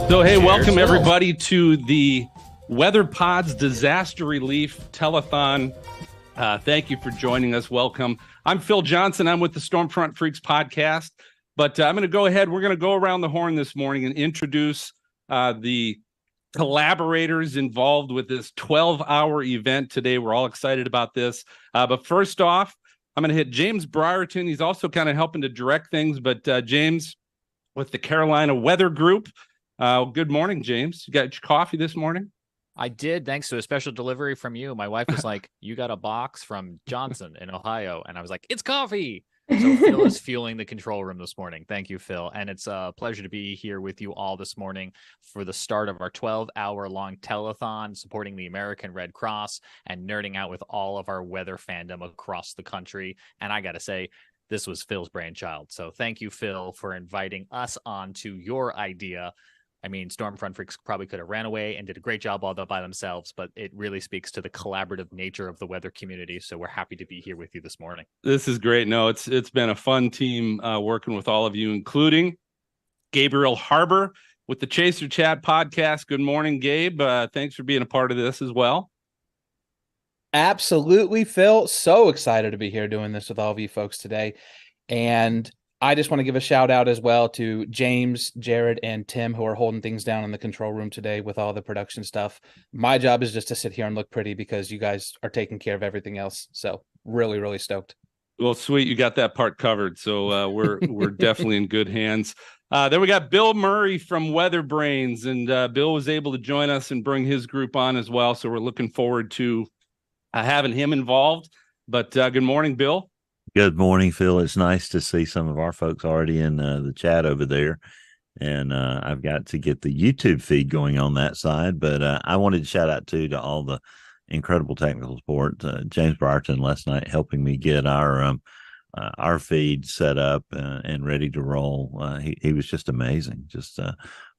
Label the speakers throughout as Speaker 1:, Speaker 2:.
Speaker 1: So, hey, welcome everybody to the Weather Pod's Disaster Relief Telethon. Thank you for joining us. Welcome. I'm Phil Johnson. I'm with the Stormfront Freaks podcast, but I'm going to go ahead. We're going to go around the horn this morning and introduce the collaborators involved with this 12-hour event today. We're all excited about this. But first off, I'm going to hit James Brierton. He's also kind of helping to direct things, but James with the Carolina Weather Group. Good morning, James. You got your coffee this morning?
Speaker 2: I did, thanks to a special delivery from you. My wife was like, you got a box from Johnson in Ohio. And I was like, it's coffee. So Phil is fueling the control room this morning. Thank you, Phil. And it's a pleasure to be here with you all this morning for the start of our 12-hour-long telethon supporting the American Red Cross and nerding out with all of our weather fandom across the country. And I got to say, this was Phil's brainchild. So thank you, Phil, for inviting us on to your idea. I mean, Stormfront Freaks probably could have ran away and did a great job all by themselves, but it really speaks to the collaborative nature of the weather community. So we're happy to be here with you this morning.
Speaker 1: This is great. No, it's been a fun team working with all of you, including Gabriel Harbor with the Chaser Chat podcast. Good morning, Gabe. Thanks for being a part of this as well.
Speaker 3: Absolutely, Phil. So excited to be here doing this with all of you folks today. And I just want to give a shout out as well to James, Jared, and Tim, who are holding things down in the control room today with all the production stuff. My job is just to sit here and look pretty because you guys are taking care of everything else. So really, really stoked.
Speaker 1: Well, sweet. You got that part covered. So we're definitely in good hands. Then we got Bill Murray from Weather Brains, and Bill was able to join us and bring his group on as well. So we're looking forward to having him involved. But good morning, Bill.
Speaker 4: Good morning, Phil. It's nice to see some of our folks already in the chat over there. And I've got to get the YouTube feed going on that side. But I wanted to shout out, too, to all the incredible technical support. James Brierton last night helping me get our feed set up and ready to roll. He was just amazing, just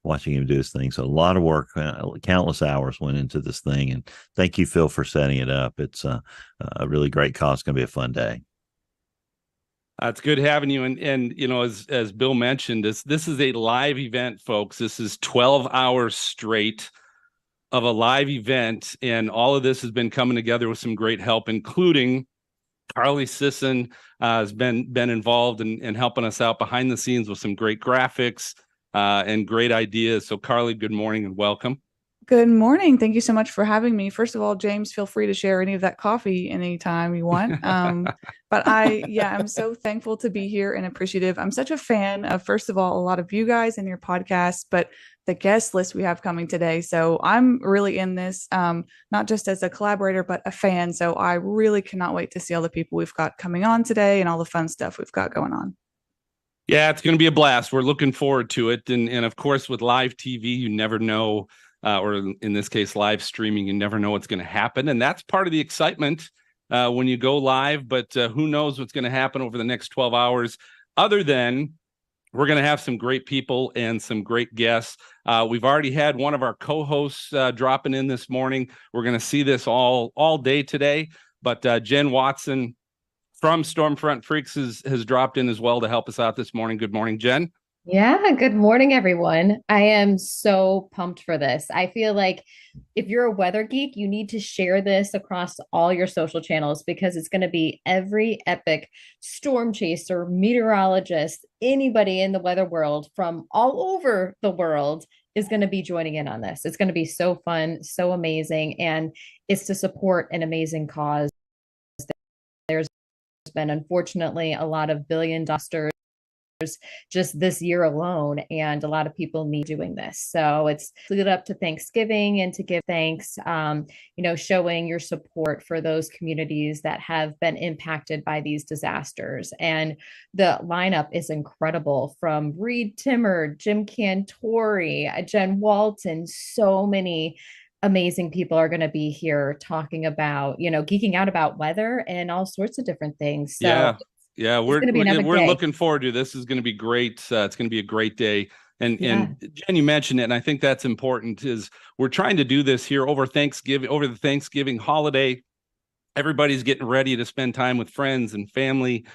Speaker 4: watching him do his thing. So a lot of work, countless hours went into this thing. And thank you, Phil, for setting it up. It's a really great cause. It's going to be a fun day.
Speaker 1: It's good having you. And you know, as Bill mentioned, this is a live event, folks. This is 12 hours straight of a live event. And all of this has been coming together with some great help, including Carly Sisson has been involved in helping us out behind the scenes with some great graphics and great ideas. So Carly, good morning and welcome.
Speaker 5: Good morning. Thank you so much for having me. First of all, James, feel free to share any of that coffee anytime you want. But I'm so thankful to be here and appreciative. I'm such a fan of, first of all, a lot of you guys and your podcast, but the guest list we have coming today. So I'm really in this, not just as a collaborator, but a fan. So I really cannot wait to see all the people we've got coming on today and all the fun stuff we've got going on.
Speaker 1: Yeah, it's going to be a blast. We're looking forward to it. And of course, with live TV, you never know. Or in this case, live streaming, you never know what's going to happen. And that's part of the excitement when you go live. But who knows what's going to happen over the next 12 hours, other than we're going to have some great people and some great guests. We've already had one of our co-hosts dropping in this morning. We're going to see this all day today. But Jen Watson from Stormfront Freaks has dropped in as well to help us out this morning. Good morning, Jen.
Speaker 6: Yeah, good morning, everyone. I am so pumped for this. I feel like if you're a weather geek, you need to share this across all your social channels because it's going to be every epic storm chaser, meteorologist, anybody in the weather world from all over the world is going to be joining in on this. It's going to be so fun, so amazing, and it's to support an amazing cause. There's been, unfortunately, a lot of billion dusters just this year alone, and a lot of people need doing this. So it's lead up to Thanksgiving and to give thanks, showing your support for those communities that have been impacted by these disasters. And the lineup is incredible, from Reed Timmer, Jim Cantore, Jen Walton. So many amazing people are going to be here talking about, geeking out about weather and all sorts of different things. So
Speaker 1: yeah, we're looking forward to this. Is going to be great. It's going to be a great day. And Jen, you mentioned it, and I think that's important. Is we're trying to do this here over the Thanksgiving holiday. Everybody's getting ready to spend time with friends and family,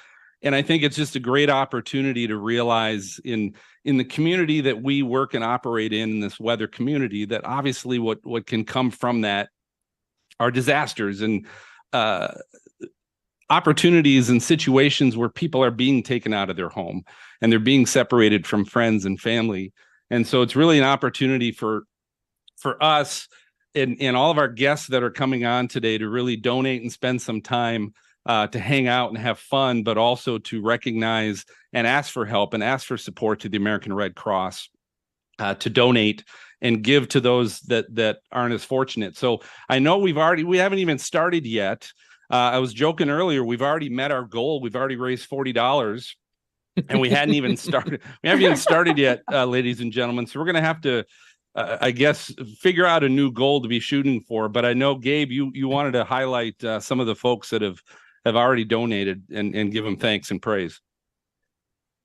Speaker 1: And I think it's just a great opportunity to realize in the community that we work and operate in this weather community, that obviously what can come from that are disasters and opportunities and situations where people are being taken out of their home and they're being separated from friends and family. And so it's really an opportunity for us and all of our guests that are coming on today to really donate and spend some time to hang out and have fun, but also to recognize and ask for help and ask for support to the American Red Cross, to donate and give to those that aren't as fortunate. So I know we haven't even started yet. I was joking earlier, we've already met our goal. We've already raised $40 and we haven't even started. We haven't even started yet, ladies and gentlemen. So we're going to have to, I guess, figure out a new goal to be shooting for. But I know, Gabe, you wanted to highlight some of the folks that have already donated and give them thanks and praise.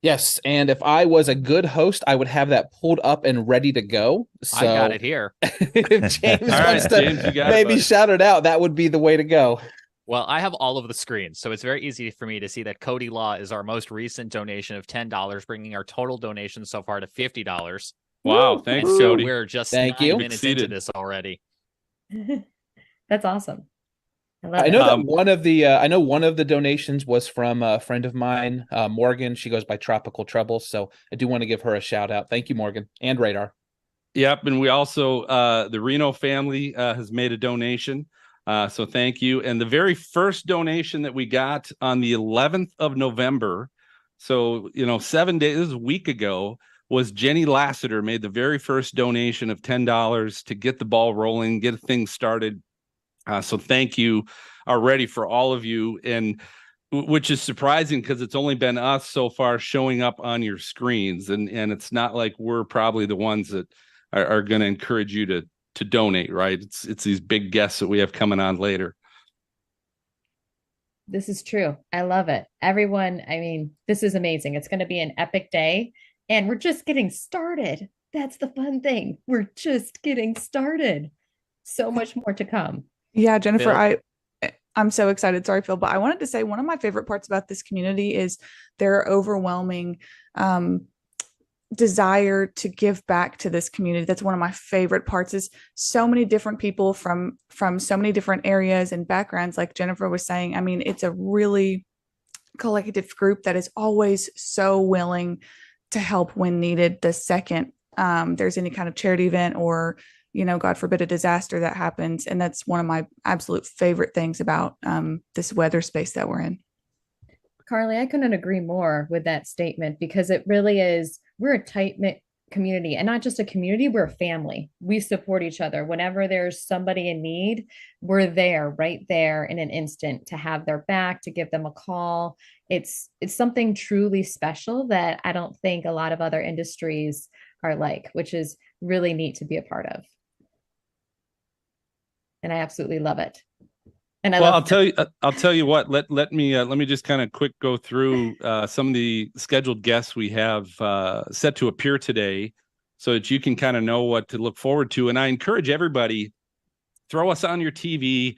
Speaker 3: Yes, and if I was a good host, I would have that pulled up and ready to go. So
Speaker 2: I got it here.
Speaker 3: If James
Speaker 1: All right,
Speaker 3: wants to
Speaker 1: James, you got it,
Speaker 3: maybe
Speaker 1: bud.
Speaker 3: shout it out, that would be the way to go.
Speaker 2: Well, I have all of the screens, so it's very easy for me to see that Cody Law is our most recent donation of $10, bringing our total donation so far to $50.
Speaker 1: Wow, thanks,
Speaker 2: And so
Speaker 1: Cody.
Speaker 2: we're just
Speaker 3: Thank
Speaker 2: 9
Speaker 3: you.
Speaker 2: minutes into this already.
Speaker 6: That's awesome. I love
Speaker 3: I
Speaker 6: it.
Speaker 3: know that one of the donations was from a friend of mine, Morgan. She goes by Tropical Trouble, so I do want to give her a shout out. Thank you, Morgan, and Radar.
Speaker 1: Yep, and we also the Reno family has made a donation, so thank you. And the very first donation that we got on the 11th of November, so 7 days, this is a week ago, was Jenny Lassiter made the very first donation of $10 to get the ball rolling, get things started. So thank you already for all of you, and which is surprising because it's only been us so far showing up on your screens, and it's not like we're probably the ones that are going to encourage you to donate, right? It's these big guests that we have coming on later.
Speaker 6: This is true. I love it. Everyone, I mean, this is amazing. It's going to be an epic day, and we're just getting started. That's the fun thing. We're just getting started. So much more to come.
Speaker 5: Yeah, Jennifer,
Speaker 2: Phil?
Speaker 5: I'm so excited. Sorry, Phil, but I wanted to say one of my favorite parts about this community is their overwhelming desire to give back to this community. That's one of my favorite parts, is so many different people from so many different areas and backgrounds. Like Jennifer was saying, I mean, it's a really collective group that is always so willing to help when needed. The second there's any kind of charity event or God forbid, a disaster that happens. And that's one of my absolute favorite things about this weather space that we're in.
Speaker 6: Carly, I couldn't agree more with that statement, because it really is, we're a tight-knit community, and not just a community, we're a family. We support each other. Whenever there's somebody in need, we're there, right there in an instant, to have their back, to give them a call. It's something truly special that I don't think a lot of other industries are like, which is really neat to be a part of. And I absolutely love it. And
Speaker 1: I'll tell you what, let me just kind of quick go through some of the scheduled guests we have set to appear today, so that you can kind of know what to look forward to. And I encourage everybody, throw us on your TV,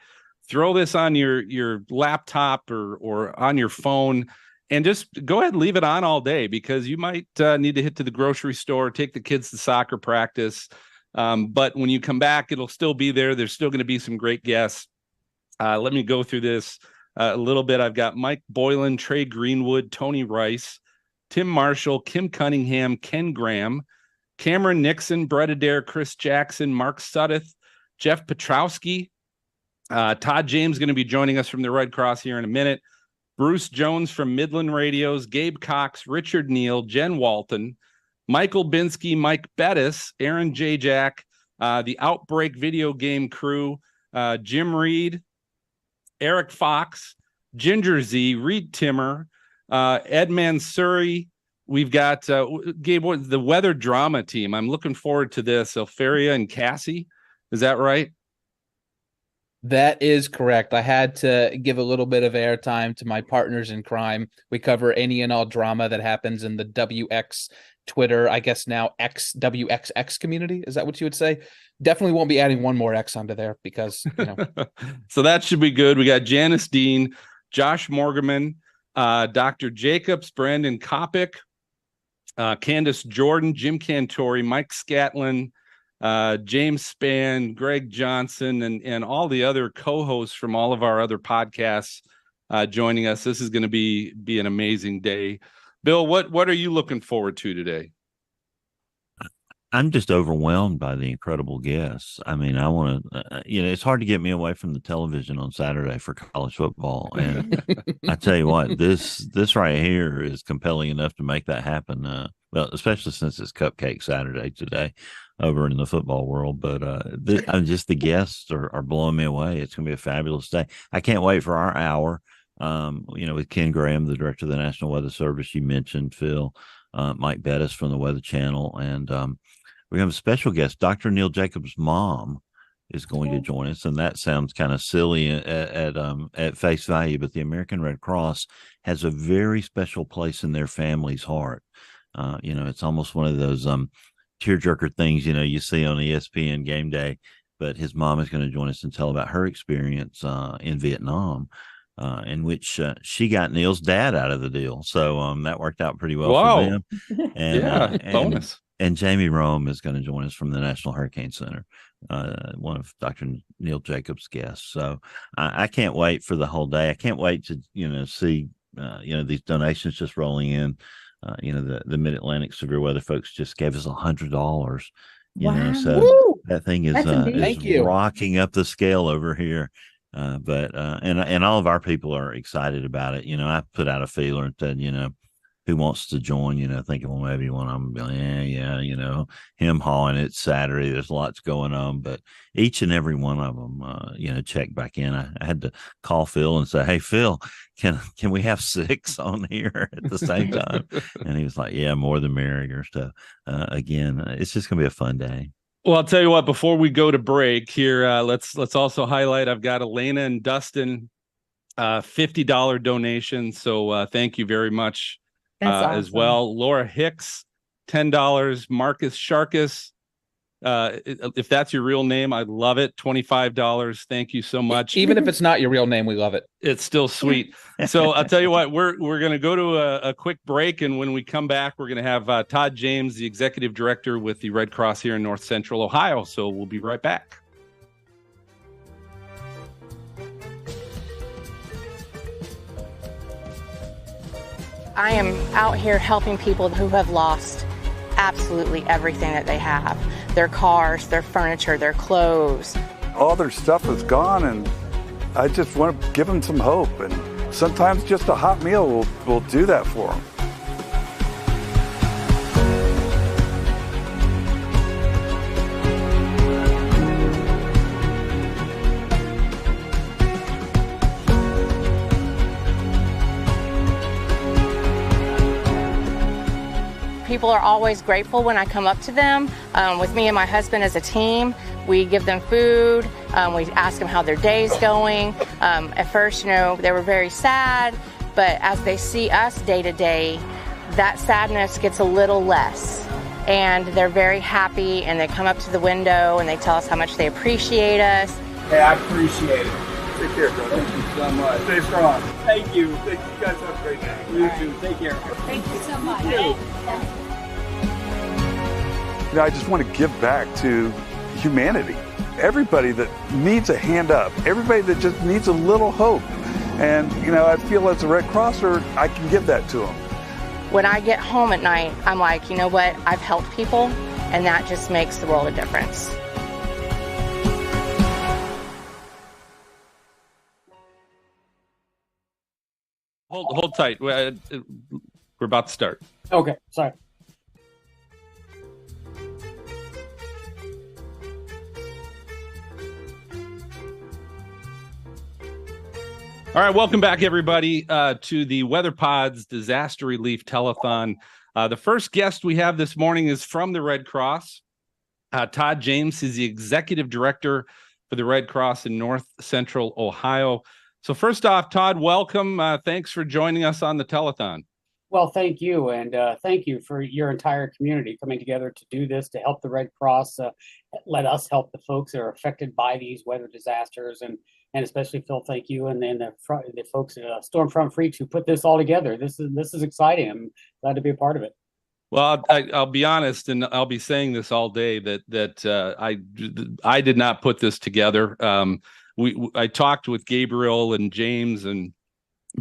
Speaker 1: throw this on your laptop or on your phone, and just go ahead and leave it on all day, because you might need to hit to the grocery store, take the kids to soccer practice. But when you come back, it'll still be there. There's still going to be some great guests. Let me go through this a little bit. I've got Mike Boylan, Trey Greenwood, Tony Rice, Tim Marshall, Kim Cunningham, Ken Graham, Cameron Nixon, Brett Adair, Chris Jackson, Mark Sudduth, Jeff Petrowski, Todd James going to be joining us from the Red Cross here in a minute, Bruce Jones from Midland Radios, Gabe Cox, Richard Neal, Jen Walton, Michael Binsky, Mike Bettis, Aaron Jayjack, the Outbreak video game crew, Jim Reed, Eric Fox, Ginger Z, Reed Timmer, Ed Mansuri. We've got Gabe, the weather drama team. I'm looking forward to this. Elfaria and Cassie. Is that right?
Speaker 3: That is correct. I had to give a little bit of airtime to my partners in crime. We cover any and all drama that happens in the WX Twitter, I guess now XWXX community. Is that what you would say? Definitely won't be adding one more X onto there, because
Speaker 1: So that should be good. We got Janice Dean, Josh Morgerman, Dr. Jacobs, Brandon Kopic, Candace Jordan, Jim Cantore, Mike Scatlin, James Spann, Greg Johnson, and all the other co-hosts from all of our other podcasts joining us. This is going to be an amazing day. Bill, what are you looking forward to today?
Speaker 4: I'm just overwhelmed by the incredible guests. I mean, I want to, it's hard to get me away from the television on Saturday for college football. And I tell you what, this right here is compelling enough to make that happen. Well, especially since it's Cupcake Saturday today over in the football world. But just the guests are blowing me away. It's going to be a fabulous day. I can't wait for our hour. With Ken Graham, the director of the National Weather Service, you mentioned, Phil, Mike Bettis from the Weather Channel, and we have a special guest. Dr. Neil Jacobs' mom is going to join us, and that sounds kind of silly at face value, but the American Red Cross has a very special place in their family's heart. It's almost one of those tearjerker things you see on ESPN Game Day. But his mom is going to join us and tell about her experience in Vietnam, in which she got Neil's dad out of the deal. So that worked out pretty well for them. And,
Speaker 1: bonus.
Speaker 4: And Jamie Rome is going to join us from the National Hurricane Center, one of Dr. Neil Jacobs' guests. So I can't wait for the whole day. I can't wait to, see, these donations just rolling in. The Mid-Atlantic Severe Weather folks just gave us $100. So that thing is rocking up the scale over here. But all of our people are excited about it. I put out a feeler and said, who wants to join, thinking, well, maybe one of them, him hawing it Saturday. There's lots going on, but each and every one of them, check back in. I had to call Phil and say, hey, Phil, can we have 6 on here at the same time? And he was like, yeah, more the merrier. So again, it's just going to be a fun day.
Speaker 1: Well, I'll tell you what, before we go to break here, let's also highlight, I've got Elena and Dustin, $50 donation. So thank you very much. Awesome. As well. Laura Hicks, $10. Marcus Sharkus, if that's your real name, I love it. $25. Thank you so much.
Speaker 3: Even if it's not your real name, we love it.
Speaker 1: It's still sweet. So I'll tell you what, we're going to go to a quick break, and when we come back, we're going to have Todd James, the executive director with the Red Cross here in North Central Ohio. So we'll be right back.
Speaker 7: I am out here helping people who have lost absolutely everything that they have. Their cars, their furniture, their clothes.
Speaker 8: All their stuff is gone, and I just want to give them some hope. And sometimes just a hot meal will do that for them.
Speaker 7: People are always grateful when I come up to them. With me and my husband as a team, we give them food. We ask them how their day's going. At first, they were very sad, but as they see us day to day, that sadness gets a little less. And they're very happy, and they come up to the window and they tell us how much they appreciate us.
Speaker 9: Hey, I appreciate it.
Speaker 8: Take care, bro.
Speaker 9: Thank you so much.
Speaker 8: Stay strong.
Speaker 9: Thank you.
Speaker 8: Thank you guys. Have a great day.
Speaker 9: You too. Take care.
Speaker 7: Thank you so much.
Speaker 8: I just want to give back to humanity. Everybody that needs a hand up, everybody that just needs a little hope. And, I feel as a Red Crosser, I can give that to them.
Speaker 7: When I get home at night, I'm like, you know what? I've helped people, and that just makes the world a difference.
Speaker 1: Hold tight. We're about to start.
Speaker 9: Okay, sorry.
Speaker 1: All right, welcome back, everybody, to the Weather Pods Disaster Relief Telethon. The first guest we have this morning is from the Red Cross. Todd James is the executive director for the Red Cross in North Central Ohio. So first off, Todd, welcome. Thanks for joining us on the Telethon.
Speaker 9: Well, thank you, and thank you for your entire community coming together to do this, to help the Red Cross, let us help the folks that are affected by these weather disasters. And and especially Phil, thank you, and then the folks at Stormfront Freaks who put this all together. This is exciting. I'm glad to be a part of it.
Speaker 1: Well, I'll be honest, and I'll be saying this all day that I did not put this together. I talked with Gabriel and James and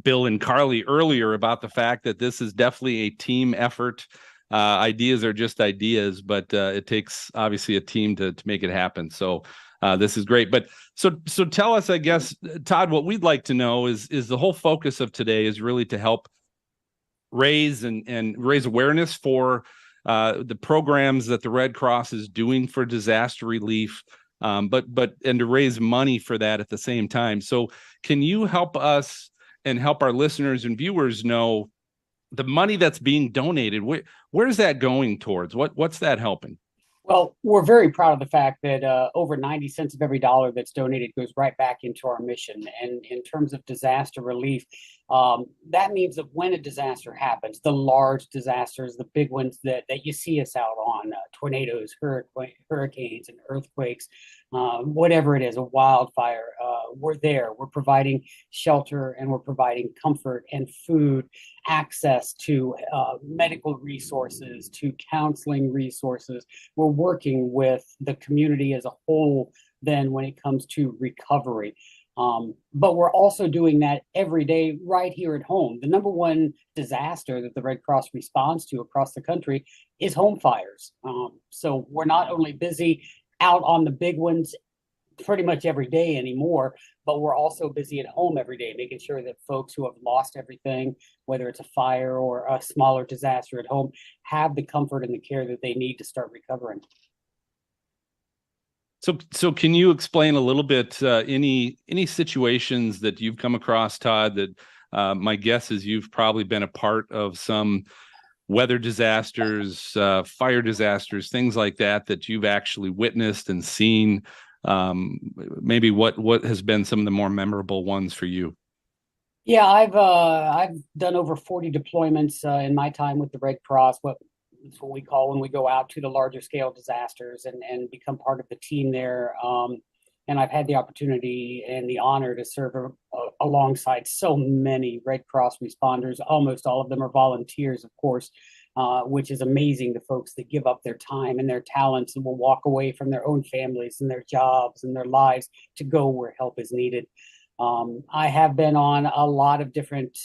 Speaker 1: Bill and Carly earlier about the fact that this is definitely a team effort. Ideas are just ideas, but it takes obviously a team to make it happen. So this is great. But so tell us, I guess, Todd, what we'd like to know is the whole focus of today is really to help raise awareness for the programs that the Red Cross is doing for disaster relief, but to raise money for that at the same time. So can you help us and help our listeners and viewers know the money that's being donated? Where's that going towards? What's that helping?
Speaker 9: Well, we're very proud of the fact that over 90 cents of every dollar that's donated goes right back into our mission. And in terms of disaster relief, that means that when a disaster happens, the large disasters, the big ones that you see us out on, tornadoes, hurricanes, and earthquakes, whatever it is, a wildfire, we're there. We're providing shelter, and we're providing comfort and food, access to medical resources, to counseling resources. We're working with the community as a whole then when it comes to recovery. But we're also doing that every day right here at home. The number one disaster that the Red Cross responds to across the country is home fires. So we're not only busy out on the big ones pretty much every day anymore, but we're also busy at home every day, making sure that folks who have lost everything, whether it's a fire or a smaller disaster at home, have the comfort and the care that they need to start recovering.
Speaker 1: So can you explain a little bit any situations that you've come across, Todd, that my guess is you've probably been a part of some weather disasters, fire disasters, things like that you've actually witnessed and seen? Maybe what has been some of the more memorable ones for you?
Speaker 9: Yeah, I've done over 40 deployments in my time with the Red Cross. It's what we call when we go out to the larger scale disasters and become part of the team there. And I've had the opportunity and the honor to serve alongside so many Red Cross responders. Almost all of them are volunteers, of course, which is amazing. The folks that give up their time and their talents and will walk away from their own families and their jobs and their lives to go where help is needed. I have been on a lot of different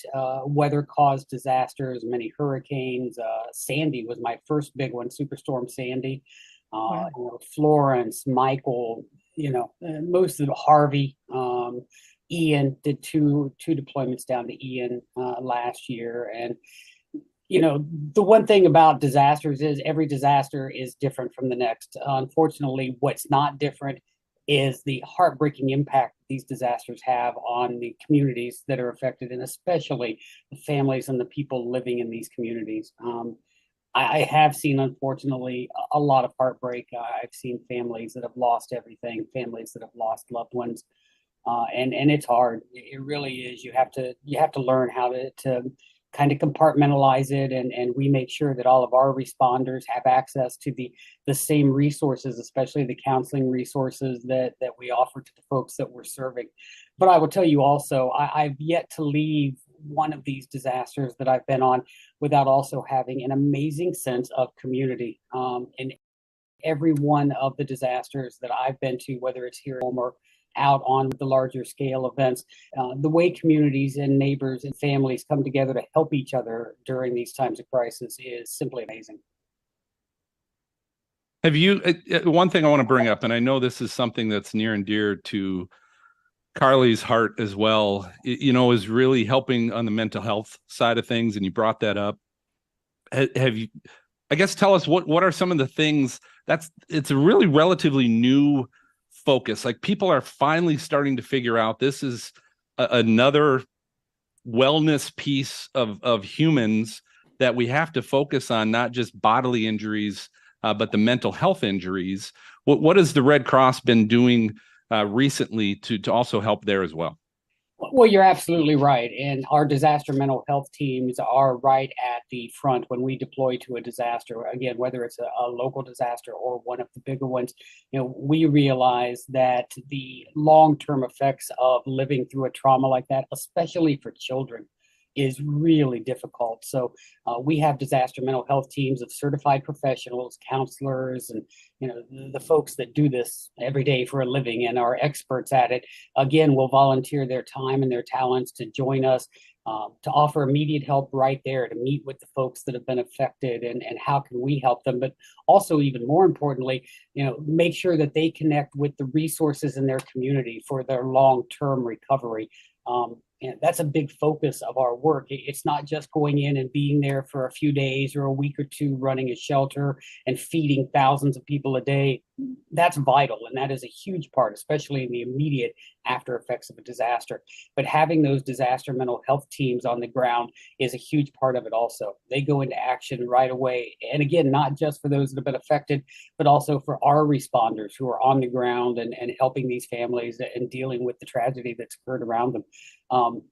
Speaker 9: weather-caused disasters, many hurricanes. Sandy was my first big one, Superstorm Sandy. Wow. Florence, Michael, most of the Harvey, Ian, did two deployments down to Ian last year. And, the one thing about disasters is every disaster is different from the next. Unfortunately, what's not different is the heartbreaking impact these disasters have on the communities that are affected, and especially the families and the people living in these communities. I have seen, unfortunately, a lot of heartbreak. I've seen families that have lost everything, families that have lost loved ones, and it's hard. It really is. You have to learn how to kind of compartmentalize it, and we make sure that all of our responders have access to the same resources, especially the counseling resources that we offer to the folks that we're serving. But I will tell you also, I've yet to leave one of these disasters that I've been on without also having an amazing sense of community. In every one of the disasters that I've been to, whether it's here at home or out on the larger scale events, the way communities and neighbors and families come together to help each other during these times of crisis is simply amazing.
Speaker 1: Have you, one thing I want to bring up, and I know this is something that's near and dear to Carly's heart as well, is really helping on the mental health side of things. And you brought that up. Have you, I guess, tell us what are some of the things it's a really relatively new focus. Like, people are finally starting to figure out this is another wellness piece of humans that we have to focus on, not just bodily injuries, but the mental health injuries. What has the Red Cross been doing recently to also help there as well?
Speaker 9: Well, you're absolutely right. And our disaster mental health teams are right at the front when we deploy to a disaster. Again, whether it's a local disaster or one of the bigger ones, we realize that the long-term effects of living through a trauma like that, especially for children, is really difficult. So we have disaster mental health teams of certified professionals, counselors, and the folks that do this every day for a living and are experts at it. Again, will volunteer their time and their talents to join us, to offer immediate help right there, to meet with the folks that have been affected and how can we help them. But also, even more importantly, make sure that they connect with the resources in their community for their long-term recovery. And that's a big focus of our work. It's not just going in and being there for a few days or a week or two running a shelter and feeding thousands of people a day. That's vital, and that is a huge part, especially in the immediate after effects of a disaster. But having those disaster mental health teams on the ground is a huge part of it also. They go into action right away. And again, not just for those that have been affected, but also for our responders who are on the ground and helping these families and dealing with the tragedy that's occurred around them.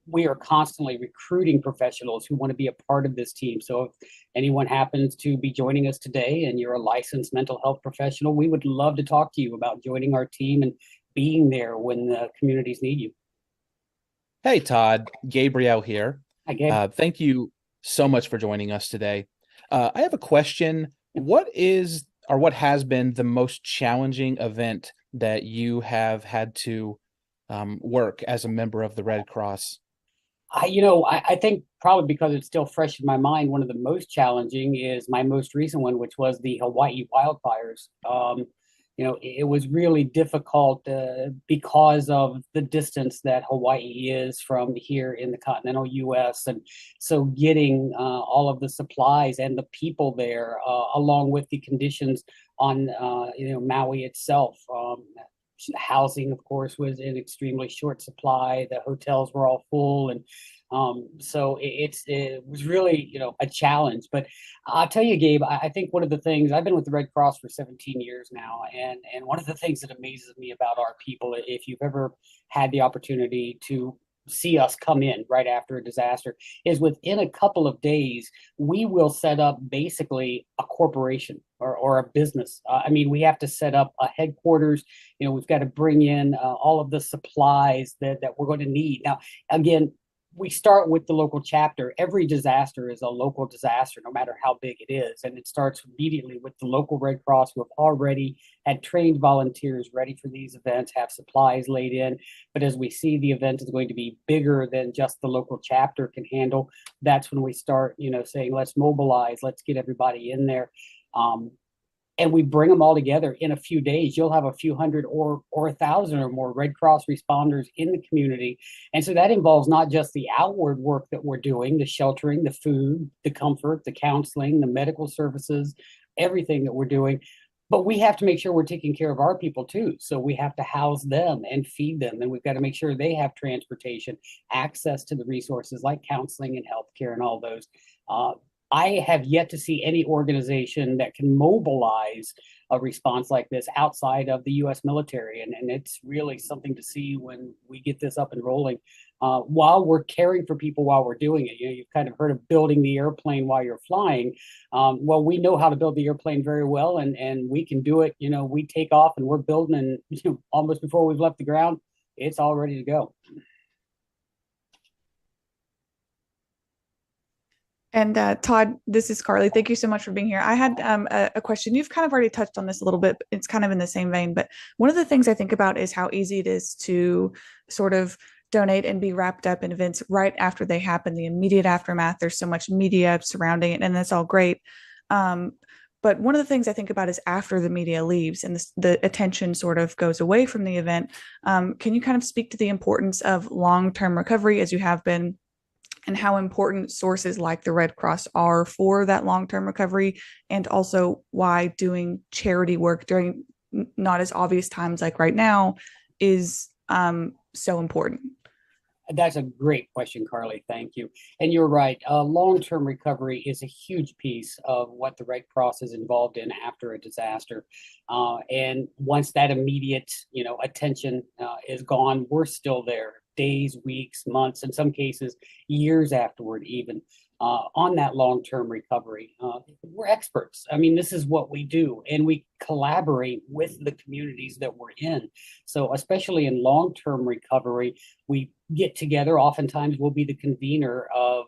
Speaker 9: We are constantly recruiting professionals who want to be a part of this team. So if anyone happens to be joining us today and you're a licensed mental health professional, we would love to talk to you about joining our team and being there when the communities need you.
Speaker 3: Hey, Todd, Gabriel here.
Speaker 9: Hi, Gabe.
Speaker 3: Thank you so much for joining us today. I have a question. What is or what has been the most challenging event that you have had to work as a member of the Red Cross?
Speaker 9: I think probably because it's still fresh in my mind, one of the most challenging is my most recent one, which was the Hawaii wildfires. It was really difficult because of the distance that Hawaii is from here in the continental U.S. And so getting all of the supplies and the people there, along with the conditions on, Maui itself. Housing, of course, was in extremely short supply. The hotels were all full. And so it was really, a challenge. But I'll tell you, Gabe, I think one of the things, I've been with the Red Cross for 17 years now. And one of the things that amazes me about our people, if you've ever had the opportunity to see us come in right after a disaster, is within a couple of days, we will set up basically a corporation or a business. We have to set up a headquarters. We've got to bring in all of the supplies that we're going to need. Now, again, we start with the local chapter. Every disaster is a local disaster, no matter how big it is. And it starts immediately with the local Red Cross, who have already had trained volunteers ready for these events, have supplies laid in. But as we see the event is going to be bigger than just the local chapter can handle, that's when we start, saying, let's mobilize, let's get everybody in there. And we bring them all together in a few days. You'll have a few hundred or 1,000 or more Red Cross responders in the community. And so that involves not just the outward work that we're doing, the sheltering, the food, the comfort, the counseling, the medical services, everything that we're doing. But we have to make sure we're taking care of our people too. So we have to house them and feed them. And we've got to make sure they have transportation, access to the resources like counseling and healthcare and all those. I have yet to see any organization that can mobilize a response like this outside of the U.S. military. And it's really something to see when we get this up and rolling while we're caring for people while we're doing it. You've kind of heard of building the airplane while you're flying. Well, we know how to build the airplane very well, and we can do it. We take off and we're building, and almost before we've left the ground, it's all ready to go.
Speaker 5: And Todd, this is Carly. Thank you so much for being here. I had a question. You've kind of already touched on this a little bit. It's kind of in the same vein, but one of the things I think about is how easy it is to sort of donate and be wrapped up in events right after they happen, the immediate aftermath. There's so much media surrounding it, and that's all great. But one of the things I think about is after the media leaves and the attention sort of goes away from the event. Can you kind of speak to the importance of long-term recovery, as you have been, and how important sources like the Red Cross are for that long-term recovery, and also why doing charity work during not as obvious times like right now is so important?
Speaker 9: That's a great question, Carly. Thank you. And you're right. Long-term recovery is a huge piece of what the Red Cross is involved in after a disaster. And once that immediate, attention is gone, we're still there days, weeks, months, in some cases, years afterward, even on that long-term recovery. We're experts. I mean, this is what we do, and we collaborate with the communities that we're in. So especially in long-term recovery, we get together. Oftentimes we'll be the convener of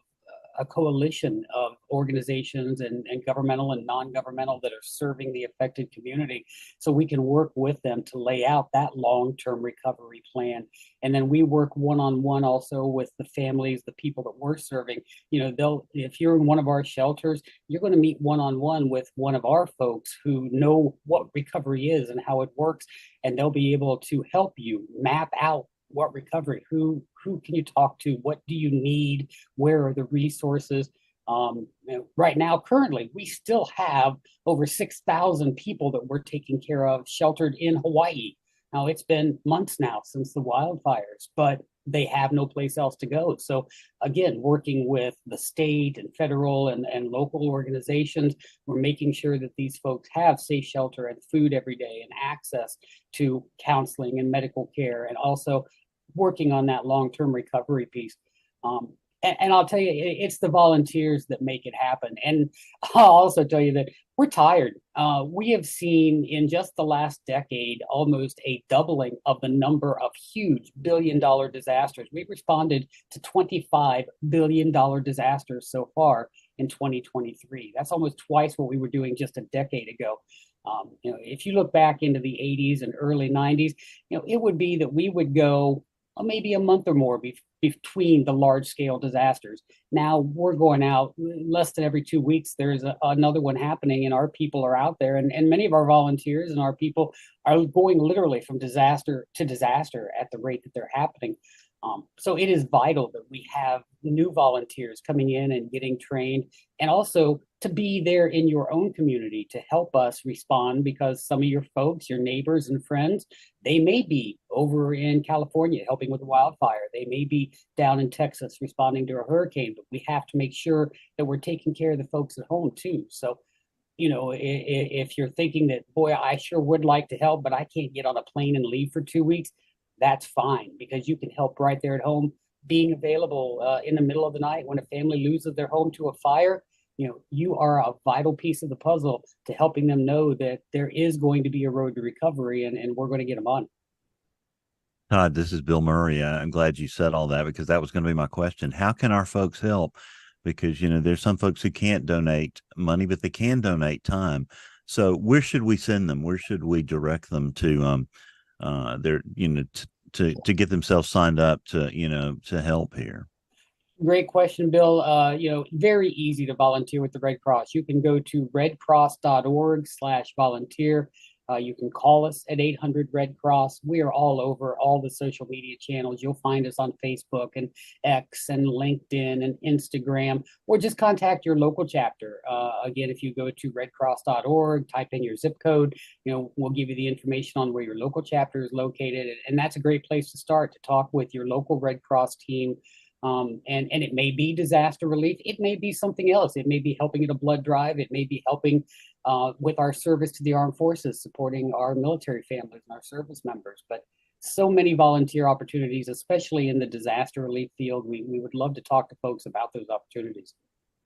Speaker 9: a coalition of organizations and governmental and non-governmental that are serving the affected community, so we can work with them to lay out that long-term recovery plan. And then we work one-on-one also with the families, the people that we're serving. If you're in one of our shelters, you're going to meet one-on-one with one of our folks who know what recovery is and how it works, and they'll be able to help you map out what recovery, who can you talk to, what do you need, where are the resources. Right now, currently, we still have over 6,000 people that we're taking care of sheltered in Hawaii. Now, it's been months now since the wildfires, but they have no place else to go. So again, working with the state and federal and local organizations, we're making sure that these folks have safe shelter and food every day and access to counseling and medical care, and also working on that long-term recovery piece. And I'll tell you, it's the volunteers that make it happen. And I'll also tell you that we're tired. We have seen in just the last decade almost a doubling of the number of huge billion-dollar disasters. We've responded to $25 billion disasters so far in 2023. That's almost twice what we were doing just a decade ago. If you look back into the 80s and early 90s, it would be that we would go maybe a month or more between the large scale disasters. Now we're going out less than every 2 weeks. There's another one happening, and our people are out there, and many of our volunteers and our people are going literally from disaster to disaster at the rate that they're happening. So it is vital that we have new volunteers coming in and getting trained, and also to be there in your own community to help us respond, because some of your folks, your neighbors and friends, they may be over in California helping with the wildfire. They may be down in Texas responding to a hurricane, but we have to make sure that we're taking care of the folks at home too. So, if you're thinking that, boy, I sure would like to help, but I can't get on a plane and leave for 2 weeks, that's fine, because you can help right there at home, being available in the middle of the night when a family loses their home to a fire. You are a vital piece of the puzzle to helping them know that there is going to be a road to recovery, and we're going to get them on.
Speaker 4: Todd, this is Bill Murray. I'm glad you said all that, because that was going to be my question. How can our folks help? Because, there's some folks who can't donate money, but they can donate time. So where should we send them? Where should we direct them to to get themselves signed up to help here?
Speaker 9: Great question, Bill. Very easy to volunteer with the Red Cross. You can go to redcross.org/volunteer. You can call us at 800 Red Cross. We are all over all the social media channels. You'll find us on Facebook and X and LinkedIn and Instagram, or just contact your local chapter. Again, if you go to redcross.org, type in your zip code, we'll give you the information on where your local chapter is located. And that's a great place to start, to talk with your local Red Cross team. And it may be disaster relief. It may be something else. It may be helping at a blood drive. It may be helping with our service to the armed forces, supporting our military families and our service members. But so many volunteer opportunities, especially in the disaster relief field. We would love to talk to folks about those opportunities.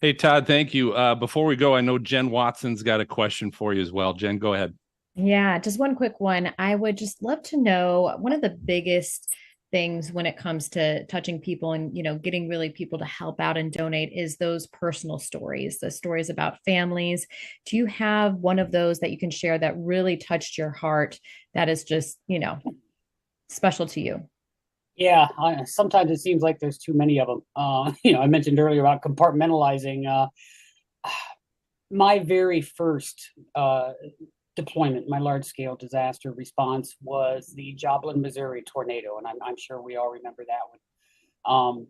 Speaker 1: Hey, Todd, thank you. Before we go, I know Jen Watson's got a question for you as well. Jen, go ahead.
Speaker 6: Yeah, just one quick one. I would just love to know, one of the biggest things when it comes to touching people and getting really people to help out and donate is those personal stories, the stories about families. Do you have one of those that you can share that really touched your heart, that is just special to you?
Speaker 9: Yeah, sometimes it seems like there's too many of them. I mentioned earlier about compartmentalizing. My very first deployment, my large-scale disaster response, was the Joplin, Missouri tornado, and I'm sure we all remember that one.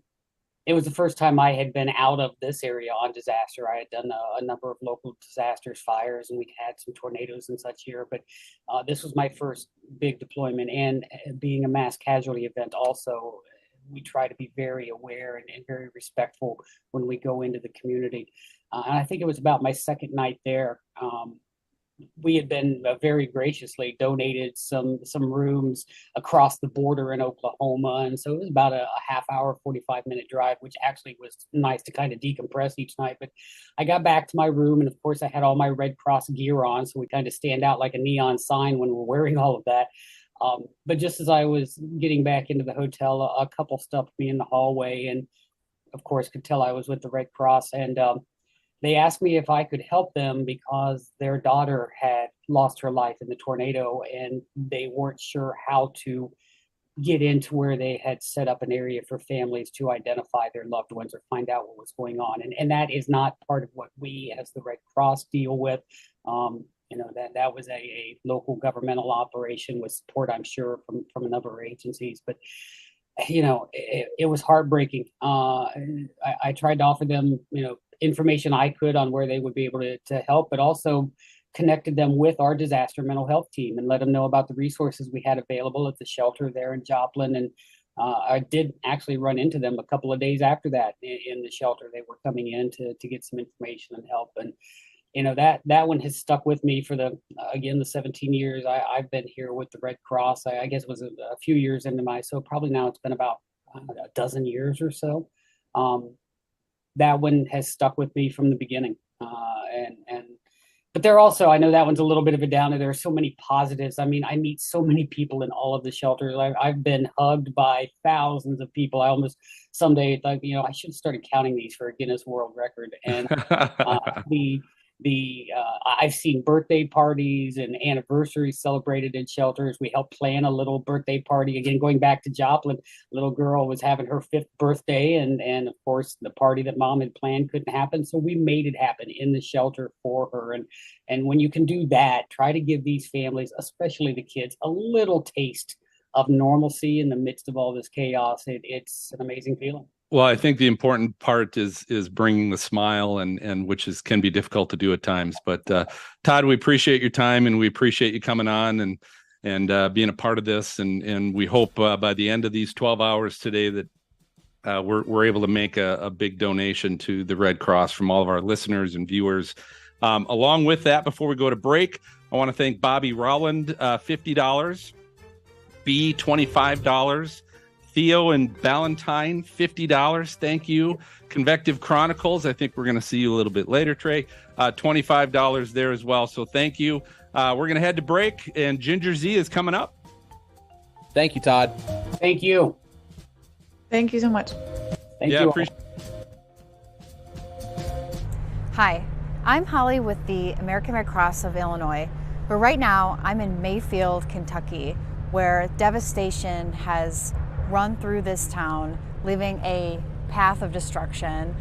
Speaker 9: It was the first time I had been out of this area on disaster. I had done a number of local disasters, fires, and we'd had some tornadoes and such here, but this was my first big deployment, and being a mass casualty event also, we try to be very aware and very respectful when we go into the community. And I think it was about my second night there. we had been very graciously donated some rooms across the border in Oklahoma, and so it was about a half hour, 45-minute drive, which actually was nice to kind of decompress each night. But I got back to my room, and of course I had all my Red Cross gear on, so we kind of stand out like a neon sign when we're wearing all of that. But just as I was getting back into the hotel, a couple stopped me in the hallway, and of course could tell I was with the Red Cross, and they asked me if I could help them because their daughter had lost her life in the tornado, and they weren't sure how to get into where they had set up an area for families to identify their loved ones or find out what was going on. And that is not part of what we as the Red Cross deal with. That was a local governmental operation with support, I'm sure, from a number of agencies. But it was heartbreaking. I tried to offer them, information I could on where they would be able to help, but also connected them with our disaster mental health team and let them know about the resources we had available at the shelter there in Joplin. And I did actually run into them a couple of days after that in the shelter. They were coming in to get some information and help. And that one has stuck with me for the 17 years I've been here with the Red Cross. I guess it was a few years into so probably now it's been about a dozen years or so. That one has stuck with me from the beginning. But there also, I know that one's a little bit of a downer. There are so many positives. I mean, I meet so many people in all of the shelters. I've been hugged by thousands of people. I almost someday, I should have started counting these for a Guinness World Record. And I've seen birthday parties and anniversaries celebrated in shelters. We helped plan a little birthday party. Again, going back to Joplin, a little girl was having her 5th birthday, and of course the party that mom had planned couldn't happen. So we made it happen in the shelter for her. And when you can do that, try to give these families, especially the kids, a little taste of normalcy in the midst of all this chaos. It's an amazing feeling.
Speaker 1: Well, I think the important part is bringing the smile, and which can be difficult to do at times. But Todd, we appreciate your time, and we appreciate you coming on and being a part of this. And we hope by the end of these 12 hours today that we're able to make a big donation to the Red Cross from all of our listeners and viewers. Along with that, before we go to break, I want to thank Bobby Rowland, $50, B, $25. Theo and Valentine, $50. Thank you. Convective Chronicles, I think we're going to see you a little bit later, Trey. $25 there as well. So thank you. We're going to head to break, and Ginger Z is coming up.
Speaker 3: Thank you, Todd.
Speaker 9: Thank you.
Speaker 5: Thank you so much.
Speaker 9: Thank you.
Speaker 10: Hi, I'm Holly with the American Red Cross of Illinois, but right now I'm in Mayfield, Kentucky, where devastation has run through this town, leaving a path of destruction.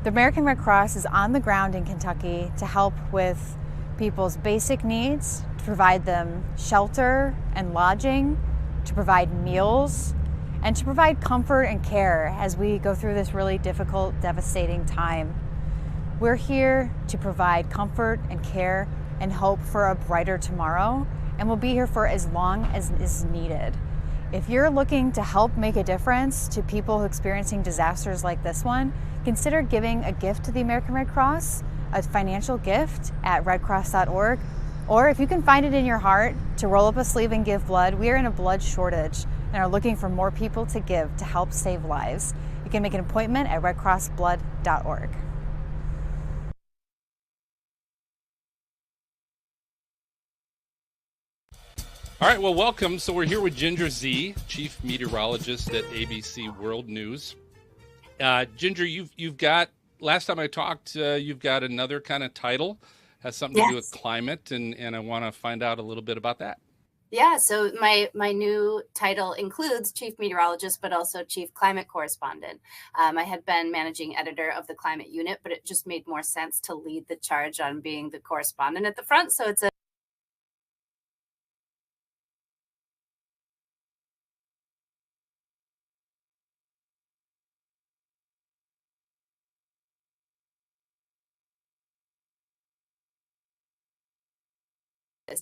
Speaker 10: The American Red Cross is on the ground in Kentucky to help with people's basic needs, to provide them shelter and lodging, to provide meals, and to provide comfort and care as we go through this really difficult, devastating time. We're here to provide comfort and care and hope for a brighter tomorrow, and we'll be here for as long as is needed. If you're looking to help make a difference to people experiencing disasters like this one, consider giving a gift to the American Red Cross, a financial gift at redcross.org, or if you can find it in your heart to roll up a sleeve and give blood. We are in a blood shortage and are looking for more people to give to help save lives. You can make an appointment at redcrossblood.org.
Speaker 1: All right, well, welcome. So we're here with Ginger Z, chief meteorologist at ABC World News. Ginger, you've got, last time I talked, you've got another kind of title, has something to do with climate, and I want to find out a little bit about that.
Speaker 11: Yeah, so my new title includes chief meteorologist, but also chief climate correspondent. I had been managing editor of the climate unit, but it just made more sense to lead the charge on being the correspondent at the front. So it's a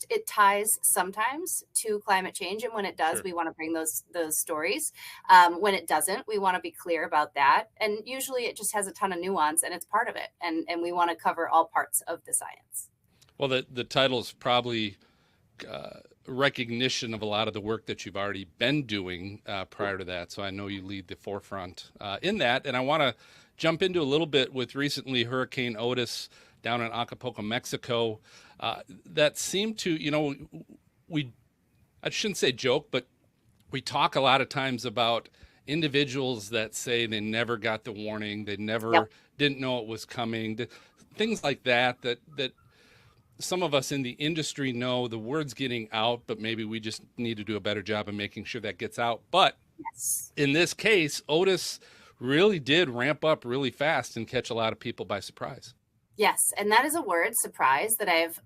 Speaker 11: it ties sometimes to climate change, and when it does, we want to bring those stories. When it doesn't, we want to be clear about that. And usually, it just has a ton of nuance, and it's part of it. And we want to cover all parts of the science.
Speaker 1: Well, the title is probably recognition of a lot of the work that you've already been doing prior to that. So I know you lead the forefront in that. And I want to jump into a little bit with recently Hurricane Otis down in Acapulco, Mexico. That seemed to, I shouldn't say joke, but we talk a lot of times about individuals that say they never got the warning, they never didn't know it was coming, things like that some of us in the industry know the word's getting out, but maybe we just need to do a better job of making sure that gets out. But in this case, Otis really did ramp up really fast and catch a lot of people by surprise.
Speaker 11: Yes, and that is a word, surprise, that I've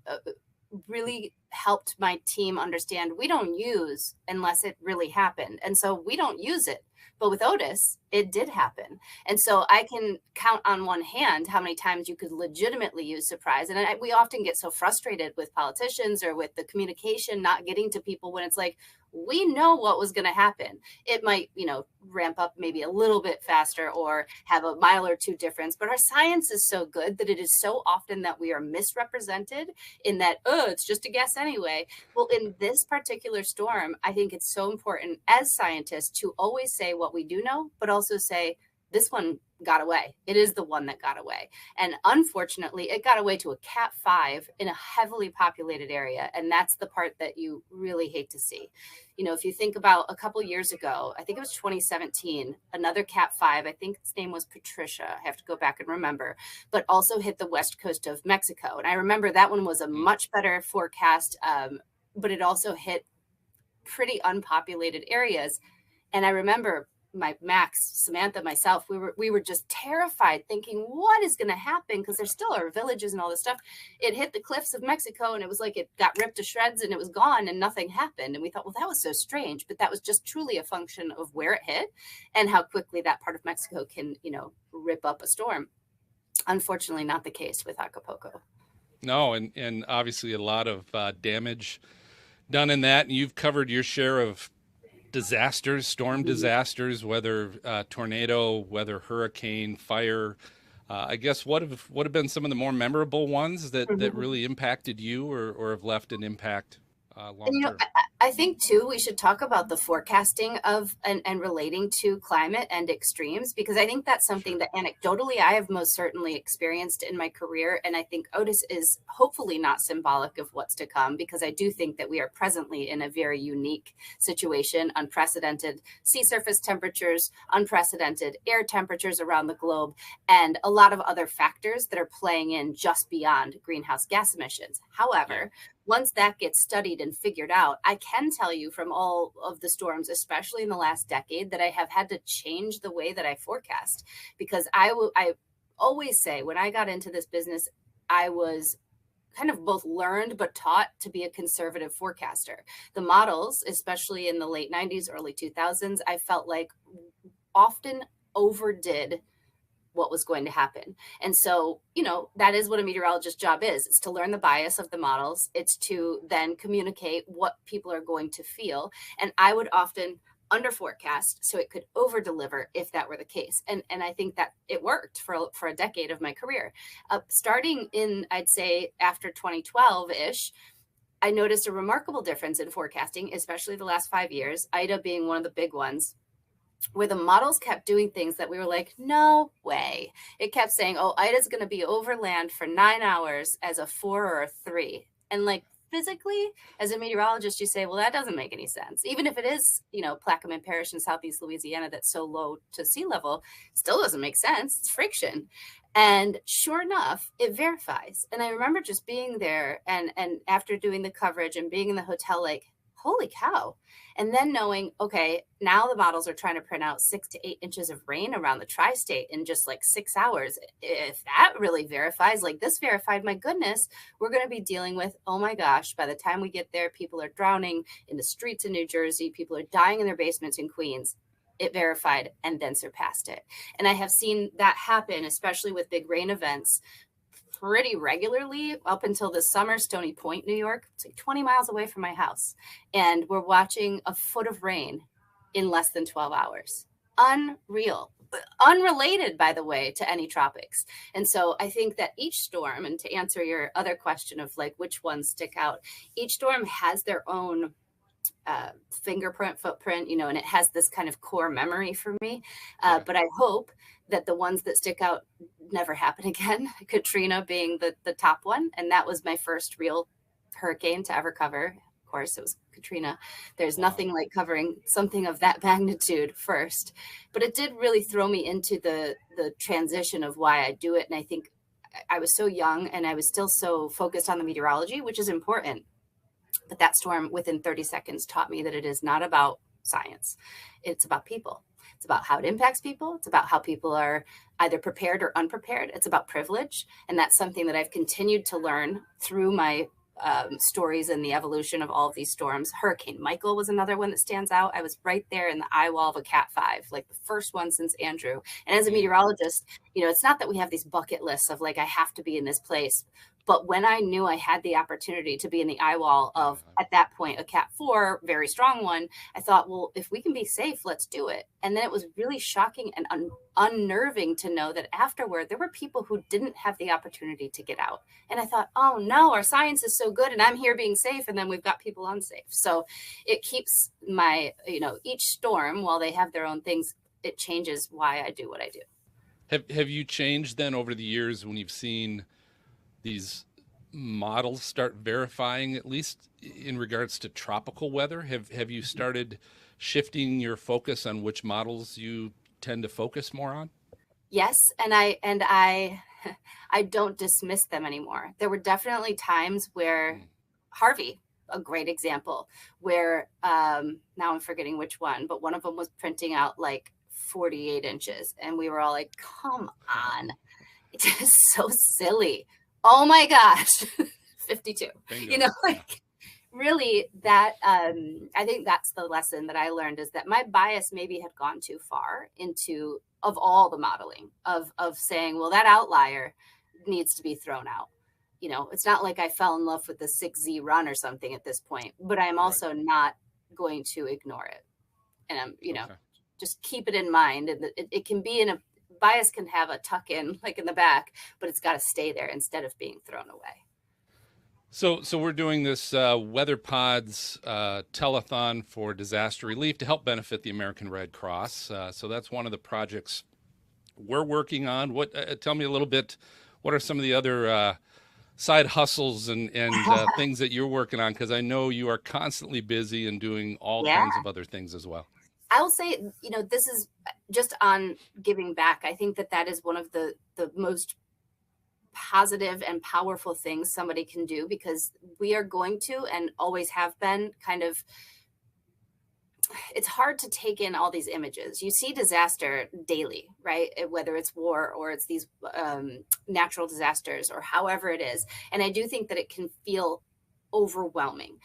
Speaker 11: really helped my team understand we don't use unless it really happened. And so we don't use it. But with Otis, it did happen. And so I can count on one hand how many times you could legitimately use surprise. And we often get so frustrated with politicians or with the communication not getting to people when it's like, we know what was going to happen. It might, ramp up maybe a little bit faster or have a mile or two difference. But our science is so good that it is so often that we are misrepresented in that, it's just a guess anyway. Well, in this particular storm, I think it's so important as scientists to always say what we do know, but also say, this one got away. It is the one that got away. And unfortunately, it got away to a Cat 5 in a heavily populated area. And that's the part that you really hate to see. If you think about a couple years ago, I think it was 2017, another Cat 5, I think its name was Patricia. I have to go back and remember, but also hit the west coast of Mexico. And I remember that one was a much better forecast, but it also hit pretty unpopulated areas. And I remember Max, Samantha, myself, we were just terrified thinking, what is going to happen? Because there still are villages and all this stuff. It hit the cliffs of Mexico and it was like it got ripped to shreds and it was gone and nothing happened. And we thought, well, that was so strange. But that was just truly a function of where it hit and how quickly that part of Mexico can, rip up a storm. Unfortunately, not the case with Acapulco.
Speaker 1: No, and obviously a lot of damage done in that. And you've covered your share of disasters, storm disasters, whether tornado, whether hurricane, fire. I guess what have been some of the more memorable ones that really impacted you or have left an impact long term?
Speaker 11: I think too, we should talk about the forecasting of and relating to climate and extremes, because I think that's something that anecdotally I have most certainly experienced in my career. And I think Otis is hopefully not symbolic of what's to come, because I do think that we are presently in a very unique situation, unprecedented sea surface temperatures, unprecedented air temperatures around the globe, and a lot of other factors that are playing in just beyond greenhouse gas emissions. However, once that gets studied and figured out, I can tell you from all of the storms, especially in the last decade, that I have had to change the way that I forecast, because I always say when I got into this business, I was kind of both learned but taught to be a conservative forecaster. The models, especially in the late 90s, early 2000s, I felt like often overdid what was going to happen. And so, that is what a meteorologist's job is. It's to learn the bias of the models. It's to then communicate what people are going to feel. And I would often under forecast so it could over deliver if that were the case. And I think that it worked for a decade of my career. Starting in, I'd say after 2012-ish, I noticed a remarkable difference in forecasting, especially the last 5 years, Ida being one of the big ones, where the models kept doing things that we were like, no way. It kept saying, Ida's going to be over land for 9 hours as a 4 or a 3. And physically, as a meteorologist, you say, well, that doesn't make any sense. Even if it is, Plaquemine Parish in Southeast Louisiana that's so low to sea level, still doesn't make sense. It's friction. And sure enough, it verifies. And I remember just being there and after doing the coverage and being in the hotel, holy cow. And then knowing, okay, now the models are trying to print out 6 to 8 inches of rain around the tri-state in just 6 hours. If that really verifies, this verified, my goodness, we're going to be dealing with, oh my gosh, by the time we get there, people are drowning in the streets in New Jersey. People are dying in their basements in Queens. It verified and then surpassed it. And I have seen that happen, especially with big rain events, pretty regularly up until this summer. Stony Point, New York, it's 20 miles away from my house. And we're watching a foot of rain in less than 12 hours. Unreal. unrelated, by the way, to any tropics. And so I think that each storm, and to answer your other question of like which ones stick out, each storm has their own footprint, and it has this kind of core memory for me. But I hope that the ones that stick out never happen again. Katrina being the top one. And that was my first real hurricane to ever cover. Of course, it was Katrina. There's nothing like covering something of that magnitude first. But it did really throw me into the transition of why I do it. And I think I was so young and I was still so focused on the meteorology, which is important. But that storm within 30 seconds taught me that it is not about science. It's about people. It's about how it impacts people. It's about how people are either prepared or unprepared. It's about privilege. And that's something that I've continued to learn through my stories and the evolution of all of these storms. Hurricane Michael was another one that stands out. I was right there in the eye wall of a Cat 5, like the first one since Andrew. And as a meteorologist, it's not that we have these bucket lists of like, I have to be in this place. But when I knew I had the opportunity to be in the eye wall of, at that point, a Cat 4, very strong one, I thought, well, if we can be safe, let's do it. And then it was really shocking and unnerving to know that afterward, there were people who didn't have the opportunity to get out. And I thought, oh no, our science is so good and I'm here being safe. And then we've got people unsafe. So it keeps my, each storm, while they have their own things, it changes why I do what I do.
Speaker 1: Have you changed then over the years when you've seen these models start verifying, at least in regards to tropical weather? Have you started shifting your focus on which models you tend to focus more on?
Speaker 11: Yes, and I don't dismiss them anymore. There were definitely times where Harvey, a great example, where now I'm forgetting which one, but one of them was printing out like 48 inches, and we were all like, "Come on, it is so silly." Oh my gosh, 52. Bingo. Really that, I think that's the lesson that I learned, is that my bias maybe had gone too far into, of all the modeling of saying, well, that outlier needs to be thrown out. It's not like I fell in love with the 6Z run or something at this point, but I'm also not going to ignore it. And I'm, just keep it in mind. And it can be bias can have a tuck in, like in the back, but it's got to stay there instead of being thrown away.
Speaker 1: So we're doing this Weather Pods telethon for disaster relief to help benefit the American Red Cross. So that's one of the projects we're working on. Tell me a little bit, what are some of the other side hustles and things that you're working on? Because I know you are constantly busy and doing all kinds of other things as well.
Speaker 11: I will say, this is just on giving back. I think that is one of the most positive and powerful things somebody can do, because we are going to, and always have been, it's hard to take in all these images. You see disaster daily, right? Whether it's war or it's these natural disasters or however it is. And I do think that it can feel overwhelming.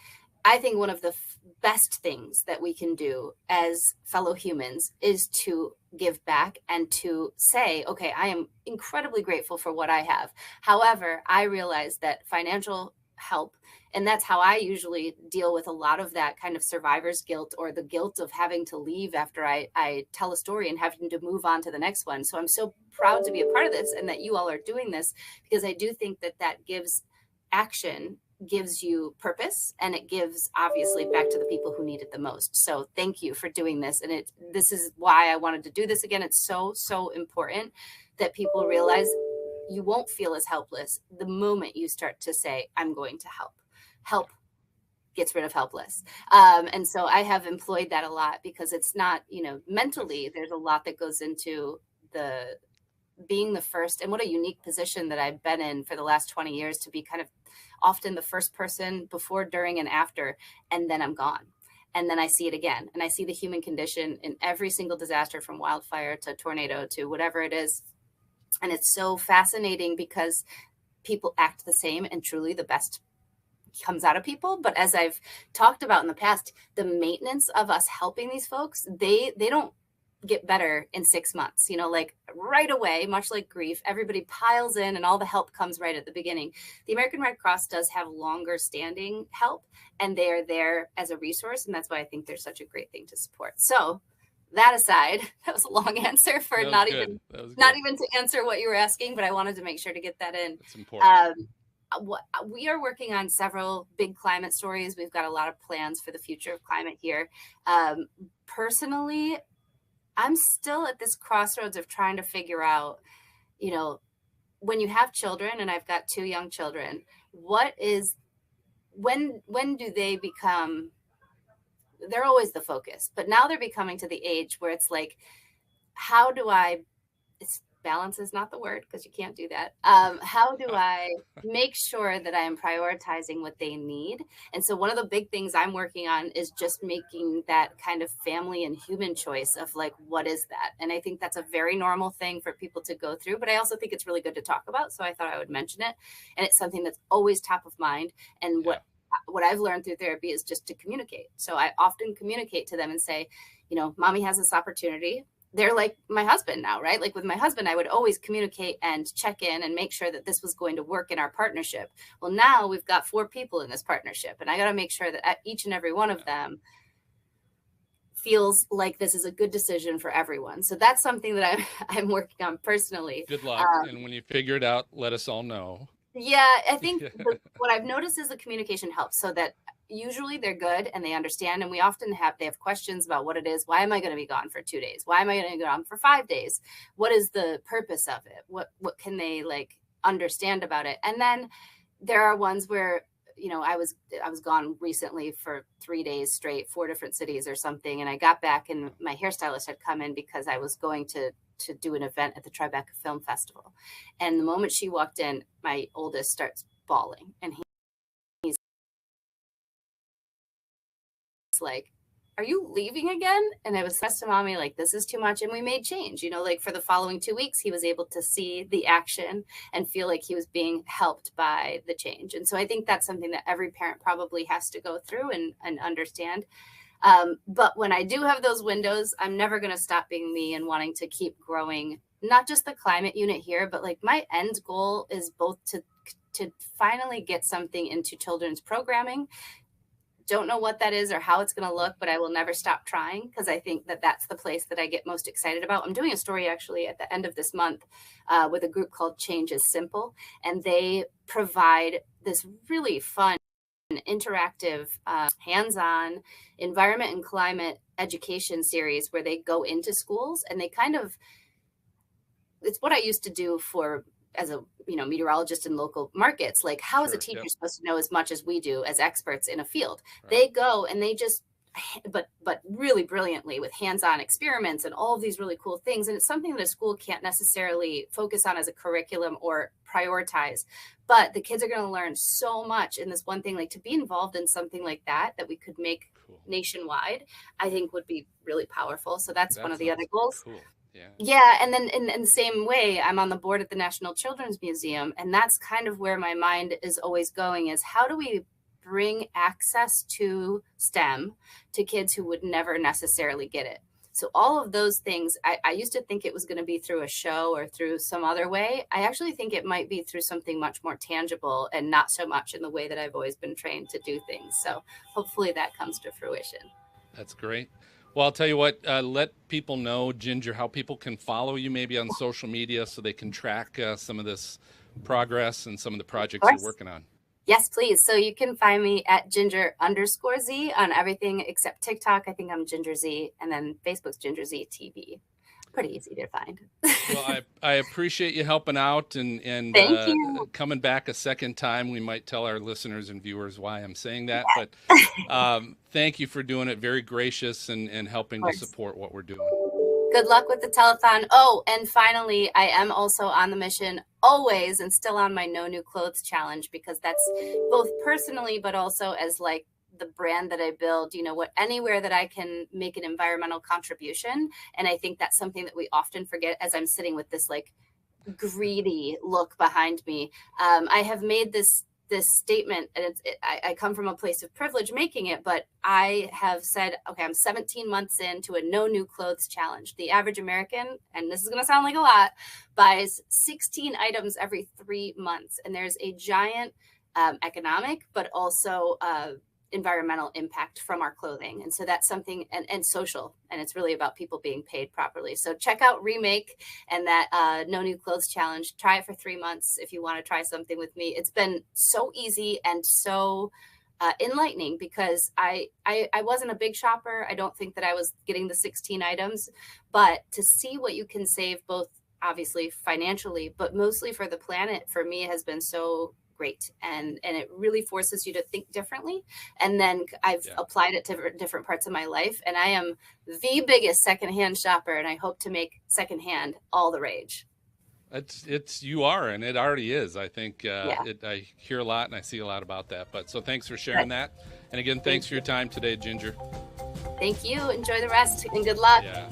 Speaker 11: I think one of the best things that we can do as fellow humans is to give back and to say, okay, I am incredibly grateful for what I have. However, I realize that financial help, and that's how I usually deal with a lot of that kind of survivor's guilt, or the guilt of having to leave after I tell a story and having to move on to the next one. So I'm so proud to be a part of this and that you all are doing this, because I do think that gives action, gives you purpose, and it gives obviously back to the people who need it the most. So thank you for doing this. And this is why I wanted to do this again. It's so, so important that people realize you won't feel as helpless the moment you start to say, I'm going to help. Help gets rid of helpless. And so I have employed that a lot, because it's not, mentally, there's a lot that goes into being the first, and what a unique position that I've been in for the last 20 years, to be kind of often the first person before, during, and after, and then I'm gone. And then I see it again. And I see the human condition in every single disaster, from wildfire to tornado to whatever it is. And it's so fascinating, because people act the same, and truly the best comes out of people. But as I've talked about in the past, the maintenance of us helping these folks, they don't get better in 6 months, like right away, much like grief, everybody piles in and all the help comes right at the beginning. The American Red Cross does have longer standing help, and they are there as a resource. And that's why I think they're such a great thing to support. So that aside, that was a long answer for not even to answer what you were asking, but I wanted to make sure to get that in.
Speaker 1: It's important.
Speaker 11: We are working on several big climate stories. We've got a lot of plans for the future of climate here. Personally, I'm still at this crossroads of trying to figure out, when you have children, and I've got 2 young children, when do they become, they're always the focus, but now they're becoming to the age where it's like, how do balance is not the word, because you can't do that. How do I make sure that I am prioritizing what they need? And so one of the big things I'm working on is just making that kind of family and human choice of like, what is that? And I think that's a very normal thing for people to go through, but I also think it's really good to talk about. So I thought I would mention it. And it's something that's always top of mind. And what I've learned through therapy is just to communicate. So I often communicate to them and say, mommy has this opportunity. They're like my husband now, right? Like with my husband, I would always communicate and check in and make sure that this was going to work in our partnership. Well, now we've got 4 people in this partnership, and I got to make sure that each and every one of them feels like this is a good decision for everyone. So that's something that I'm working on personally.
Speaker 1: Good luck. And when you figure it out, let us all know.
Speaker 11: Yeah, I think what I've noticed is the communication helps, so that usually they're good and they understand. And we often they have questions about what it is. Why am I going to be gone for 2 days? Why am I going to be gone for 5 days? What is the purpose of it? What can they like understand about it? And then there are ones where, I was gone recently for 3 days straight, 4 different cities or something. And I got back and my hairstylist had come in because I was going to do an event at the Tribeca Film Festival. And the moment she walked in, my oldest starts bawling, and he's like, are you leaving again? And I was to mommy, like, this is too much. And we made change, like for the following 2 weeks, he was able to see the action and feel like he was being helped by the change. And so I think that's something that every parent probably has to go through and understand. But when I do have those windows, I'm never going to stop being me and wanting to keep growing, not just the climate unit here, but like my end goal is both to finally get something into children's programming. Don't know what that is or how it's going to look, but I will never stop trying, because I think that that's the place that I get most excited about. I'm doing a story actually at the end of this month with a group called Change is Simple, and they provide this really fun, interactive, hands-on environment and climate education series where they go into schools and they it's what I used to do as a meteorologist in local markets. Like, how is a teacher supposed to know as much as we do as experts in a field? Right. They go and they just, but really brilliantly with hands-on experiments and all of these really cool things. And it's something that a school can't necessarily focus on as a curriculum or prioritize, but the kids are going to learn so much in this one thing. Like, to be involved in something like that we could make nationwide, I think would be really powerful. So that's one of the other goals. Cool. Yeah. And then in the same way, I'm on the board at the National Children's Museum. And that's kind of where my mind is always going, is how do we bring access to STEM to kids who would never necessarily get it? So all of those things, I used to think it was going to be through a show or through some other way. I actually think it might be through something much more tangible and not so much in the way that I've always been trained to do things. So hopefully that comes to fruition.
Speaker 1: That's great. Well, I'll tell you what, let people know, Ginger, how people can follow you maybe on social media so they can track some of this progress and some of the projects you're working on.
Speaker 11: Yes, please. So you can find me at Ginger_Z on everything except TikTok. I think I'm Ginger Z, and then Facebook's Ginger Z TV. Pretty easy to find.
Speaker 1: Well, I appreciate you helping out and
Speaker 11: Thank you.
Speaker 1: Coming back a second time. We might tell our listeners and viewers why I'm saying that, but thank you for doing it. Very gracious and helping to support what we're doing.
Speaker 11: Good luck with the telethon. Oh, and finally, I am also on the mission always and still on my No New Clothes challenge, because that's both personally, but also as like the brand that I build, anywhere that I can make an environmental contribution. And I think that's something that we often forget as I'm sitting with this like greedy look behind me. I have made this statement, and I come from a place of privilege making it, but I have said, okay, I'm 17 months into a No New Clothes challenge. The average American, and this is going to sound like a lot, buys 16 items every 3 months. And there's a giant economic, but also environmental impact from our clothing. And so that's something, and social, and it's really about people being paid properly. So check out Remake and that No New Clothes Challenge. Try it for 3 months if you want to try something with me. It's been so easy and so enlightening, because I wasn't a big shopper. I don't think that I was getting the 16 items, but to see what you can save, both obviously financially, but mostly for the planet, for me has been so great. And it really forces you to think differently. And then I've applied it to different parts of my life. And I am the biggest secondhand shopper, and I hope to make secondhand all the rage.
Speaker 1: You are, and it already is. I think I hear a lot and I see a lot about that. But so thanks for sharing that. And again, thanks for your time today, Ginger.
Speaker 11: Thank you. Enjoy the rest and good luck.
Speaker 1: Yeah.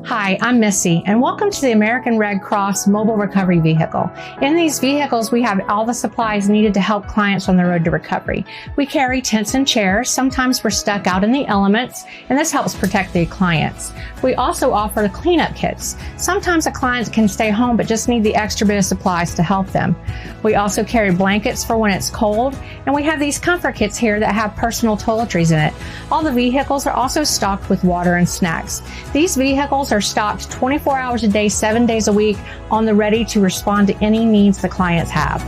Speaker 12: Hi, I'm Missy, and welcome to the American Red Cross Mobile Recovery Vehicle. In these vehicles, we have all the supplies needed to help clients on the road to recovery. We carry tents and chairs. Sometimes we're stuck out in the elements, and this helps protect the clients. We also offer the cleanup kits. Sometimes a client can stay home but just need the extra bit of supplies to help them. We also carry blankets for when it's cold, and we have these comfort kits here that have personal toiletries in it. All the vehicles are also stocked with water and snacks. These vehicles are stocked 24 hours a day, 7 days a week, on the ready to respond to any needs the clients have.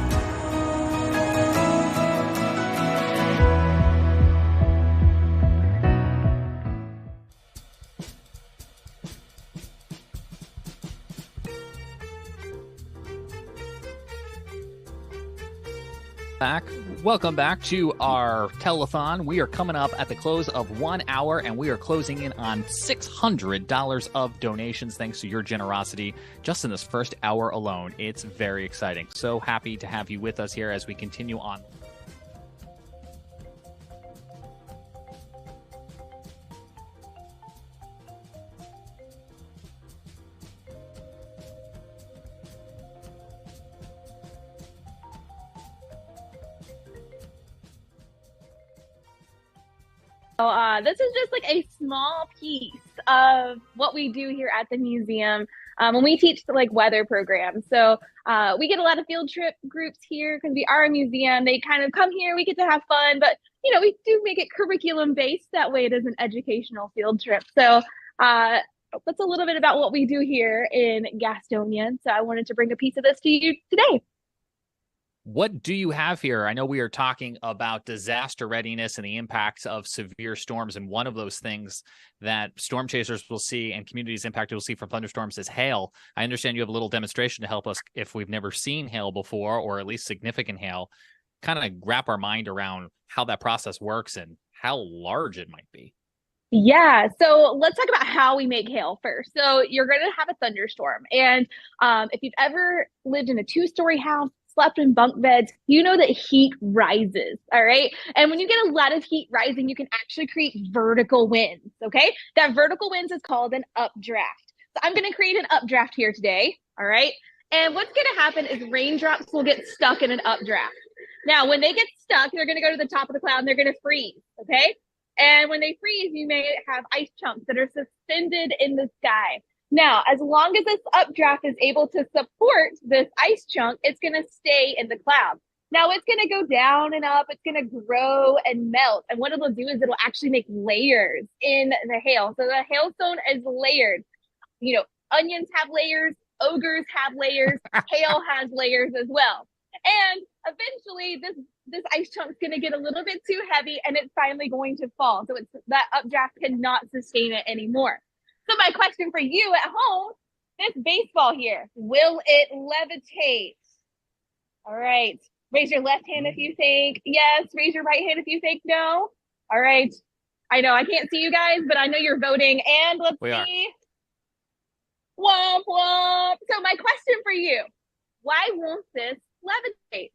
Speaker 2: Welcome back to our telethon. We are coming up at the close of 1 hour, and we are closing in on $600 of donations thanks to your generosity just in this first hour alone. It's very exciting. So happy to have you with us here as we continue on.
Speaker 13: This is just like a small piece of what we do here at the museum when we teach like weather programs. So we get a lot of field trip groups here because we are a museum. They kind of come here, we get to have fun, but we do make it curriculum based. That way it is an educational field trip. So that's a little bit about what we do here in Gastonia. So I wanted to bring a piece of this to you today.
Speaker 2: What do you have here? I know we are talking about disaster readiness and the impacts of severe storms. And one of those things that storm chasers will see and communities impacted will see from thunderstorms is hail. I understand you have a little demonstration to help us, if we've never seen hail before, or at least significant hail, kind of wrap our mind around how that process works and how large it might be.
Speaker 13: Yeah, so let's talk about how we make hail first. So you're going to have a thunderstorm. And if you've ever lived in a 2-story house, slept in bunk beds, you know that heat rises, all right? And when you get a lot of heat rising, you can actually create vertical winds, okay? That vertical winds is called an updraft. So I'm going to create an updraft here today, all right? And what's going to happen is raindrops will get stuck in an updraft. Now, when they get stuck, they're going to go to the top of the cloud and they're going to freeze, okay? And when they freeze, you may have ice chunks that are suspended in the sky. Now, as long as this updraft is able to support this ice chunk, it's going to stay in the cloud. Now, it's going to go down and up. It's going to grow and melt. And what it'll do is it'll actually make layers in the hail. So the hailstone is layered. Onions have layers. Ogres have layers. Hail has layers as well. And eventually, this ice chunk is going to get a little bit too heavy, and it's finally going to fall. So that updraft cannot sustain it anymore. So my question for you at home, this baseball here, will it levitate? All right. Raise your left hand if you think yes. Raise your right hand if you think no. All right. I know I can't see you guys, but I know you're voting. And let's see. Womp womp. So my question for you, why won't this levitate?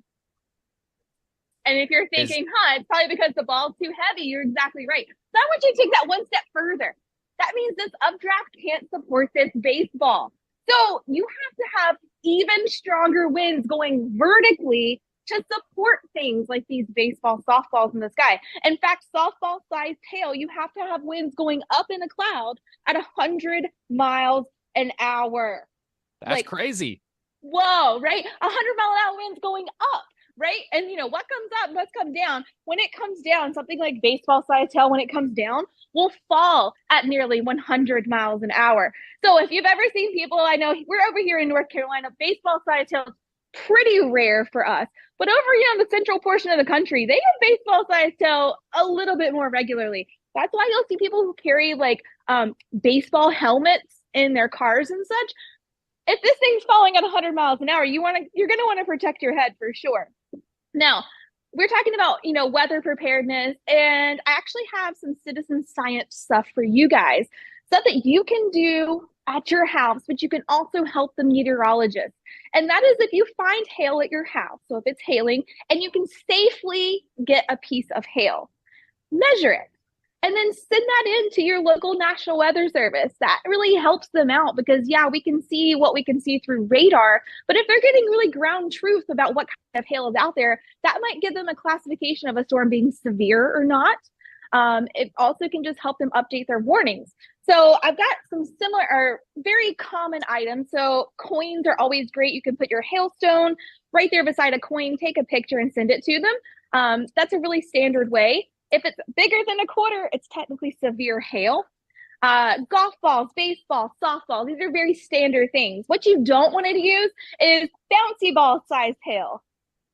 Speaker 13: And if you're thinking, it's probably because the ball's too heavy, you're exactly right. So I want you to take that one step further. That means this updraft can't support this baseball. So you have to have even stronger winds going vertically to support things like these baseball, softballs in the sky. In fact, softball-sized hail, you have to have winds going up in a cloud at 100 miles an hour.
Speaker 2: That's crazy.
Speaker 13: Whoa, right? 100-mile-an-hour winds going up. right? And what comes up must come down. When it comes down, something like baseball size hail, when it comes down, will fall at nearly 100 miles an hour. So if you've ever seen people, I know we're over here in North Carolina, baseball size hail is pretty rare for us. But over here in the central portion of the country, they get baseball size hail a little bit more regularly. That's why you'll see people who carry like baseball helmets in their cars and such. If this thing's falling at 100 miles an hour, you're going to want to protect your head for sure. Now, we're talking about, weather preparedness, and I actually have some citizen science stuff for you guys, stuff that you can do at your house, but you can also help the meteorologist. And that is if you find hail at your house. So if it's hailing and you can safely get a piece of hail, measure it. And then send that in to your local National Weather Service. That really helps them out because, we can see what we can see through radar. But if they're getting really ground truth about what kind of hail is out there, that might give them a classification of a storm being severe or not. It also can just help them update their warnings. So I've got some similar or very common items. So coins are always great. You can put your hailstone right there beside a coin, take a picture and send it to them. That's a really standard way. If it's bigger than a quarter, it's technically severe hail. Golf balls, baseball, softball, these are very standard things. What you don't want to use is bouncy ball size hail.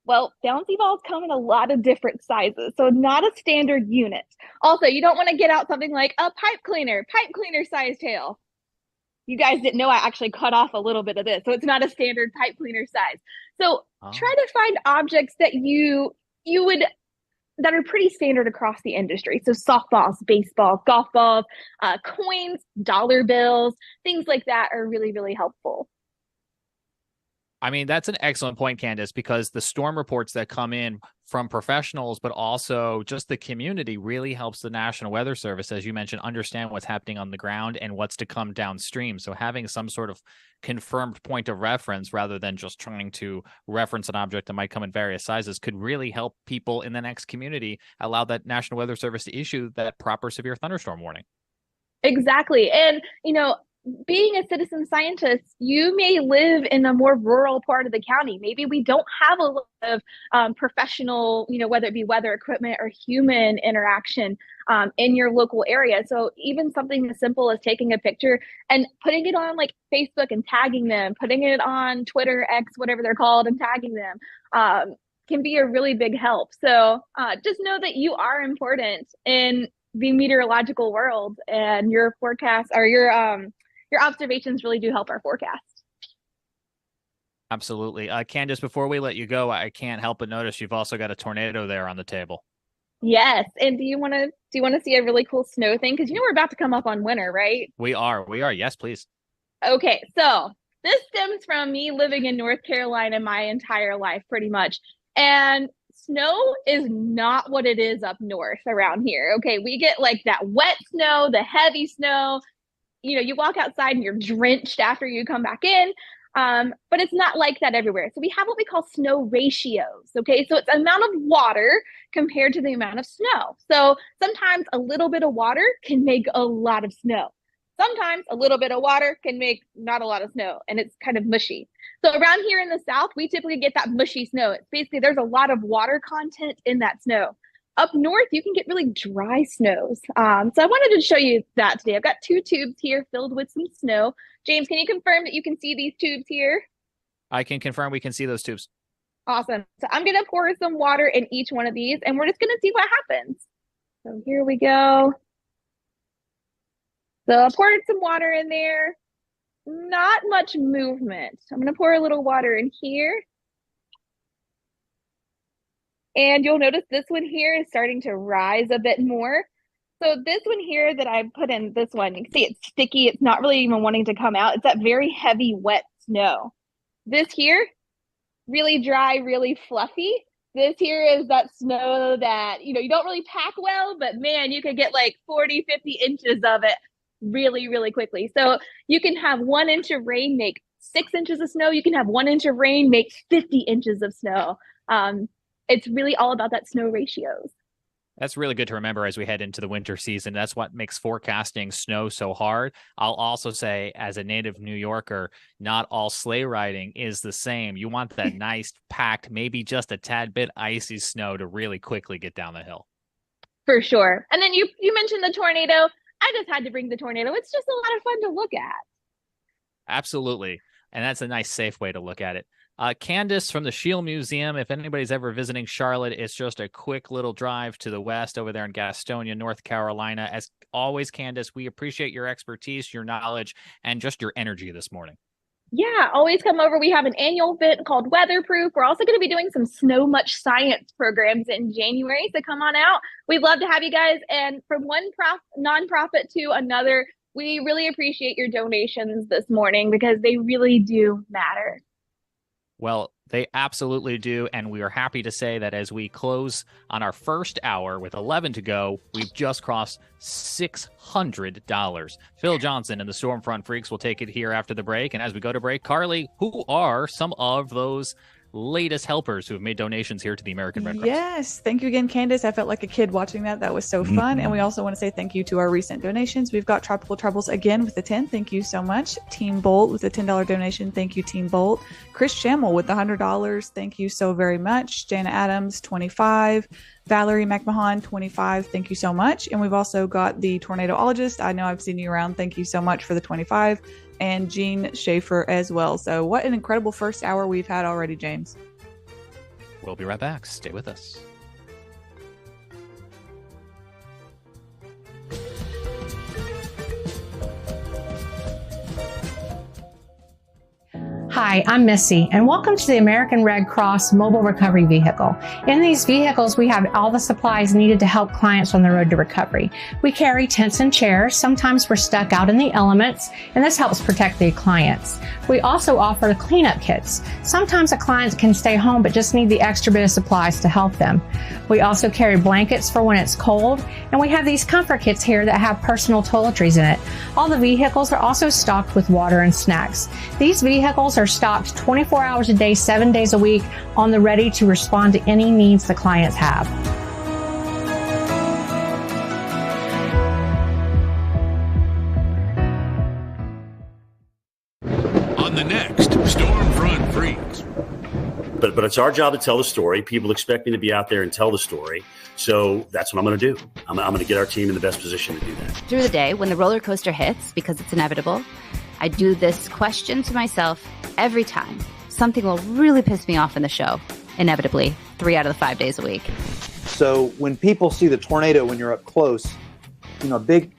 Speaker 13: Well, bouncy balls come in a lot of different sizes, so not a standard unit. Also, you don't want to get out something like a pipe cleaner sized hail. You guys didn't know I actually cut off a little bit of this, so it's not a standard pipe cleaner size. So try to find objects that you would that are pretty standard across the industry. So softballs, baseballs, golf balls, coins, dollar bills, things like that are really, really helpful.
Speaker 2: I mean, that's an excellent point, Candace, because the storm reports that come in from professionals, but also just the community really helps the National Weather Service, as you mentioned, understand what's happening on the ground and what's to come downstream. So having some sort of confirmed point of reference rather than just trying to reference an object that might come in various sizes could really help people in the next community allow that National Weather Service to issue that proper severe thunderstorm warning.
Speaker 13: Exactly. And, being a citizen scientist, you may live in a more rural part of the county. Maybe we don't have a lot of professional, whether it be weather equipment or human interaction in your local area. So even something as simple as taking a picture and putting it on like Facebook and tagging them, putting it on Twitter, X, whatever they're called, and tagging them can be a really big help. So just know that you are important in the meteorological world, and your forecast or your observations really do help our forecast.
Speaker 2: Absolutely. Candace, before we let you go, I can't help but notice you've also got a tornado there on the table.
Speaker 13: Yes. And do you want to see a really cool snow thing? Because we're about to come up on winter, right?
Speaker 2: We are. Yes, please.
Speaker 13: Okay. So this stems from me living in North Carolina my entire life, pretty much. And snow is not what it is up north around here. Okay. We get like that wet snow, the heavy snow. You walk outside and you're drenched after you come back in, but it's not like that everywhere. So we have what we call snow ratios, okay? So it's the amount of water compared to the amount of snow. So sometimes a little bit of water can make a lot of snow. Sometimes a little bit of water can make not a lot of snow, and it's kind of mushy. So around here in the South, we typically get that mushy snow. It's basically, there's a lot of water content in that snow. Up north, you can get really dry snows. So I wanted to show you that today. I've got 2 tubes here filled with some snow. James, can you confirm that you can see these tubes here?
Speaker 2: I can confirm we can see those tubes.
Speaker 13: Awesome. So I'm going to pour some water in each one of these, and we're just going to see what happens. So here we go. So I poured some water in there. Not much movement. I'm going to pour a little water in here. And you'll notice this one here is starting to rise a bit more. So this one here that I put in, this one, you can see it's sticky. It's not really even wanting to come out. It's that very heavy, wet snow. This here, really dry, really fluffy. This here is that snow that, you don't really pack well, but man, you could get like 40, 50 inches of it really, really quickly. So you can have 1 inch of rain make 6 inches of snow. You can have 1 inch of rain make 50 inches of snow. It's really all about that snow ratios.
Speaker 2: That's really good to remember as we head into the winter season. That's what makes forecasting snow so hard. I'll also say, as a native New Yorker, not all sleigh riding is the same. You want that nice, packed, maybe just a tad bit icy snow to really quickly get down the hill.
Speaker 13: For sure. And then you mentioned the tornado. I just had to bring the tornado. It's just a lot of fun to look at.
Speaker 2: Absolutely. And that's a nice, safe way to look at it. Candace from the Shield Museum, if anybody's ever visiting Charlotte, it's just a quick little drive to the west over there in Gastonia, North Carolina. As always, Candace, we appreciate your expertise, your knowledge, and just your energy this morning.
Speaker 13: Yeah, always come over. We have an annual event called Weatherproof. We're also going to be doing some Snow Much Science programs in January, so come on out. We'd love to have you guys. And from one nonprofit to another, we really appreciate your donations this morning because they really do matter.
Speaker 2: Well, they absolutely do. And we are happy to say that as we close on our first hour with 11 to go, we've just crossed $600. Phil Johnson and the Stormfront Freaks will take it here after the break. And as we go to break, Carly, who are some of those latest helpers who have made donations here to the American Red Cross?
Speaker 5: Yes. Thank you again, Candace. I felt like a kid watching that. That was so fun. And we also want to say thank you to our recent donations. We've got Tropical Troubles again with the 10. Thank you so much. Team Bolt with a $10 donation. Thank you, Team Bolt. Chris Schammel with the $100. Thank you so very much. Jana Adams, 25. Valerie McMahon, 25. Thank you so much. And we've also got the Tornadoologist. I know I've seen you around. Thank you so much for the 25. And Jean Schaefer as well. So what an incredible first hour we've had already, James.
Speaker 2: We'll be right back. Stay with us.
Speaker 12: Hi, I'm Missy, and welcome to the American Red Cross Mobile Recovery Vehicle. In these vehicles, we have all the supplies needed to help clients on the road to recovery. We carry tents and chairs. Sometimes we're stuck out in the elements, and this helps protect the clients. We also offer cleanup kits. Sometimes a client can stay home but just need the extra bit of supplies to help them. We also carry blankets for when it's cold, and we have these comfort kits here that have personal toiletries in it. All the vehicles are also stocked with water and snacks. These vehicles are stocked 24 hours a day, 7 days a week, on the ready to respond to any needs the clients have.
Speaker 14: On the next Stormfront Freaks. But it's our job to tell the story. People expect me to be out there and tell the story. So that's what I'm going to do. I'm going to get our team in the best position to do that.
Speaker 15: Through the day, when the roller coaster hits, because it's inevitable, I do this question to myself every time. Something will really piss me off in the show. Inevitably, 3 out of the 5 days a week.
Speaker 16: So when people see the tornado when you're up close, you know, a big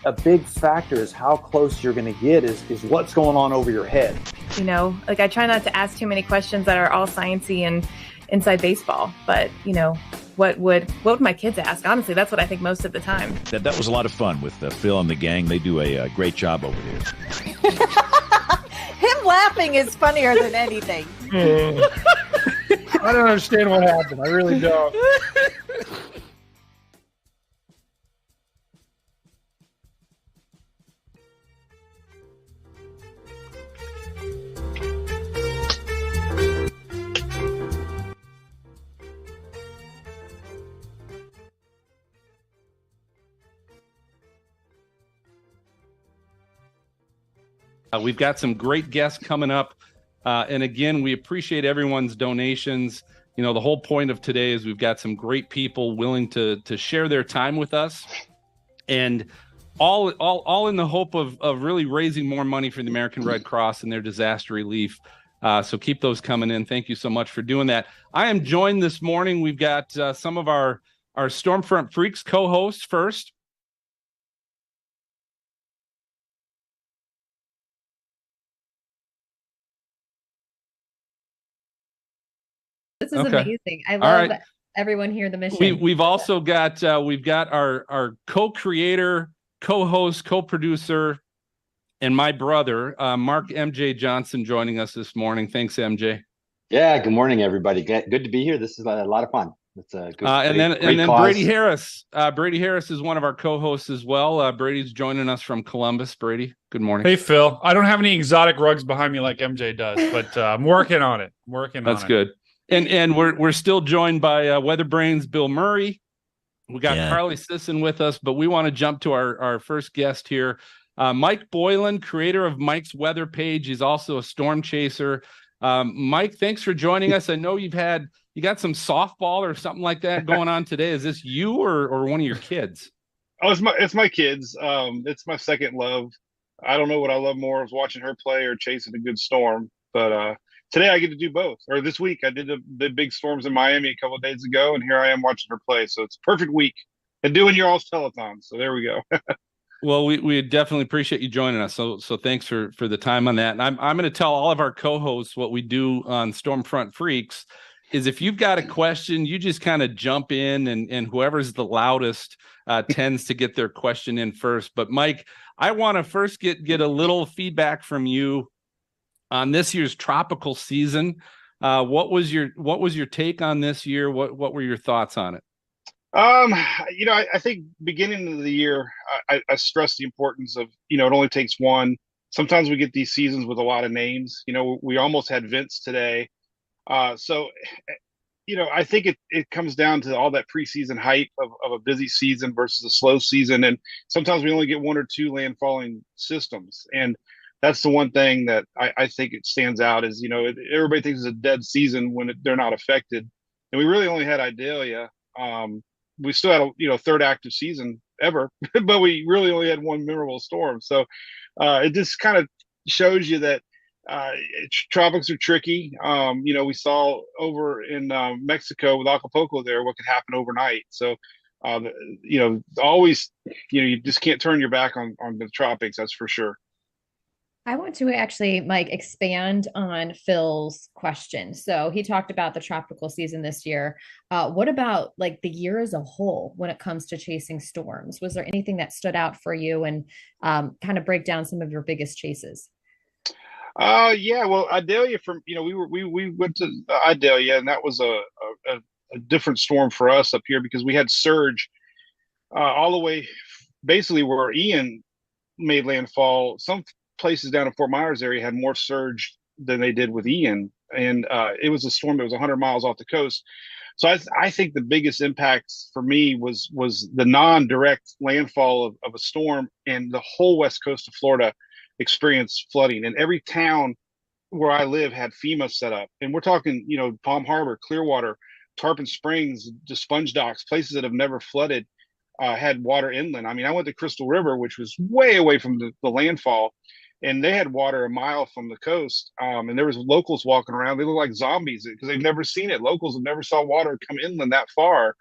Speaker 16: factor is how close you're going to get is what's going on over your head.
Speaker 17: You know, like I try not to ask too many questions that are all sciencey and inside baseball, but you know, what would my kids ask? Honestly, that's what I think most of the time.
Speaker 18: That was a lot of fun with Phil and the gang. They do a great job over there.
Speaker 19: Him laughing is funnier than anything.
Speaker 20: I don't understand what happened. I really don't.
Speaker 1: We've got some great guests coming up. And again, we appreciate everyone's donations. You know, the whole point of today is we've got some great people willing to share their time with us. And all in the hope of really raising more money for the American Red Cross and their disaster relief. So keep those coming in. Thank you so much for doing that. I am joined this morning. We've got some of our Stormfront Freaks co-hosts first.
Speaker 6: This is amazing. I love everyone here. The mission.
Speaker 1: We've also got our co-creator, co-host, co-producer, and my brother, Mark MJ Johnson, joining us this morning. Thanks, MJ.
Speaker 21: Yeah. Good morning, everybody. Good to be here. This is a lot of fun. It's a good.
Speaker 1: And then Brady Harris. Brady Harris is one of our co-hosts as well. Brady's joining us from Columbus. Brady, good morning.
Speaker 20: Hey, Phil. I don't have any exotic rugs behind me like MJ does, but I'm working on it.
Speaker 1: That's good. And we're still joined by Weather Brains Bill Murray We got
Speaker 4: Yeah.
Speaker 1: Carly Sisson with us, but we want to jump to our first guest here. Mike Boylan, creator of Mike's Weather Page. He's also a storm chaser. Mike, thanks for joining us. I know you got some softball or something like that going on today. Is this you or one of your kids?
Speaker 8: Oh, it's my kids. It's my second love. I don't know what I love more, is watching her play or chasing a good storm. But today I get to do both. Or this week I did the big storms in Miami a couple of days ago, and here I am watching her play. So it's a perfect week and doing your all's telethon. So there we go.
Speaker 1: Well, we definitely appreciate you joining us. So thanks for the time on that. And I'm going to tell all of our co-hosts what we do on Stormfront Freaks is if you've got a question, you just kind of jump in and whoever's the loudest tends to get their question in first. But Mike, I want to first get a little feedback from you on this year's tropical season. What was your take on this year? What were your thoughts on it?
Speaker 8: I think beginning of the year, I stress the importance of, it only takes one. Sometimes we get these seasons with a lot of names. We almost had Vince today. So I think it comes down to all that preseason hype of a busy season versus a slow season. And sometimes we only get one or two landfalling systems. And that's the one thing that I think it stands out is, everybody thinks it's a dead season when they're not affected. And we really only had Idalia. We still had a third active season ever, but we really only had one memorable storm. So it just kind of shows you that tropics are tricky. We saw over in Mexico with Acapulco there what could happen overnight. So always you just can't turn your back on the tropics, that's for sure.
Speaker 6: I want to actually, Mike, expand on Phil's question. So he talked about the tropical season this year. What about like the year as a whole when it comes to chasing storms? Was there anything that stood out for you, and kind of break down some of your biggest chases?
Speaker 8: Yeah, well, Idalia we went to Idalia, and that was a different storm for us up here because we had surge all the way basically where Ian made landfall. Some places down in Fort Myers area had more surge than they did with Ian, and it was a storm that was 100 miles off the coast. So I think the biggest impact for me was the non-direct landfall of a storm, and the whole west coast of Florida experienced flooding, and every town where I live had FEMA set up. And we're talking, Palm Harbor, Clearwater, Tarpon Springs, the Sponge Docks, places that have never flooded, had water inland. I mean, I went to Crystal River, which was way away from the landfall, and they had water a mile from the coast. And there was locals walking around. They look like zombies because they've never seen it. Locals have never saw water come inland that far.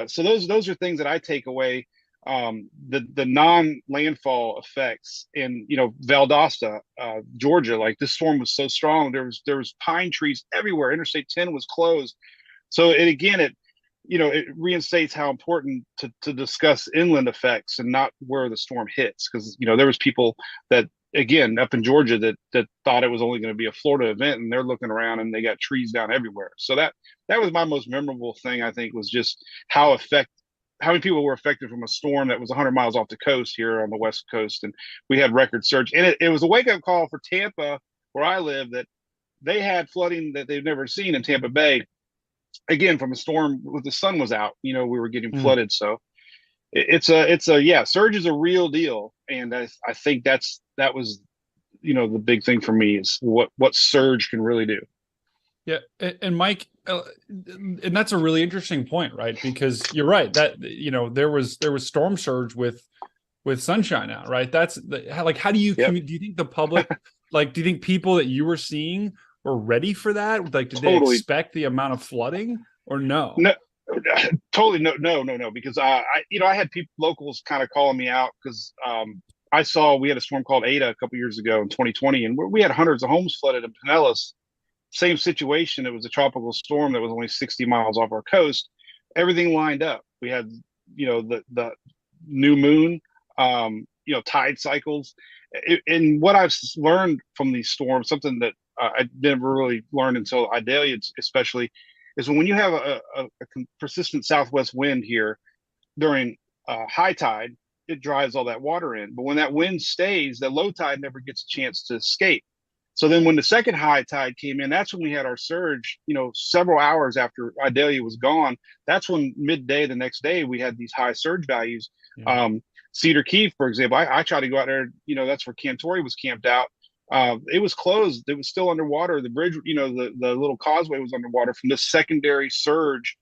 Speaker 8: So those are things that I take away. The non-landfall effects in Valdosta, Georgia. Like, this storm was so strong, there was pine trees everywhere. Interstate 10 was closed. So it reinstates how important to discuss inland effects and not where the storm hits, because there was people that, again, up in Georgia that thought it was only going to be a Florida event, and they're looking around and they got trees down everywhere. So that was my most memorable thing, I think, was just how many people were affected from a storm that was 100 miles off the coast here on the West Coast. And we had record surge. And it was a wake-up call for Tampa, where I live, that they had flooding that they've never seen in Tampa Bay, again, from a storm where the sun was out. We were getting flooded. So surge is a real deal. And I think that was the big thing for me, is what surge can really do.
Speaker 20: Yeah. And Mike, and that's a really interesting point, right? Because you're right that, there was storm surge with sunshine out, right? That's how do you, do you think the public, do you think people that you were seeing were ready for that? Like, did they expect the amount of flooding or no?
Speaker 8: No, totally. No. Because I had locals kind of calling me out because, we had a storm called Ada a couple years ago in 2020, and we had hundreds of homes flooded in Pinellas. Same situation. It was a tropical storm that was only 60 miles off our coast. Everything lined up. We had, the new moon, tide cycles. And what I've learned from these storms, something that I never really learned until Idalia, especially, is when you have a persistent southwest wind here during high tide, it drives all that water in. But when that wind stays, the low tide never gets a chance to escape. So then when the second high tide came in, that's when we had our surge, several hours after Idalia was gone. That's when midday the next day we had these high surge values.
Speaker 20: Yeah.
Speaker 8: Cedar Key, for example, I tried to go out there, that's where Cantore was camped out. It was closed. It was still underwater. The bridge, the little causeway was underwater from the secondary surge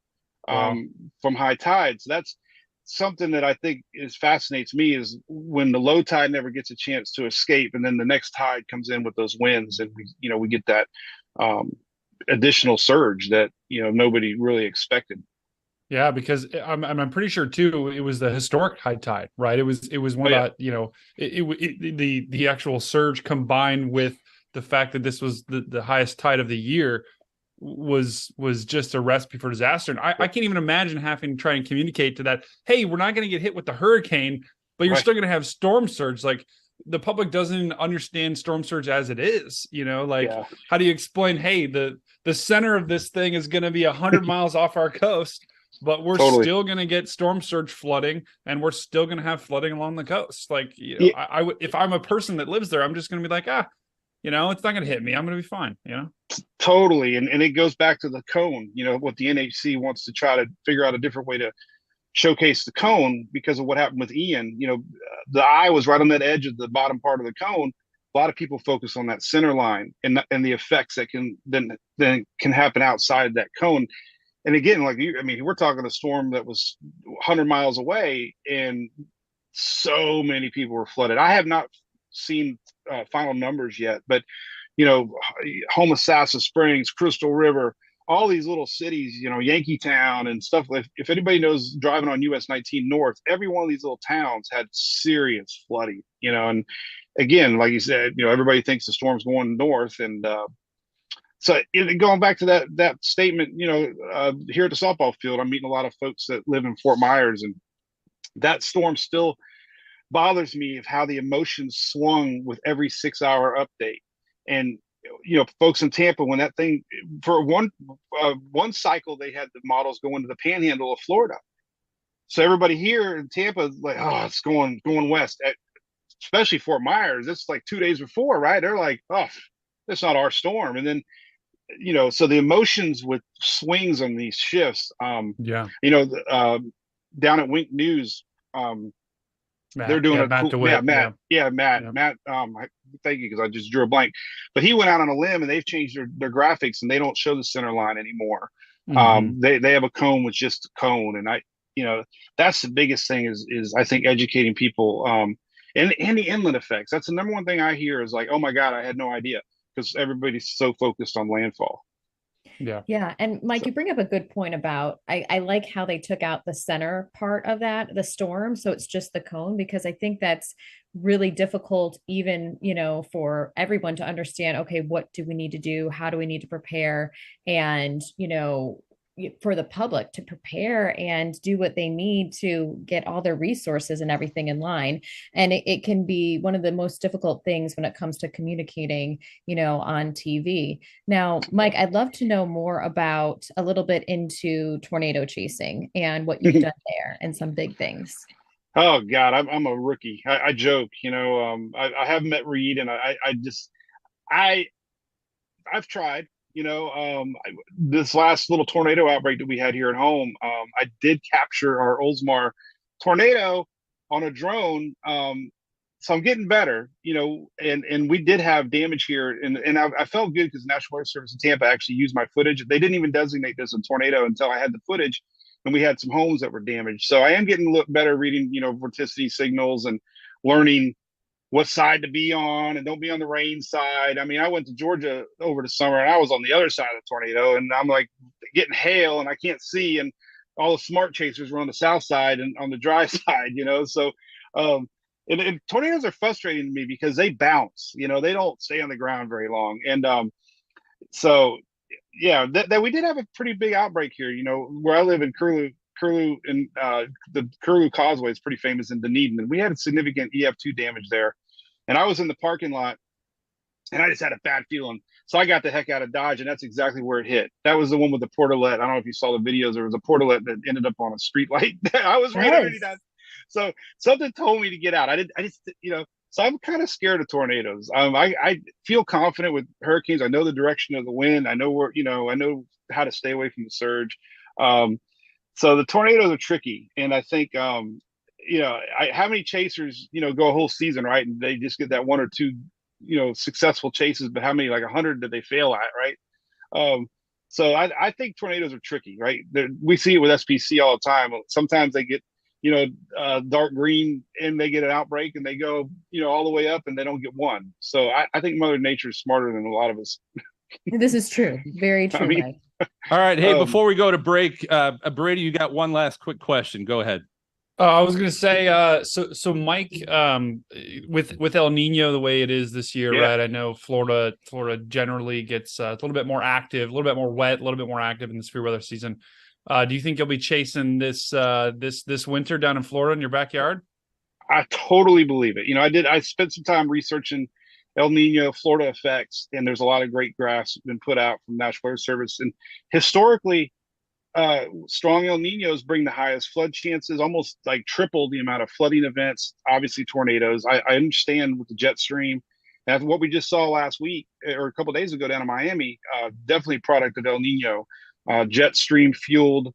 Speaker 8: from high tide. So that's something that I think fascinates me, is when the low tide never gets a chance to escape, and then the next tide comes in with those winds, and we get that additional surge that nobody really expected.
Speaker 20: Yeah, because I'm pretty sure too it was the historic high tide, right? It was one of the actual surge combined with the fact that this was the highest tide of the year was just a recipe for disaster. And I can't even imagine having to try and communicate to that, hey, we're not going to get hit with the hurricane, but you're still going to have storm surge. Like, the public doesn't understand storm surge as it is, how do you explain, hey, the center of this thing is going to be 100 miles off our coast, but we're still going to get storm surge flooding, and we're still going to have flooding along the coast. Like, if I'm a person that lives there, I'm just going to be like, it's not going to hit me. I'm going to be fine,
Speaker 8: Totally. And it goes back to the cone, what the NHC wants to try to figure out a different way to showcase the cone because of what happened with Ian. The eye was right on that edge of the bottom part of the cone. A lot of people focus on that center line and the effects that can can happen outside that cone. And again, we're talking a storm that was 100 miles away, and so many people were flooded. I have not seen final numbers yet, but Homosassa Springs, Crystal River, all these little cities, Yankeetown and stuff. If anybody knows driving on US 19 North, every one of these little towns had serious flooding, and again, like you said, everybody thinks the storm's going north. And so going back to that statement, here at the softball field, I'm meeting a lot of folks that live in Fort Myers, and that storm still bothers me of how the emotions swung with every 6-hour update. And folks in Tampa, when that thing, for one cycle, they had the models go into the panhandle of Florida. So everybody here in Tampa is like, oh, it's going west. Especially Fort Myers, it's like 2 days before, right? They're like, oh, that's not our storm. And then, so the emotions with swings on these shifts. Down at Wink News, they're doing Matt. Thank you, because I just drew a blank. But he went out on a limb, and they've changed their graphics, and they don't show the center line anymore. Mm-hmm. They have a cone with just a cone, and that's the biggest thing is I think educating people and the inland effects. That's the number one thing I hear is like, oh my God, I had no idea, because everybody's so focused on landfall.
Speaker 6: Yeah. And Mike, you bring up a good point about, I like how they took out the center part of the storm. So it's just the cone, because I think that's really difficult even, for everyone to understand, okay, what do we need to do? How do we need to prepare? And, for the public to prepare and do what they need to get all their resources and everything in line. And it can be one of the most difficult things when it comes to communicating, on TV. Now, Mike, I'd love to know more about a little bit into tornado chasing and what you've done there and some big things.
Speaker 8: Oh God, I'm a rookie. I joke, I haven't met Reed, and I've tried. This last little tornado outbreak that we had here at home, I did capture our Oldsmar tornado on a drone. So I'm getting better, and we did have damage here, and I felt good because National Weather Service in Tampa actually used my footage. They didn't even designate this a tornado until I had the footage, and we had some homes that were damaged. So I am getting a little better reading, vorticity signals and learning what side to be on, and don't be on the rain side. I mean, I went to Georgia over the summer, and I was on the other side of the tornado, and I'm like getting hail, and I can't see, and all the smart chasers were on the south side and on the dry side, So, and tornadoes are frustrating to me because they bounce, they don't stay on the ground very long. And so, yeah, that we did have a pretty big outbreak here, where I live in Curlew, and the Curlew Causeway is pretty famous in Dunedin, and we had a significant EF2 damage there. And I was in the parking lot, and I just had a bad feeling. So I got the heck out of Dodge, and that's exactly where it hit. That was the one with the portalet. I don't know if you saw the videos. There was a portalet that ended up on a street light. I was right underneath that. So something told me to get out. I just, So I'm kind of scared of tornadoes. I feel confident with hurricanes. I know the direction of the wind. I know where, I know how to stay away from the surge. So the tornadoes are tricky. And I think, how many chasers, go a whole season, right? And they just get that one or two, successful chases, but how many, like 100 did they fail at, right? So I think tornadoes are tricky, right? We see it with SPC all the time. Sometimes they get, dark green and they get an outbreak and they go, all the way up and they don't get one. So I think Mother Nature is smarter than a lot of us.
Speaker 6: This is true. Very true, Mike.
Speaker 1: All right. Hey, before we go to break, Brady, you got one last quick question. Go ahead.
Speaker 20: I was going to say, so Mike, with El Nino the way it is this year, right? I know Florida generally gets a little bit more active, a little bit more wet, a little bit more active in the severe weather season. Do you think you'll be chasing this winter down in Florida in your backyard?
Speaker 8: I totally believe it. I spent some time researching El Nino Florida effects, and there's a lot of great graphs been put out from National Weather Service. And historically, strong El Ninos bring the highest flood chances, almost like triple the amount of flooding events. Obviously, tornadoes. I understand with the jet stream. And what we just saw last week or a couple of days ago down in Miami, definitely a product of El Nino. Jet stream fueled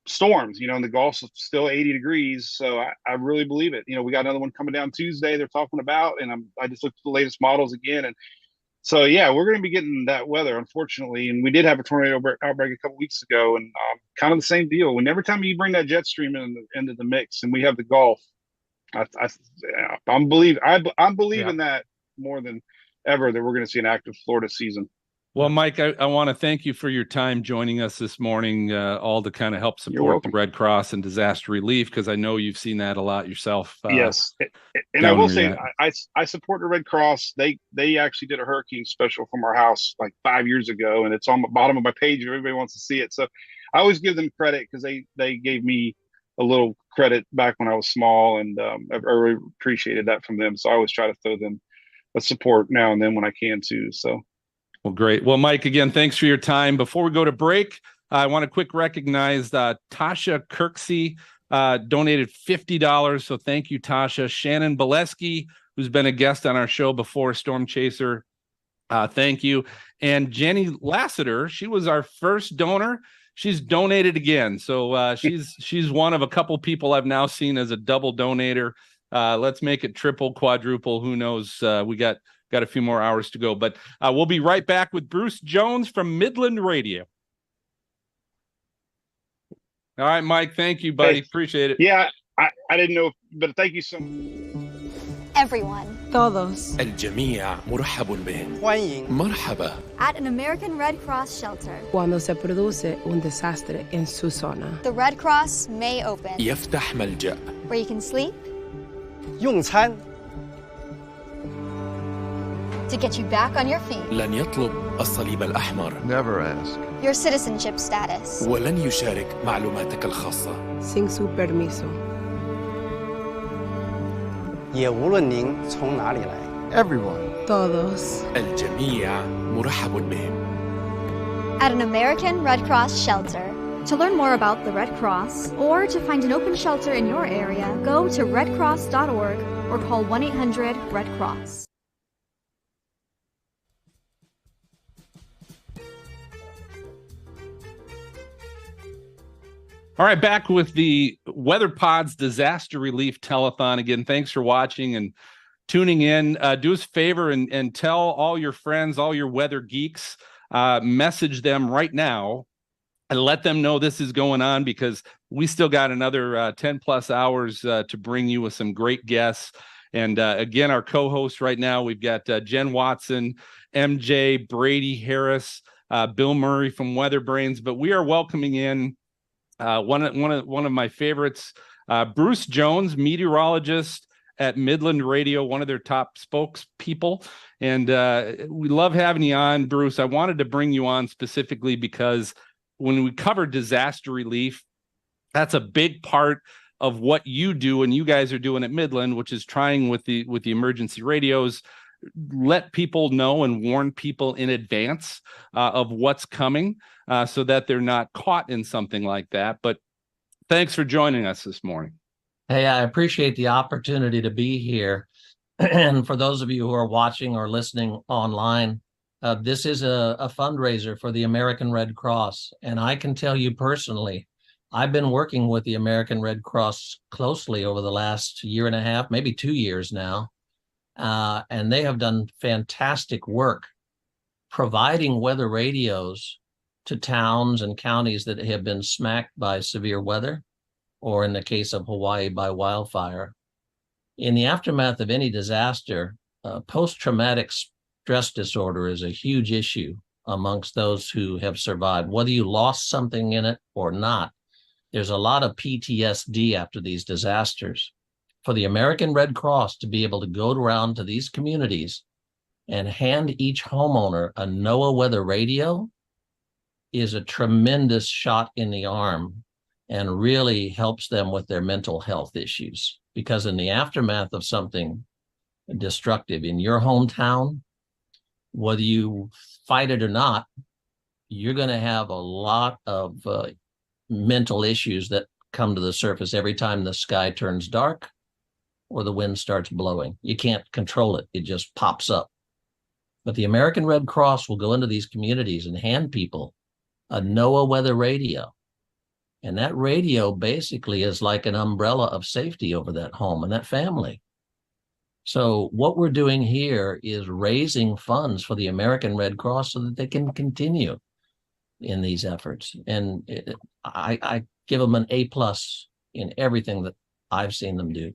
Speaker 8: storms, in the Gulf's still 80 degrees. So I really believe it. We got another one coming down Tuesday they're talking about, and I just looked at the latest models again. And so, yeah, we're going to be getting that weather, unfortunately. And we did have a tornado outbreak a couple weeks ago, and kind of the same deal. When every time you bring that jet stream into the mix and we have the Gulf, I'm believing that more than ever that we're going to see an active Florida season.
Speaker 1: Well, Mike, I want to thank you for your time joining us this morning, all to kind of help support the Red Cross and disaster relief, because I know you've seen that a lot yourself.
Speaker 8: Yes. And I will say, I support the Red Cross. They actually did a hurricane special from our house like 5 years ago, and it's on the bottom of my page if everybody wants to see it. So I always give them credit because they gave me a little credit back when I was small, and I really appreciated that from them. So I always try to throw them a support now and then when I can too. So.
Speaker 1: Well, great. Well, Mike, again, thanks for your time. Before we go to break, I want to quick recognize Tasha Kirksey donated $50. So thank you, Tasha. Shannon Bolesky, who's been a guest on our show before, Storm Chaser. Thank you. And Jenny Lassiter, she was our first donor. She's donated again. So she's one of a couple people I've now seen as a double donator. Let's make it triple, quadruple. Who knows? We got a few more hours to go, but we'll be right back with Bruce Jones from Midland Radio. All right, Mike, thank you, buddy.
Speaker 8: Hey,
Speaker 1: appreciate it.
Speaker 8: Yeah, I didn't know, but thank you so much.
Speaker 10: Everyone.
Speaker 7: Todos.
Speaker 22: الجميع مرحب بهم. مرحبا.
Speaker 10: At an American Red Cross shelter.
Speaker 7: Cuando se produce un desastre en su zona.
Speaker 10: The Red Cross may open.
Speaker 22: يفتح ملجأ.
Speaker 10: Where you can sleep.
Speaker 22: 用餐.
Speaker 10: To get you back on your feet.
Speaker 22: لن يطلب الصليب الأحمر.
Speaker 23: Never ask.
Speaker 10: Your citizenship status.
Speaker 22: ولن يشارك معلوماتك الخاصة.
Speaker 7: Sin su permiso.
Speaker 22: 也无论您从哪里来.
Speaker 23: Everyone.
Speaker 7: Todos.
Speaker 22: الجميع مرحب بهم.
Speaker 10: At an American Red Cross shelter. To learn more about the Red Cross or to find an open shelter in your area, go to redcross.org or call 1-800-RED-CROSS.
Speaker 1: All right, back with the Weather Pods Disaster Relief Telethon. Again, thanks for watching and tuning in. Do us a favor and tell all your friends, all your weather geeks, message them right now and let them know this is going on, because we still got another 10 plus hours to bring you with some great guests. And again, our co-hosts right now, we've got Jen Watson, MJ, Brady Harris, Bill Murray from Weather Brains, but we are welcoming in one of my favorites, Bruce Jones, meteorologist at Midland Radio, one of their top spokespeople. And we love having you on, Bruce. I wanted to bring you on specifically because when we cover disaster relief, that's a big part of what you do and you guys are doing at Midland, which is trying with the emergency radios, let people know and warn people in advance of what's coming so that they're not caught in something like that. But thanks for joining us this morning.
Speaker 24: Hey, I appreciate the opportunity to be here.
Speaker 3: And for those of you who are watching or listening online, this is a fundraiser for the American Red Cross. And I can tell you personally, I've been working with the American Red Cross closely over the last year and a half, maybe 2 years now. And they have done fantastic work providing weather radios to towns and counties that have been smacked by severe weather, or in the case of Hawaii, by wildfire. In the aftermath of any disaster, post-traumatic stress disorder is a huge issue amongst those who have survived. Whether you lost something in it or not, there's a lot of PTSD after these disasters. For the American Red Cross to be able to go around to these communities and hand each homeowner a NOAA weather radio is a tremendous shot in the arm and really helps them with their mental health issues. Because in the aftermath of something destructive in your hometown, whether you fight it or not, you're going to have a lot of mental issues that come to the surface every time the sky turns dark or the wind starts blowing. You can't control it. It just pops up. But the American Red Cross will go into these communities and hand people a NOAA weather radio. And that radio basically is like an umbrella of safety over that home and that family. So what we're doing here is raising funds for the American Red Cross so that they can continue in these efforts. And I give them an A+ in everything that I've seen them do.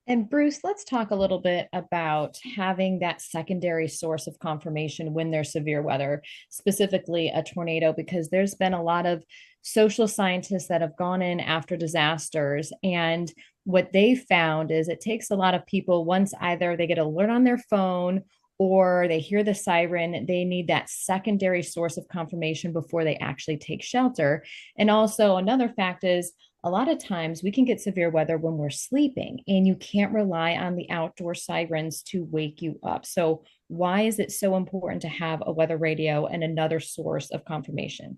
Speaker 6: And Bruce, let's talk a little bit about having that secondary source of confirmation when there's severe weather, specifically a tornado, because there's been a lot of social scientists that have gone in after disasters. And what they found is it takes a lot of people, once either they get an alert on their phone or they hear the siren, they need that secondary source of confirmation before they actually take shelter. And also another fact is, a lot of times we can get severe weather when we're sleeping and you can't rely on the outdoor sirens to wake you up. So why is it so important to have a weather radio and another source of confirmation?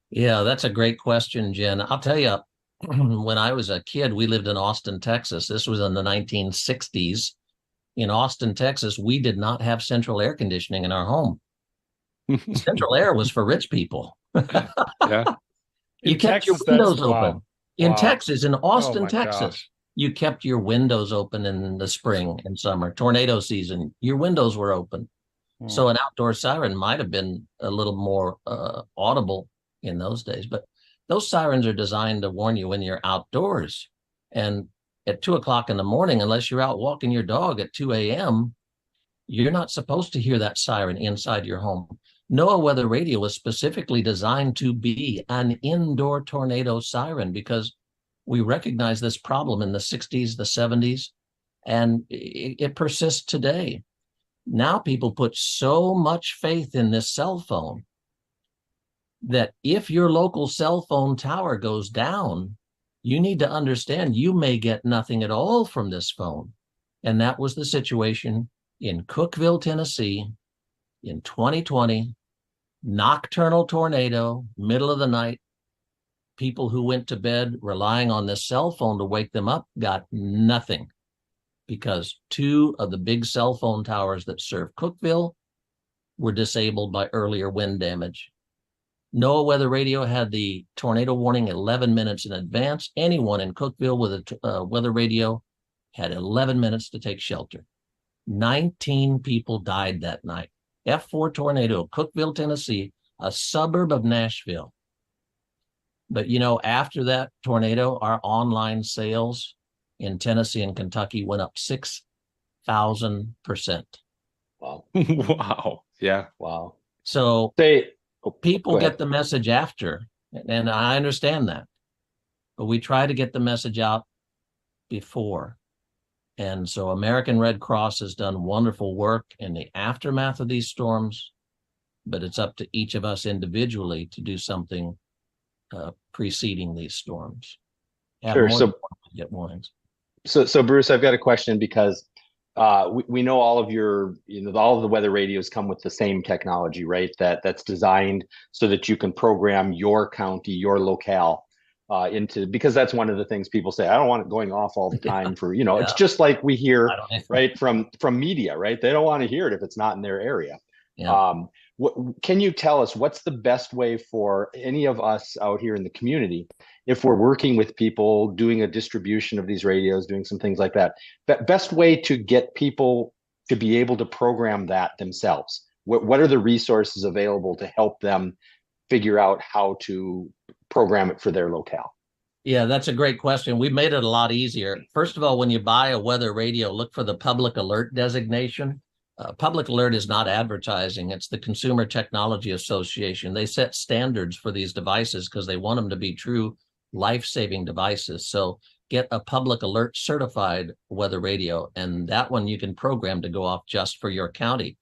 Speaker 3: Yeah, that's a great question, Jen. I'll tell you, when I was a kid, we lived in Austin, Texas. This was in the 1960s. In Austin, Texas, we did not have central air conditioning in our home. Central air was for rich people.
Speaker 1: Yeah.
Speaker 3: You kept your windows open.
Speaker 20: Wow.
Speaker 3: In Texas, in Austin,
Speaker 20: my
Speaker 3: Texas,
Speaker 20: gosh.
Speaker 3: you kept your windows open in the spring and summer. Tornado season, your windows were open. So an outdoor siren might have been a little more audible in those days. But those sirens are designed to warn you when you're outdoors. And at 2 o'clock in the morning, unless you're out walking your dog at 2 a.m., you're not supposed to hear that siren inside your home. NOAA weather radio was specifically designed to be an indoor tornado siren because we recognized this problem in the 60s, the 70s, and it persists today. Now people put so much faith in this cell phone that if your local cell phone tower goes down, you need to understand you may get nothing at all from this phone. And that was the situation in Cookeville, Tennessee, in 2020, nocturnal tornado, middle of the night. People who went to bed relying on this cell phone to wake them up got nothing because 2 of the big cell phone towers that serve Cookeville were disabled by earlier wind damage. NOAA weather radio had the tornado warning 11 minutes in advance. Anyone in Cookeville with a weather radio had 11 minutes to take shelter. 19 people died that night. F4 tornado, Cookeville, Tennessee, a suburb of Nashville. But you know, after that tornado, our online sales in Tennessee and Kentucky went up 6,000%.
Speaker 21: Wow.
Speaker 1: Wow. Yeah.
Speaker 21: Wow.
Speaker 3: So people get the message after, and I understand that. But we try to get the message out before. And so American Red Cross has done wonderful work in the aftermath of these storms, but it's up to each of us individually to do something preceding these storms.
Speaker 21: Sure. So
Speaker 3: get warnings.
Speaker 21: So Bruce, I've got a question because we know all of your, all of the weather radios come with the same technology, right? That's designed so that you can program your county, your locale. into, because that's one of the things people say, I don't want it going off all the time for,
Speaker 3: Yeah.
Speaker 21: it's just like we hear, right, from media, right? They don't want to hear it if it's not in their area.
Speaker 3: Yeah.
Speaker 21: Can you tell us what's the best way for any of us out here in the community, if we're working with people, doing a distribution of these radios, doing some things like that, best way to get people to be able to program that themselves? What are the resources available to help them figure out how to program it for their locale?
Speaker 3: Yeah, that's a great question. We've made it a lot easier. First of all, when you buy a weather radio, look for the public alert designation. Public alert is not advertising. It's the Consumer Technology Association. They set standards for these devices because they want them to be true life-saving devices. So get a public alert certified weather radio, and that one you can program to go off just for your county.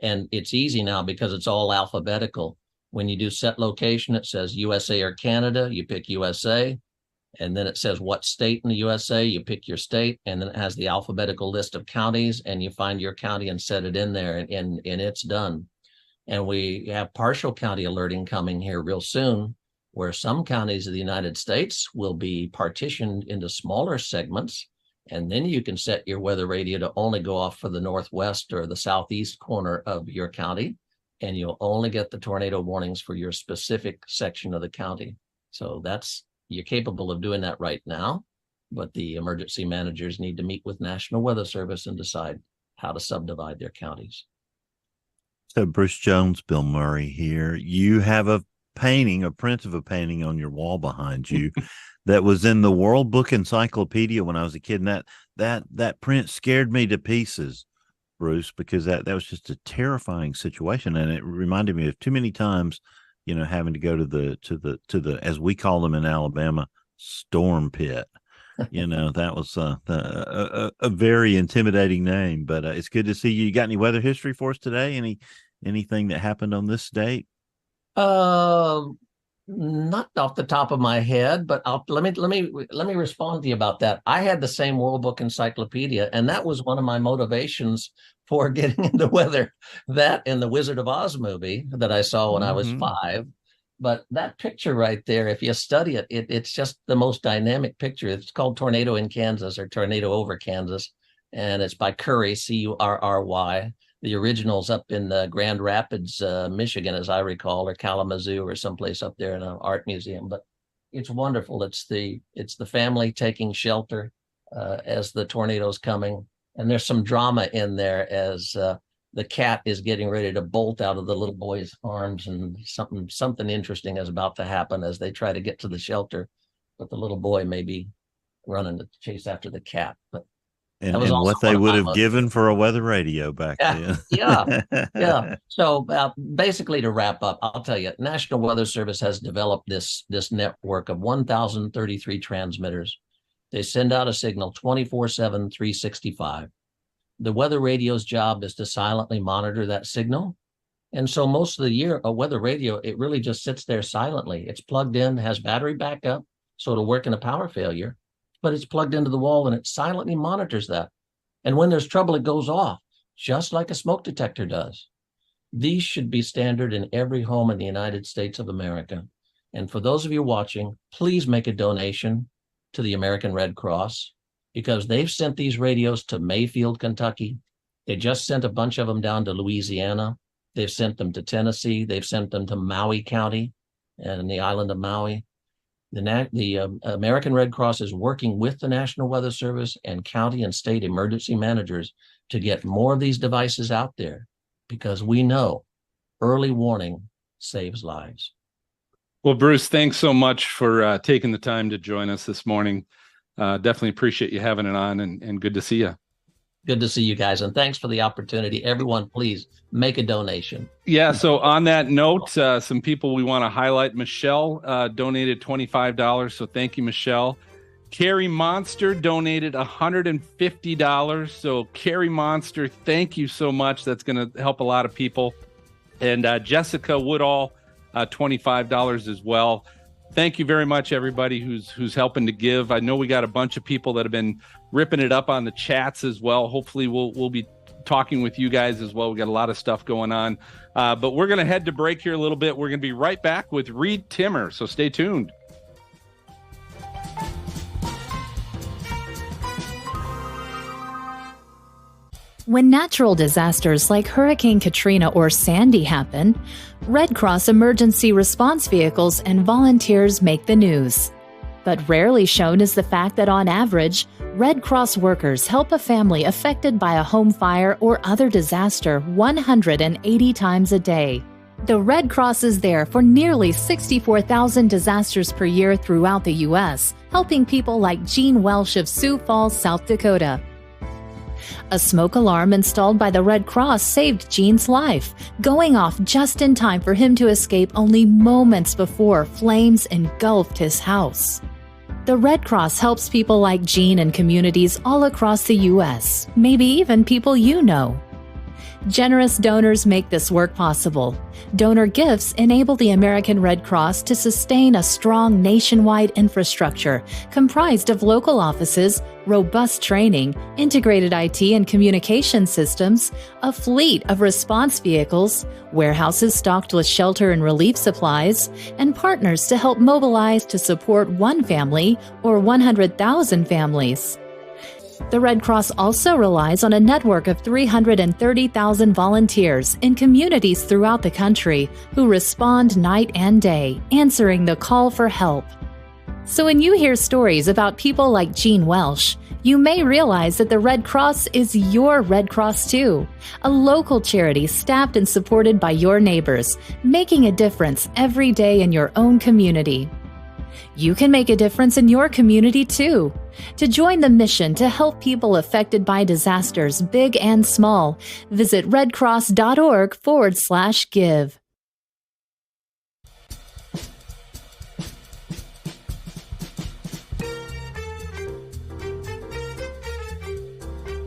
Speaker 3: And it's easy now because it's all alphabetical. When you do set location, it says USA or Canada, you pick USA. And then it says what state in the USA, you pick your state, and then it has the alphabetical list of counties, and you find your county and set it in there, and it's done. And we have partial county alerting coming here real soon, where some counties of the United States will be partitioned into smaller segments, and then you can set your weather radio to only go off for the northwest or the southeast corner of your county, and you'll only get the tornado warnings for your specific section of the county. So you're capable of doing that right now, but the emergency managers need to meet with National Weather Service and decide how to subdivide their counties.
Speaker 4: So Bruce Jones, Bill Murray here. You have a print of a painting on your wall behind you that was in the World Book Encyclopedia when I was a kid. And that print scared me to pieces, Bruce, because that was just a terrifying situation. And it reminded me of too many times, having to go to the, as we call them in Alabama, storm pit. That was a very intimidating name, but it's good to see you. You got any weather history for us today? Anything that happened on this date?
Speaker 3: Not off the top of my head, but let me respond to you about that. I had the same World Book Encyclopedia, and that was one of my motivations for getting into weather. That and the Wizard of Oz movie that I saw when I was 5. But that picture right there, if you study it, it's just the most dynamic picture. It's called Tornado in Kansas, or Tornado over Kansas, and it's by Curry, Curry. The original's up in Grand Rapids, Michigan, as I recall, or Kalamazoo, or someplace up there in an art museum. But it's wonderful. It's the family taking shelter as the tornado's coming, and there's some drama in there as the cat is getting ready to bolt out of the little boy's arms, and something interesting is about to happen as they try to get to the shelter, but the little boy may be running to chase after the cat. But
Speaker 4: and what they would have given for a weather radio back then.
Speaker 3: Yeah. So basically, to wrap up, I'll tell you, National Weather Service has developed this network of 1,033 transmitters. They send out a signal 24/7, 365. The weather radio's job is to silently monitor that signal. And so most of the year, a weather radio, it really just sits there silently. It's plugged in, has battery backup, so it'll work in a power failure, but it's plugged into the wall and it silently monitors that. And when there's trouble, it goes off, just like a smoke detector does. These should be standard in every home in the United States of America. And for those of you watching, please make a donation to the American Red Cross, because they've sent these radios to Mayfield, Kentucky. They just sent a bunch of them down to Louisiana. They've sent them to Tennessee. They've sent them to Maui County and the island of Maui. The American Red Cross is working with the National Weather Service and county and state emergency managers to get more of these devices out there, because we know early warning saves lives.
Speaker 1: Well, Bruce, thanks so much for taking the time to join us this morning. Definitely appreciate you having it on, and good to see you.
Speaker 3: Good to see you guys, and thanks for the opportunity. Everyone, please make a donation.
Speaker 1: Yeah, so on that note, some people we want to highlight. Michelle donated $25, so thank you, Michelle. Carrie Monster donated $150, so Carrie Monster, thank you so much. That's going to help a lot of people. And Jessica Woodall, $25 as well. Thank you very much, everybody who's helping to give. I know we got a bunch of people that have been ripping it up on the chats as well. Hopefully we'll be talking with you guys as well. We got a lot of stuff going on, but we're going to head to break here a little bit. We're going to be right back with Reed Timmer, so stay tuned.
Speaker 9: When natural disasters like Hurricane Katrina or Sandy happen, Red Cross emergency response vehicles and volunteers make the news. But rarely shown is the fact that on average, Red Cross workers help a family affected by a home fire or other disaster 180 times a day. The Red Cross is there for nearly 64,000 disasters per year throughout the U.S., helping people like Gene Welsh of Sioux Falls, South Dakota. A smoke alarm installed by the Red Cross saved Gene's life, going off just in time for him to escape only moments before flames engulfed his house. The Red Cross helps people like Gene and communities all across the U.S., maybe even people you know. Generous donors make this work possible. Donor gifts enable the American Red Cross to sustain a strong nationwide infrastructure comprised of local offices, robust training, integrated IT and communication systems, a fleet of response vehicles, warehouses stocked with shelter and relief supplies, and partners to help mobilize to support one family or 100,000 families. The Red Cross also relies on a network of 330,000 volunteers in communities throughout the country who respond night and day, answering the call for help. So when you hear stories about people like Gene Welsh, you may realize that the Red Cross is your Red Cross too, a local charity staffed and supported by your neighbors, making a difference every day in your own community. You can make a difference in your community too. To join the mission to help people affected by disasters, big and small, visit redcross.org/give.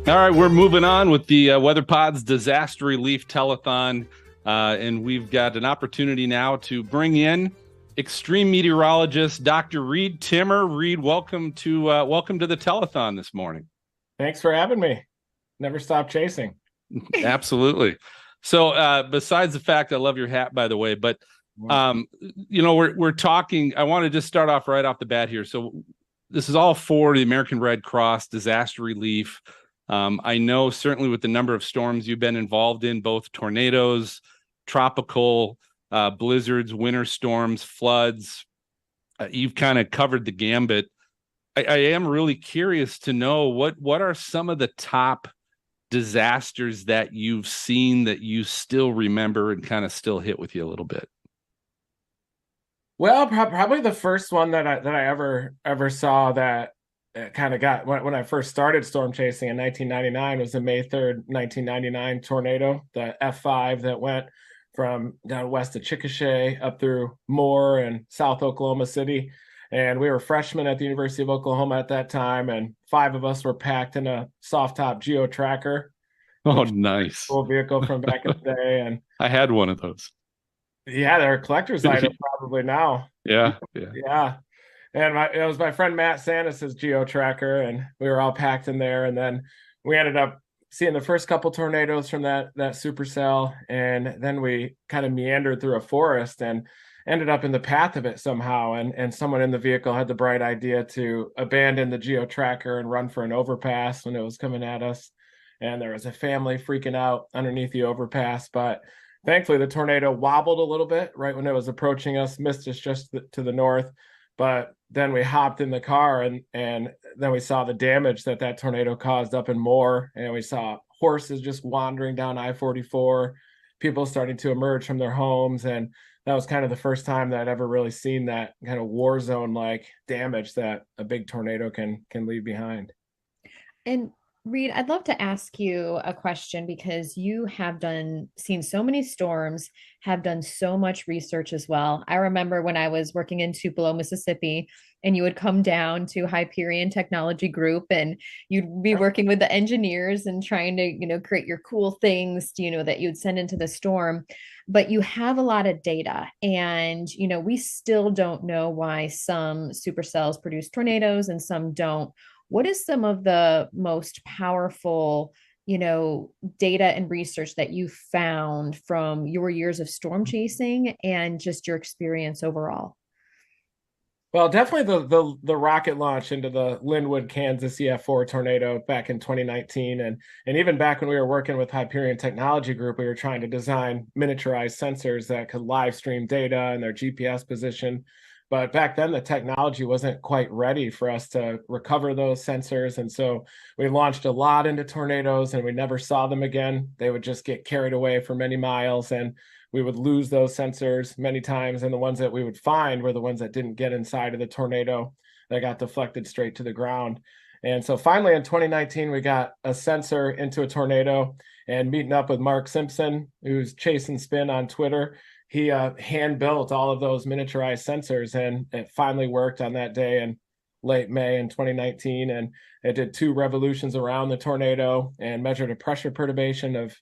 Speaker 1: All right, we're moving on with the WeatherPod's Disaster Relief Telethon, and we've got an opportunity now to bring in extreme meteorologist Dr. Reed Timmer. Reed, welcome to the telethon this morning.
Speaker 11: Thanks for having me. Never stop chasing.
Speaker 1: Absolutely. So besides the fact I love your hat, by the way, but we're talking. I want to just start off right off the bat here. So this is all for the American Red Cross disaster relief. I know certainly with the number of storms you've been involved in, both tornadoes, tropical blizzards, winter storms, floods. You've kind of covered the gambit. I am really curious to know what are some of the top disasters that you've seen that you still remember and kind of still hit with you a little bit.
Speaker 11: Well, probably the first one that I ever saw that kind of got when I first started storm chasing in 1999 was the May 3rd, 1999 tornado, the F5 that went from down west of Chickasha up through Moore and South Oklahoma City. And we were freshmen at the University of Oklahoma at that time, and 5 of us were packed in a soft top Geo Tracker.
Speaker 1: Oh, nice.
Speaker 11: Cool vehicle from back in the day. And
Speaker 1: I had one of those.
Speaker 11: Yeah, they're a collector's item probably now.
Speaker 1: Yeah.
Speaker 11: And it was my friend Matt Sanis's Geo Tracker, and we were all packed in there. And then we ended up seeing the first couple tornadoes from that supercell, and then we kind of meandered through a forest and ended up in the path of it somehow. And someone in the vehicle had the bright idea to abandon the Geo Tracker and run for an overpass when it was coming at us. And there was a family freaking out underneath the overpass, but thankfully the tornado wobbled a little bit right when it was approaching us, missed us just to the north. But then we hopped in the car and then we saw the damage that tornado caused up in Moore, and we saw horses just wandering down I-44, people starting to emerge from their homes. And that was kind of the first time that I'd ever really seen that kind of war zone like damage that a big tornado can leave behind.
Speaker 6: And Reed, I'd love to ask you a question because you have seen so many storms, have done so much research as well. I remember when I was working in Tupelo, Mississippi, and you would come down to Hyperion Technology Group and you'd be working with the engineers and trying to, create your cool things, that you'd send into the storm. But you have a lot of data and, we still don't know why some supercells produce tornadoes and some don't. What is some of the most powerful, data and research that you found from your years of storm chasing and just your experience overall?
Speaker 11: Well, definitely the rocket launch into the Linwood, Kansas EF4 tornado back in 2019, and even back when we were working with Hyperion Technology Group, we were trying to design miniaturized sensors that could live stream data and their GPS position. But back then, the technology wasn't quite ready for us to recover those sensors, and so we launched a lot into tornadoes, and we never saw them again. They would just get carried away for many miles, and we would lose those sensors many times, and the ones that we would find were the ones that didn't get inside of the tornado, that got deflected straight to the ground. And so finally in 2019, we got a sensor into a tornado, and meeting up with Mark Simpson, who's Chasing Spin on Twitter, he hand built all of those miniaturized sensors, and it finally worked on that day in late May in 2019. And it did 2 revolutions around the tornado and measured a pressure perturbation of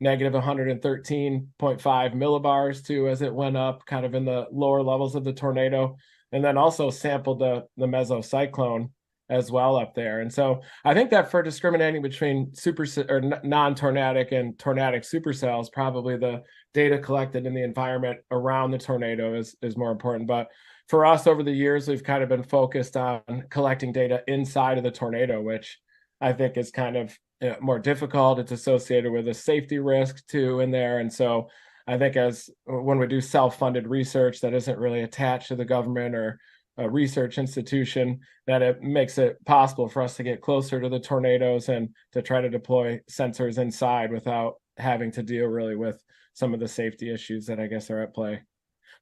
Speaker 11: negative 113.5 millibars too, as it went up kind of in the lower levels of the tornado, and then also sampled the mesocyclone as well up there. And so I think that for discriminating between non-tornadic and tornadic supercells, probably the data collected in the environment around the tornado is more important. But for us over the years, we've kind of been focused on collecting data inside of the tornado, which I think is kind of more difficult. It's associated with a safety risk too in there. And so I think when we do self-funded research that isn't really attached to the government or a research institution, that it makes it possible for us to get closer to the tornadoes and to try to deploy sensors inside without having to deal really with some of the safety issues that I guess are at play.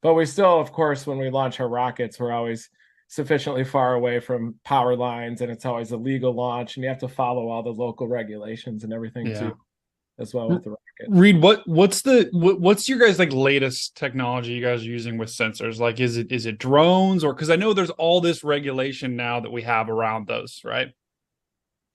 Speaker 11: But we still, of course, when we launch our rockets, we're always sufficiently far away from power lines, and it's always a legal launch, and you have to follow all the local regulations and everything too, as well with the rocket.
Speaker 20: Reed, what's your guys' like latest technology you guys are using with sensors? Like, is it drones, or because I know there's all this regulation now that we have around those, right?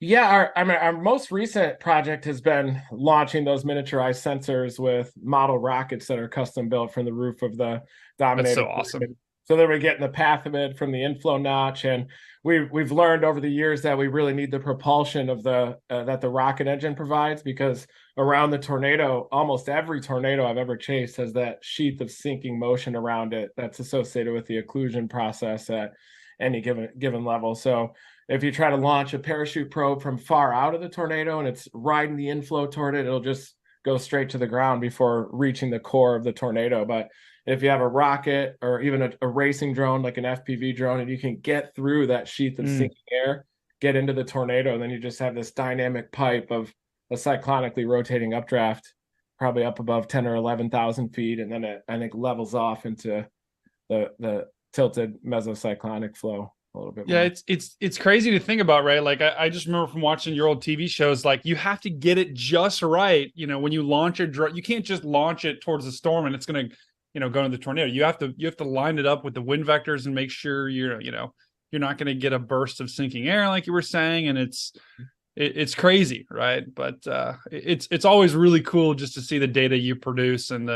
Speaker 11: Yeah, our most recent project has been launching those miniaturized sensors with model rockets that are custom built from the roof of the Dominator.
Speaker 20: That's so awesome.
Speaker 11: So that we're getting the path of it from the inflow notch, and we've learned over the years that we really need the propulsion of that the rocket engine provides, because around the tornado, almost every tornado I've ever chased has that sheath of sinking motion around it that's associated with the occlusion process at any given level. So if you try to launch a parachute probe from far out of the tornado and it's riding the inflow toward it, it'll just go straight to the ground before reaching the core of the tornado. But if you have a rocket or even a racing drone, like an FPV drone, and you can get through that sheath of sinking air, get into the tornado, and then you just have this dynamic pipe of a cyclonically rotating updraft, probably up above 10 or 11,000 feet. And then it, I think, levels off into the tilted mesocyclonic flow a little bit more.
Speaker 20: Yeah, it's crazy to think about, right? Like I just remember from watching your old TV shows, like you have to get it just right. You know, when you launch a drone, you can't just launch it towards the storm and it's going to, go into the tornado. You have to line it up with the wind vectors and make sure you're not going to get a burst of sinking air like you were saying. And it's crazy, right? But it's always really cool just to see the data you produce, and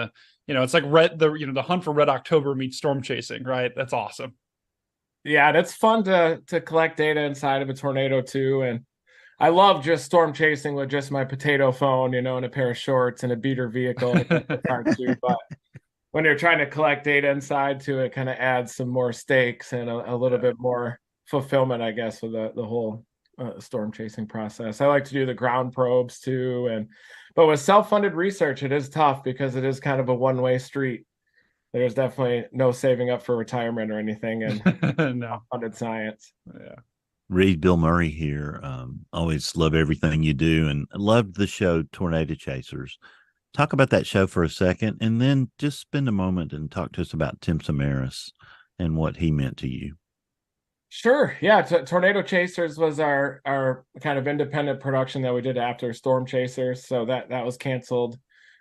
Speaker 20: it's like the hunt for Red October meets storm chasing, right? That's awesome.
Speaker 11: Yeah, that's fun to collect data inside of a tornado too. And I love just storm chasing with just my potato phone, and a pair of shorts and a beater vehicle and a car too. But when you're trying to collect data inside too, it kind of adds some more stakes and a little bit more fulfillment, I guess, with the whole storm chasing process. I like to do the ground probes too. But with self-funded research, it is tough because it is kind of a one-way street. There's definitely no saving up for retirement or anything, and
Speaker 20: no
Speaker 11: funded science.
Speaker 20: Yeah.
Speaker 4: Reed, Bill Murray here. Always love everything you do, and loved the show Tornado Chasers. Talk about that show for a second, and then just spend a moment and talk to us about Tim Samaras and what he meant to you.
Speaker 11: Sure. Yeah. Tornado Chasers was our kind of independent production that we did after Storm Chasers. So that was canceled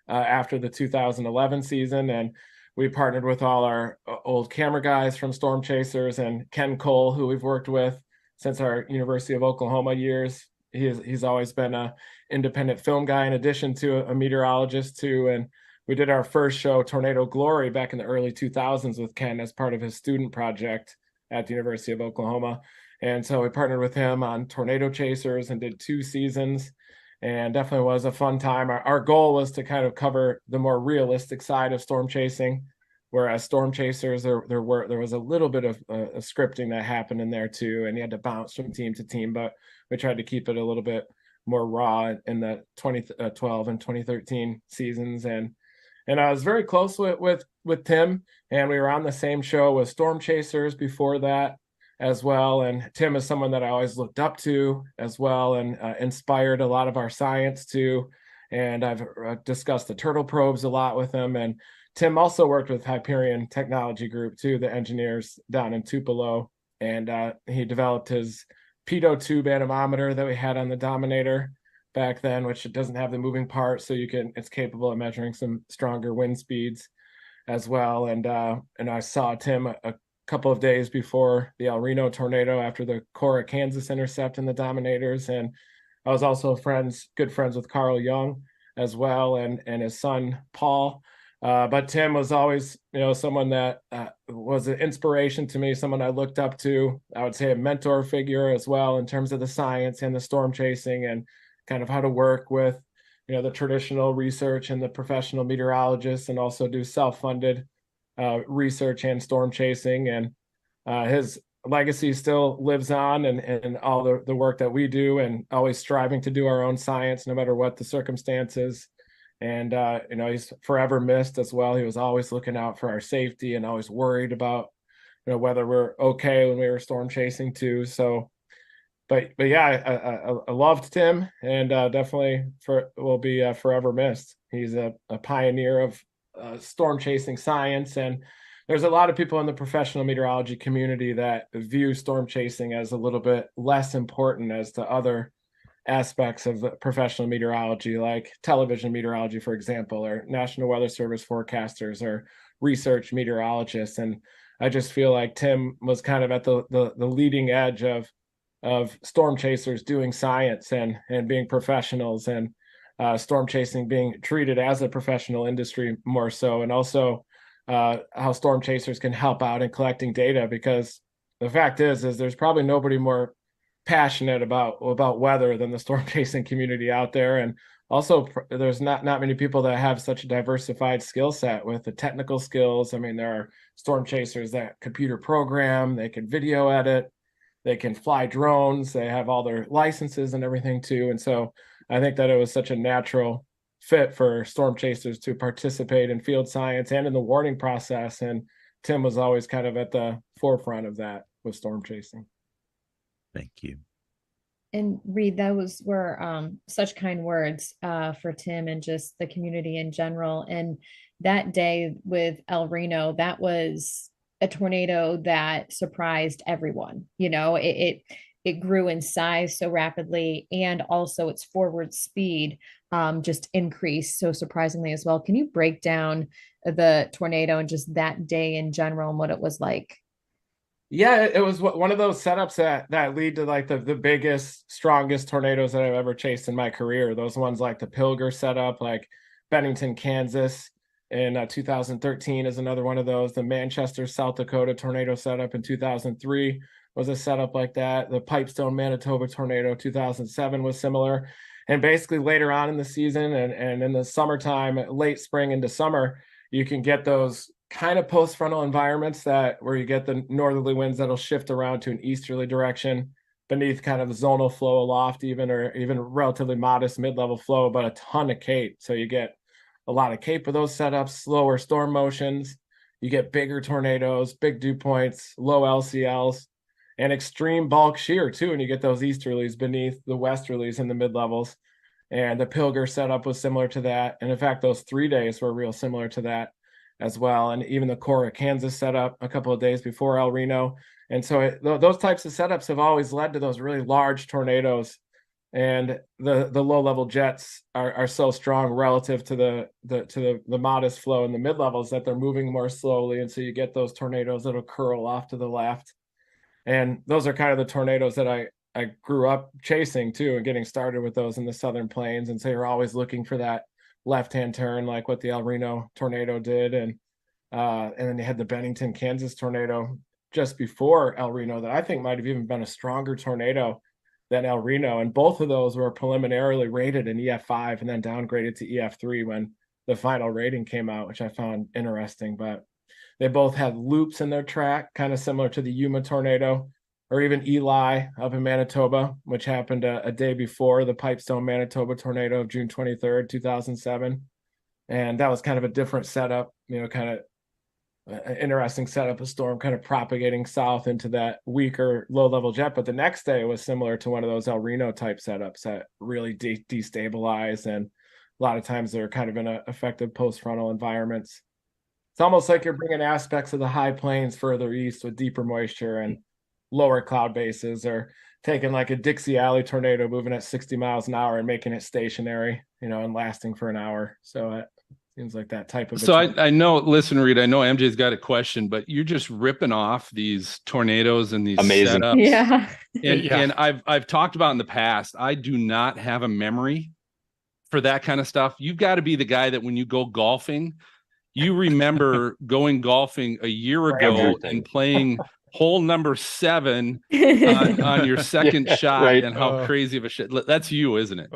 Speaker 11: after the 2011 season. And we partnered with all our old camera guys from Storm Chasers and Ken Cole, who we've worked with since our University of Oklahoma years. He's always been an independent film guy in addition to a meteorologist too. And we did our first show, Tornado Glory, back in the early 2000s with Ken as part of his student project at the University of Oklahoma. And so we partnered with him on Tornado Chasers and did 2 seasons, and definitely was a fun time. Our goal was to kind of cover the more realistic side of storm chasing, Whereas Storm Chasers, there was a little bit of scripting that happened in there too, and you had to bounce from team to team. But we tried to keep it a little bit more raw in the 2012 and 2013 seasons. And I was very close with Tim, and we were on the same show with Storm Chasers before that as well. And Tim is someone that I always looked up to as well, and inspired a lot of our science too. And I've discussed the turtle probes a lot with him. And Tim also worked with Hyperion Technology Group too, the engineers down in Tupelo. And he developed his pitot tube anemometer that we had on the Dominator back then, which it doesn't have the moving part, so it's capable of measuring some stronger wind speeds as well. And I saw Tim a couple of days before the El Reno tornado after the Cora, Kansas intercept in the Dominators. And I was also good friends with Carl Young as well, and his son Paul. But Tim was always, someone that was an inspiration to me, someone I looked up to. I would say a mentor figure as well in terms of the science and the storm chasing and kind of how to work with, the traditional research and the professional meteorologists, and also do self-funded research and storm chasing. And his legacy still lives on, and all the work that we do, and always striving to do our own science no matter what the circumstances. And he's forever missed as well. He was always looking out for our safety and always worried about whether we're okay when we were storm chasing too. So but yeah, I loved Tim, and definitely will be forever missed. He's a pioneer of storm chasing science, and there's a lot of people in the professional meteorology community that view storm chasing as a little bit less important as to other aspects of professional meteorology, like television meteorology, for example, or National Weather Service forecasters or research meteorologists. And I just feel like Tim was kind of at the leading edge of storm chasers doing science and being professionals, and storm chasing being treated as a professional industry more so, and also how storm chasers can help out in collecting data, because the fact is there's probably nobody more passionate about weather than the storm chasing community out there. And also there's not many people that have such a diversified skill set with the technical skills. I mean, there are storm chasers that computer program, they can video edit, they can fly drones, they have all their licenses and everything too. And so I think that it was such a natural fit for storm chasers to participate in field science and in the warning process. And Tim was always kind of at the forefront of that with storm chasing.
Speaker 4: Thank you.
Speaker 6: And Reed, those were such kind words for Tim and just the community in general. And that day with El Reno, that was a tornado that surprised everyone. It grew in size so rapidly, and also its forward speed just increased so surprisingly as well. Can you break down the tornado and just that day in general and what it was like?
Speaker 11: Yeah, it was one of those setups that lead to like the biggest, strongest tornadoes that I've ever chased in my career. Those ones like the Pilger setup, like Bennington, Kansas in 2013 is another one of those. The Manchester, South Dakota tornado setup in 2003 was a setup like that. The Pipestone, Manitoba tornado 2007 was similar. And basically later on in the season and in the summertime, late spring into summer, you can get those kind of post-frontal environments where you get the northerly winds that'll shift around to an easterly direction beneath kind of zonal flow aloft, or even relatively modest mid-level flow, but a ton of cape. So you get a lot of cape with those setups, slower storm motions. You get bigger tornadoes, big dew points, low LCLs, and extreme bulk shear too. And you get those easterlies beneath the westerlies in the mid-levels. And the Pilger setup was similar to that. And in fact, those 3 days were real similar to that as well. And even the Cora, Kansas setup a couple of days before El Reno. And so those types of setups have always led to those really large tornadoes. And the low level jets are so strong relative to the modest flow in the mid levels that they're moving more slowly. And so you get those tornadoes that'll curl off to the left. And those are kind of the tornadoes that I grew up chasing too, and getting started with those in the Southern Plains. And so you're always looking for that left-hand turn, like what the El Reno tornado did. And then you had the Bennington, Kansas tornado just before El Reno that I think might have even been a stronger tornado than El Reno. And both of those were preliminarily rated in EF5 and then downgraded to EF3 when the final rating came out, which I found interesting. But They both had loops in their track, kind of similar to the Yuma tornado, or even Eli up in Manitoba, which happened a day before the Pipestone, Manitoba tornado of June 23rd, 2007. And that was kind of a different setup, kind of an interesting setup, a storm kind of propagating south into that weaker low-level jet. But the next day was similar to one of those El Reno type setups that really destabilized, and a lot of times they're kind of in effective post-frontal environments. It's almost like you're bringing aspects of the high plains further east with deeper moisture and lower cloud bases, or taking like a Dixie Alley tornado moving at 60 miles an hour and making it stationary, and lasting for an hour. So it seems like that type of.
Speaker 1: So I know, listen, Reed, I know MJ's got a question, but you're just ripping off these tornadoes and these
Speaker 21: amazing
Speaker 1: setups.
Speaker 6: Yeah.
Speaker 1: And I've talked about in the past, I do not have a memory for that kind of stuff. You've got to be the guy that when you go golfing, you remember going golfing a year ago and playing hole number 7 on your second shot, right, and how crazy of a shit. That's you, isn't it?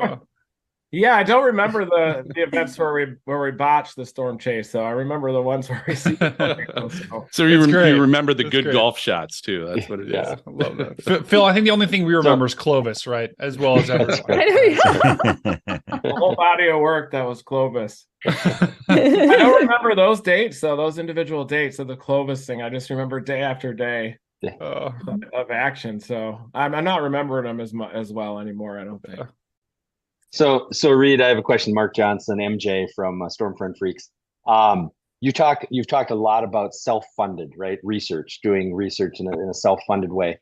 Speaker 11: Yeah, I don't remember the events where we botched the storm chase, though. I remember the ones where we see.
Speaker 1: So you remember the good golf shots too. That's what it is.
Speaker 20: I love that. Phil, I think the only thing we remember is Clovis, right? As well as everyone.
Speaker 11: The whole body of work that was Clovis. I don't remember those dates, though. Those individual dates of the Clovis thing. I just remember day after day of action. So I'm not remembering them as well anymore, I don't think.
Speaker 21: So Reed, I have a question. Mark Johnson, MJ from Stormfront Freaks. You've talked a lot about self-funded, right? Doing research in a self-funded way.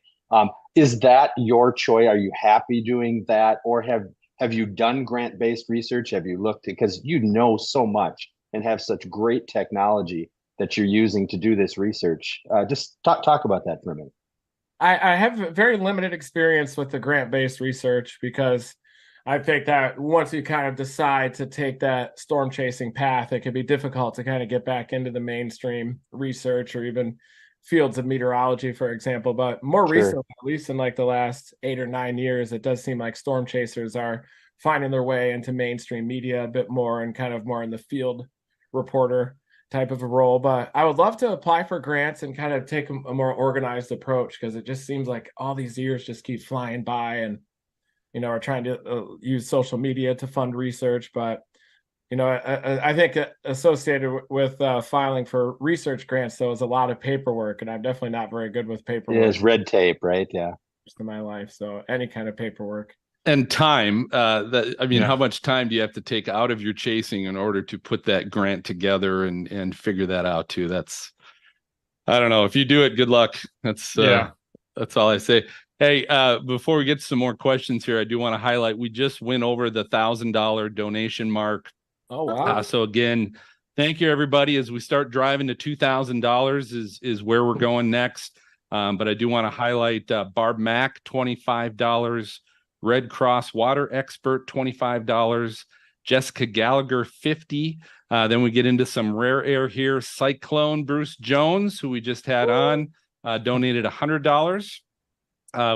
Speaker 21: Is that your choice? Are you happy doing that, or have you done grant-based research? Have you looked, because you know so much and have such great technology that you're using to do this research? Just talk about that for a minute.
Speaker 11: I have very limited experience with the grant-based research, because I think that once you kind of decide to take that storm chasing path, it can be difficult to kind of get back into the mainstream research or even fields of meteorology, for example. But more recently, at least in like the last 8 or 9 years, it does seem like storm chasers are finding their way into mainstream media a bit more, and kind of more in the field reporter type of a role. But I would love to apply for grants and kind of take a more organized approach, because it just seems like all these years just keep flying by, and are trying to use social media to fund research. But, I think associated with filing for research grants, though, is a lot of paperwork. And I'm definitely not very good with paperwork.
Speaker 21: Yeah, it's red tape, right? Yeah.
Speaker 11: In my life. So any kind of paperwork.
Speaker 1: And time. How much time do you have to take out of your chasing in order to put that grant together and figure that out too? I don't know. If you do it, good luck. That's all I say. Hey, before we get to some more questions here, I do want to highlight, we just went over the $1,000 donation mark.
Speaker 11: Oh, wow.
Speaker 1: So again, thank you, everybody. As we start driving to $2,000 is where we're going next. But I do want to highlight Barb Mack, $25. Red Cross Water Expert, $25. Jessica Gallagher, $50. Then we get into some rare air here. Cyclone Bruce Jones, who we just had on, donated $100.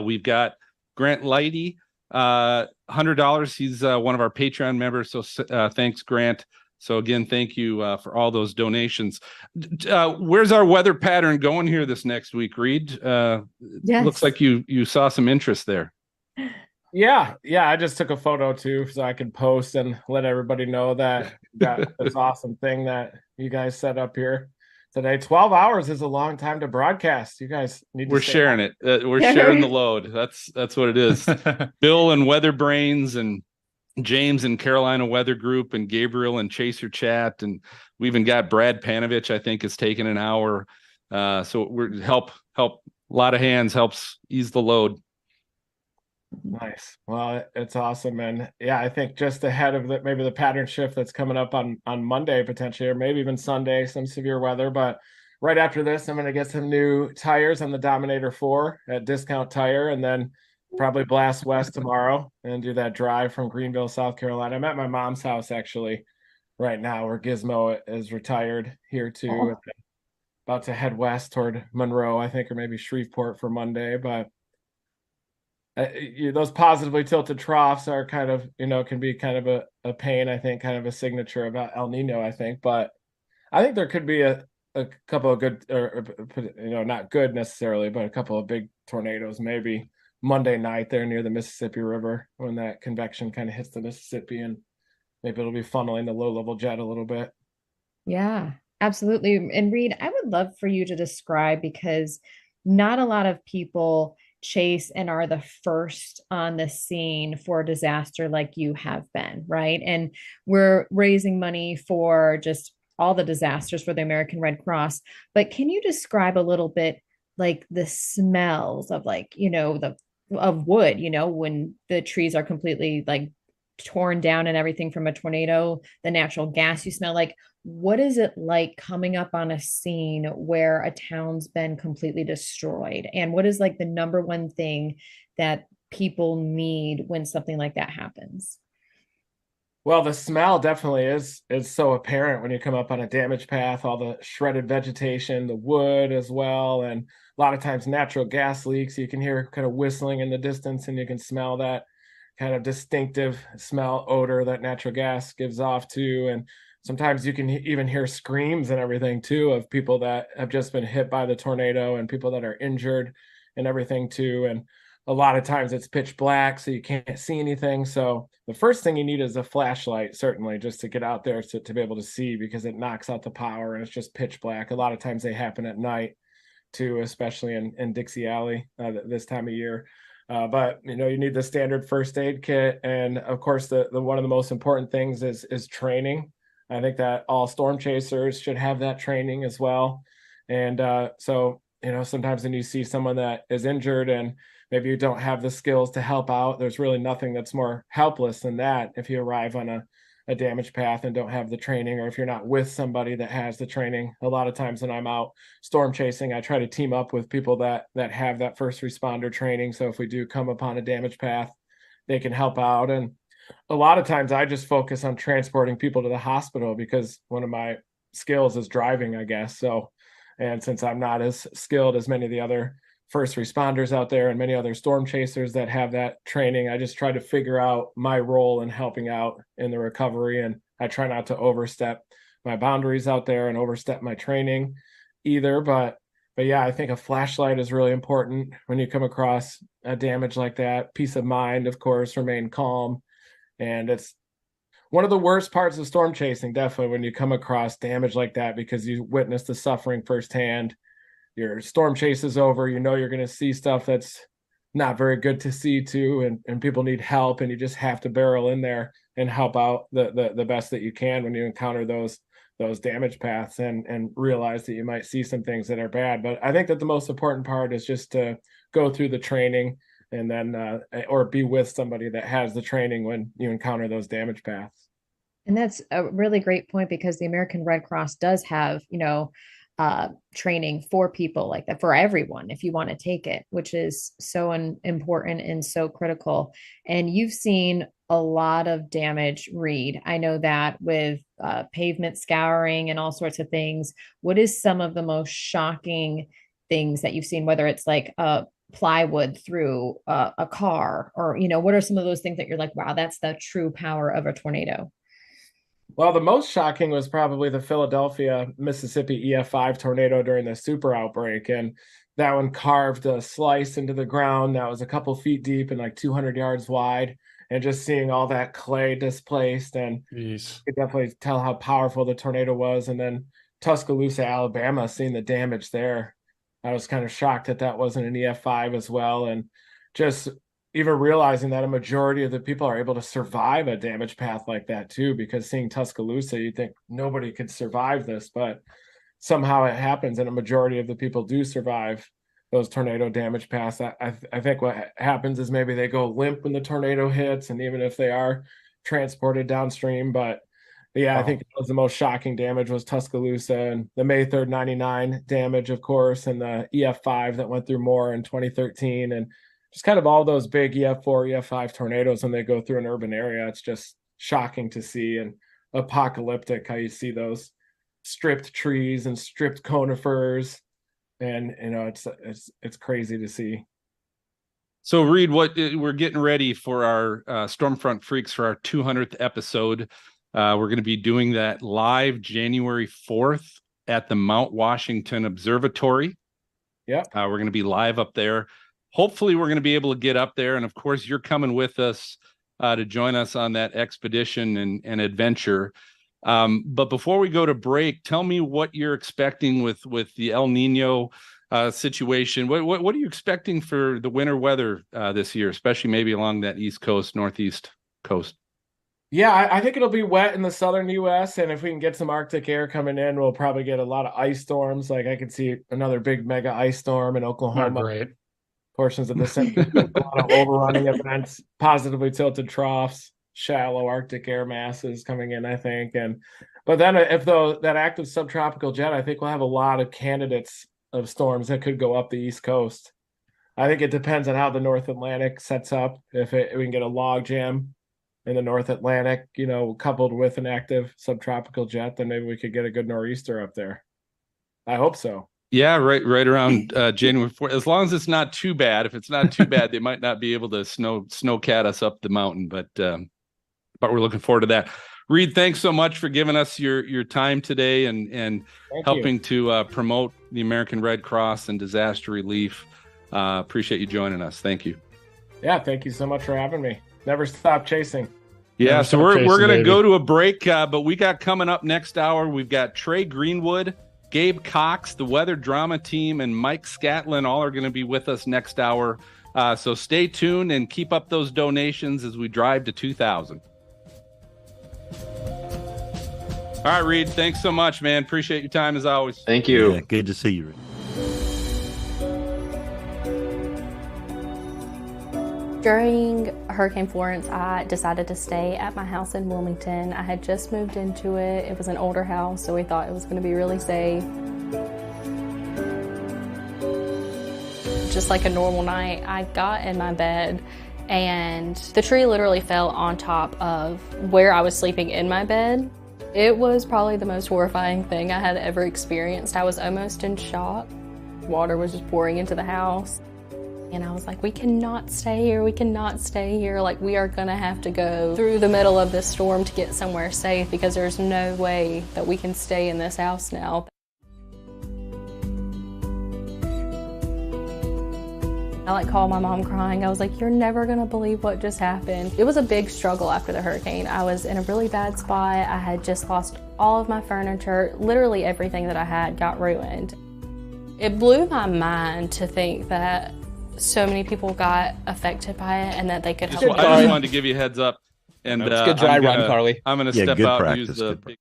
Speaker 1: We've got Grant Lighty, $100. He's one of our Patreon members. So thanks, Grant. So again, thank you for all those donations. Where's our weather pattern going here this next week, Reed?
Speaker 6: Yes.
Speaker 1: Looks like you saw some interest there.
Speaker 11: Yeah. I just took a photo too, so I can post and let everybody know that this awesome thing that you guys set up here today. 12 hours is a long time to broadcast. You guys need to.
Speaker 1: We're sharing it. We're sharing the load. That's what it is. Bill and Weather Brains, and James and Carolina Weather Group, and Gabriel and Chaser Chat, and we even got Brad Panovich, I think, is taking an hour. So we're help a lot of hands, helps ease the load.
Speaker 11: Nice. Well, it's awesome. And yeah, I think just ahead of maybe the pattern shift that's coming up on Monday potentially, or maybe even Sunday, some severe weather. But right after this, I'm going to get some new tires on the Dominator 4 at Discount Tire, and then probably blast west tomorrow and do that drive from Greenville, South Carolina. I'm at my mom's house actually right now, where Gizmo is retired here too. About to head west toward Monroe, I think, or maybe Shreveport for Monday. But those positively tilted troughs are kind of, can be kind of a pain, I think, kind of a signature about El Nino, I think. But I think there could be a a couple of good, or not good necessarily, but a couple of big tornadoes, maybe Monday night there near the Mississippi River when that convection kind of hits the Mississippi, and maybe it'll be funneling the low-level jet a little bit.
Speaker 6: Yeah, absolutely. And Reed, I would love for you to describe, because not a lot of people chase and are the first on the scene for a disaster like you have been, right? And we're raising money for just all the disasters for the American Red Cross. But can you describe a little bit like the smells of, like, the of wood, when the trees are completely like torn down and everything from a tornado, the natural gas you smell? Like, what is it like coming up on a scene where a town's been completely destroyed? And what is like the number one thing that people need when something like that happens?
Speaker 11: Well, the smell definitely is so apparent when you come up on a damage path, all the shredded vegetation, the wood as well, and a lot of times natural gas leaks. You can hear kind of whistling in the distance, and you can smell that kind of distinctive smell odor that natural gas gives off too. And sometimes you can even hear screams and everything too of people that have just been hit by the tornado and people that are injured and everything too. And a lot of times it's pitch black, so you can't see anything. So the first thing you need is a flashlight, certainly, just to get out there to be able to see, because it knocks out the power and it's just pitch black. A lot of times they happen at night too, especially in Dixie Alley this time of year. But you need the standard first aid kit, and of course the one of the most important things is training. I think that all storm chasers should have that training as well. And so sometimes when you see someone that is injured and maybe you don't have the skills to help out, there's really nothing that's more helpless than that if you arrive on a damage path and don't have the training, or if you're not with somebody that has the training. A lot of times when I'm out storm chasing, I try to team up with people that have that first responder training. So if we do come upon a damage path, they can help out. And a lot of times I just focus on transporting people to the hospital, because one of my skills is driving, I guess. So, and since I'm not as skilled as many of the other first responders out there and many other storm chasers that have that training, I just try to figure out my role in helping out in the recovery. And I try not to overstep my boundaries out there and overstep my training either. But yeah, I think a flashlight is really important when you come across a damage like that. Peace of mind, of course, remain calm. And it's one of the worst parts of storm chasing, definitely, when you come across damage like that, because you witness the suffering firsthand. Your storm chase is over, you're going to see stuff that's not very good to see too, and people need help, and you just have to barrel in there and help out the best that you can when you encounter those damage paths, and realize that you might see some things that are bad. But I think that the most important part is just to go through the training, and then or be with somebody that has the training when you encounter those damage paths.
Speaker 6: And that's a really great point, because the American Red Cross does have, training for people like that, for everyone, if you want to take it, which is so important and so critical. And you've seen a lot of damage, Reed. I know that, with pavement scouring and all sorts of things. What is some of the most shocking things that you've seen, whether it's like plywood through a car, or, what are some of those things that you're like, wow, that's the true power of a tornado?
Speaker 11: Well, the most shocking was probably the Philadelphia, Mississippi EF5 tornado during the super outbreak. And that one carved a slice into the ground that was a couple feet deep and like 200 yards wide. And just seeing all that clay displaced, and you could definitely tell how powerful the tornado was. And then Tuscaloosa, Alabama, seeing the damage there, I was kind of shocked that wasn't an EF5 as well. And just even realizing that a majority of the people are able to survive a damage path like that too, because seeing Tuscaloosa, you think nobody could survive this, but somehow it happens, and a majority of the people do survive those tornado damage paths. I think what happens is maybe they go limp when the tornado hits, and even if they are transported downstream. But yeah, I think that was the most shocking damage, was Tuscaloosa, and the May 3rd 99 damage, of course, and the EF5 that went through more in 2013, and just kind of all those big EF4, EF5 tornadoes when they go through an urban area. It's just shocking to see, and apocalyptic how you see those stripped trees and stripped conifers, and it's crazy to see.
Speaker 1: So Reed, we're getting ready for our Stormfront Freaks for our 200th episode. We're going to be doing that live January 4th at the Mount Washington Observatory.
Speaker 11: Yeah.
Speaker 1: We're going to be live up there. Hopefully we're going to be able to get up there. And of course, you're coming with us to join us on that expedition and adventure. But before we go to break, tell me what you're expecting with the El Nino situation. What are you expecting for the winter weather this year, especially maybe along that East Coast, Northeast coast?
Speaker 11: Yeah, I think it'll be wet in the southern U.S. And if we can get some Arctic air coming in, we'll probably get a lot of ice storms. Like I could see another big mega ice storm in Oklahoma.
Speaker 20: Oh, great.
Speaker 11: Portions of the central, a lot of overrunning events, positively tilted troughs, shallow Arctic air masses coming in, I think. But then if that active subtropical jet, I think we'll have a lot of candidates of storms that could go up the East Coast. I think it depends on how the North Atlantic sets up. If we can get a log jam in the North Atlantic, coupled with an active subtropical jet, then maybe we could get a good nor'easter up there. I hope so.
Speaker 1: Yeah, right around January 4th. As long as it's not too bad. If it's not too bad, they might not be able to snowcat us up the mountain. But we're looking forward to that. Reed, thanks so much for giving us your time today and helping to promote the American Red Cross and disaster relief. Appreciate you joining us. Thank you.
Speaker 11: Yeah, thank you so much for having me. Never stop chasing.
Speaker 1: Yeah, so we're going to go to a break, but we got coming up next hour, we've got Trey Greenwood, Gabe Cox, the weather drama team, and Mike Scatlin all are going to be with us next hour. So stay tuned and keep up those donations as we drive to 2,000. All right, Reed, thanks so much, man. Appreciate your time as always.
Speaker 21: Thank you.
Speaker 4: Yeah, good to see you, Reed.
Speaker 5: During Hurricane Florence, I decided to stay at my house in Wilmington. I had just moved into it. It was an older house, so we thought it was going to be really safe. Just like a normal night, I got in my bed and the tree literally fell on top of where I was sleeping in my bed. It was probably the most horrifying thing I had ever experienced. I was almost in shock. Water was just pouring into the house. And I was like, we cannot stay here. We cannot stay here. Like, we are going to have to go through the middle of this storm to get somewhere safe because there's no way that we can stay in this house now. I called my mom crying. I was like, you're never going to believe what just happened. It was a big struggle after the hurricane. I was in a really bad spot. I had just lost all of my furniture. Literally everything that I had got ruined. It blew my mind to think that so many people got affected by it and that they could help.
Speaker 1: I just wanted to give you a heads up. And
Speaker 13: it's a good dry run, Carly.
Speaker 1: I'm going to step out and use the big...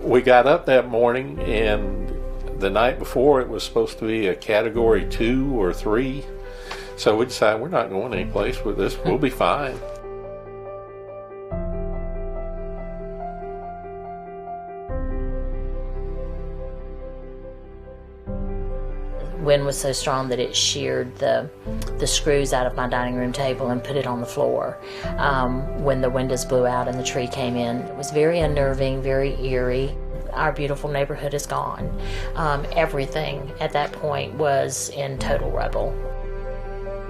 Speaker 23: We got up that morning, and the night before it was supposed to be a category 2 or 3. So we decided we're not going anyplace with this. We'll be fine.
Speaker 24: Wind was so strong that it sheared the screws out of my dining room table and put it on the floor. When the windows blew out and the tree came in, it was very unnerving, very eerie. Our beautiful neighborhood is gone. Everything at that point was in total rubble.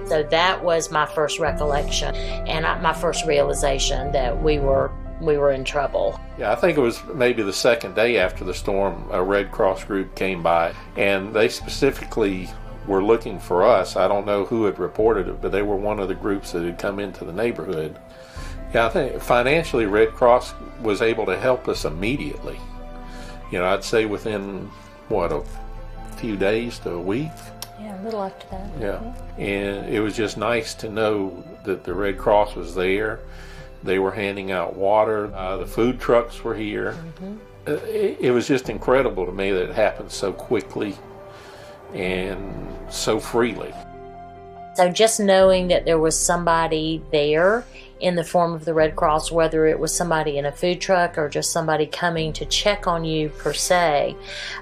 Speaker 24: So that was my first recollection and my first realization that we were in trouble.
Speaker 23: Yeah, I think it was maybe the second day after the storm, a Red Cross group came by, and they specifically were looking for us. I don't know who had reported it, but they were one of the groups that had come into the neighborhood. Yeah, I think financially Red Cross was able to help us immediately. I'd say within, a few days to a week.
Speaker 5: Yeah, a little after that.
Speaker 23: Yeah, and it was just nice to know that the Red Cross was there. They were handing out water. The food trucks were here. Mm-hmm. It was just incredible to me that it happened so quickly and so freely.
Speaker 24: So just knowing that there was somebody there in the form of the Red Cross, whether it was somebody in a food truck or just somebody coming to check on you per se,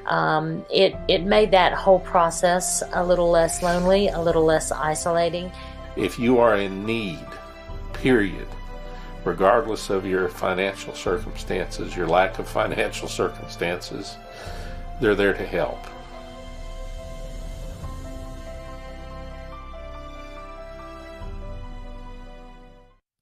Speaker 24: it made that whole process a little less lonely, a little less isolating.
Speaker 23: If you are in need, period, regardless of your financial circumstances, your lack of financial circumstances, they're there to help.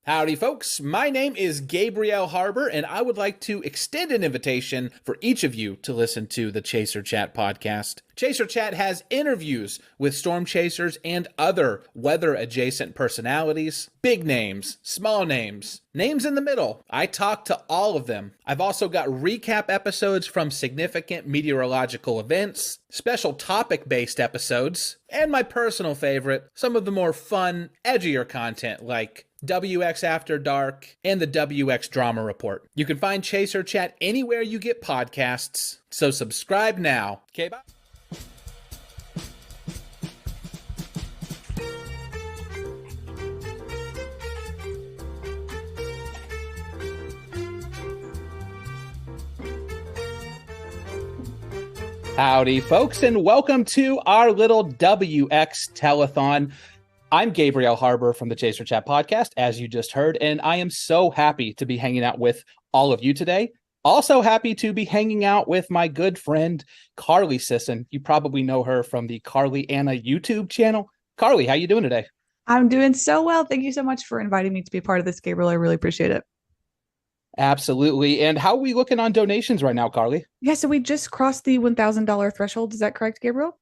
Speaker 2: Howdy, folks. My name is Gabriel Harbor, and I would like to extend an invitation for each of you to listen to the Chaser Chat podcast. Chaser Chat has interviews with storm chasers and other weather-adjacent personalities, big names, small names, names in the middle. I talk to all of them. I've also got recap episodes from significant meteorological events, special topic-based episodes, and my personal favorite, some of the more fun, edgier content like WX After Dark, and the WX Drama Report. You can find Chaser Chat anywhere you get podcasts, so subscribe now. Okay, bye. Howdy, folks, and welcome to our little WX Telethon. I'm Gabriel Harbor from the Chaser Chat podcast, as you just heard, and I am so happy to be hanging out with all of you today. Also happy to be hanging out with my good friend, Carly Sisson. You probably know her from the Carly Anna YouTube channel. Carly, how you doing today?
Speaker 12: I'm doing so well. Thank you so much for inviting me to be a part of this, Gabriel. I really appreciate it.
Speaker 2: Absolutely. And how are we looking on donations right now, Carly?
Speaker 12: Yeah, so we just crossed the $1,000 threshold. Is that correct, Gabriel?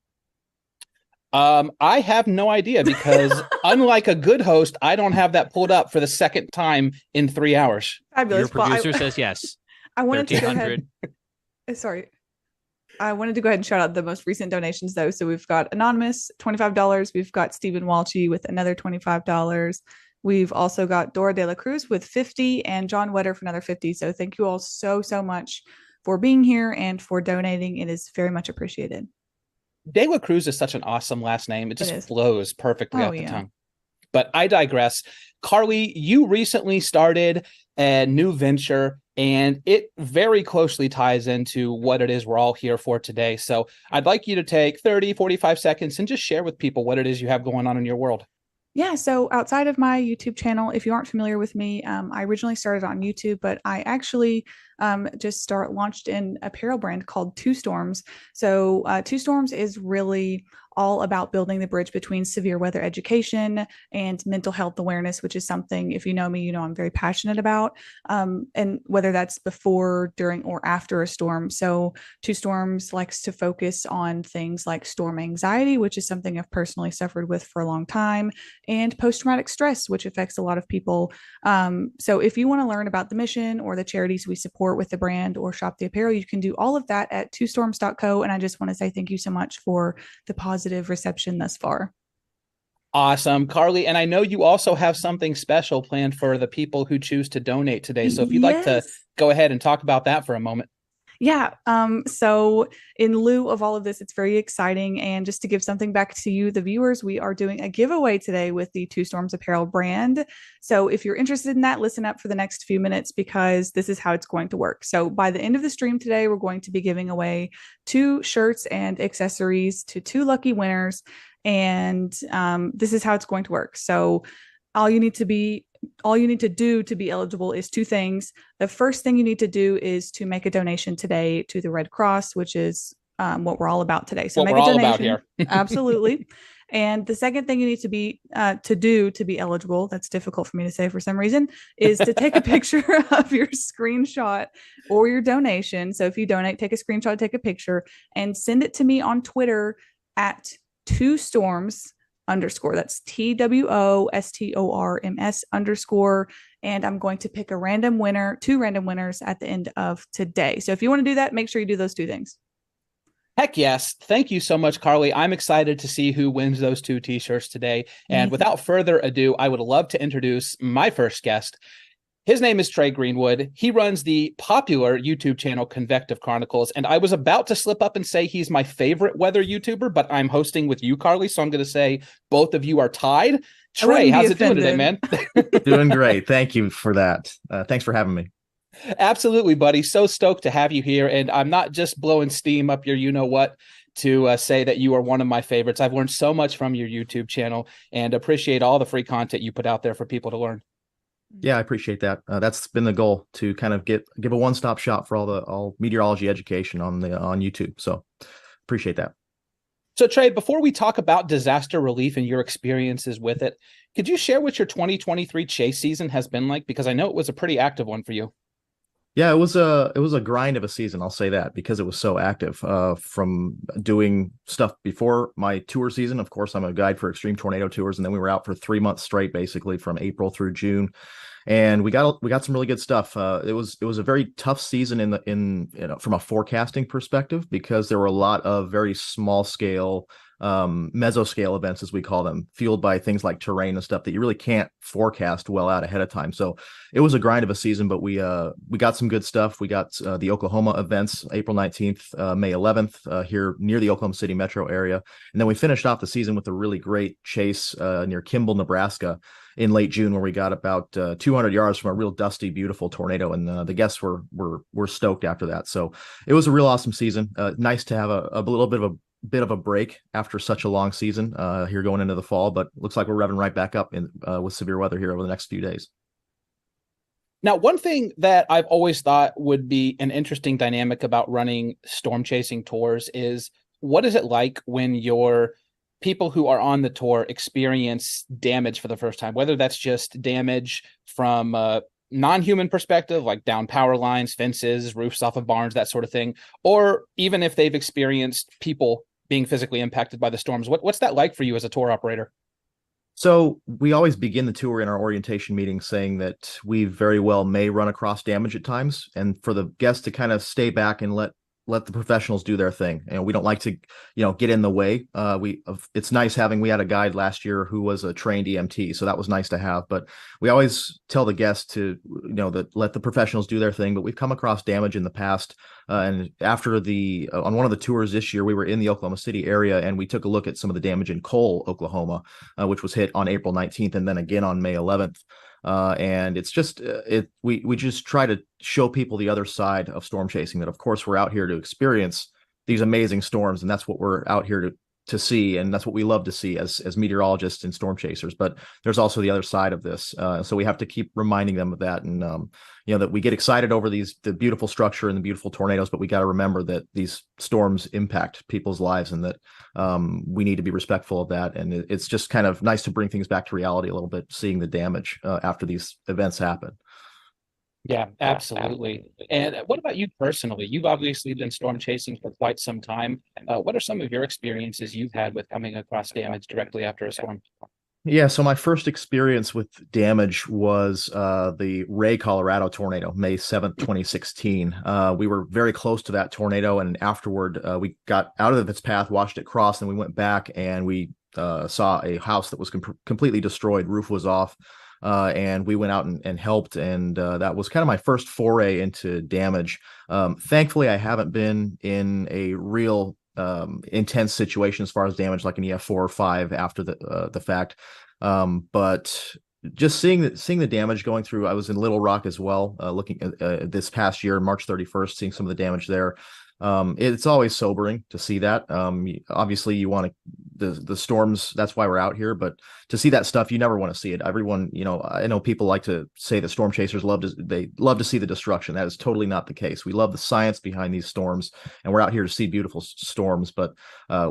Speaker 2: I have no idea because unlike a good host, I don't have that pulled up for the second time in 3 hours.
Speaker 12: Fabulous.
Speaker 1: Your producer says yes.
Speaker 12: I wanted to go ahead. Sorry. I wanted to go ahead and shout out the most recent donations, though. So we've got Anonymous, $25. We've got Stephen Walchi with another $25. We've also got Dora De La Cruz with $50 and John Wetter for another $50. So thank you all so much for being here and for donating. It is very much appreciated.
Speaker 2: De La Cruz is such an awesome last name. It just flows perfectly off the tongue. But I digress. Carly, you recently started a new venture, and it very closely ties into what it is we're all here for today. So I'd like you to take 30, 45 seconds and just share with people what it is you have going on in your world.
Speaker 12: Yeah, so outside of my YouTube channel, if you aren't familiar with me, I originally started on YouTube, but I actually just launched an apparel brand called Two Storms. So Two Storms is really all about building the bridge between severe weather education and mental health awareness, which is something, if you know me, you know I'm very passionate about, and whether that's before, during, or after a storm. So Two Storms likes to focus on things like storm anxiety, which is something I've personally suffered with for a long time, and post-traumatic stress, which affects a lot of people. So if you want to learn about the mission or the charities we support with the brand or shop the apparel, you can do all of that at twostorms.co. And I just want to say thank you so much for the positive reception thus far.
Speaker 2: Awesome, Carly. And I know you also have something special planned for the people who choose to donate today. So if you'd like to go ahead and talk about that for a moment.
Speaker 12: Yeah. So in lieu of all of this, it's very exciting. And just to give something back to you, the viewers, we are doing a giveaway today with the Two Storms apparel brand. So if you're interested in that, listen up for the next few minutes because this is how it's going to work. So by the end of the stream today, we're going to be giving away 2 shirts and accessories to 2 lucky winners. And this is how it's going to work. So all you need to do to be eligible is 2 things. The first thing you need to do is to make a donation today to the Red Cross, which is what we're all about today. So make a donation. Absolutely. And the second thing you need to be to be eligible, that's difficult for me to say for some reason, is to take a picture of your screenshot or your donation. So if you donate, take a screenshot, take a picture, and send it to me on Twitter at @2storms_. That's TWOSTORMS_. And I'm going to pick a random winner, 2 random winners at the end of today. So if you want to do that, make sure you do those 2 things.
Speaker 2: Heck yes. Thank you so much, Carly. I'm excited to see who wins those 2 t-shirts today. And without further ado, I would love to introduce my first guest. His name is Trey Greenwood. He runs the popular YouTube channel Convective Chronicles, and I was about to slip up and say he's my favorite weather YouTuber, but I'm hosting with you, Carly, so I'm going to say both of you are tied. Trey, how's it doing today, man?
Speaker 13: Doing great. Thank you for that. Thanks for having me.
Speaker 2: Absolutely, buddy. So stoked to have you here, and I'm not just blowing steam up your you-know-what to say that you are one of my favorites. I've learned so much from your YouTube channel and appreciate all the free content you put out there for people to learn.
Speaker 13: Yeah, I appreciate that. That's been the goal, to kind of give a one-stop shop for all meteorology education on YouTube. So appreciate that.
Speaker 2: So Trey, before we talk about disaster relief and your experiences with it, Could you share what your 2023 chase season has been like? Because I know it was a pretty active one for you.
Speaker 13: Yeah, it was a grind of a season, I'll say that, because it was so active. From doing stuff before my tour season, of course, I'm a guide for Extreme Tornado Tours, and then we were out for 3 months straight, basically from April through June, and we got some really good stuff. It was a very tough season from a forecasting perspective, because there were a lot of very small scale mesoscale events, as we call them, fueled by things like terrain and stuff that you really can't forecast well out ahead of time. So it was a grind of a season, but we got some good stuff. We got the Oklahoma events, April 19th, May 11th, here near the Oklahoma City metro area. And then we finished off the season with a really great chase near Kimball, Nebraska in late June, where we got about 200 yards from a real dusty, beautiful tornado. And the guests were stoked after that. So it was a real awesome season. Nice to have a little bit of a break after such a long season here going into the fall, but looks like we're revving right back up with severe weather here over the next few days.
Speaker 2: Now, one thing that I've always thought would be an interesting dynamic about running storm chasing tours is, what is it like when your people who are on the tour experience damage for the first time, whether that's just damage from non-human perspective, like down power lines, fences, roofs off of barns, that sort of thing, or even if they've experienced people being physically impacted by the storms. What's that like for you as a tour operator?
Speaker 13: So we always begin the tour in our orientation meeting saying that we very well may run across damage at times, and for the guests to kind of stay back and let the professionals do their thing. And we don't like to, get in the way. It's nice we had a guide last year who was a trained EMT, so that was nice to have. But we always tell the guests to, let the professionals do their thing. But we've come across damage in the past. And after on one of the tours this year, we were in the Oklahoma City area, and we took a look at some of the damage in Cole, Oklahoma, which was hit on April 19th and then again on May 11th. And it's just we just try to show people the other side of storm chasing, that of course we're out here to experience these amazing storms, and that's what we're out here to see, and that's what we love to see as meteorologists and storm chasers. But there's also the other side of this, so we have to keep reminding them of that, and that we get excited over the beautiful structure and the beautiful tornadoes, but we got to remember that these storms impact people's lives, and that we need to be respectful of that. And it's just kind of nice to bring things back to reality a little bit, seeing the damage after these events happen.
Speaker 2: Yeah, absolutely. And what about you personally? You've obviously been storm chasing for quite some time. What are some of your experiences you've had with coming across damage directly after a storm?
Speaker 13: Yeah, so my first experience with damage was the Ray, Colorado tornado, May 7th, 2016. We were very close to that tornado, and afterward we got out of its path, watched it cross, and we went back and we saw a house that was completely destroyed. Roof was off. And we went out and helped, and that was kind of my first foray into damage. Thankfully, I haven't been in a real intense situation as far as damage, like an EF4 or 5 after the fact. But just seeing the damage going through, I was in Little Rock as well, looking at this past year, March 31st, seeing some of the damage there. It's always sobering to see that. Obviously you want the storms, that's why we're out here, but to see that stuff, you never want to see it. Everyone, I know people like to say that storm chasers love to see the destruction. That is totally not the case. We love the science behind these storms, and we're out here to see beautiful storms, but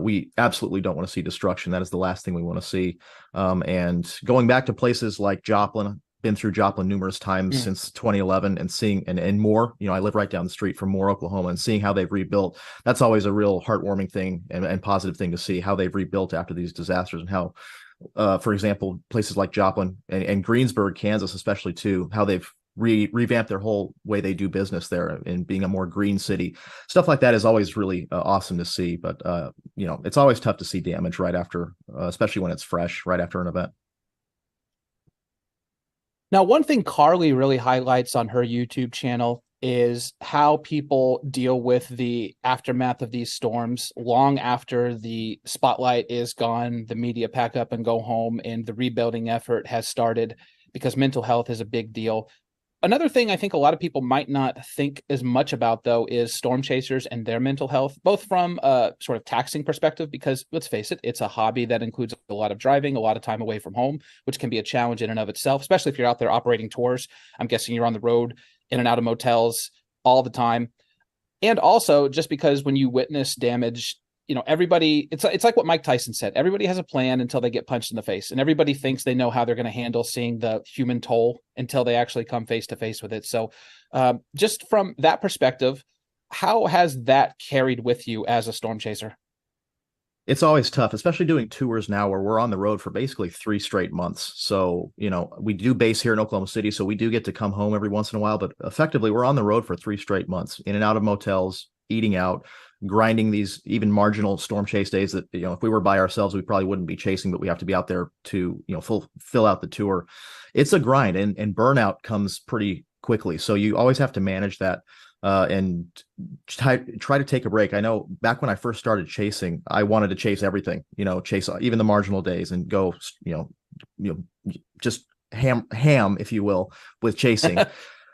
Speaker 13: we absolutely don't want to see destruction. That is the last thing we want to see. And going back to places like Joplin, been through Joplin numerous times since 2011, and seeing and Moore, I live right down the street from Moore, Oklahoma, and seeing how they've rebuilt, that's always a real heartwarming thing and positive thing to see, how they've rebuilt after these disasters, and how, for example, places like Joplin and Greensburg, Kansas, especially too, how they've revamped their whole way they do business there, and being a more green city. Stuff like that is always really awesome to see, but it's always tough to see damage right after, especially when it's fresh, right after an event.
Speaker 2: Now, one thing Carly really highlights on her YouTube channel is how people deal with the aftermath of these storms long after the spotlight is gone, the media pack up and go home, and the rebuilding effort has started, because mental health is a big deal. Another thing I think a lot of people might not think as much about, though, is storm chasers and their mental health, both from a sort of taxing perspective, because let's face it, it's a hobby that includes a lot of driving, a lot of time away from home, which can be a challenge in and of itself, especially if you're out there operating tours. I'm guessing you're on the road, in and out of motels all the time. And also just because when you witness damage everybody, it's like what Mike Tyson said. Everybody has a plan until they get punched in the face, and everybody thinks they know how they're going to handle seeing the human toll until they actually come face to face with it. So just from that perspective, how has that carried with you as a storm chaser?
Speaker 13: It's always tough, especially doing tours now where we're on the road for basically 3 straight months. So, we do base here in Oklahoma City, so we do get to come home every once in a while, but effectively we're on the road for 3 straight months, in and out of motels, eating out, grinding these even marginal storm chase days that, if we were by ourselves, we probably wouldn't be chasing, but we have to be out there to, fill out the tour. It's a grind, and burnout comes pretty quickly. So you always have to manage that. And try to take a break. I know back when I first started chasing, I wanted to chase everything, chase even the marginal days and go, just ham, if you will, with chasing.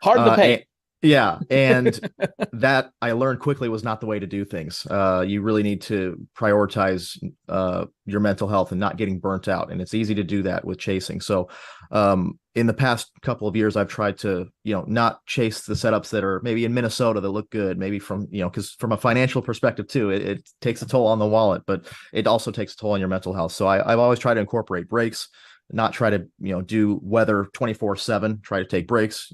Speaker 2: Hard to pay.
Speaker 13: Yeah. And that I learned quickly was not the way to do things. You really need to prioritize your mental health and not getting burnt out. And it's easy to do that with chasing. So in the past couple of years, I've tried to, not chase the setups that are maybe in Minnesota that look good, maybe from, because from a financial perspective too, it takes a toll on the wallet, but it also takes a toll on your mental health. So I've always tried to incorporate breaks, not try to, do weather 24/7, try to take breaks,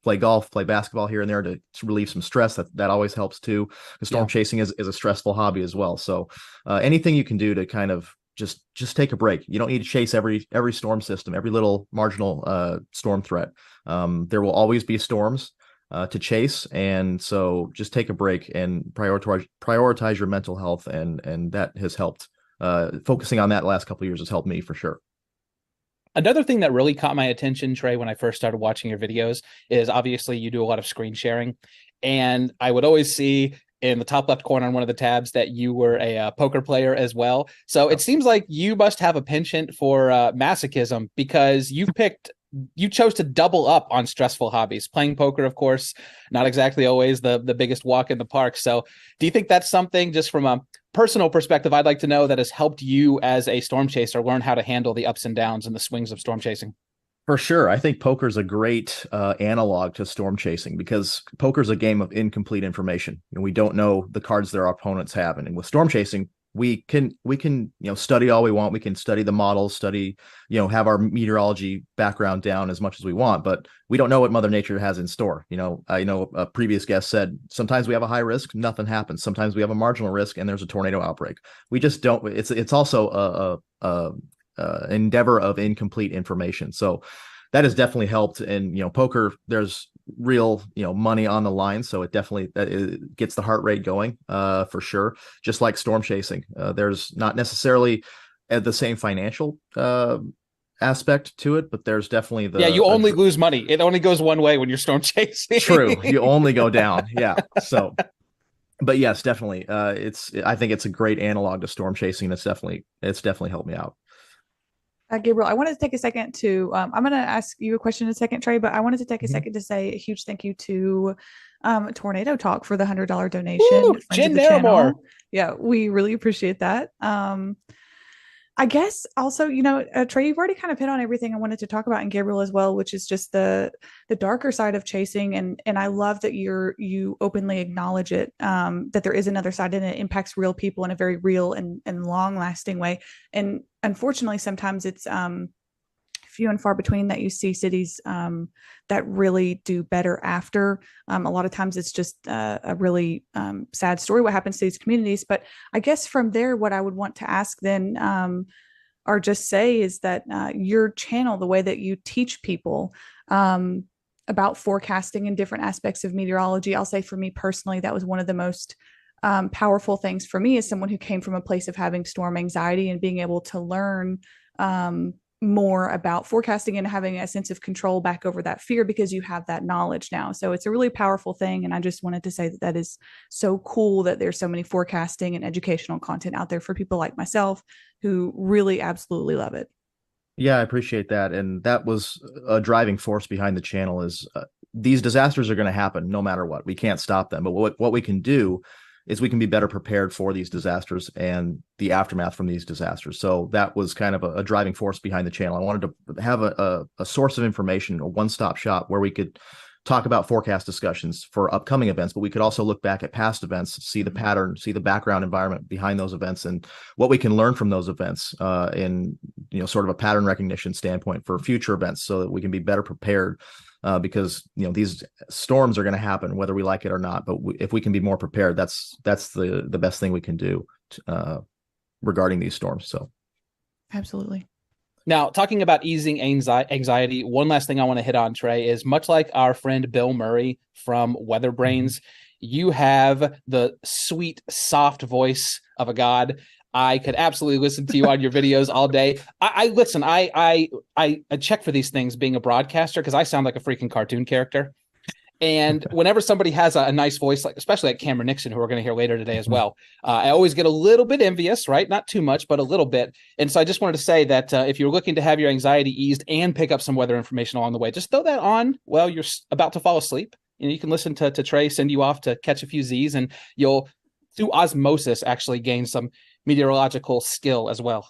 Speaker 13: play golf, play basketball here and there to relieve some stress. That always helps too. The storm chasing is a stressful hobby as well. So anything you can do to kind of just take a break. You don't need to chase every storm system, every little marginal storm threat. There will always be storms to chase. And so just take a break and prioritize your mental health. And that has helped. Focusing on that last couple of years has helped me for sure.
Speaker 2: Another thing that really caught my attention, Trey, when I first started watching your videos is obviously you do a lot of screen sharing. And I would always see in the top left corner on one of the tabs that you were a poker player as well. So it seems like you must have a penchant for masochism, because you chose to double up on stressful hobbies. Playing poker, of course, not exactly always the biggest walk in the park. So do you think that's something, just from a personal perspective, I'd like to know, that has helped you as a storm chaser learn how to handle the ups and downs and the swings of storm chasing?
Speaker 13: For sure. I think poker is a great analog to storm chasing, because poker is a game of incomplete information, and we don't know the cards that our opponents have. And with storm chasing, we can study all we want. We can study the models, have our meteorology background down as much as we want, but we don't know what Mother Nature has in store. I know a previous guest said, sometimes we have a high risk, nothing happens. Sometimes we have a marginal risk and there's a tornado outbreak. We just don't. It's also a endeavor of incomplete information. So that has definitely helped. And poker, there's real money on the line, so it definitely it gets the heart rate going for sure. Just like storm chasing, there's not necessarily the same financial aspect to it, but there's definitely
Speaker 2: you only lose money. It only goes one way when you're storm chasing.
Speaker 13: True, you only go down. Yeah. So but yes, definitely I think it's a great analog to storm chasing. It's definitely helped me out.
Speaker 12: Gabriel, I wanted to take a second to, I'm going to ask you a question in a second, Trey, but I wanted to take a second to say a huge thank you to Tornado Talk for the $100 donation.
Speaker 2: Jen Naramore.
Speaker 12: Yeah, we really appreciate that. I guess also, Trey, you've already kind of hit on everything I wanted to talk about, and Gabriel as well, which is just the darker side of chasing. And I love that you openly acknowledge it, that there is another side, and it impacts real people in a very real and long lasting way. And unfortunately, sometimes it's few and far between that you see cities that really do better after. A lot of times it's just a really sad story what happens to these communities. But I guess from there, what I would want to ask then, or just say, is that your channel, the way that you teach people about forecasting and different aspects of meteorology, I'll say for me personally, that was one of the most powerful things for me as someone who came from a place of having storm anxiety, and being able to learn more about forecasting and having a sense of control back over that fear, because you have that knowledge now. So it's a really powerful thing. And I just wanted to say that is so cool that there's so many forecasting and educational content out there for people like myself who really absolutely love it.
Speaker 13: Yeah, I appreciate that. And that was a driving force behind the channel, is these disasters are going to happen no matter what. We can't stop them. But what we can do is we can be better prepared for these disasters and the aftermath from these disasters. So that was kind of a driving force behind the channel. I wanted to have a source of information, a one-stop shop where we could talk about forecast discussions for upcoming events, but we could also look back at past events, see the pattern, see the background environment behind those events, and what we can learn from those events in sort of a pattern recognition standpoint for future events, so that we can be better prepared. Because these storms are going to happen whether we like it or not. But if we can be more prepared, that's the best thing we can do regarding these storms. So,
Speaker 12: absolutely.
Speaker 2: Now, talking about easing anxiety, one last thing I want to hit on, Trey, is much like our friend Bill Murray from Weather Brains, you have the sweet, soft voice of a god. I could absolutely listen to you on your videos all day. I listen. I check for these things being a broadcaster because I sound like a freaking cartoon character. And whenever somebody has a nice voice, like especially like Cameron Nixon, who we're going to hear later today as well, I always get a little bit envious, right? Not too much, but a little bit. And so I just wanted to say that if you're looking to have your anxiety eased and pick up some weather information along the way, just throw that on while you're about to fall asleep. You can listen to Trey send you off to catch a few Z's, and you'll, through osmosis, actually gain some meteorological skill as well.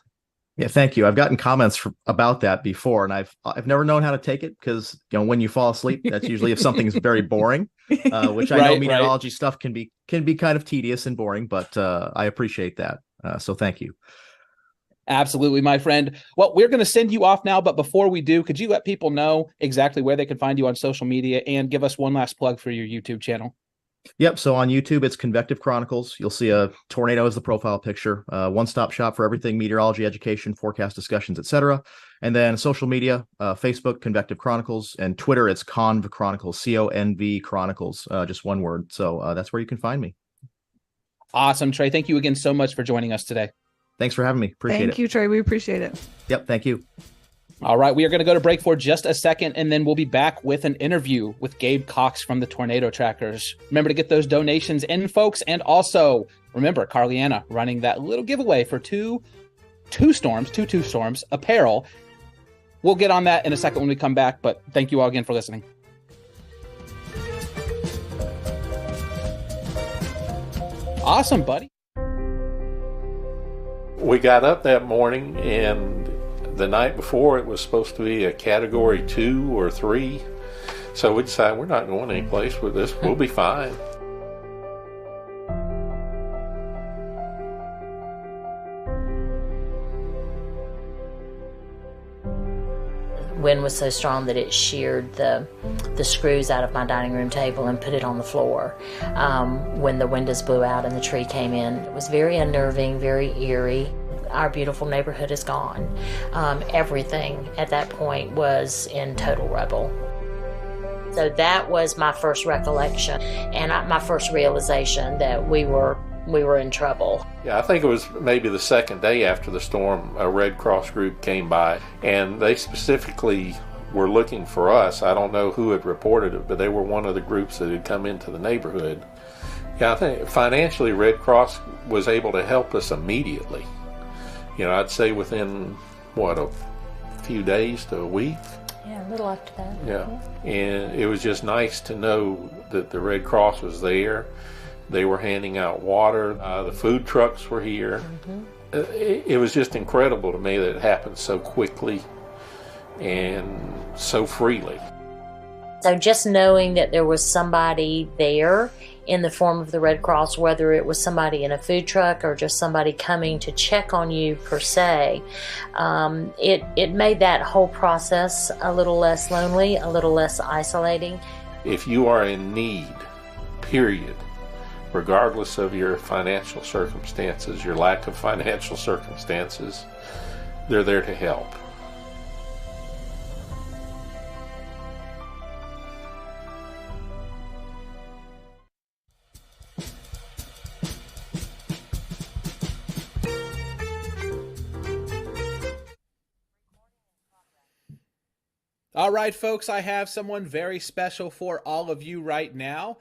Speaker 13: Yeah, thank you. I've gotten comments about that before, and I've never known how to take it because when you fall asleep, that's usually if something's very boring, which I know meteorology stuff can be kind of tedious and boring, but I appreciate that. So thank you.
Speaker 2: Absolutely, my friend. Well, we're going to send you off now, but before we do, could you let people know exactly where they can find you on social media and give us one last plug for your YouTube channel?
Speaker 13: Yep. So on YouTube, it's Convective Chronicles. You'll see a tornado as the profile picture, one-stop shop for everything meteorology, education, forecast discussions, etc. And then social media, Facebook, Convective Chronicles, and Twitter, it's Conv Chronicles, CONV Chronicles, just one word. So that's where you can find me.
Speaker 2: Awesome, Trey. Thank you again so much for joining us today.
Speaker 13: Thanks for having me. Appreciate it.
Speaker 12: Thank you, Trey. We appreciate it.
Speaker 13: Yep. Thank you.
Speaker 2: All right, we are going to go to break for just a second, and then we'll be back with an interview with Gabe Cox from the Tornado Trackers. Remember to get those donations in, folks, and also remember Carliana running that little giveaway for two storms apparel. We'll get on that in a second when we come back, but thank you all again for listening. Awesome, buddy.
Speaker 23: We got up that morning, and the night before it was supposed to be a category 2 or 3. So we decided we're not going anyplace with this. We'll be fine.
Speaker 24: Wind was so strong that it sheared the screws out of my dining room table and put it on the floor. When the windows blew out and the tree came in, it was very unnerving, very eerie. Our beautiful neighborhood is gone. Everything at that point was in total rubble. So that was my first recollection and my first realization that we were in trouble.
Speaker 23: Yeah, I think it was maybe the second day after the storm, a Red Cross group came by, and they specifically were looking for us. I don't know who had reported it, but they were one of the groups that had come into the neighborhood. Yeah, I think financially Red Cross was able to help us immediately. I'd say within, a few days to a week.
Speaker 24: Yeah, a little after that.
Speaker 23: Yeah, and it was just nice to know that the Red Cross was there. They were handing out water. The food trucks were here. Mm-hmm. It was just incredible to me that it happened so quickly and so freely.
Speaker 24: So just knowing that there was somebody there in the form of the Red Cross, whether it was somebody in a food truck or just somebody coming to check on you per se, it made that whole process a little less lonely, a little less isolating.
Speaker 23: If you are in need, period, regardless of your financial circumstances, your lack of financial circumstances, they're there to help.
Speaker 2: All right, folks, I have someone very special for all of you right now.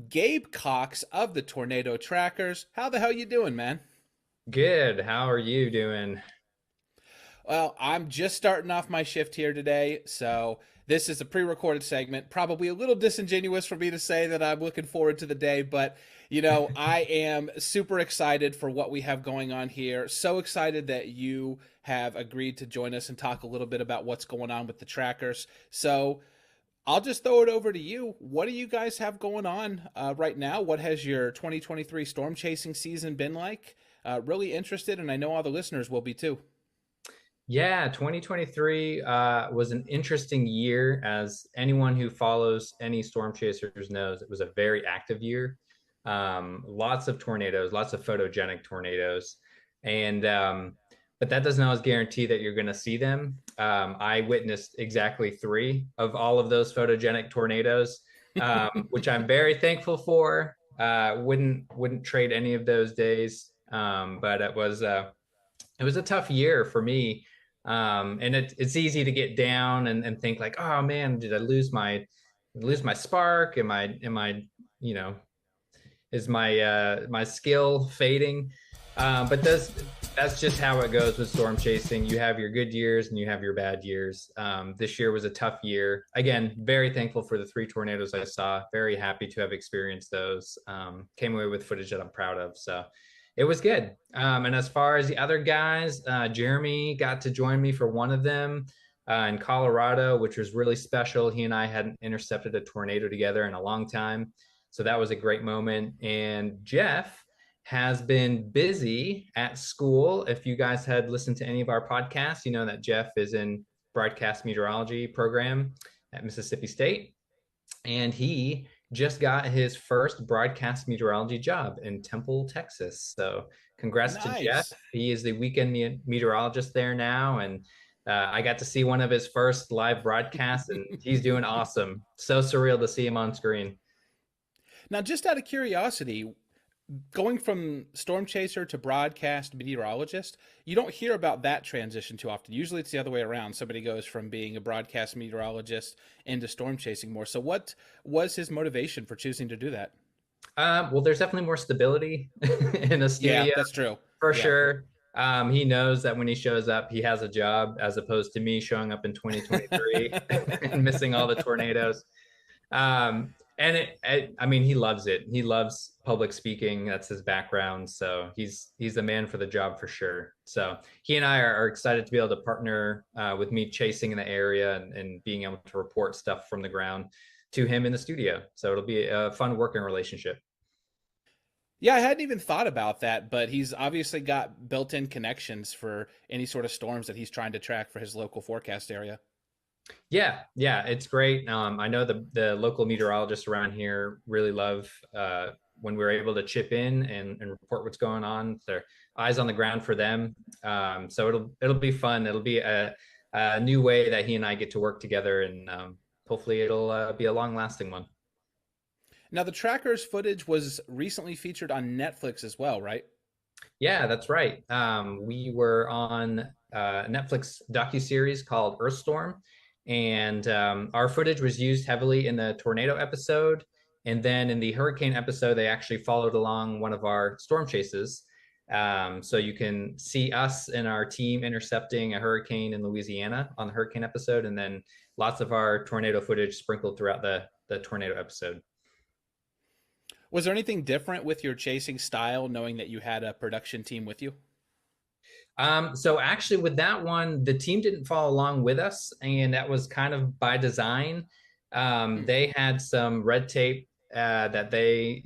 Speaker 2: Gabe Cox of the Tornado Trackers. How the hell you doing, man?
Speaker 14: Good. How are you doing?
Speaker 2: Well, I'm just starting off my shift here today, so this is a pre-recorded segment. Probably a little disingenuous for me to say that I'm looking forward to the day, but, I am super excited for what we have going on here. So excited that you have agreed to join us and talk a little bit about what's going on with the Trackers. So I'll just throw it over to you. What do you guys have going on right now? What has your 2023 storm chasing season been like? Really interested, and I know all the listeners will be too.
Speaker 14: Yeah, 2023 was an interesting year. As anyone who follows any storm chasers knows, it was a very active year. Lots of tornadoes, lots of photogenic tornadoes. And but that doesn't always guarantee that you're going to see them. I witnessed exactly 3 of all of those photogenic tornadoes, which I'm very thankful for. Wouldn't trade any of those days. But it was a tough year for me. And it's easy to get down and think like, oh man, did I lose my spark? Am I, is my skill fading? But that's just how it goes with storm chasing. You have your good years and you have your bad years. This year was a tough year. Again, very thankful for the 3 tornadoes I saw. Very happy to have experienced those. Came away with footage that I'm proud of. So it was good. And as far as the other guys, Jeremy got to join me for one of them in Colorado, which was really special. He and I hadn't intercepted a tornado together in a long time. So that was a great moment. And Jeff has been busy at school. If you guys had listened to any of our podcasts, you know that Jeff is in broadcast meteorology program at Mississippi State. And he just got his first broadcast meteorology job in Temple, Texas. So congrats to Jeff. He is the weekend meteorologist there now. And I got to see one of his first live broadcasts, and he's doing awesome. So surreal to see him on screen.
Speaker 2: Now, just out of curiosity, going from storm chaser to broadcast meteorologist, you don't hear about that transition too often. Usually it's the other way around. Somebody goes from being a broadcast meteorologist into storm chasing more. So what was his motivation for choosing to do that?
Speaker 14: Well, there's definitely more stability in a studio.
Speaker 2: Yeah, that's true.
Speaker 14: For sure. He knows that when he shows up, he has a job, as opposed to me showing up in 2023 and missing all the tornadoes. I mean, he loves it. He loves public speaking. That's his background. So he's the man for the job for sure. So he and I are excited to be able to partner with me chasing in the area and being able to report stuff from the ground to him in the studio. So it'll be a fun working relationship.
Speaker 2: Yeah, I hadn't even thought about that, but he's obviously got built-in connections for any sort of storms that he's trying to track for his local forecast area.
Speaker 14: Yeah, it's great. I know the local meteorologists around here really love when we're able to chip in and report what's going on. Their eyes on the ground for them. So it'll be fun. It'll be a new way that he and I get to work together, and hopefully it'll be a long-lasting one.
Speaker 2: Now, the trackers footage was recently featured on Netflix as well, right?
Speaker 14: Yeah, that's right. We were on a Netflix docuseries called Earthstorm, and our footage was used heavily in the tornado episode. And then in the hurricane episode, they actually followed along one of our storm chases. So you can see us and our team intercepting a hurricane in Louisiana on the hurricane episode, and then lots of our tornado footage sprinkled throughout the tornado episode.
Speaker 2: Was there anything different with your chasing style, knowing that you had a production team with you?
Speaker 14: So actually with that one, the team didn't follow along with us, and that was kind of by design. They had some red tape that they,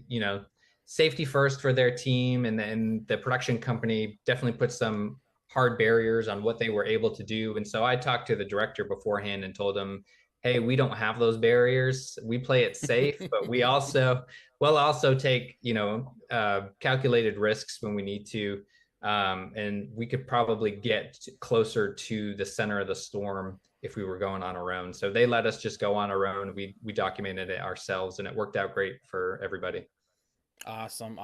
Speaker 14: safety first for their team, and then the production company definitely put some hard barriers on what they were able to do. And so I talked to the director beforehand and told him, hey, we don't have those barriers. We play it safe, but we'll also take, calculated risks when we need to. And we could probably get closer to the center of the storm if we were going on our own. So they let us just go on our own. We documented it ourselves, and it worked out great for everybody.
Speaker 2: Awesome.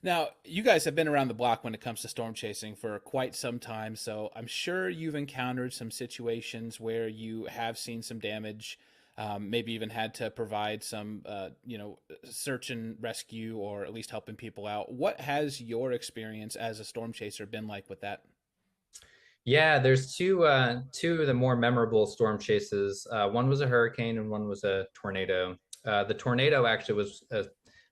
Speaker 2: Now, you guys have been around the block when it comes to storm chasing for quite some time, so I'm sure you've encountered some situations where you have seen some damage, maybe even had to provide some, search and rescue, or at least helping people out. What has your experience as a storm chaser been like with that?
Speaker 14: Yeah, there's two of the more memorable storm chases. One was a hurricane and one was a tornado. The tornado actually was a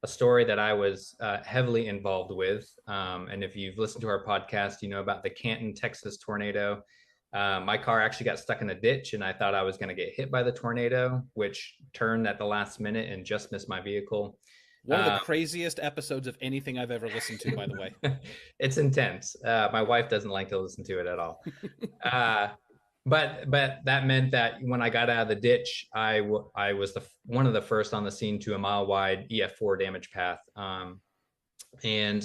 Speaker 14: story that I was heavily involved with. And if you've listened to our podcast, you know about the Canton, Texas tornado. My car actually got stuck in a ditch, and I thought I was going to get hit by the tornado, which turned at the last minute and just missed my vehicle.
Speaker 2: One of the craziest episodes of anything I've ever listened to, by the way.
Speaker 14: It's intense. My wife doesn't like to listen to it at all. But that meant that when I got out of the ditch, I was one of the first on the scene to a mile-wide EF4 damage path. And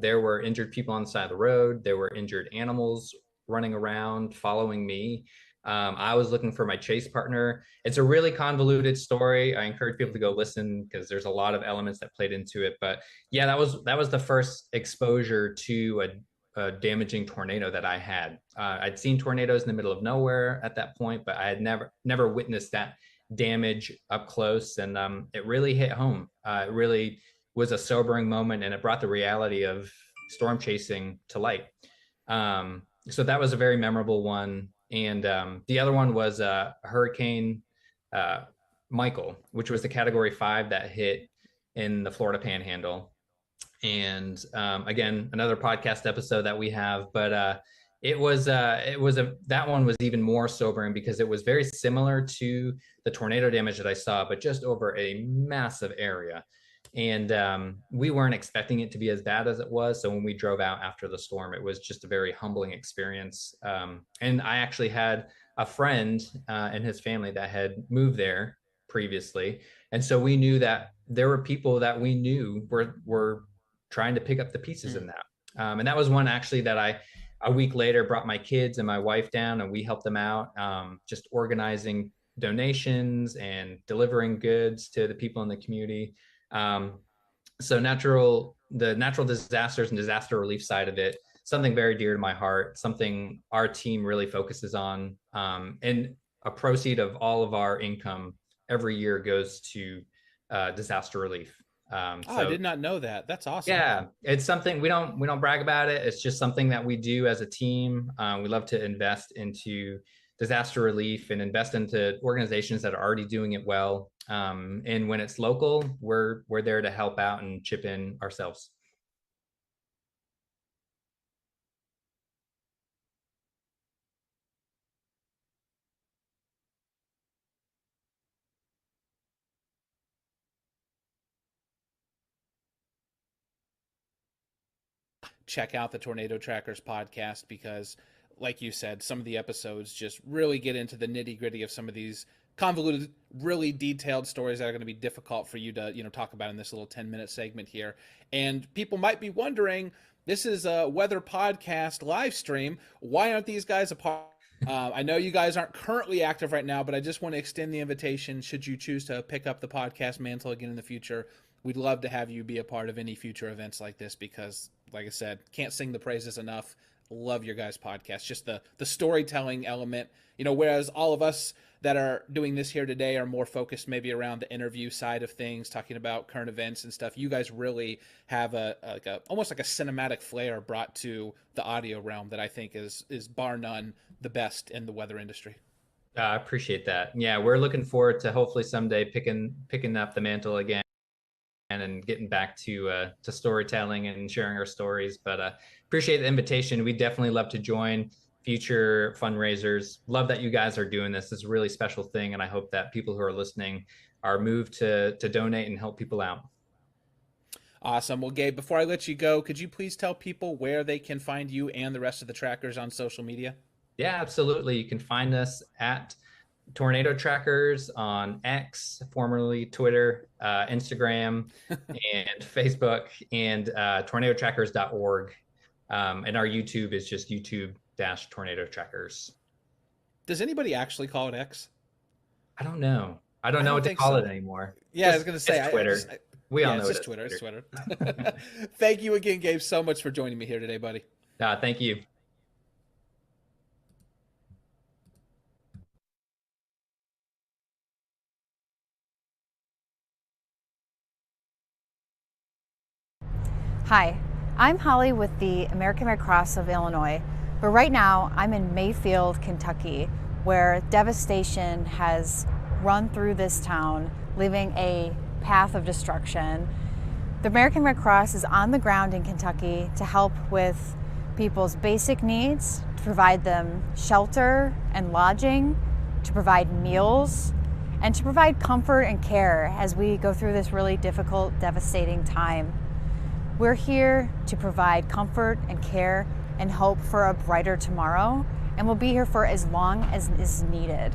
Speaker 14: there were injured people on the side of the road. There were injured animals running around, following me. I was looking for my chase partner. It's a really convoluted story. I encourage people to go listen because there's a lot of elements that played into it. But yeah, that was the first exposure to a damaging tornado that I had. I'd seen tornadoes in the middle of nowhere at that point, but I had never witnessed that damage up close. And it really hit home. It really was a sobering moment, and it brought the reality of storm chasing to light. So that was a very memorable one. And the other one was Hurricane Michael, which was the Category 5 that hit in the Florida Panhandle. And again, another podcast episode that we have, but that one was even more sobering because it was very similar to the tornado damage that I saw, but just over a massive area. And we weren't expecting it to be as bad as it was. So when we drove out after the storm, it was just a very humbling experience. And I actually had a friend and his family that had moved there previously. And so we knew that there were people that we knew were trying to pick up the pieces in that. And that was one actually that a week later brought my kids and my wife down, and we helped them out, just organizing donations and delivering goods to the people in the community. So the natural disasters and disaster relief side of it, something very dear to my heart, something our team really focuses on, and a proceed of all of our income every year goes to disaster relief.
Speaker 2: I did not know that. That's awesome.
Speaker 14: Yeah, it's something we don't brag about it. It's just something that we do as a team. We love to invest into disaster relief and invest into organizations that are already doing it well. And when it's local, we're there to help out and chip in ourselves.
Speaker 2: Check out the Tornado Trackers podcast because, like you said, some of the episodes just really get into the nitty-gritty of some of these convoluted, really detailed stories that are going to be difficult for you to, talk about in this little 10-minute segment here. And people might be wondering, this is a weather podcast live stream. Why aren't these guys a part? I know you guys aren't currently active right now, but I just want to extend the invitation. Should you choose to pick up the podcast mantle again in the future, we'd love to have you be a part of any future events like this because, like I said, can't sing the praises enough. Love your guys' podcast. Just the storytelling element, whereas all of us that are doing this here today are more focused maybe around the interview side of things, talking about current events and stuff. You guys really have almost like a cinematic flair brought to the audio realm that I think is bar none the best in the weather industry.
Speaker 14: I appreciate that. Yeah, we're looking forward to hopefully someday picking up the mantle again and getting back to storytelling and sharing our stories. But appreciate the invitation. We definitely love to join future fundraisers. Love that you guys are doing this. It's a really special thing, and I hope that people who are listening are moved to donate and help people out.
Speaker 2: Awesome. Well, Gabe, before I let you go, could you please tell people where they can find you and the rest of the trackers on social media?
Speaker 14: Yeah, absolutely. You can find us at Tornado Trackers on X, formerly Twitter, Instagram, and Facebook, and tornadotrackers.org. And our YouTube is just YouTube-Tornado Trackers.
Speaker 2: Does anybody actually call it X?
Speaker 14: I don't know. I don't know what to call it anymore.
Speaker 2: Yeah, I was going to say.
Speaker 14: It's Twitter. We all know
Speaker 2: it's Twitter. It's Twitter. Thank you again, Gabe, so much for joining me here today, buddy.
Speaker 14: Thank you.
Speaker 10: Hi, I'm Holly with the American Red Cross of Illinois, but right now I'm in Mayfield, Kentucky, where devastation has run through this town, leaving a path of destruction. The American Red Cross is on the ground in Kentucky to help with people's basic needs, to provide them shelter and lodging, to provide meals, and to provide comfort and care as we go through this really difficult, devastating time. We're here to provide comfort and care and hope for a brighter tomorrow, and we'll be here for as long as is needed.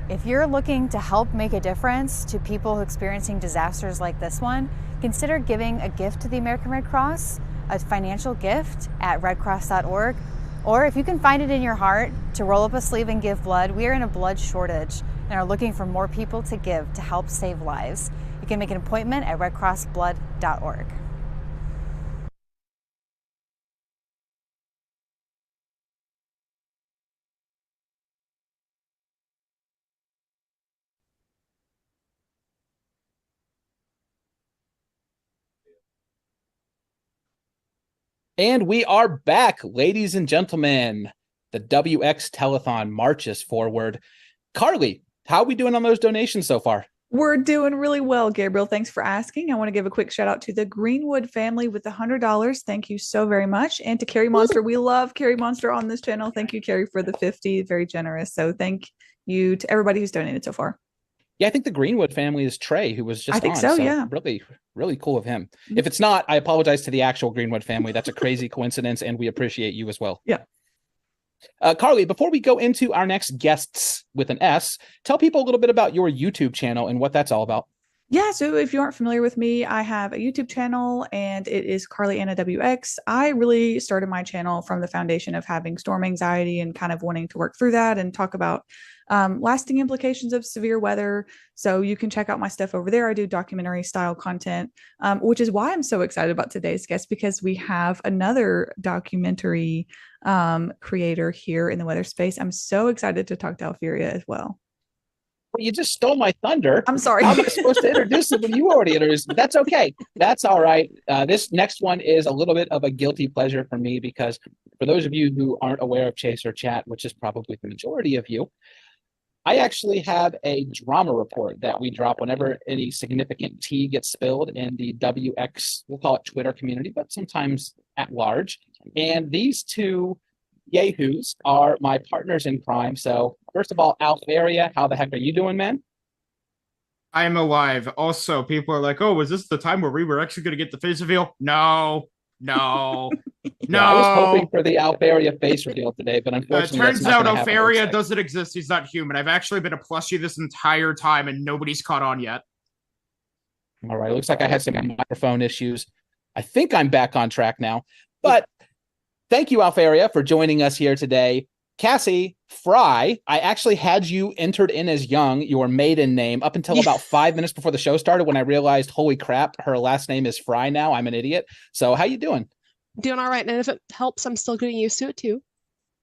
Speaker 10: If you're looking to help make a difference to people experiencing disasters like this one, consider giving a gift to the American Red Cross, a financial gift at redcross.org, or if you can find it in your heart to roll up a sleeve and give blood. We are in a blood shortage and are looking for more people to give to help save lives. You can make an appointment at redcrossblood.org.
Speaker 2: And we are back, ladies and gentlemen. The WX Telethon marches forward. Carly, how are we doing on those donations so far?
Speaker 12: We're doing really well, Gabriel. Thanks for asking. I want to give a quick shout out to the Greenwood family with $100. Thank you so very much. And to Carrie Monster. We love Carrie Monster on this channel. Thank you, Carrie, for the 50. Very generous. So thank you to everybody who's donated so far.
Speaker 2: Yeah, I think the Greenwood family is Trey, who was just
Speaker 12: I think
Speaker 2: on.
Speaker 12: so, yeah.
Speaker 2: Really, really cool of him. If it's not, I apologize to the actual Greenwood family. That's a crazy coincidence, and we appreciate you as well.
Speaker 12: Yeah.
Speaker 2: Carly, before we go into our next guests with an S, tell people a little bit about your YouTube channel and what that's all about.
Speaker 12: Yeah, so if you aren't familiar with me, I have a YouTube channel and it is Carly Anna WX. I really started my channel from the foundation of having storm anxiety and kind of wanting to work through that and talk about lasting implications of severe weather. So you can check out my stuff over there. I do documentary style content, which is why I'm so excited about today's guest, because we have another documentary creator here in the weather space. I'm so excited to talk to Alfiria as well.
Speaker 2: Well, you just stole my thunder.
Speaker 12: I'm sorry.
Speaker 2: How am I supposed to introduce it when you already introduced it? That's okay. That's all right. This next one is a little bit of a guilty pleasure for me, because for those of you who aren't aware of Chaser Chat, which is probably the majority of you, I actually have a drama report that we drop whenever any significant tea gets spilled in the WX, we'll call it Twitter community, but sometimes at large. And these two yahoos are my partners in crime. So first of all, Alfiria, how the heck are you doing, man?
Speaker 15: I am alive. Also, people are like, oh, was this the time where we were actually going to get the face reveal? No. No.
Speaker 2: I was hoping for the Alfiria face reveal today, but unfortunately,
Speaker 15: turns out Alfiria doesn't exist. He's not human. I've actually been a plushie this entire time, and nobody's caught on yet.
Speaker 2: All right. Looks like I had some microphone issues. I think I'm back on track now. But thank you, Alfiria, for joining us here today. Cassie Fry, I actually had you entered in as Young, your maiden name, up until about 5 minutes before the show started, when I realized, holy crap, her last name is Fry now. I'm an idiot. So how you doing?
Speaker 16: Doing all right. And if it helps, I'm still getting used to it too.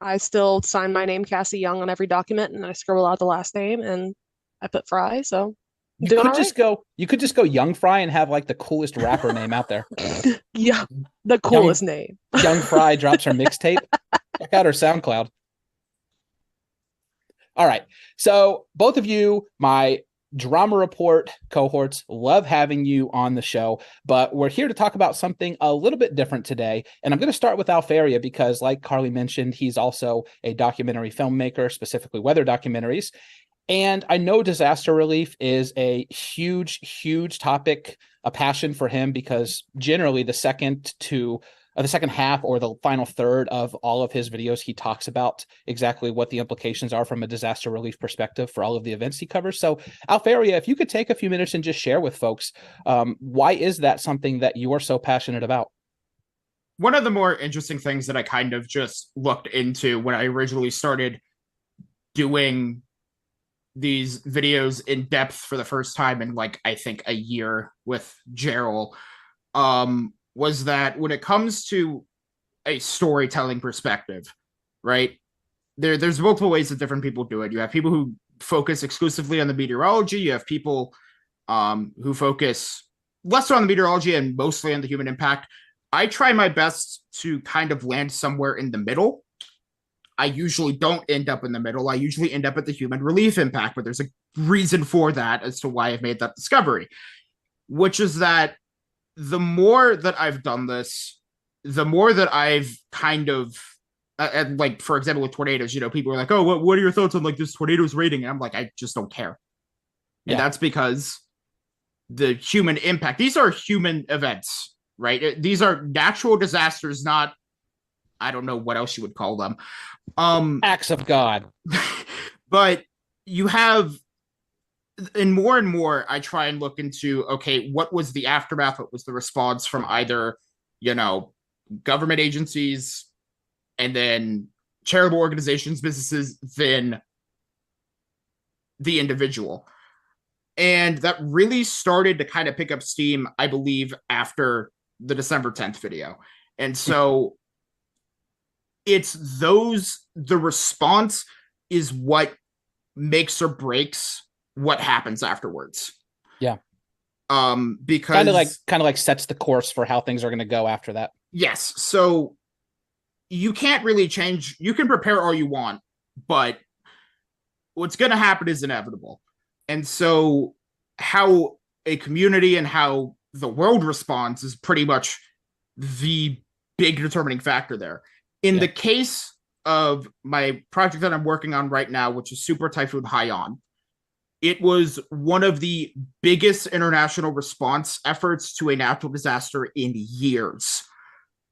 Speaker 16: I still sign my name, Cassie Young, on every document, and I scribble out the last name and I put Fry. So
Speaker 2: you could just go Young Fry and have like the coolest rapper name out there.
Speaker 16: Yeah, the coolest name.
Speaker 2: Young Fry drops her mixtape. Check out her SoundCloud. All right. So both of you, my drama report cohorts, love having you on the show, but we're here to talk about something a little bit different today. And I'm going to start with Alfiria because, like Carly mentioned, he's also a documentary filmmaker, specifically weather documentaries. And I know disaster relief is a huge, huge topic, a passion for him, because generally the second half or the final third of all of his videos, he talks about exactly what the implications are from a disaster relief perspective for all of the events he covers. So Alfiria, if you could take a few minutes and just share with folks, why is that something that you are so passionate about?
Speaker 15: One of the more interesting things that I kind of just looked into when I originally started doing these videos in depth for the first time in I think a year with Gerald, was that when it comes to a storytelling perspective, right, there's multiple ways that different people do it. You have people who focus exclusively on the meteorology. You have people who focus less on the meteorology and mostly on the human impact. I try my best to kind of land somewhere in the middle. I usually don't end up in the middle. I usually end up at the human relief impact, but there's a reason for that as to why I've made that discovery, which is that the more that I've done this, the more that I've kind of and like, for example, with tornadoes, people are like, oh, what are your thoughts on like this tornadoes rating? And I'm like, I just don't care. And that's because the human impact, these are human events, right? These are natural disasters, not, I don't know what else you would call them.
Speaker 2: Acts of God.
Speaker 15: But you have, and more, I try and look into, okay, what was the aftermath? What was the response from either, government agencies and then charitable organizations, businesses, then the individual. And that really started to kind of pick up steam, I believe, after the December 10th video. And so it's the response is what makes or breaks what happens afterwards.
Speaker 2: Yeah.
Speaker 15: Because
Speaker 2: kind of like sets the course for how things are going to go after that.
Speaker 15: Yes. So you can't really change. You can prepare all you want, but what's going to happen is inevitable. And so how a community and how the world responds is pretty much the big determining factor there. In the case of my project that I'm working on right now, which is Super Typhoon Haiyan, it was one of the biggest international response efforts to a natural disaster in years.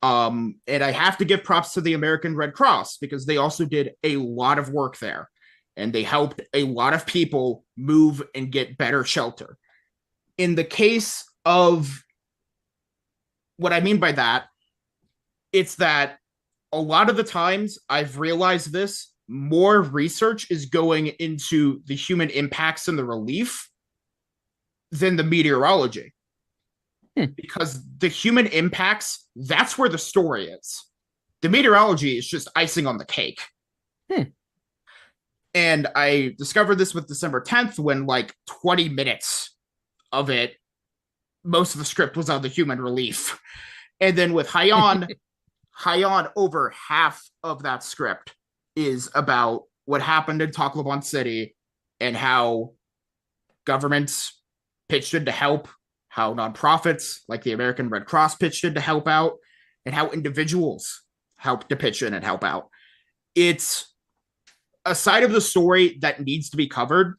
Speaker 15: And I have to give props to the American Red Cross because they also did a lot of work there. And they helped a lot of people move and get better shelter. In the case of what I mean by that, it's that a lot of the times I've realized this, more research is going into the human impacts and the relief than the meteorology. Because the human impacts, that's where the story is. The meteorology is just icing on the cake. And I discovered this with December 10th when like 20 minutes of it, most of the script was on the human relief. And then with Haiyan, over half of that script is about what happened in Tacloban City and how governments pitched in to help, how nonprofits like the American Red Cross pitched in to help out, and how individuals helped to pitch in and help out. It's a side of the story that needs to be covered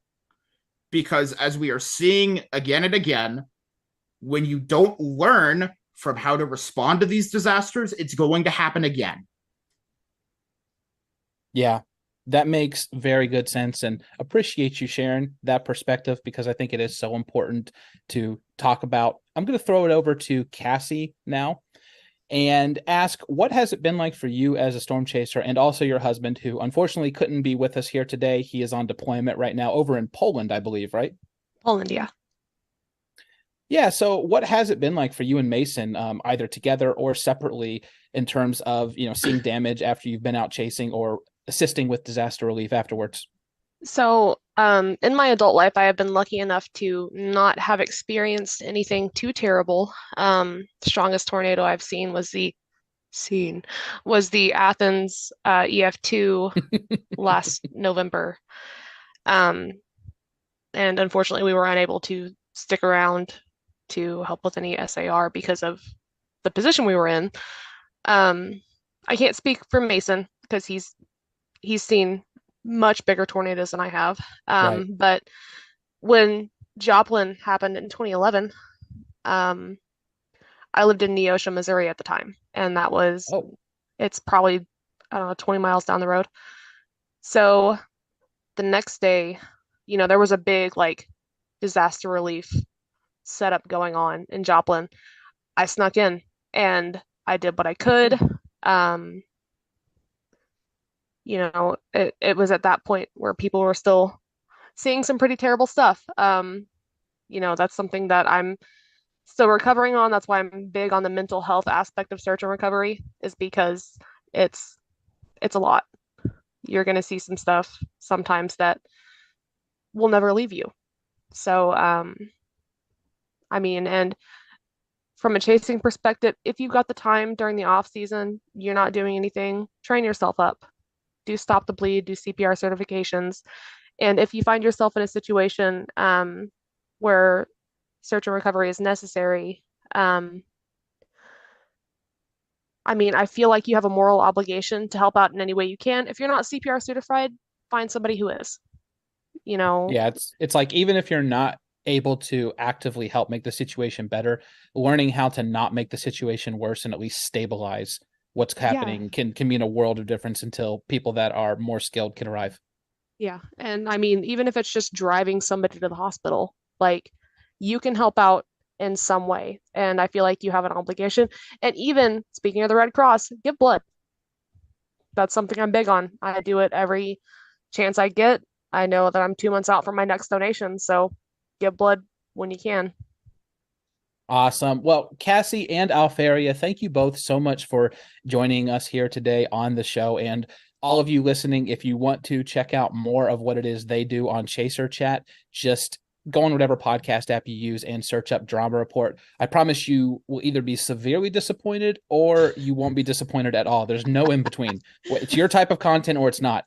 Speaker 15: because, as we are seeing again and again, when you don't learn from how to respond to these disasters, it's going to happen again.
Speaker 2: Yeah, that makes very good sense, and appreciate you sharing that perspective because I think it is so important to talk about. I'm going to throw it over to Cassie now and ask, what has it been like for you as a storm chaser and also your husband, who unfortunately couldn't be with us here today? He is on deployment right now over in Poland, I believe, right?
Speaker 16: Poland, yeah.
Speaker 2: Yeah. So what has it been like for you and Mason, either together or separately, in terms of, seeing damage after you've been out chasing or assisting with disaster relief afterwards?
Speaker 16: So, in my adult life, I have been lucky enough to not have experienced anything too terrible. The strongest tornado I've seen was the Athens EF2 last November. And unfortunately, we were unable to stick around to help with any SAR because of the position we were in. I can't speak for Mason because he's seen much bigger tornadoes than I have.
Speaker 2: Right.
Speaker 16: But when Joplin happened in 2011, I lived in Neosho, Missouri at the time, and that was it's probably, I don't know, 20 miles down the road. So the next day, there was a big disaster relief setup going on in Joplin. I snuck in and I did what I could. It was at that point where people were still seeing some pretty terrible stuff. That's something that I'm still recovering on. That's why I'm big on the mental health aspect of search and recovery, is because it's a lot. You're going to see some stuff sometimes that will never leave you. So, and from a chasing perspective, if you've got the time during the off season, you're not doing anything, train yourself up. Do stop the bleed, do CPR certifications. And if you find yourself in a situation where search and recovery is necessary, I mean, I feel like you have a moral obligation to help out in any way you can. If you're not CPR certified, find somebody who is.
Speaker 2: Yeah, it's like, even if you're not able to actively help make the situation better, learning how to not make the situation worse and at least stabilize what's happening can mean a world of difference until people that are more skilled can arrive.
Speaker 16: Yeah. And I mean, even if it's just driving somebody to the hospital, like, you can help out in some way. And I feel like you have an obligation. And even speaking of the Red Cross, give blood. That's something I'm big on. I do it every chance I get. I know that I'm 2 months out from my next donation, so give blood when you can.
Speaker 2: Awesome. Well, Cassie and Alferia, thank you both so much for joining us here today on the show. And all of you listening, if you want to check out more of what it is they do on Chaser Chat, just go on whatever podcast app you use and search up Drama Report. I promise you will either be severely disappointed or you won't be disappointed at all. There's no in between. It's your type of content or it's not.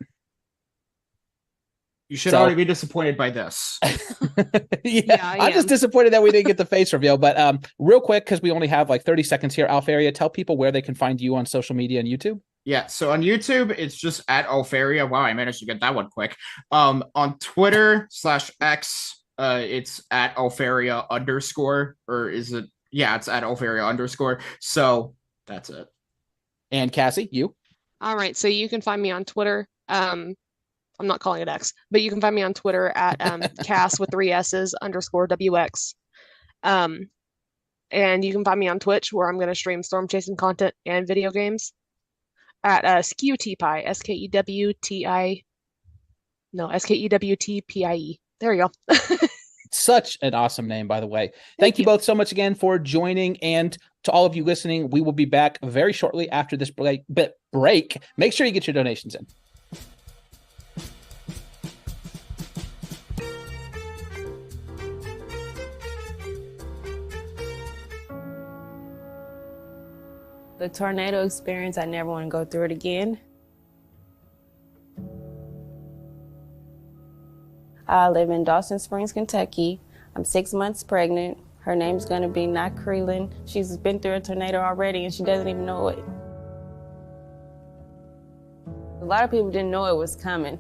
Speaker 15: You should already be disappointed by this.
Speaker 2: I'm just disappointed that we didn't get the face reveal. But real quick, because we only have like 30 seconds here, Alferia, tell people where they can find you on social media and YouTube.
Speaker 15: Yeah, so on YouTube, it's just at Alferia. Wow, I managed to get that one quick. On Twitter /X, it's at Alferia _ or is it? Yeah, it's at Alferia _ So that's it.
Speaker 2: And Cassie, you?
Speaker 16: All right, so you can find me on Twitter. I'm not calling it X, but you can find me on Twitter at Cass with 3 S's _WX. And you can find me on Twitch, where I'm going to stream storm chasing content and video games at SkewTPie, SkewTPie. There you go.
Speaker 2: Such an awesome name, by the way. Thank you both so much again for joining. And to all of you listening, we will be back very shortly after this break. Make sure you get your donations in.
Speaker 8: The tornado experience, I never want to go through it again. I live in Dawson Springs, Kentucky. I'm 6 months pregnant. Her name's gonna be Not Creelan. She's been through a tornado already and she doesn't even know it. A lot of people didn't know it was coming.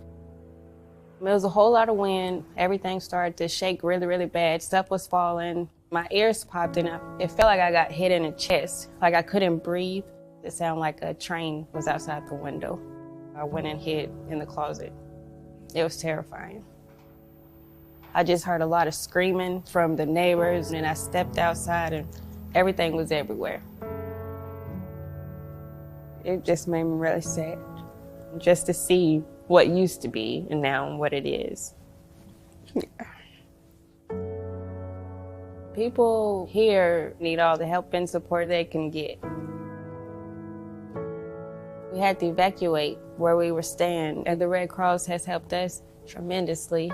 Speaker 8: There was a whole lot of wind. Everything started to shake really, really bad. Stuff was falling. My ears popped and it felt like I got hit in the chest. Like I couldn't breathe. It sounded like a train was outside the window. I went and hid in the closet. It was terrifying. I just heard a lot of screaming from the neighbors and I stepped outside and everything was everywhere. It just made me really sad. Just to see what used to be and now what it is. People here need all the help and support they can get. We had to evacuate where we were staying, and the Red Cross has helped us tremendously.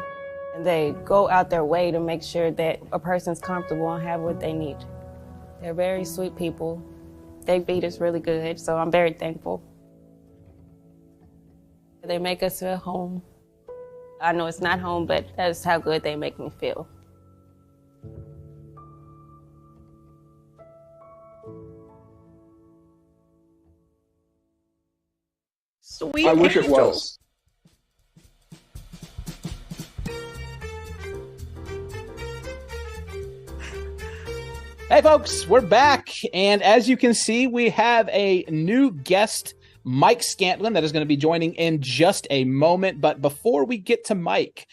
Speaker 8: And they go out their way to make sure that a person's comfortable and have what they need. They're very sweet people. They feed us really good, so I'm very thankful. They make us feel home. I know it's not home, but that's how good they make me feel.
Speaker 12: Sweet.
Speaker 17: I wish it was.
Speaker 2: Hey folks, we're back. And as you can see, we have a new guest, Mike Scantlin, that is going to be joining in just a moment. But before we get to Mike,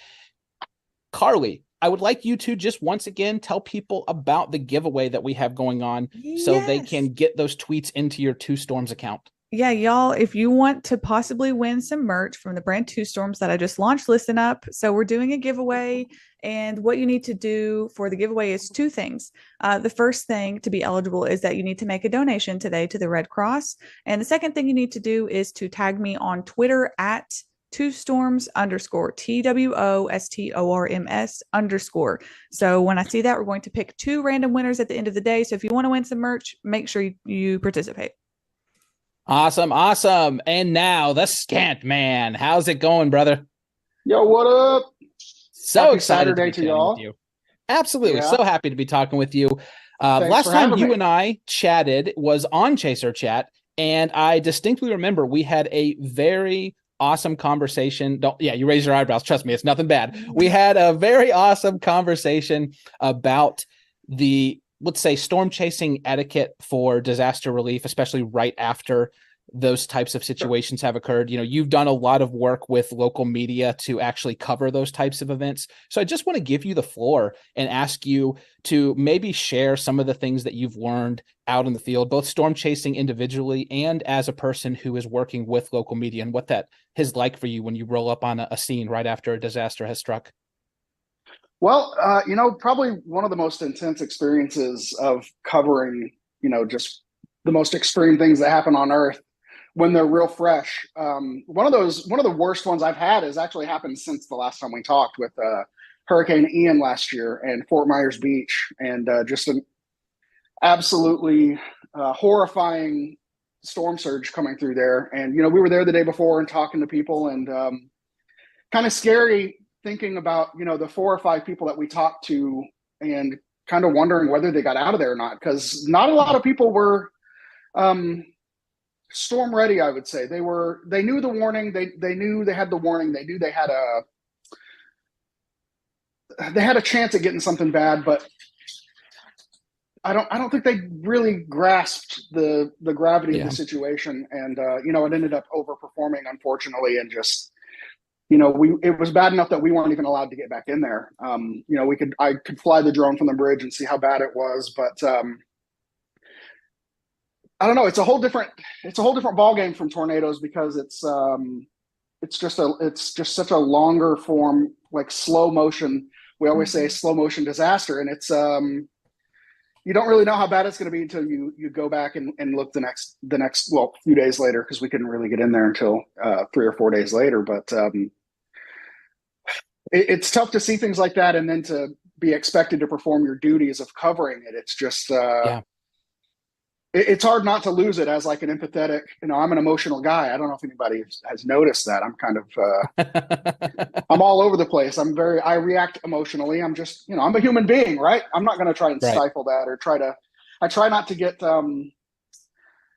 Speaker 2: Carly, I would like you to just once again tell people about the giveaway that we have going on so they can get those tweets into your Two Storms account.
Speaker 12: Yeah, y'all, if you want to possibly win some merch from the brand Two Storms that I just launched, listen up. So we're doing a giveaway, and what you need to do for the giveaway is 2 things. The first thing to be eligible is that you need to make a donation today to the Red Cross. And the second thing you need to do is to tag me on Twitter at @2storms_, TWOSTORMS_. So when I see that, we're going to pick 2 random winners at the end of the day. So if you want to win some merch, make sure you participate.
Speaker 2: Awesome, awesome. And now the Scant Man. How's it going, brother?
Speaker 17: Yo, what up?
Speaker 2: So
Speaker 17: Happy
Speaker 2: excited
Speaker 17: Saturday
Speaker 2: to
Speaker 17: to
Speaker 2: be
Speaker 17: y'all.
Speaker 2: with you. Absolutely.
Speaker 17: Yeah.
Speaker 2: So happy to be talking with you.
Speaker 17: Thanks
Speaker 2: Last
Speaker 17: for
Speaker 2: time
Speaker 17: having
Speaker 2: you
Speaker 17: me.
Speaker 2: and I chatted was on Chaser Chat, And I distinctly remember we had a very awesome conversation. You raise your eyebrows. Trust me, it's nothing bad. We had a very awesome conversation about the, let's say, storm chasing etiquette for disaster relief, especially right after those types of situations have occurred. You've done a lot of work with local media to actually cover those types of events. So I just want to give you the floor and ask you to maybe share some of the things that you've learned out in the field, both storm chasing individually and as a person who is working with local media, and what that is like for you when you roll up on a scene right after a disaster has struck.
Speaker 17: Well, probably one of the most intense experiences of covering, just the most extreme things that happen on Earth when they're real fresh. One of the worst ones I've had has actually happened since the last time we talked, with Hurricane Ian last year and Fort Myers Beach, and just an absolutely horrifying storm surge coming through there. And, we were there the day before and talking to people, and kind of scary thinking about, the 4 or 5 people that we talked to, and kind of wondering whether they got out of there or not, because not a lot of people were storm ready. I would say they knew the warning. They knew they had the warning. They knew they had a chance at getting something bad, but I don't think they really grasped the gravity of the situation. And it ended up overperforming, unfortunately, and just it was bad enough that we weren't even allowed to get back in there. I could fly the drone from the bridge and see how bad it was, but I don't know. It's a whole different ball game from tornadoes, because it's just such a longer form, like slow motion. We always say slow motion disaster, and it's you don't really know how bad it's going to be until you go back and look the next few days later, because we couldn't really get in there until 3 or 4 days later. But it's tough to see things like that, and then to be expected to perform your duties of covering it. It's just it's hard not to lose it as like an empathetic, I'm an emotional guy. I don't know if anybody has noticed that. I'm kind of, I'm all over the place. I react emotionally. I'm just, I'm a human being, right? I'm not going to try and stifle that, or I try not to get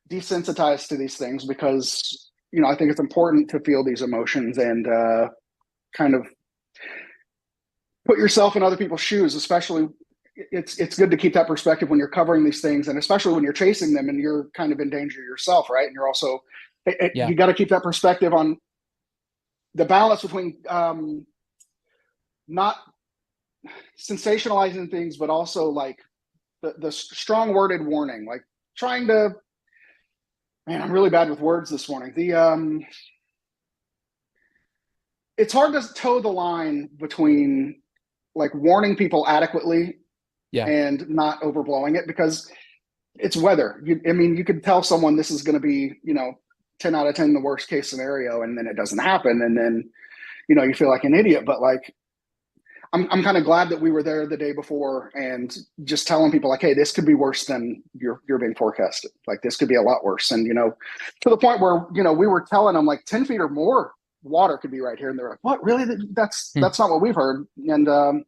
Speaker 17: desensitized to these things, because, I think it's important to feel these emotions and kind of put yourself in other people's shoes, especially. It's good to keep that perspective when you're covering these things, and especially when you're chasing them and you're kind of in danger yourself, right? And you're also, you got to keep that perspective on the balance between not sensationalizing things, but also like the strong worded warning, like trying to, man, I'm really bad with words this morning. It's hard to toe the line between like warning people adequately and not overblowing it, because it's weather. You could tell someone this is going to be, 10 out of 10, the worst case scenario, and then it doesn't happen. And then, you feel like an idiot. But like, I'm kind of glad that we were there the day before and just telling people like, hey, this could be worse than you're being forecasted. Like, this could be a lot worse. And, to the point where, we were telling them like 10 feet or more water could be right here. And they're like, what, really? That's not what we've heard. And,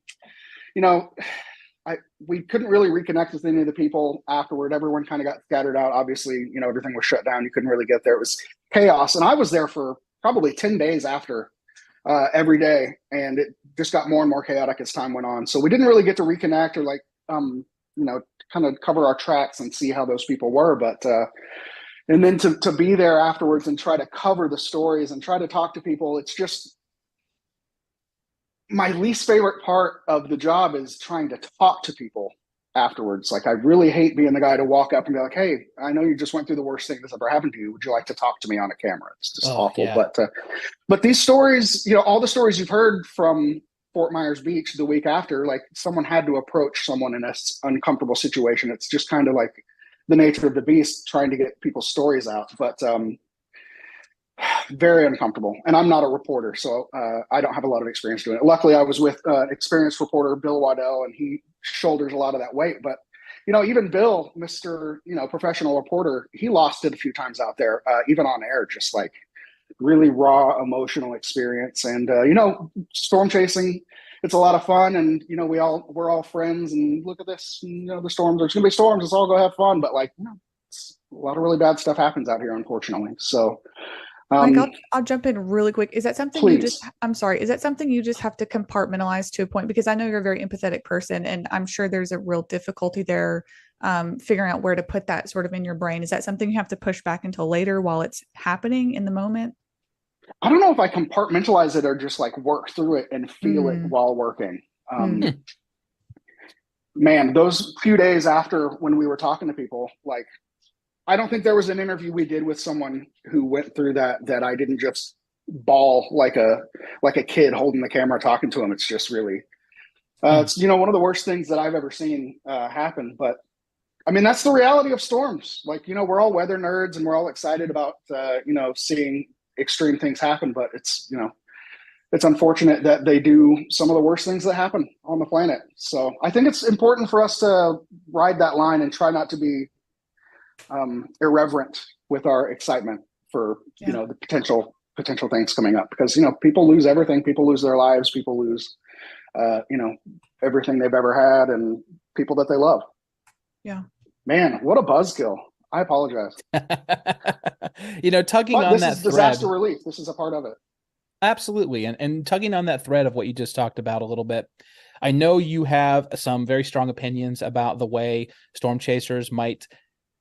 Speaker 17: we couldn't really reconnect with any of the people afterward. Everyone kind of got scattered out. Obviously, everything was shut down. You couldn't really get there. It was chaos. And I was there for probably 10 days after every day. And it just got more and more chaotic as time went on. So we didn't really get to reconnect or like, kind of cover our tracks and see how those people were. But, and then to be there afterwards and try to cover the stories and try to talk to people, it's just, my least favorite part of the job is trying to talk to people afterwards. Like, I really hate being the guy to walk up and be like, hey, I know you just went through the worst thing that's ever happened to you. Would you like to talk to me on a camera? It's just awful. Yeah. But these stories, all the stories you've heard from Fort Myers Beach the week after, like someone had to approach someone in an uncomfortable situation. It's just kind of like the nature of the beast, trying to get people's stories out. But very uncomfortable. And I'm not a reporter, so I don't have a lot of experience doing it. Luckily, I was with experienced reporter Bill Waddell, and he shoulders a lot of that weight. But, even Bill, Mr. Professional reporter, he lost it a few times out there, even on air, just like really raw, emotional experience. And, storm chasing, it's a lot of fun. And, we're all friends, and look at this, the storms, there's going to be storms. Let's all go have fun. But like, a lot of really bad stuff happens out here, unfortunately. So,
Speaker 12: Mike, I'll jump in really quick. Is that something you
Speaker 17: please.
Speaker 12: I'm sorry, is that something you just have to compartmentalize to a point? Because I know you're a very empathetic person, and I'm sure there's a real difficulty there figuring out where to put that sort of in your brain. Is that something you have to push back until later while it's happening in the moment?
Speaker 17: I don't know if I compartmentalize it or just like work through it and feel it while working. Man, those few days after when we were talking to people, like, I don't think there was an interview we did with someone who went through that I didn't just bawl like a kid holding the camera talking to him. It's just really, it's, one of the worst things that I've ever seen happen. But I mean, that's the reality of storms. Like, we're all weather nerds and we're all excited about, seeing extreme things happen, but it's unfortunate that they do some of the worst things that happen on the planet. So I think it's important for us to ride that line and try not to be irreverent with our excitement for the potential things coming up, because people lose everything. People lose their lives. People lose everything they've ever had, and people that they love.
Speaker 12: Yeah,
Speaker 17: man, what a buzzkill. I apologize.
Speaker 2: Tugging
Speaker 17: but
Speaker 2: on
Speaker 17: this
Speaker 2: that
Speaker 17: is
Speaker 2: thread.
Speaker 17: Disaster relief. This is a part of it.
Speaker 2: Absolutely. And tugging on that thread of what you just talked about a little bit, I know you have some very strong opinions about the way storm chasers might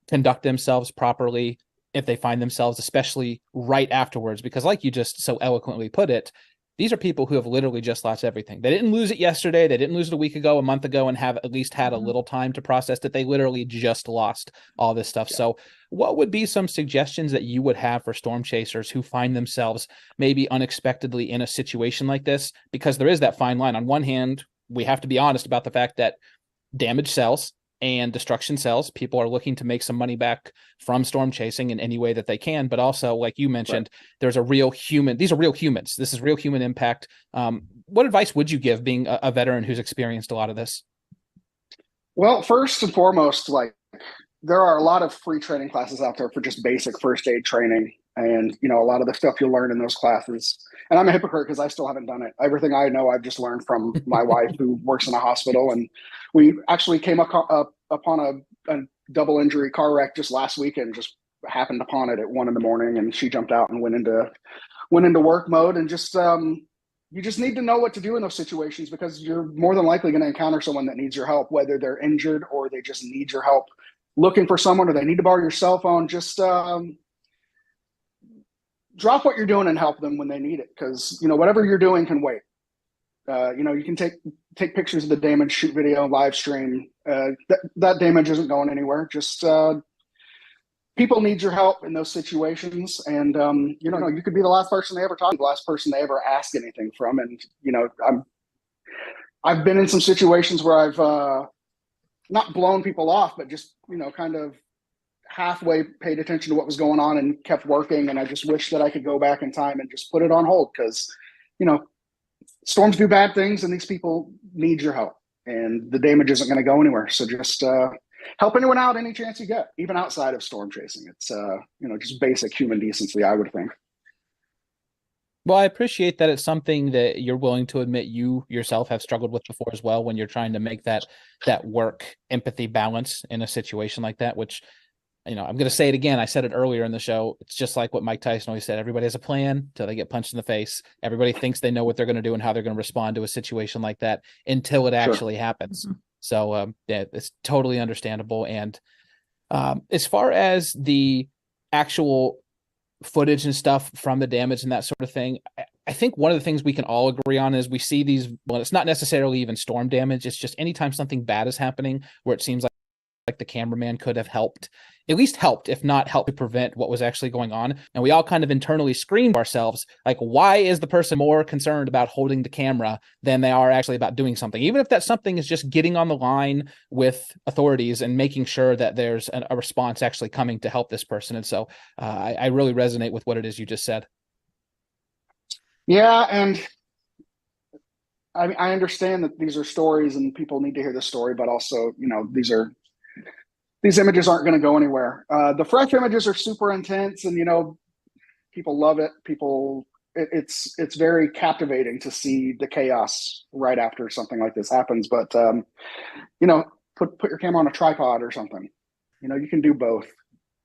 Speaker 2: conduct themselves properly if they find themselves, especially right afterwards, because like you just so eloquently put it, these are people who have literally just lost everything. They didn't lose it yesterday. They didn't lose it a week ago, a month ago, and have at least had a little time to process it. They literally just lost all this stuff. Yeah. So what would be some suggestions that you would have for storm chasers who find themselves maybe unexpectedly in a situation like this? Because there is that fine line. On one hand, we have to be honest about the fact that damage sells and destruction sells. People are looking to make some money back from storm chasing in any way that they can. But also, like you mentioned, there's a real human. These are real humans. This is real human impact. What advice would you give being a veteran who's experienced a lot of this?
Speaker 17: Well, first and foremost, like, there are a lot of free training classes out there for just basic first aid training. And, a lot of the stuff you'll learn in those classes. And I'm a hypocrite because I still haven't done it. Everything I know, I've just learned from my wife who works in a hospital. And we actually came upon a double injury car wreck just last weekend, just happened upon it at 1 a.m. and she jumped out and went into work mode. And just, you just need to know what to do in those situations, because you're more than likely going to encounter someone that needs your help, whether they're injured or they just need your help looking for someone, or they need to borrow your cell phone. Just, drop what you're doing and help them when they need it. Because, whatever you're doing can wait. You can take pictures of the damage, shoot video, live stream. That damage isn't going anywhere. Just people need your help in those situations. And, you could be the last person they ever talk to, the last person they ever ask anything from. And, I've been in some situations where I've not blown people off, but just, kind of halfway paid attention to what was going on and kept working. And I just wish that I could go back in time and just put it on hold, because, storms do bad things and these people need your help, and the damage isn't going to go anywhere. So just help anyone out any chance you get, even outside of storm chasing. It's, just basic human decency, I would think.
Speaker 2: Well, I appreciate that it's something that you're willing to admit you yourself have struggled with before as well, when you're trying to make that work empathy balance in a situation like that, which, I'm going to say it again. I said it earlier in the show. It's just like what Mike Tyson always said. Everybody has a plan till they get punched in the face. Everybody thinks they know what they're going to do and how they're going to respond to a situation like that until it actually happens. Mm-hmm. So it's totally understandable. And as far as the actual footage and stuff from the damage and that sort of thing, I think one of the things we can all agree on is we see these, well, it's not necessarily even storm damage. It's just anytime something bad is happening where it seems like the cameraman could have at least helped, if not helped, to prevent what was actually going on. And we all kind of internally screamed ourselves, like, why is the person more concerned about holding the camera than they are actually about doing something? Even if that something is just getting on the line with authorities and making sure that there's a response actually coming to help this person. And so I really resonate with what it is you just said.
Speaker 17: Yeah. And I understand that these are stories and people need to hear the story, but also, these images aren't going to go anywhere. The fresh images are super intense, and people love it. It's very captivating to see the chaos right after something like this happens. But put your camera on a tripod or something. You can do both.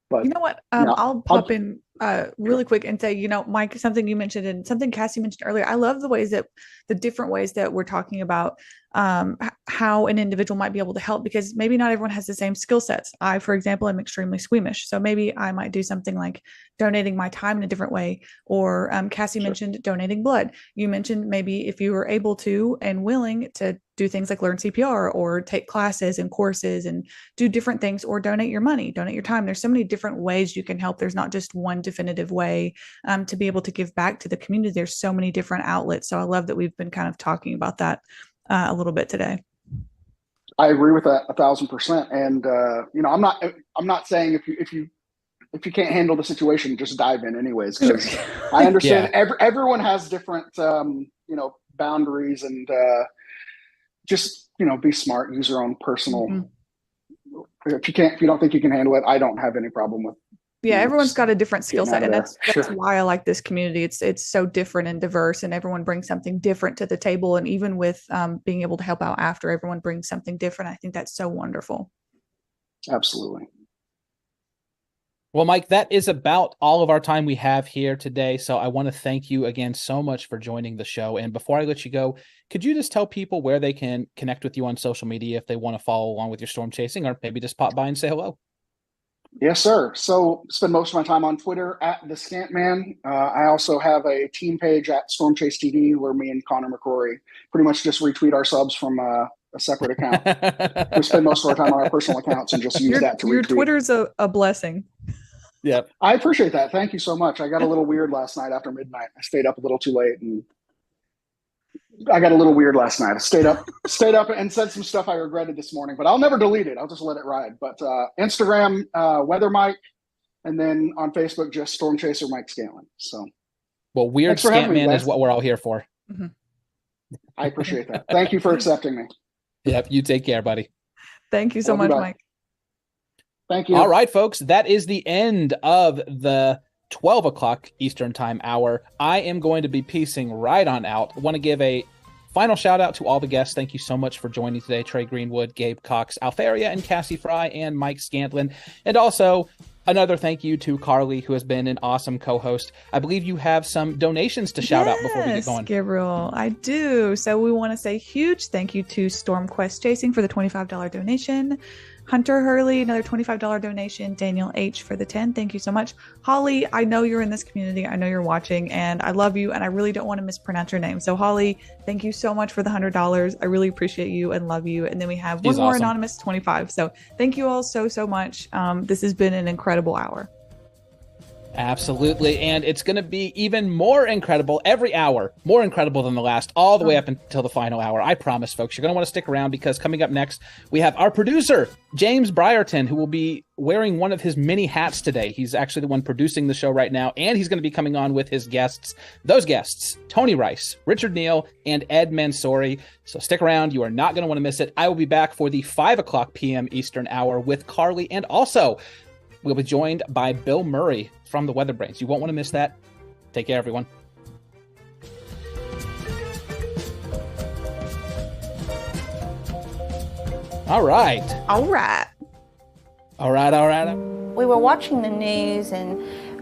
Speaker 17: But
Speaker 12: you know what? I'll pop in really quick and say, Mike, something you mentioned and something Cassie mentioned earlier. I love the different ways that we're talking about how an individual might be able to help, because maybe not everyone has the same skill sets. I, for example, am extremely squeamish. So maybe I might do something like donating my time in a different way. Or Cassie mentioned donating blood. You mentioned maybe if you were able to and willing to do things like learn CPR or take classes and courses and do different things, or donate your money, donate your time. There's so many different ways you can help. There's not just one definitive way to be able to give back to the community. There's so many different outlets. So I love that we've been kind of talking about that a little bit today.
Speaker 17: I agree with that 1,000%. And I'm not saying if you can't handle the situation, just dive in anyways. Because I understand everyone has different boundaries, and just be smart. Use your own personal. Mm-hmm. If you don't think you can handle it, I don't have any problem with.
Speaker 12: Yeah, everyone's got a different skill set, and that's why I like this community. It's so different and diverse, and everyone brings something different to the table. And even with being able to help out after, everyone brings something different. I think that's so wonderful.
Speaker 17: Absolutely.
Speaker 2: Well, Mike, that is about all of our time we have here today. So I want to thank you again so much for joining the show. And before I let you go, could you just tell people where they can connect with you on social media if they want to follow along with your storm chasing, or maybe just pop by and say hello?
Speaker 17: Yes, sir. So spend most of my time on Twitter at the Scantman. I also have a team page at Storm Chase TV where me and Connor McCrory pretty much just retweet our subs from a separate account. We spend most of our time on our personal accounts and just use that to retweet.
Speaker 12: Your Twitter's a blessing.
Speaker 2: Yep.
Speaker 17: I appreciate that. Thank you so much. I got a little weird last night after midnight. I stayed up a little too late, and I got a little weird last night. I stayed up and said some stuff I regretted this morning, but I'll never delete it. I'll just let it ride. But Instagram, Weather Mike, and then on Facebook, just Storm Chaser Mike Scanlon. So,
Speaker 2: well, weird Scantman is what we're all here for.
Speaker 12: Mm-hmm.
Speaker 17: I appreciate that. Thank you for accepting me.
Speaker 2: Yep. You take care, buddy.
Speaker 12: Thank you so much, Mike.
Speaker 17: Thank you.
Speaker 2: All right, folks, that is the end of the 12 o'clock Eastern time hour. I am going to be peacing right on out. I want to give a final shout out to all the guests. Thank you so much for joining today. Trey Greenwood, Gabe Cox, Alfaria and Cassie Fry, and Mike Scantlin. And also another thank you to Carly, who has been an awesome co-host. I believe you have some donations to shout out before we get going.
Speaker 12: Gabriel, I do. So we want to say huge thank you to Storm Quest Chasing for the $25 donation. Hunter Hurley, another $25 donation. Daniel H for the 10. Thank you so much. Holly, I know you're in this community. I know you're watching, and I love you, and I really don't want to mispronounce your name. So Holly, thank you so much for the $100. I really appreciate you and love you. And then we have one more awesome anonymous 25. So thank you all so much. This has been an incredible hour.
Speaker 2: Absolutely. And it's going to be even more incredible every hour, more incredible than the last, all the way up until the final hour. I promise, folks, you're going to want to stick around, because coming up next, we have our producer, James Brierton, who will be wearing one of his many hats today. He's actually the one producing the show right now, and he's going to be coming on with his guests. Those guests, Tony Rice, Richard Neal, and Ed Mansouri. So stick around. You are not going to want to miss it. I will be back for the 5 o'clock p.m. Eastern hour with Carly, and also we'll be joined by Bill Murray from the Weather Brains. You won't want to miss that. Take care, everyone. All right.
Speaker 7: We were watching the news, and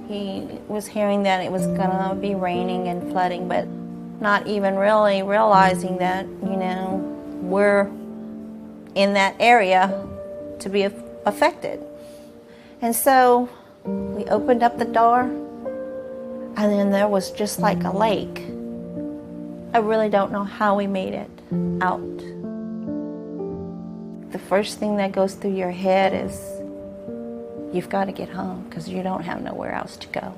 Speaker 7: he was hearing that it was going to be raining and flooding, but not even really realizing that, we're in that area to be affected. And so we opened up the door, and then there was just like a lake. I really don't know how we made it out. The first thing that goes through your head is you've got to get home, because you don't have nowhere else to go.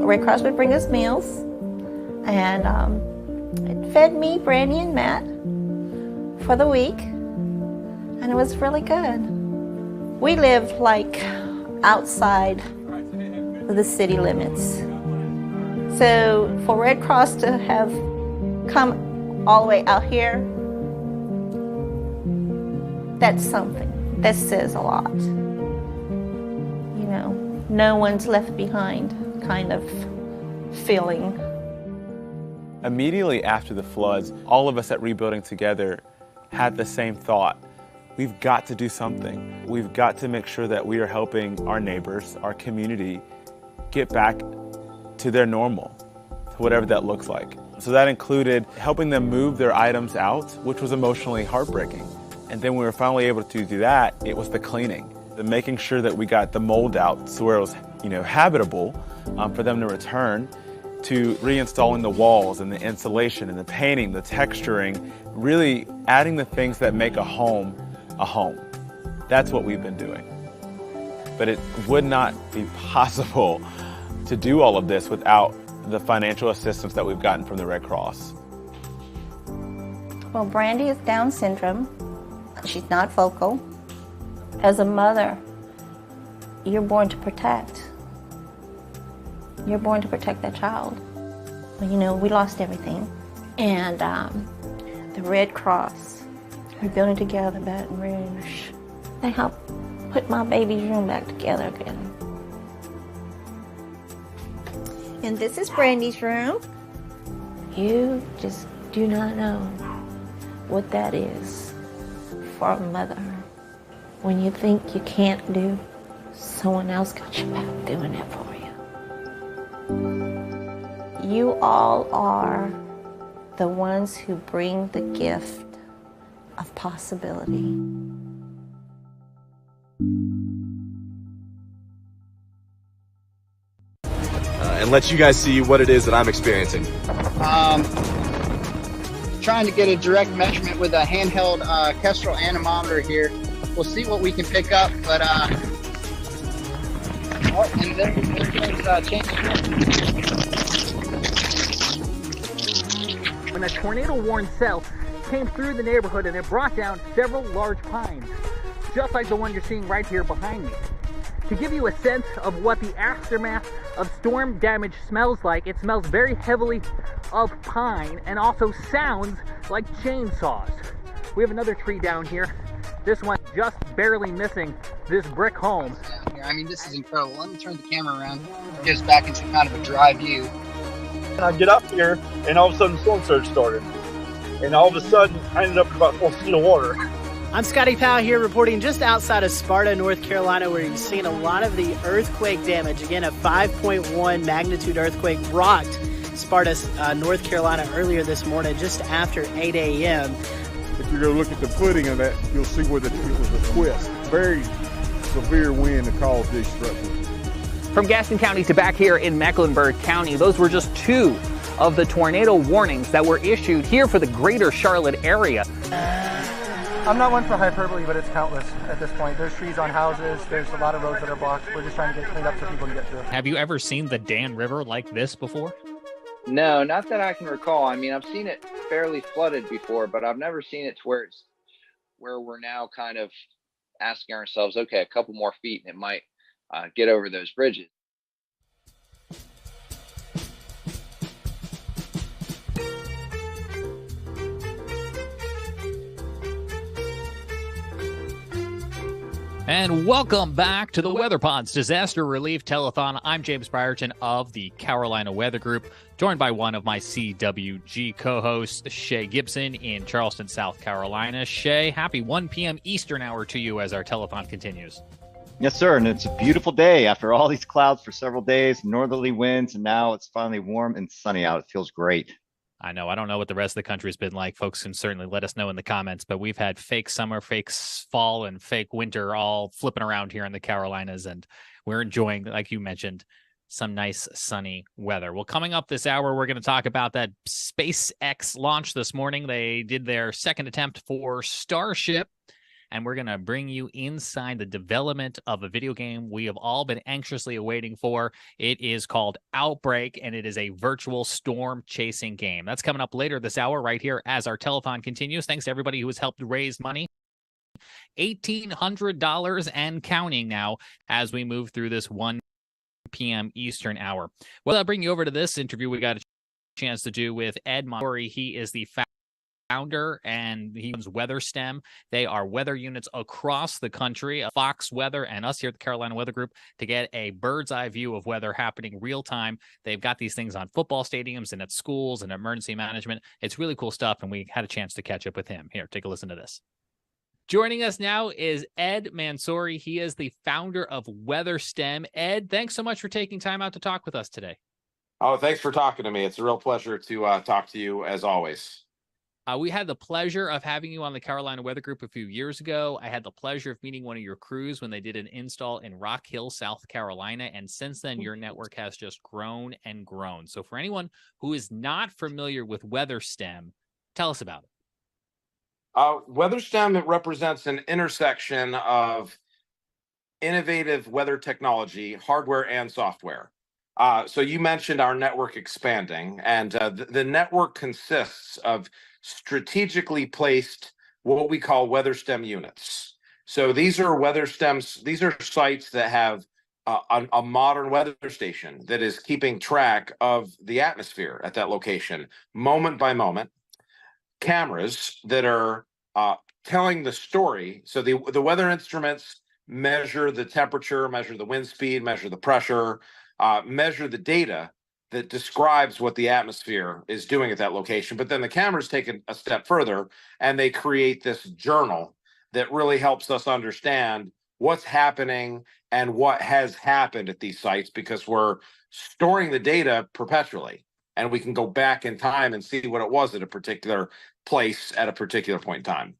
Speaker 7: Red Cross would bring us meals, and it fed me, Brandy, and Matt for the week, and it was really good. We lived like outside of the city limits, so for Red Cross to have come all the way out here, that's something. That says a lot. No one's left behind kind of feeling.
Speaker 3: Immediately after the floods, all of us at Rebuilding Together had the same thought. We've got to do something. We've got to make sure that we are helping our neighbors, our community, get back to their normal, to whatever that looks like. So that included helping them move their items out, which was emotionally heartbreaking. And then when we were finally able to do that, it was the cleaning, the making sure that we got the mold out so where it was, habitable for them to return, to reinstalling the walls and the insulation and the painting, the texturing, really adding the things that make a home a home. That's what we've been doing. But it would not be possible to do all of this without the financial assistance that we've gotten from the Red Cross.
Speaker 7: Well, Brandy is Down syndrome. She's not vocal. As a mother, you're born to protect. You're born to protect that child. Well, we lost everything. And the Red Cross, Rebuilding Together, Baton Rouge, they helped put my baby's room back together again. And this is Brandy's room. You just do not know what that is for a mother. When you think you can't do, someone else got your back doing it for you. You all are the ones who bring the gift of possibility.
Speaker 18: And let you guys see what it is that I'm experiencing.
Speaker 19: Trying to get a direct measurement with a handheld Kestrel anemometer here. We'll see what we can pick up, but and there's changes.
Speaker 22: When a tornado-warned cell came through the neighborhood and it brought down several large pines, just like the one you're seeing right here behind me. To give you a sense of what the aftermath of storm damage smells like, it smells very heavily of pine and also sounds like chainsaws. We have another tree down here. This one just barely missing this brick home.
Speaker 19: I mean, this is incredible. Let me turn the camera around. Get us back into kind of a dry view.
Speaker 25: And I get up here, and all of a sudden the storm surge started. And all of a sudden, I ended up with about 4 feet of water.
Speaker 26: I'm Scotty Powell here reporting just outside of Sparta, North Carolina, where you've seen a lot of the earthquake damage. Again, a 5.1 magnitude earthquake rocked Sparta, North Carolina earlier this morning, just after 8 a.m.
Speaker 27: If you go look at the footing of that, you'll see where it was a twist. Very severe wind that caused these structures.
Speaker 22: From Gaston County to back here in Mecklenburg County, those were just two of the tornado warnings that were issued here for the greater Charlotte area.
Speaker 28: I'm not one for hyperbole, but it's countless at this point. There's trees on houses. There's a lot of roads that are blocked. We're just trying to get cleaned up so people can get through.
Speaker 29: Have you ever seen the Dan River like this before?
Speaker 30: No, not that I can recall. I mean, I've seen it fairly flooded before, but I've never seen it to where we're now kind of asking ourselves, okay, a couple more feet and it might get over those bridges.
Speaker 29: And welcome back to the WeatherPod's Disaster Relief Telethon. I'm James Brierton of the Carolina Weather Group, joined by one of my CWG co-hosts, Shay Gibson in Charleston, South Carolina. Shay, happy 1 p.m. Eastern hour to you as our telethon continues.
Speaker 31: Yes, sir. And it's a beautiful day after all these clouds for several days, northerly winds, and now it's finally warm and sunny out. It feels great.
Speaker 29: I know. I don't know what the rest of the country has been like. Folks can certainly let us know in the comments, but we've had fake summer, fake fall, and fake winter all flipping around here in the Carolinas, and we're enjoying, like you mentioned, some nice sunny weather. Well, coming up this hour, we're going to talk about that SpaceX launch this morning. They did their second attempt for Starship, and we're going to bring you inside the development of a video game we have all been anxiously awaiting for. It is called Outbreak, and it is a virtual storm chasing game. That's coming up later this hour right here as our telethon continues. Thanks to everybody who has helped raise money. $1,800 and counting now as we move through this 1 p.m. Eastern hour. Well, I'll bring you over to this interview we got a chance to do with Ed Cantore. He is the founder, and he runs WeatherStem. They are weather units across the country, Fox Weather and us here at the Carolina Weather Group, to get a bird's eye view of weather happening real time. They've got these things on football stadiums and at schools and emergency management. It's really cool stuff, and we had a chance to catch up with him. Here, take a listen to this. Joining us now is Ed Mansouri. He is the founder of WeatherStem. Ed, thanks so much for taking time out to talk with us today.
Speaker 1: Oh, thanks for talking to me. It's a real pleasure to talk to you as always.
Speaker 29: We had the pleasure of having you on the Carolina Weather Group a few years ago. I had the pleasure of meeting one of your crews when they did an install in Rock Hill, South Carolina. And since then, your network has just grown and grown. So for anyone who is not familiar with WeatherStem, tell us about it.
Speaker 1: WeatherStem, it represents an intersection of innovative weather technology, hardware and software. So you mentioned our network expanding, and the network consists of strategically placed what we call WeatherStem units. So these are WeatherStems. These are sites that have a modern weather station that is keeping track of the atmosphere at that location, moment by moment. Cameras that are telling the story. So the weather instruments measure the temperature, measure the wind speed, measure the pressure, measure the data that describes what the atmosphere is doing at that location. But then the cameras take a step further, and they create this journal that really helps us understand what's happening and what has happened at these sites, because we're storing the data perpetually, and we can go back in time and see what it was at a particular place at a particular point in time.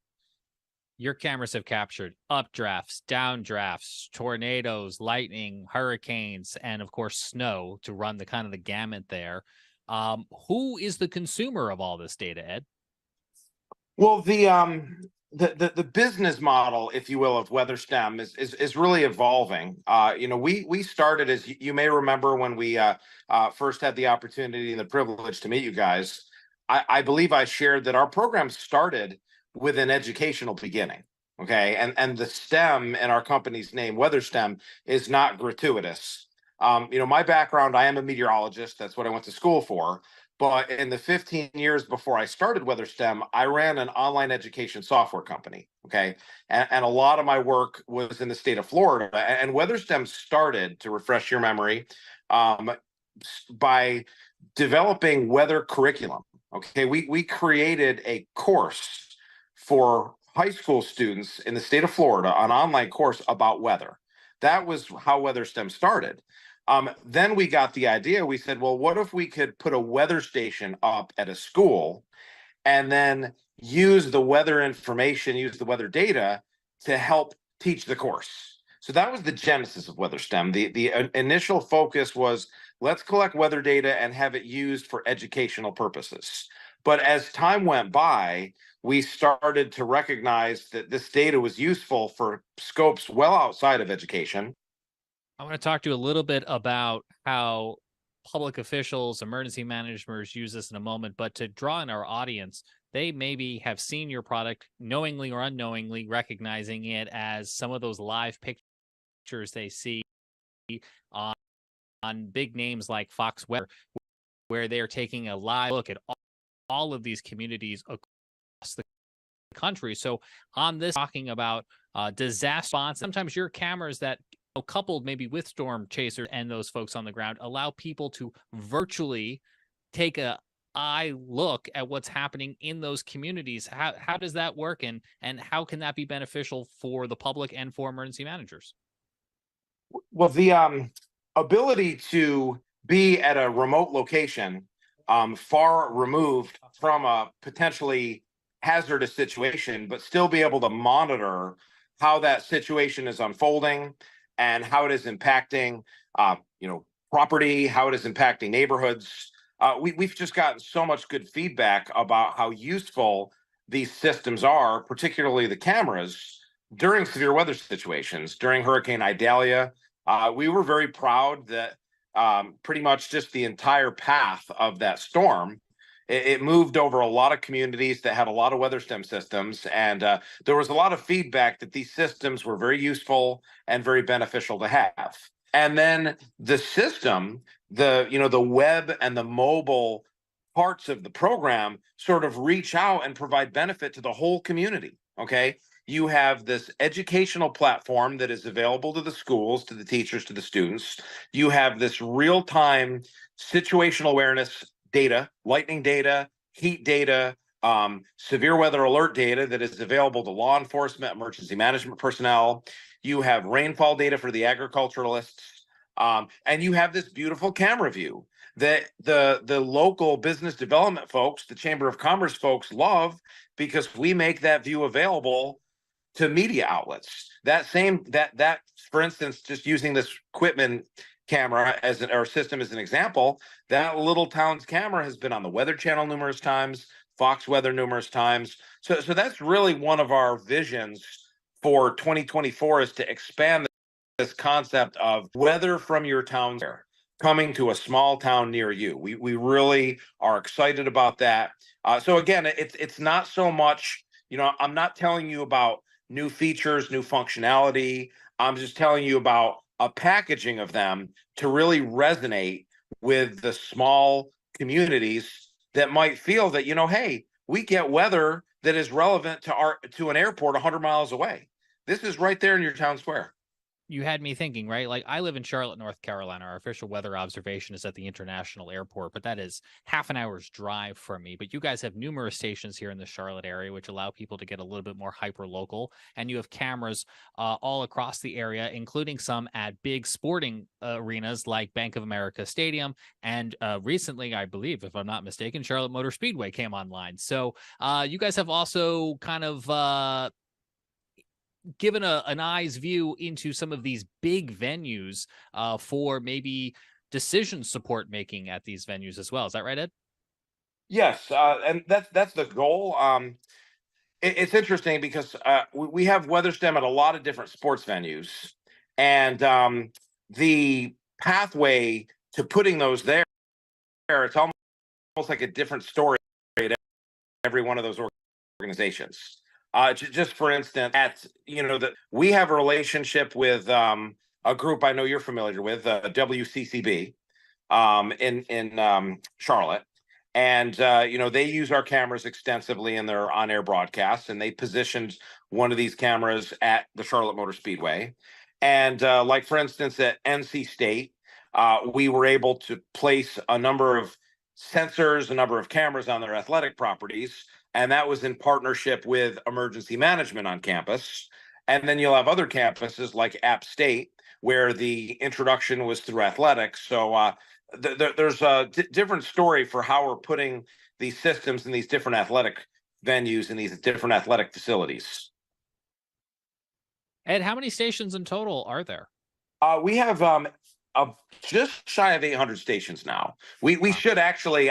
Speaker 29: Your cameras have captured updrafts, downdrafts, tornadoes, lightning, hurricanes, and of course snow, to run the kind of the gamut there. Who is the consumer of all this data, Ed?
Speaker 1: Well, the business model, if you will, of WeatherStem is really evolving. We started, as you may remember, when we first had the opportunity and the privilege to meet you guys. I believe I shared that our program started with an educational beginning. Okay, and the STEM in our company's name, WeatherStem, is not gratuitous. My background, I am a meteorologist. That's what I went to school for. But in the 15 years before I started WeatherStem, I ran an online education software company. Okay, and a lot of my work was in the state of Florida. And WeatherStem started, to refresh your memory, by developing weather curriculum. Okay, we created a course for high school students in the state of Florida, an online course about weather. That was how WeatherStem started. Then we got the idea. We said, well, what if we could put a weather station up at a school and then use the weather information, use the weather data to help teach the course? So that was the genesis of WeatherStem. The initial focus was, let's collect weather data and have it used for educational purposes. But as time went by, we started to recognize that this data was useful for scopes well outside of education.
Speaker 29: I want to talk to you a little bit about how public officials, emergency managers use this in a moment, but to draw in our audience, they maybe have seen your product knowingly or unknowingly, recognizing it as some of those live pictures they see on big names like Fox Weather, where they're taking a live look at all of these communities across the country. So on this, talking about disaster response, sometimes your cameras that coupled maybe with storm chasers and those folks on the ground allow people to virtually take a eye look at what's happening in those communities. How does that work, and how can that be beneficial for the public and for emergency managers?
Speaker 1: Well, the ability to be at a remote location, far removed from a potentially hazardous situation, but still be able to monitor how that situation is unfolding and how it is impacting, property, how it is impacting neighborhoods. We've just gotten so much good feedback about how useful these systems are, particularly the cameras, during severe weather situations. During Hurricane Idalia, we were very proud that pretty much just the entire path of that storm, it moved over a lot of communities that had a lot of WeatherStem systems, and there was a lot of feedback that these systems were very useful and very beneficial to have. And then the system, the web and the mobile parts of the program sort of reach out and provide benefit to the whole community. Okay. You have this educational platform that is available to the schools, to the teachers, to the students. You have this real-time situational awareness data, lightning data, heat data, severe weather alert data that is available to law enforcement, emergency management personnel. You have rainfall data for the agriculturalists. And you have this beautiful camera view that the local business development folks, the Chamber of Commerce folks love, because we make that view available to media outlets. That, for instance, just using this Quitman camera as our system as an example, that little town's camera has been on the Weather Channel numerous times, Fox Weather numerous times. So that's really one of our visions for 2024, is to expand this concept of weather from your town coming to a small town near you. We really are excited about that. So again, it's not so much, I'm not telling you about new features, new functionality. I'm just telling you about a packaging of them to really resonate with the small communities that might feel that, hey, we get weather that is relevant to an airport 100 miles away. This is right there in your town square.
Speaker 29: You had me thinking, right? Like, I live in Charlotte, North Carolina. Our official weather observation is at the international airport, but that is half an hour's drive from me. But you guys have numerous stations here in the Charlotte area, which allow people to get a little bit more hyper local. And you have cameras all across the area, including some at big sporting arenas like Bank of America Stadium. And recently, I believe, if I'm not mistaken, Charlotte Motor Speedway came online. So you guys have also kind of given an eye's view into some of these big venues for maybe decision support making at these venues as well. Is that right, Ed?
Speaker 1: Yes, and that's the goal. It's interesting because we have WeatherStem at a lot of different sports venues, and the pathway to putting those there, it's almost like a different story at every one of those organizations. Just for instance, we have a relationship with a group I know you're familiar with, WCCB, in Charlotte, and they use our cameras extensively in their on-air broadcasts, and they positioned one of these cameras at the Charlotte Motor Speedway, and like for instance at NC State, we were able to place a number of sensors, a number of cameras on their athletic properties. And that was in partnership with emergency management on campus. And then you'll have other campuses like App State, where the introduction was through athletics. So there's a different story for how we're putting these systems in these different athletic venues and these different athletic facilities.
Speaker 29: Ed, how many stations in total are there?
Speaker 1: We have just shy of 800 stations now. We should actually,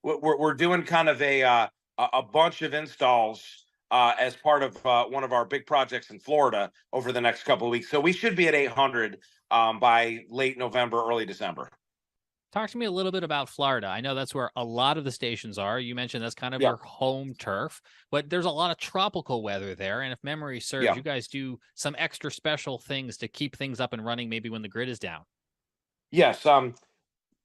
Speaker 1: we're doing kind of a bunch of installs as part of one of our big projects in Florida over the next couple of weeks. So we should be at 800 by late November, early December.
Speaker 29: Talk to me a little bit about Florida. I know that's where a lot of the stations are. You mentioned that's kind of your home turf, but there's a lot of tropical weather there. And if memory serves, you guys do some extra special things to keep things up and running, maybe when the grid is down.
Speaker 1: Yes.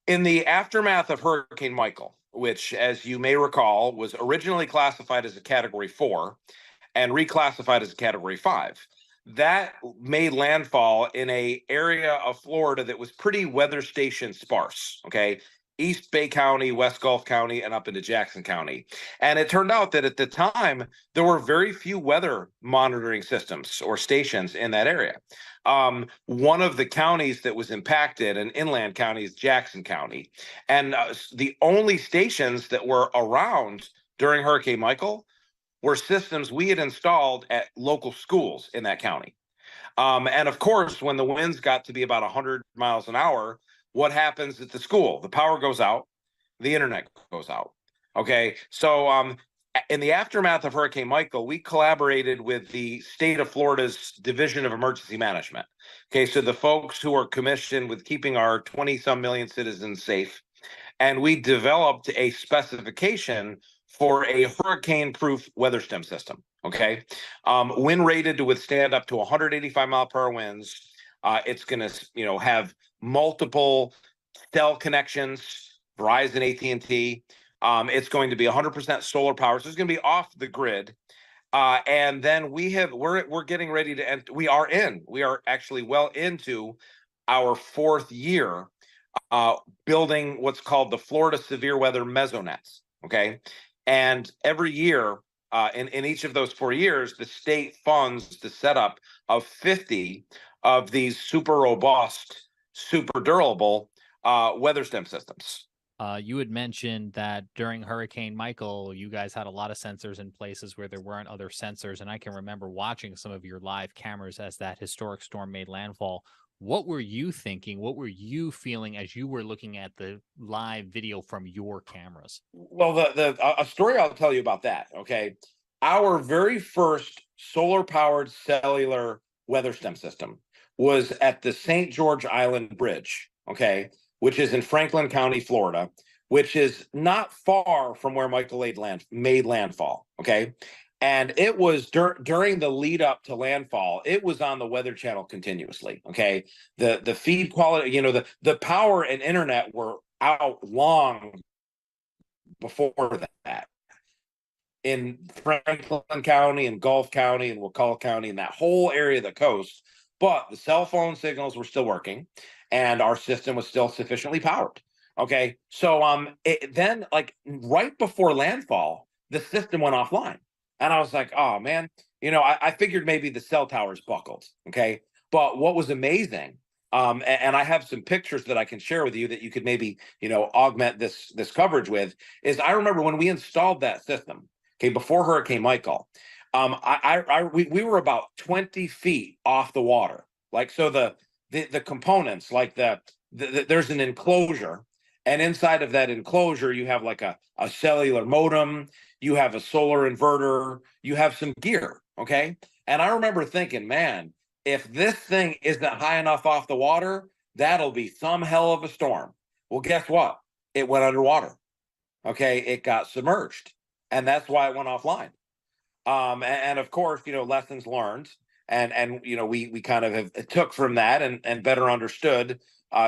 Speaker 1: In the aftermath of Hurricane Michael, which, as you may recall, was originally classified as a Category 4 and reclassified as a Category 5. That made landfall in an area of Florida that was pretty weather station sparse, okay? East Bay County, West Gulf County, and up into Jackson County. And it turned out that at the time, there were very few weather monitoring systems or stations in that area. One of the counties that was impacted, an inland county, is Jackson County. And the only stations that were around during Hurricane Michael were systems we had installed at local schools in that county. And of course, when the winds got to be about 100 miles an hour, what happens at the school? The power goes out, the internet goes out. Okay, so in the aftermath of Hurricane Michael, we collaborated with the state of Florida's Division of Emergency Management. Okay, so the folks who are commissioned with keeping our 20-some million citizens safe. And we developed a specification for a hurricane-proof WeatherStem system, okay? Wind rated to withstand up to 185 mile per hour winds. It's going to, have multiple cell connections Verizon, AT&T. It's going to be 100% solar power. So it's going to be off the grid. And then we're getting ready to end. We are actually well into our 4th year building what's called the Florida Severe Weather Mesonets. Okay. And every year, in each of those 4 years, the state funds the setup of 50 of these super robust, super durable weather stem systems.
Speaker 29: You had mentioned that during Hurricane Michael, you guys had a lot of sensors in places where there weren't other sensors. And I can remember watching some of your live cameras as that historic storm made landfall. What were you thinking? What were you feeling as you were looking at the live video from your cameras?
Speaker 1: Well, a story I'll tell you about that. Okay. Our very first solar powered cellular weather stem system was at the St. George Island Bridge. Okay. Which is in Franklin County, Florida, which is not far from where Michael made landfall. Okay. And it was during the lead up to landfall, it was on the Weather Channel continuously. Okay. The feed quality, the power and internet were out long before that. In Franklin County and Gulf County and Wakulla County and that whole area of the coast, but the cell phone signals were still working. And our system was still sufficiently powered. Okay. So then like right before landfall, the system went offline. And I was like, oh man, I figured maybe the cell towers buckled. Okay. But what was amazing, and I have some pictures that I can share with you that you could maybe, augment this coverage with, is I remember when we installed that system, okay, before Hurricane Michael, we were about 20 feet off the water. Like, so the components, like there's an enclosure, and inside of that enclosure you have like a cellular modem, you have a solar inverter, you have some gear. Okay. And I remember thinking, man, if this thing isn't high enough off the water, that'll be some hell of a storm. Well, guess what? It went underwater. Okay. It got submerged, and that's why it went offline. And of course, lessons learned. And we kind of have took from that and better understood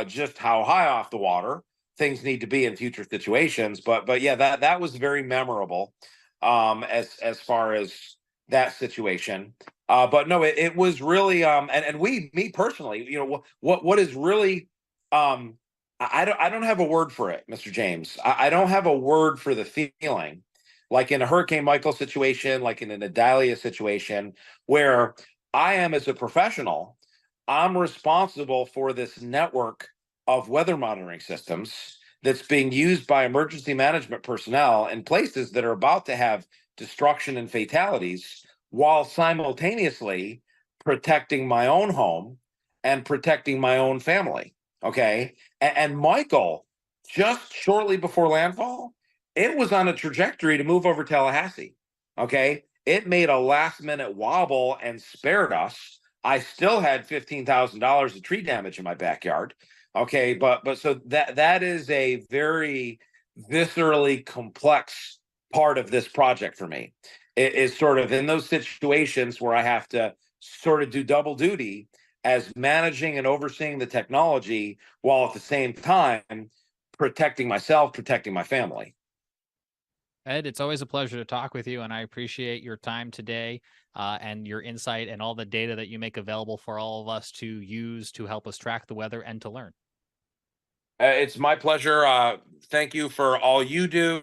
Speaker 1: just how high off the water things need to be in future situations. But yeah, that was very memorable as far as that situation. But no, it was really me personally, what is really I don't have a word for it, Mr. James. I don't have a word for the feeling like in a Hurricane Michael situation, like in an Adair situation, where I am, as a professional, I'm responsible for this network of weather monitoring systems that's being used by emergency management personnel in places that are about to have destruction and fatalities, while simultaneously protecting my own home and protecting my own family. Okay. And Michael, just shortly before landfall, it was on a trajectory to move over Tallahassee. Okay. It made a last minute wobble and spared us. I still had $15,000 of tree damage in my backyard. Okay. But so that is a very viscerally complex part of this project for me. It is sort of in those situations where I have to sort of do double duty as managing and overseeing the technology while at the same time protecting myself, protecting my family.
Speaker 29: Ed, it's always a pleasure to talk with you, and I appreciate your time today and your insight and all the data that you make available for all of us to use to help us track the weather and to learn.
Speaker 1: It's my pleasure. Thank you for all you do.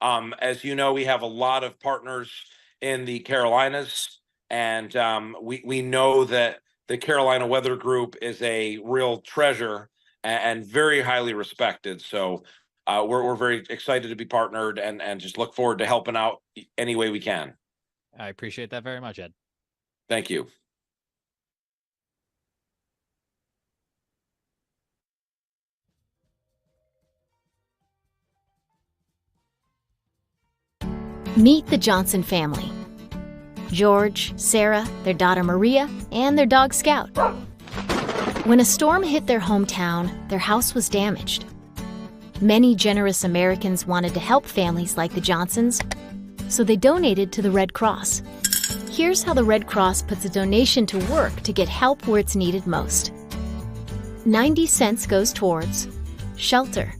Speaker 1: As you know, we have a lot of partners in the Carolinas, and we know that the Carolina Weather Group is a real treasure and very highly respected. So we're very excited to be partnered and just look forward to helping out any way we can.
Speaker 29: I appreciate that very much, Ed.
Speaker 1: Thank you.
Speaker 4: Meet the Johnson family. George, Sarah, their daughter Maria, and their dog Scout. When a storm hit their hometown, their house was damaged. Many generous Americans wanted to help families like the Johnsons, so they donated to the Red Cross. Here's how the Red Cross puts a donation to work to get help where it's needed most. 90 cents goes towards shelter,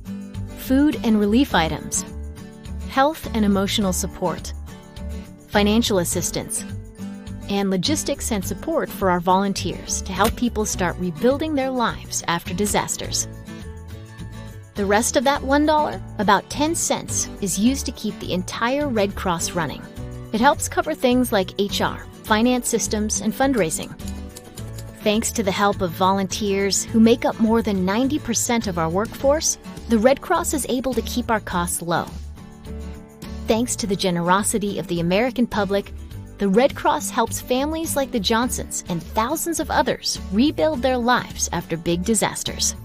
Speaker 4: food and relief items, health and emotional support, financial assistance, and logistics and support for our volunteers to help people start rebuilding their lives after disasters. The rest of that $1, about 10 cents, is used to keep the entire Red Cross running. It helps cover things like HR, finance systems, and fundraising. Thanks to the help of volunteers who make up more than 90% of our workforce, the Red Cross is able to keep our costs low. Thanks to the generosity of the American public, the Red Cross helps families like the Johnsons and thousands of others rebuild their lives after big disasters.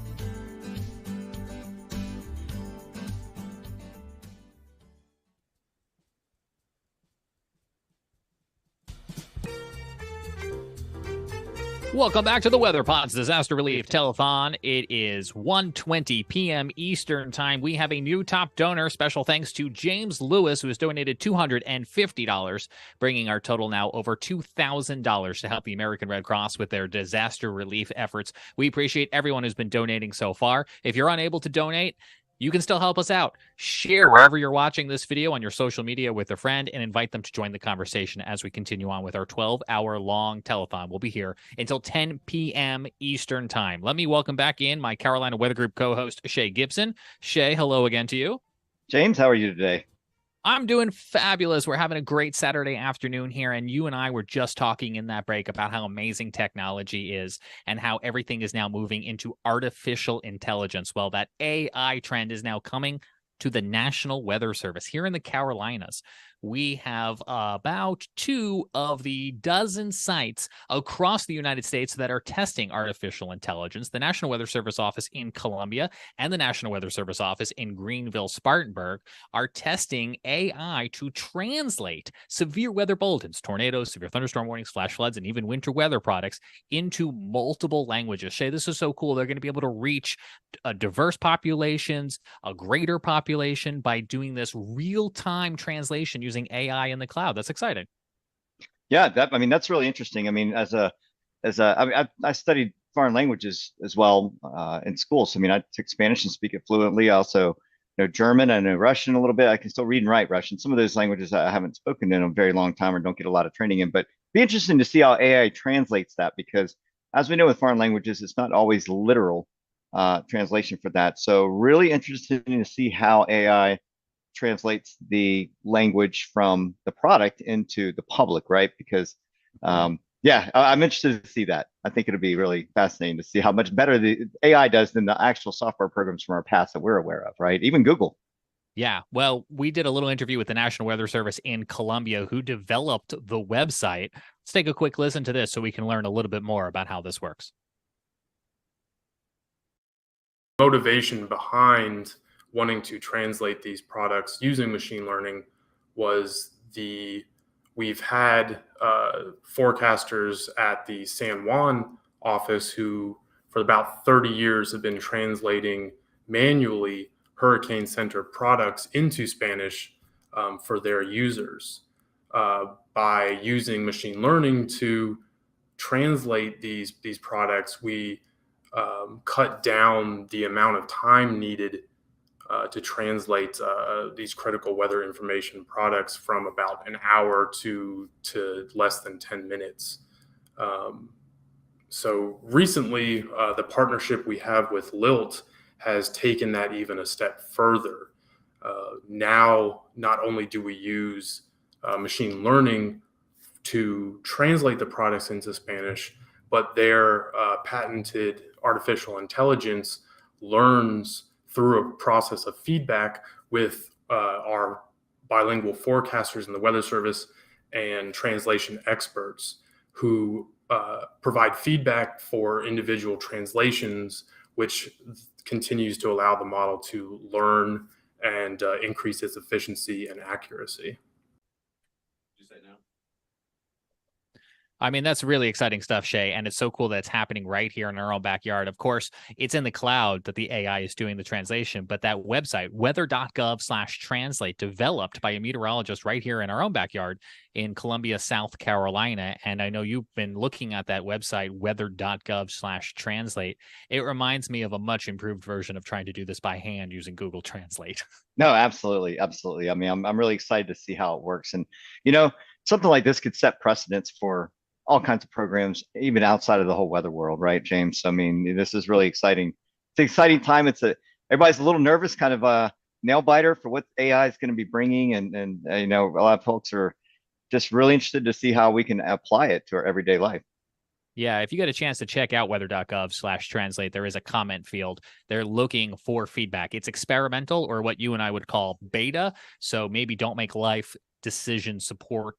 Speaker 29: Welcome back to the Weather Pod's Disaster Relief Telethon. It is 1:20 p.m. Eastern Time. We have a new top donor. Special thanks to James Lewis, who has donated $250, bringing our total now over $2,000 to help the American Red Cross with their disaster relief efforts. We appreciate everyone who's been donating so far. If you're unable to donate, you can still help us out. Share wherever you're watching this video on your social media with a friend and invite them to join the conversation as we continue on with our 12-hour-long telethon. We'll be here until 10 p.m. Eastern Time. Let me welcome back in my Carolina Weather Group co-host, Shay Gibson. Shay, hello again to you.
Speaker 31: James, how are you today?
Speaker 29: I'm doing fabulous. We're having a great Saturday afternoon here, and you and I were just talking in that break about how amazing technology is and how everything is now moving into artificial intelligence. Well, that AI trend is now coming to the National Weather Service here in the Carolinas. We have about 2 of the dozen sites across the United States that are testing artificial intelligence. The National Weather Service office in Columbia and the National Weather Service office in Greenville, Spartanburg are testing AI to translate severe weather bulletins, tornadoes, severe thunderstorm warnings, flash floods, and even winter weather products into multiple languages. Shay, this is so cool. They're going to be able to reach diverse populations, a greater population by doing this real-time translation using AI in the cloud. That's exciting.
Speaker 31: Yeah, that's really interesting. I mean, I studied foreign languages as well in school. So I took Spanish and speak it fluently. I also know German. I know Russian a little bit. I can still read and write Russian. Some of those languages I haven't spoken in a very long time or don't get a lot of training in. But it'd be interesting to see how AI translates that, because as we know with foreign languages, it's not always literal translation for that. So really interested to see how AI translates the language from the product into the public, right? Because I'm interested to see that. I think it'll be really fascinating to see how much better the AI does than the actual software programs from our past that we're aware of, right? Even Google.
Speaker 29: Yeah, well, we did a little interview with the National Weather Service in Columbia, who developed the website. Let's take a quick listen to this so we can learn a little bit more about how this works.
Speaker 5: Motivation behind wanting to translate these products using machine learning was we've had forecasters at the San Juan office who for about 30 years have been translating manually Hurricane Center products into Spanish for their users. By using machine learning to translate these products, we cut down the amount of time needed to translate these critical weather information products from about an hour to less than 10 minutes. So recently, the partnership we have with Lilt has taken that even a step further. Now, not only do we use machine learning to translate the products into Spanish, but their patented artificial intelligence learns through a process of feedback with our bilingual forecasters in the Weather Service and translation experts who provide feedback for individual translations, which continues to allow the model to learn and increase its efficiency and accuracy.
Speaker 29: I mean, that's really exciting stuff, Shay. And it's so cool that it's happening right here in our own backyard. Of course, it's in the cloud that the AI is doing the translation, but that website, weather.gov/translate, developed by a meteorologist right here in our own backyard in Columbia, South Carolina. And I know you've been looking at that website, weather.gov/translate. It reminds me of a much improved version of trying to do this by hand using Google Translate.
Speaker 31: No, absolutely, absolutely. I mean, I'm really excited to see how it works, and something like this could set precedents for all kinds of programs, even outside of the whole weather world, right, James? I mean, this is really exciting. It's an exciting time. Everybody's a little nervous, kind of a nail biter for what AI is going to be bringing, and a lot of folks are just really interested to see how we can apply it to our everyday life.
Speaker 29: Yeah, if you get a chance to check out weather.gov/translate, there is a comment field. They're looking for feedback. It's experimental, or what you and I would call beta. So maybe don't make life decision support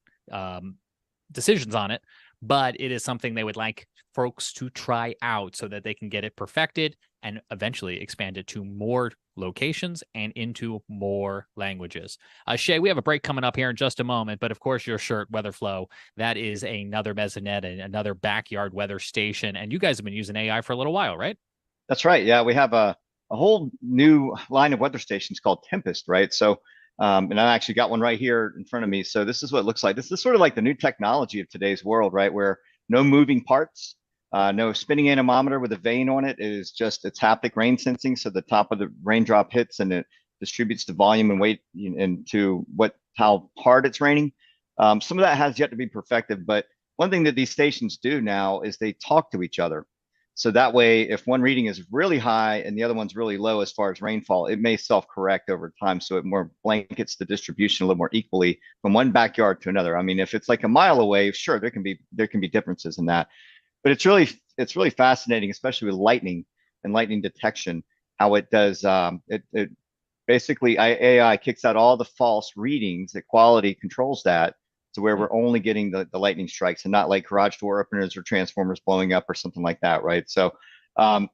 Speaker 29: decisions on it, but it is something they would like folks to try out so that they can get it perfected and eventually expand it to more locations and into more languages. Shay, we have a break coming up here in just a moment, but of course your shirt, WeatherFlow, that is another mesonet and another backyard weather station. And you guys have been using AI for a little while, right?
Speaker 31: That's right. Yeah, we have a whole new line of weather stations called Tempest, right? So, and I actually got one right here in front of me. So this is what it looks like. This is sort of like the new technology of today's world, right? Where no moving parts, no spinning anemometer with a vane on it. It is just it's haptic rain sensing. So the top of the raindrop hits and it distributes the volume and weight into how hard it's raining. Some of that has yet to be perfected, but one thing that these stations do now is they talk to each other. So that way, if one reading is really high and the other one's really low as far as rainfall, it may self-correct over time. So it more blankets the distribution a little more equally from one backyard to another. I mean, if it's like a mile away, sure, there can be differences in that. But it's really fascinating, especially with lightning and lightning detection, how it does. It basically AI kicks out all the false readings. The quality controls that to where we're only getting the lightning strikes and not like garage door openers or transformers blowing up or something like that, right? So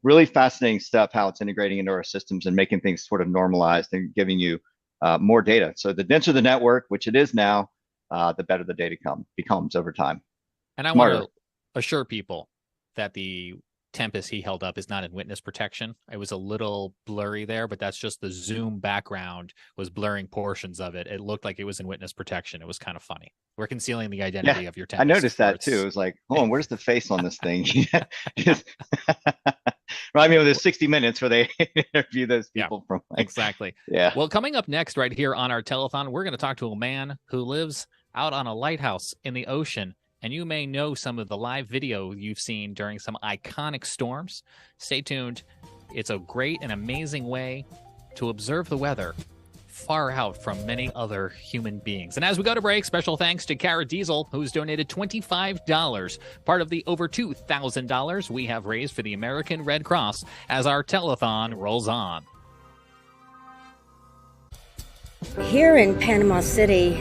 Speaker 31: really fascinating stuff, how it's integrating into our systems and making things sort of normalized and giving you more data. So the denser the network, which it is now, the better the data becomes over time.
Speaker 29: And I want to assure people that the Tempest he held up is not in witness protection. It was a little blurry there, but that's just the Zoom background was blurring portions of it. It looked like it was in witness protection. It was kind of funny. We're concealing the identity of your Tempest.
Speaker 31: I noticed that too. It was like, hold on, where's the face on this thing? Remind me of the 60 Minutes where they interview those people from.
Speaker 29: Exactly.
Speaker 31: Yeah.
Speaker 29: Well, coming up next right here on our telethon, we're going to talk to a man who lives out on a lighthouse in the ocean. And you may know some of the live video you've seen during some iconic storms. Stay tuned. It's a great and amazing way to observe the weather far out from many other human beings. And as we go to break, special thanks to Cara Diesel, who's donated $25, part of the over $2,000 we have raised for the American Red Cross as our telethon rolls on.
Speaker 6: Here in Panama City,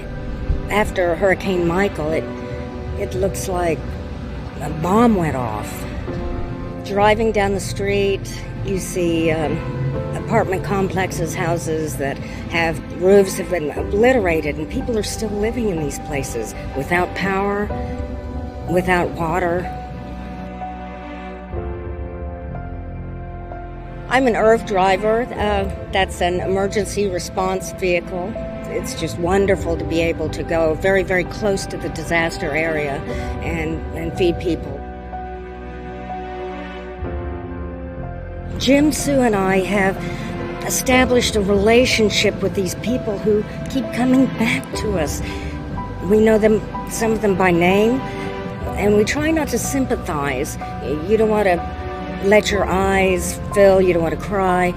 Speaker 6: after Hurricane Michael, it looks like a bomb went off. Driving down the street, you see apartment complexes, houses that have roofs have been obliterated, and people are still living in these places without power, without water. I'm an IRV driver. That's an emergency response vehicle. It's just wonderful to be able to go very, very close to the disaster area and feed people. Jim, Sue, and I have established a relationship with these people who keep coming back to us. We know them, some of them by name, and we try not to sympathize. You don't want to let your eyes fill, you don't want to cry.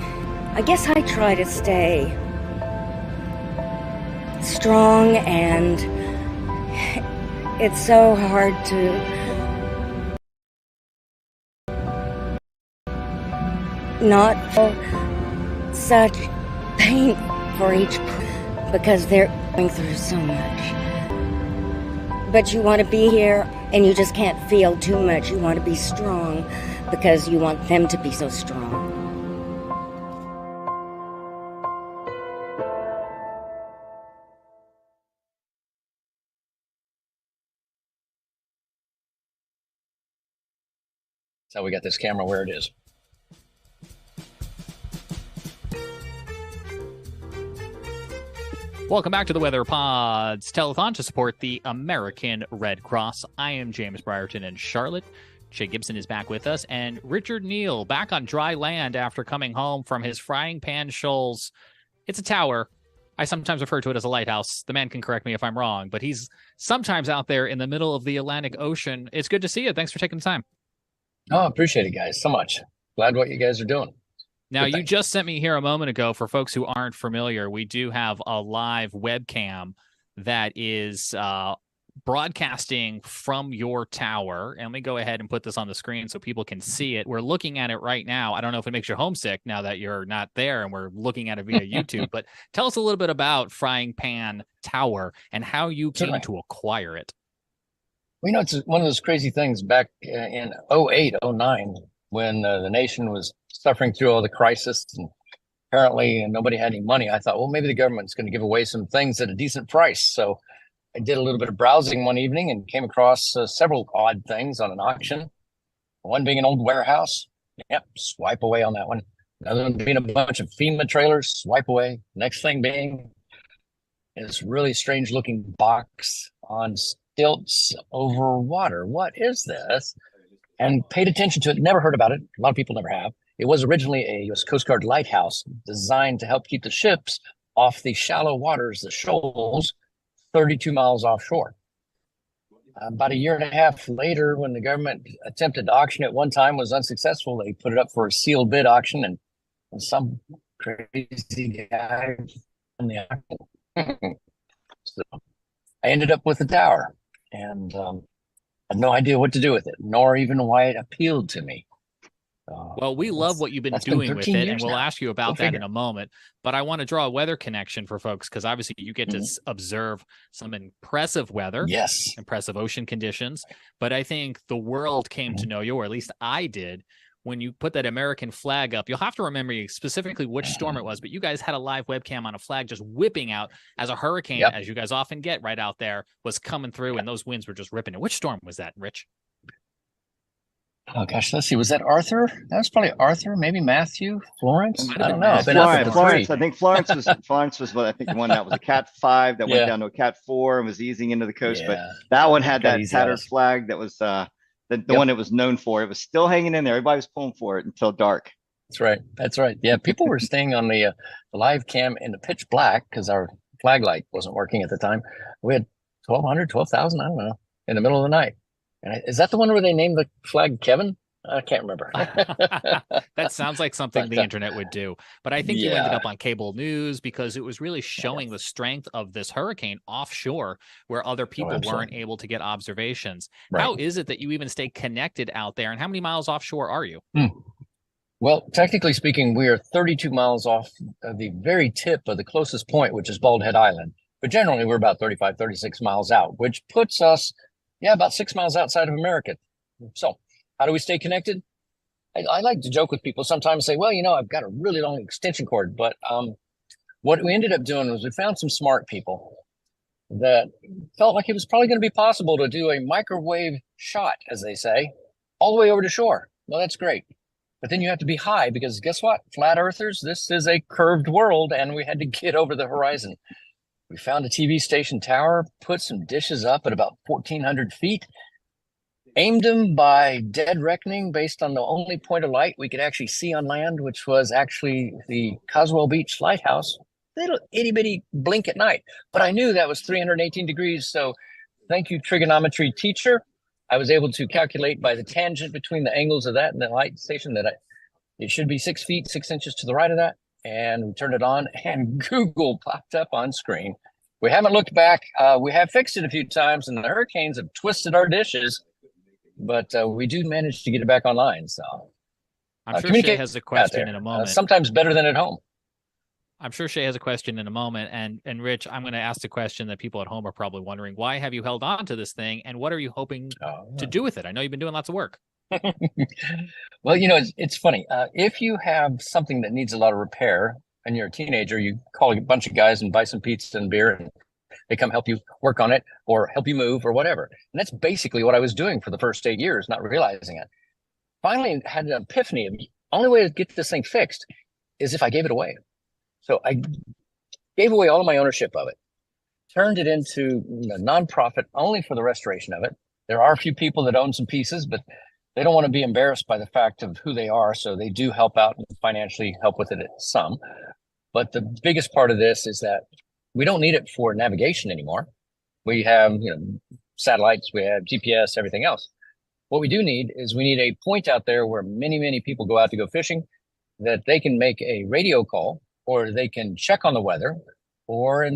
Speaker 6: I guess I try to stay strong, and it's so hard to not feel such pain for each person because they're going through so much. But you want to be here and you just can't feel too much. You want to be strong because you want them to be so strong.
Speaker 9: That's how we got this camera where it is.
Speaker 29: Welcome back to the Weather Pod's Telethon to support the American Red Cross. I am James Brierton in Charlotte. Jay Gibson is back with us, and Richard Neal back on dry land after coming home from his Frying Pan Shoals. It's a tower. I sometimes refer to it as a lighthouse. The man can correct me if I'm wrong, but he's sometimes out there in the middle of the Atlantic Ocean. It's good to see you. Thanks for taking the time.
Speaker 9: Oh, appreciate it, guys, so much. Glad what you guys are doing.
Speaker 29: Now, you just sent me here a moment ago. For folks who aren't familiar, we do have a live webcam that is broadcasting from your tower. And let me go ahead and put this on the screen so people can see it. We're looking at it right now. I don't know if it makes you homesick now that you're not there and we're looking at it via YouTube, but tell us a little bit about Frying Pan Tower and how you came to acquire it.
Speaker 9: Well, it's one of those crazy things back in 08, 09, when the nation was suffering through all the crisis and apparently nobody had any money. I thought, well, maybe the government's going to give away some things at a decent price. So I did a little bit of browsing one evening and came across several odd things on an auction. One being an old warehouse. Yep, swipe away on that one. Another one being a bunch of FEMA trailers. Swipe away. Next thing being this really strange looking box on stilts over water. What is this? And paid attention to it. Never heard about it. A lot of people never have. It was originally a U.S. Coast Guard lighthouse designed to help keep the ships off the shallow waters, the shoals, 32 miles offshore. About a year and a half later, when the government attempted to auction it one time, was unsuccessful. They put it up for a sealed bid auction, and some crazy guy in the auction. So I ended up with the tower, and had no idea what to do with it, nor even why it appealed to me.
Speaker 29: Well, we love what you've been doing with it, and we'll ask you about that in a moment. But I want to draw a weather connection for folks because obviously you get to observe some impressive weather, impressive ocean conditions. But I think the world came to know you, or at least I did, when you put that American flag up. You'll have to remember specifically which storm it was, but you guys had a live webcam on a flag just whipping out as a hurricane, as you guys often get right out there, was coming through, and those winds were just ripping it. Which storm was that, Rich?
Speaker 9: Oh gosh, let's see. Was that Arthur? That was probably Arthur, maybe Matthew, Florence. I don't know.
Speaker 31: Florence. I think Florence was what I think the one that was a Cat 5 that went down to a Cat 4 and was easing into the coast. But that one had that tattered flag that was the one it was known for. It was still hanging in there. Everybody was pulling for it until dark.
Speaker 9: That's right. That's right. Yeah, people were staying on the live cam in the pitch black because our flag light wasn't working at the time. We had 1,200, 12,000, I don't know, in the middle of the night. And is that the one where they named the flag Kevin? I can't remember.
Speaker 29: That sounds like something the internet would do. But I think you ended up on cable news because it was really showing the strength of this hurricane offshore where other people weren't able to get observations. Right. How is it that you even stay connected out there? And how many miles offshore are you?
Speaker 9: Well, technically speaking, we are 32 miles off of the very tip of the closest point, which is Bald Head Island. But generally, we're about 35, 36 miles out, which puts us about 6 miles outside of America. So how do we stay connected? I like to joke with people sometimes, say, well, I've got a really long extension cord. But what we ended up doing was we found some smart people that felt like it was probably going to be possible to do a microwave shot, as they say, all the way over to shore. Well, that's great. But then you have to be high because guess what? Flat earthers, this is a curved world, and we had to get over the horizon. We found a TV station tower, put some dishes up at about 1,400 feet, aimed them by dead reckoning based on the only point of light we could actually see on land, which was actually the Coswell Beach Lighthouse. Little itty bitty blink at night. But I knew that was 318 degrees. So thank you, trigonometry teacher. I was able to calculate by the tangent between the angles of that and the light station that it should be 6 feet, 6 inches to the right of that. And we turned it on and Google popped up on screen. We haven't looked back. We have fixed it a few times and the hurricanes have twisted our dishes, but we do manage to get it back online. So
Speaker 29: I'm sure Shay has a question in a moment.
Speaker 9: Sometimes better than at home.
Speaker 29: I'm sure Shay has a question in a moment. And Rich, I'm going to ask the question that people at home are probably wondering. Why have you held on to this thing? And what are you hoping to do with it? I know you've been doing lots of work.
Speaker 9: Well, it's funny. If you have something that needs a lot of repair and you're a teenager, you call a bunch of guys and buy some pizza and beer and they come help you work on it or help you move or whatever. And that's basically what I was doing for the first 8 years, not realizing it. finally had an epiphany. The only way to get this thing fixed is if I gave it away. So I gave away all of my ownership of it, turned it into a nonprofit only for the restoration of it. There are a few people that own some pieces, but they don't want to be embarrassed by the fact of who they are. So they do help out and financially help with it some. But the biggest part of this is that we don't need it for navigation anymore. We have, satellites, we have GPS, everything else. What we do need is we need a point out there where many, many people go out to go fishing, that they can make a radio call, or they can check on the weather, or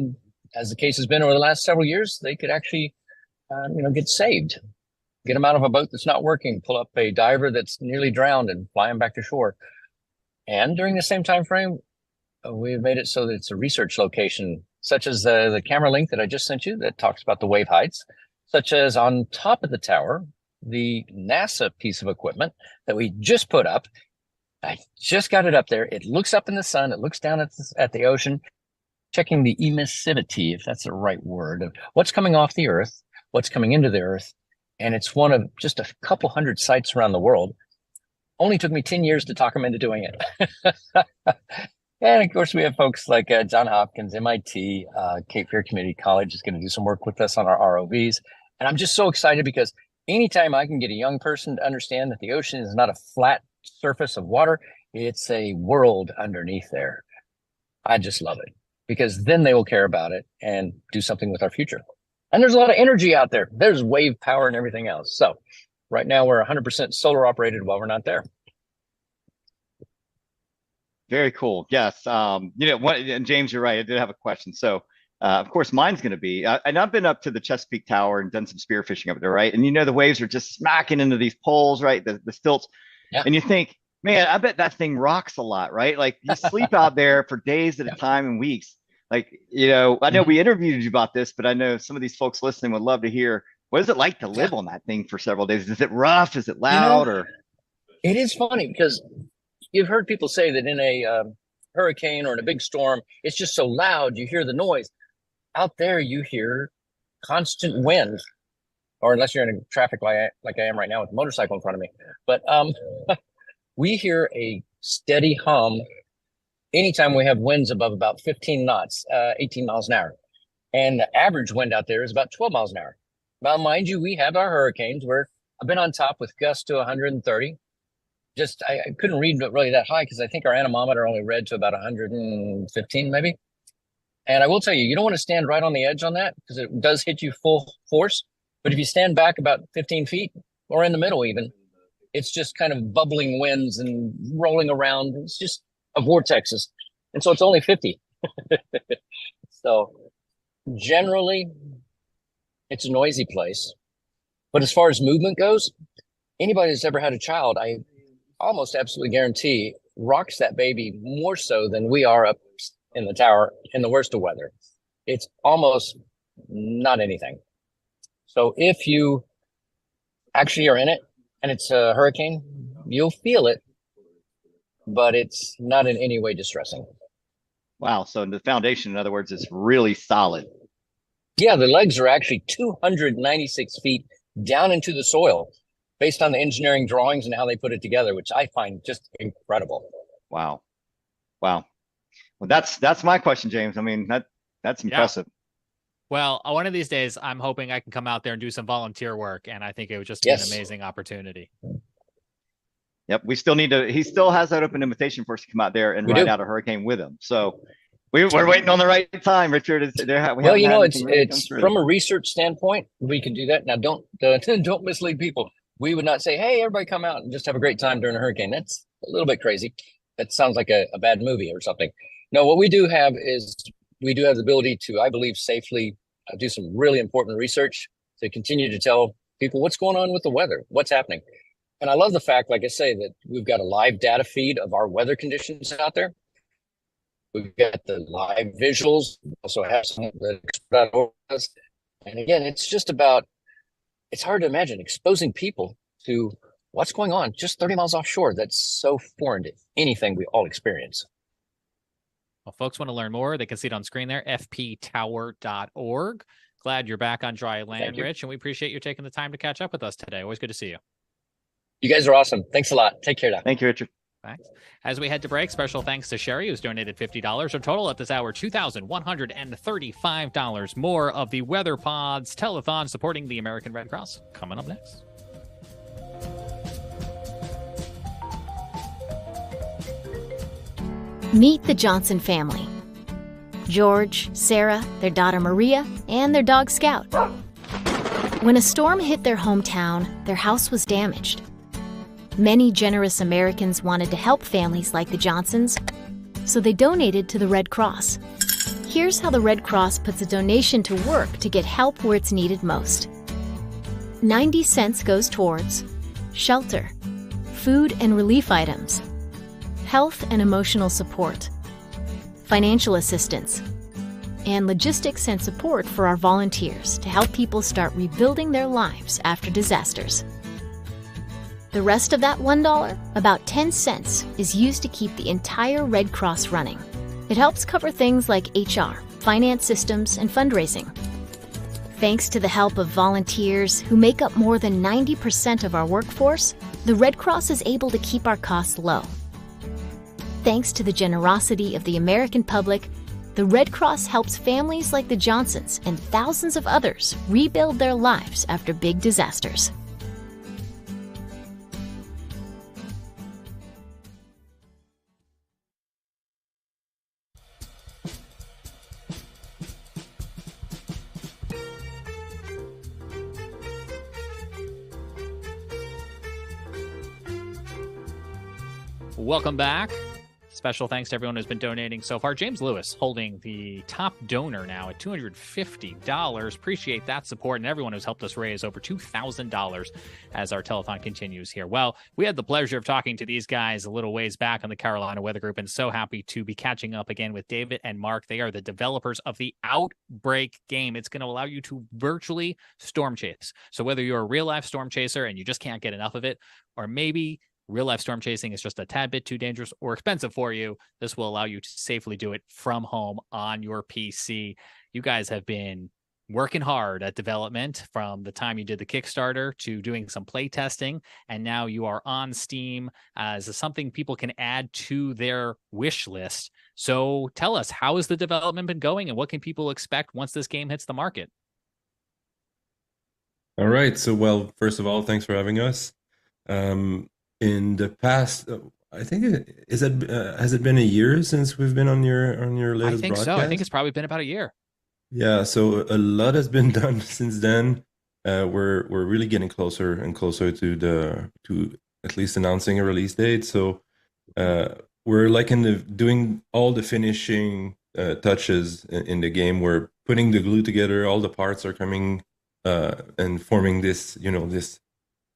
Speaker 9: as the case has been over the last several years, they could actually, get saved, get them out of a boat that's not working, pull up a diver that's nearly drowned and fly them back to shore. And during the same time frame, we've made it so that it's a research location, such as the camera link that I just sent you that talks about the wave heights, such as on top of the tower, the NASA piece of equipment that we just put up. I just got it up there. It looks up in the sun. It looks down at the ocean, checking the emissivity, if that's the right word, of what's coming off the Earth, what's coming into the Earth. And it's one of just a couple hundred sites around the world. Only took me 10 years to talk them into doing it. And of course, we have folks like John Hopkins, MIT, Cape Fear Community College is going to do some work with us on our ROVs. And I'm just so excited because anytime I can get a young person to understand that the ocean is not a flat surface of water, it's a world underneath there. I just love it, because then they will care about it and do something with our future. And there's a lot of energy out there. There's wave power and everything else. So right now we're 100% solar operated while we're not there.
Speaker 31: Very cool. Yes. And James, you're right. I did have a question. So, of course, mine's going to be, and I've been up to the Chesapeake Tower and done some spearfishing up there, right? And the waves are just smacking into these poles, right? The stilts. Yeah. And you think, man, I bet that thing rocks a lot, right? Like you sleep out there for days at a time and weeks. Like, I know we interviewed you about this, but I know some of these folks listening would love to hear, what is it like to live on that thing for several days? Is it rough? Is it loud? Or
Speaker 9: it is funny because you've heard people say that in a hurricane or in a big storm, it's just so loud, you hear the noise. Out there, you hear constant wind, or unless you're in a traffic like I am right now with a motorcycle in front of me. But we hear a steady hum anytime we have winds above about 15 knots, 18 miles an hour. And the average wind out there is about 12 miles an hour. Now, mind you, we have our hurricanes where I've been on top with gusts to 130. I couldn't read really that high because I think our anemometer only read to about 115 maybe. And I will tell you, you don't want to stand right on the edge on that because it does hit you full force. But if you stand back about 15 feet or in the middle even, it's just kind of bubbling winds and rolling around. It's just a vortexes. And so it's only 50. So generally, it's a noisy place. But as far as movement goes, anybody that's ever had a child, I almost absolutely guarantee rocks that baby more so than we are up in the tower in the worst of weather. It's almost not anything. So if you actually are in it and it's a hurricane, you'll feel it, but it's not in any way distressing.
Speaker 31: Wow. So the foundation, in other words, is really solid.
Speaker 9: Yeah, the legs are actually 296 feet down into the soil based on the engineering drawings and how they put it together, which I find just incredible.
Speaker 31: Wow. Well, that's my question, James. I mean, that's impressive.
Speaker 29: Yeah. Well, one of these days, I'm hoping I can come out there and do some volunteer work, and I think it would just be an amazing opportunity.
Speaker 31: Yep, he still has that open invitation for us to come out there and ride out a hurricane with him. So we're waiting on the right time, Richard.
Speaker 9: It's from a research standpoint, we can do that. Now, don't mislead people. We would not say, hey, everybody come out and just have a great time during a hurricane. That's a little bit crazy. That sounds like a bad movie or something. No, what we do have is we do have the ability to, I believe, safely do some really important research to continue to tell people what's going on with the weather, what's happening. And I love the fact, like I say, that we've got a live data feed of our weather conditions out there. We've got the live visuals. We also have some that. And again, it's just about, it's hard to imagine exposing people to what's going on just 30 miles offshore. That's so foreign to anything we all experience.
Speaker 29: Well, folks want to learn more, they can see it on screen there, fptower.org. Glad you're back on dry land, Rich, and we appreciate you taking the time to catch up with us today. Always good to see you.
Speaker 9: You guys are awesome. Thanks a lot. Take care now.
Speaker 31: Thank you, Richard.
Speaker 29: Thanks. As we head to break, special thanks to Sherry, who's donated $50. Our total at this hour, $2,135. More of the Weather Pods Telethon supporting the American Red Cross coming up next.
Speaker 4: Meet the Johnson family. George, Sarah, their daughter Maria, and their dog Scout. When a storm hit their hometown, their house was damaged. Many generous Americans wanted to help families like the Johnsons, so they donated to the Red Cross. Here's how the Red Cross puts a donation to work to get help where it's needed most. 90 cents goes towards shelter, food and relief items, health and emotional support, financial assistance, and logistics and support for our volunteers to help people start rebuilding their lives after disasters. The rest of that $1, about 10 cents, is used to keep the entire Red Cross running. It helps cover things like HR, finance systems, and fundraising. Thanks to the help of volunteers who make up more than 90% of our workforce, the Red Cross is able to keep our costs low. Thanks to the generosity of the American public, the Red Cross helps families like the Johnsons and thousands of others rebuild their lives after big disasters.
Speaker 29: Welcome back. Special thanks to everyone who's been donating so far. James Lewis holding the top donor now at $250. Appreciate that support and everyone who's helped us raise over $2,000 as our telethon continues here. Well, we had the pleasure of talking to these guys a little ways back on the Carolina Weather Group, and so happy to be catching up again with David and Mark. They are the developers of the Outbreak game. It's going to allow you to virtually storm chase. So whether you're a real-life storm chaser and you just can't get enough of it, or maybe real-life storm chasing is just a tad bit too dangerous or expensive for you, this will allow you to safely do it from home on your PC. You guys have been working hard at development from the time you did the Kickstarter to doing some play testing, and now you are on Steam as something people can add to their wish list. So tell us, how has the development been going, and what can people expect once this game hits the market?
Speaker 8: All right. So, well, first of all, thanks for having us. In the past, I think has it been a year since we've been on your latest
Speaker 29: I think
Speaker 8: broadcast?
Speaker 29: so. I think it's probably been about a year.
Speaker 8: Yeah, so a lot has been done since then. We're really getting closer and closer to at least announcing a release date. So we're like doing all the finishing touches in the game. We're putting the glue together. All the parts are coming and forming this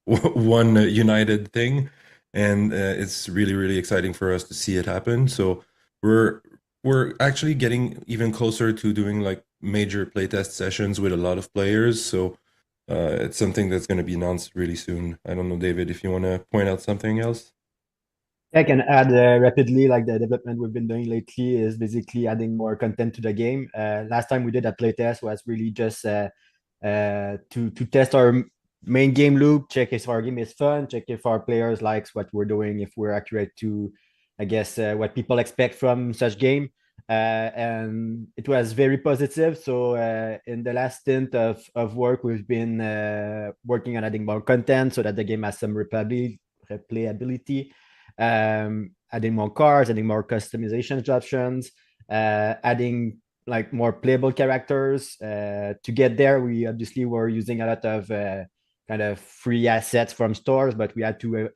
Speaker 8: one united thing, and it's really exciting for us to see it happen. So we're actually getting even closer to doing like major playtest sessions with a lot of players. So it's something that's going to be announced really soon. I don't know, David, if you want to point out something else.
Speaker 10: I can add rapidly, like the development we've been doing lately is basically adding more content to the game. Last time we did a playtest was really just to test our main game loop, check if our game is fun, check if our players likes what we're doing, if we're accurate to, I guess, what people expect from such game. And it was very positive. So in the last stint of work, we've been working on adding more content so that the game has some replayability, adding more cards, adding more customization options, adding like more playable characters. To get there, we obviously were using a lot of kind of free assets from stores, but we had to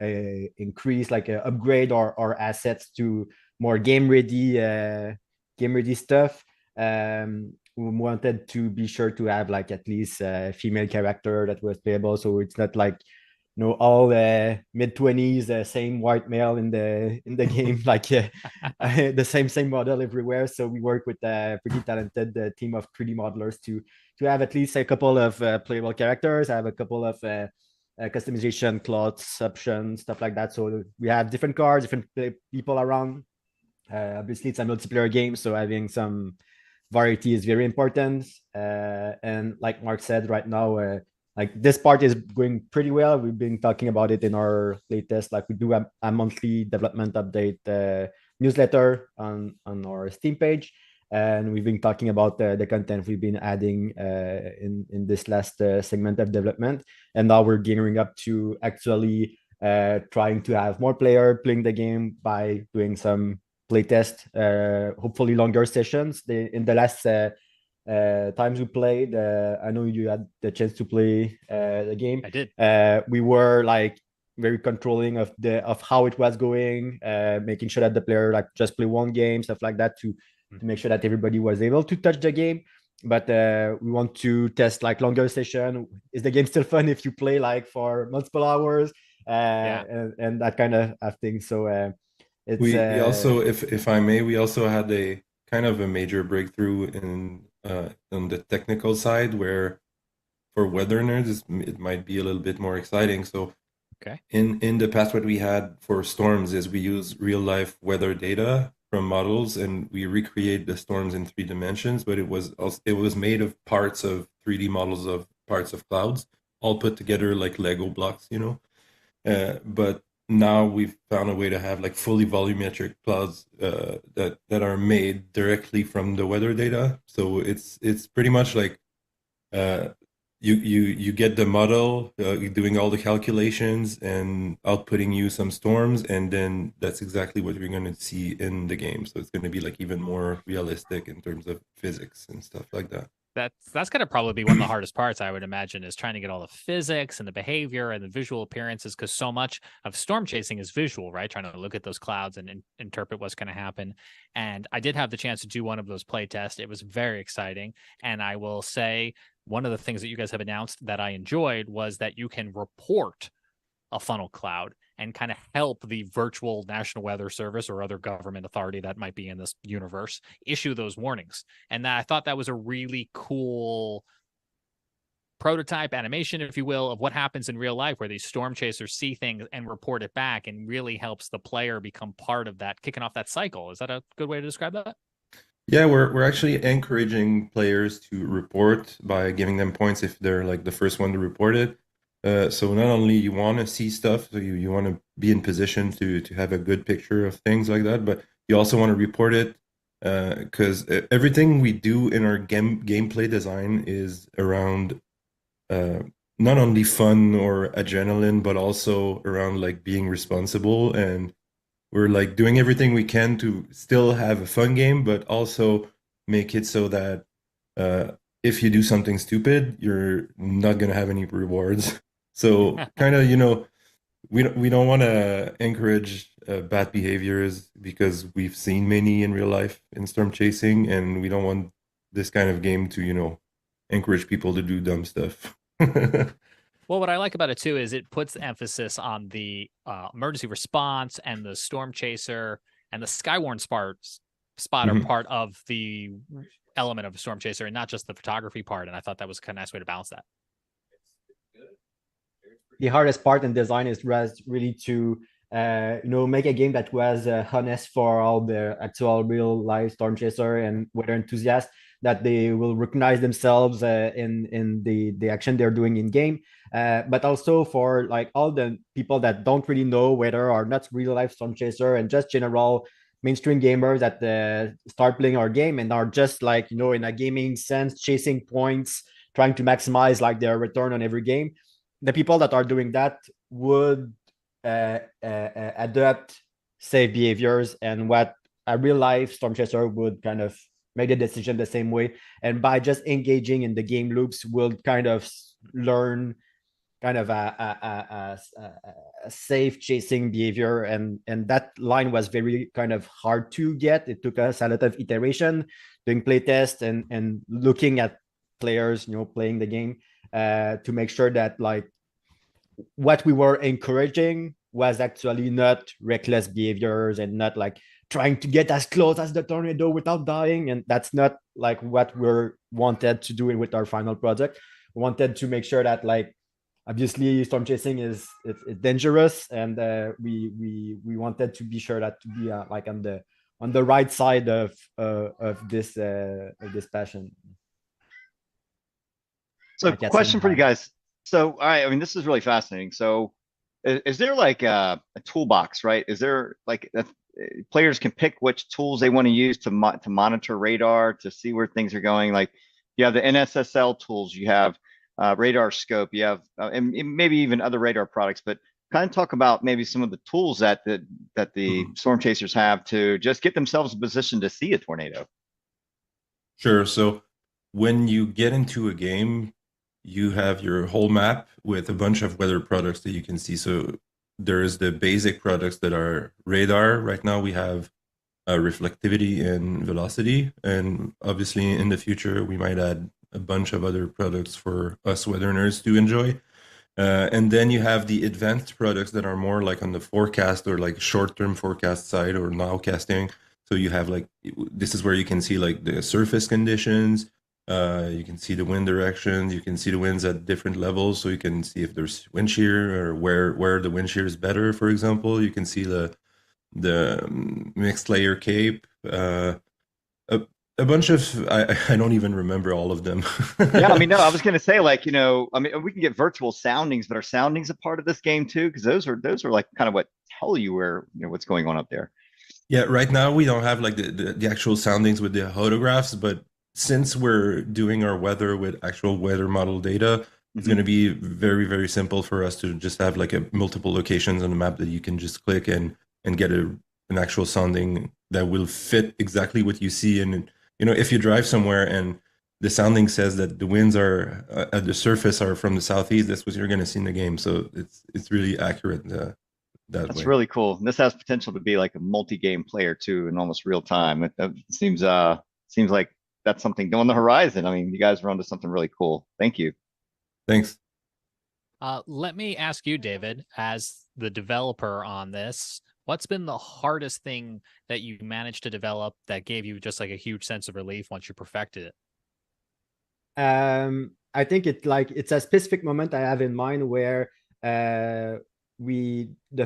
Speaker 10: increase, like upgrade our assets to more game ready stuff. We wanted to be sure to have like at least a female character that was playable, so it's not like all mid-20s same white male in the game, like the same model everywhere. So we work with a pretty talented team of 3D modelers to have at least a couple of playable characters, have a couple of customization cloths options, stuff like that. So we have different cards, different people around. Obviously it's a multiplayer game, so having some variety is very important. And like Mark said, right now like this part is going pretty well. We've been talking about it in our latest, like we do a monthly development update newsletter on our Steam page, and we've been talking about the content we've been adding in this last segment of development, and now we're gearing up to actually trying to have more players playing the game by doing some playtest, hopefully longer sessions. In the last times we played, I know you had the chance to play the game.
Speaker 29: I did.
Speaker 10: We were like very controlling of how it was going, making sure that the player like just play one game, stuff like that, to make sure that everybody was able to touch the game. But we want to test like longer session. Is the game still fun if you play like for multiple hours? And that kind of thing. So it's
Speaker 8: we also, if I may, we also had a kind of a major breakthrough in on the technical side, where for weather nerds it might be a little bit more exciting. So
Speaker 29: okay,
Speaker 8: in the past, what we had for storms is we use real life weather data from models, and we recreate the storms in 3 dimensions, but it was made of parts of 3D models of parts of clouds, all put together like Lego blocks, but now we've found a way to have like fully volumetric clouds that are made directly from the weather data. So it's pretty much like you get the model doing all the calculations and outputting you some storms, and then that's exactly what you're going to see in the game. So it's going to be like even more realistic in terms of physics and stuff like that.
Speaker 29: That's going to probably be one of the hardest parts, I would imagine, is trying to get all the physics and the behavior and the visual appearances, because so much of storm chasing is visual, right? Trying to look at those clouds and interpret what's going to happen. And I did have the chance to do one of those play tests. It was very exciting. And I will say one of the things that you guys have announced that I enjoyed was that you can report a funnel cloud and kind of help the virtual National Weather Service or other government authority that might be in this universe issue those warnings. And I thought that was a really cool prototype animation, if you will, of what happens in real life, where these storm chasers see things and report it back, and really helps the player become part of that, kicking off that cycle. Is that a good way to describe that?
Speaker 8: Yeah, we're actually encouraging players to report by giving them points if they're like the first one to report it. So not only you want to see stuff, so you want to be in position to have a good picture of things like that, but you also want to report it, because everything we do in our gameplay design is around not only fun or adrenaline, but also around like being responsible. And we're like doing everything we can to still have a fun game, but also make it so that if you do something stupid, you're not going to have any rewards. So kind of, we don't want to encourage bad behaviors, because we've seen many in real life in storm chasing, and we don't want this kind of game to, encourage people to do dumb stuff.
Speaker 29: Well, what I like about it too is it puts emphasis on the emergency response and the storm chaser and the Skywarn spotter part of the element of a storm chaser, and not just the photography part. And I thought that was a nice way to balance that.
Speaker 10: The hardest part in design is really to make a game that was honest for all the actual real life storm chaser and weather enthusiasts, that they will recognize themselves in the action they're doing in game, but also for like all the people that don't really know weather or not real life storm chaser, and just general mainstream gamers that start playing our game and are just like, in a gaming sense, chasing points, trying to maximize like their return on every game. The people that are doing that would adopt safe behaviors, and what a real life storm chaser would kind of make the decision the same way. And by just engaging in the game loops, will kind of learn kind of a safe chasing behavior. And that line was very kind of hard to get. It took us a lot of iteration, doing playtests and looking at players, playing the game, to make sure that like what we were encouraging was actually not reckless behaviors and not like trying to get as close as the tornado without dying. And that's not like what we're wanted to do with our final project. We wanted to make sure that like, obviously storm chasing it's dangerous, and we wanted to be sure that to be like on the right side of this passion.
Speaker 31: So question for you guys. So, all right, I mean, this is really fascinating. So, is there like a toolbox, right? Is there like players can pick which tools they want to use to monitor radar to see where things are going? Like you have the NSSL tools, you have radar scope, you have and maybe even other radar products, but kind of talk about maybe some of the tools that the storm chasers have to just get themselves in position to see a tornado.
Speaker 8: Sure. So when you get into a game, you have your whole map with a bunch of weather products that you can see. So there's the basic products that are radar. Right now we have reflectivity and velocity. And obviously in the future, we might add a bunch of other products for us weather nerds to enjoy. And then you have the advanced products that are more like on the forecast or like short-term forecast side or nowcasting. So you have like, this is where you can see like the surface conditions. You can see the wind directions. You can see the winds at different levels. So you can see if there's wind shear or where the wind shear is better, for example. You can see the mixed layer cape. A bunch of, I don't even remember all of them.
Speaker 31: Yeah, I mean, no, I was going to say like, I mean, we can get virtual soundings, but are soundings a part of this game too? Because those are like kind of what tell you where, what's going on up there.
Speaker 8: Yeah, right now we don't have like the actual soundings with the photographs, but since we're doing our weather with actual weather model data, it's going to be very, very simple for us to just have like multiple locations on the map that you can just click and get an actual sounding that will fit exactly what you see. And if you drive somewhere and the sounding says that the winds are at the surface are from the southeast, that's what you're going to see in the game. So it's really accurate. That's
Speaker 31: really cool. This has potential to be like a multi-game player too, in almost real time. It seems like that's something on the horizon. I mean, you guys are onto something really cool. Thank you.
Speaker 8: Thanks.
Speaker 29: Let me ask you, David, as the developer on this, what's been the hardest thing that you managed to develop that gave you just like a huge sense of relief once you perfected it?
Speaker 10: I think it's a specific moment I have in mind where the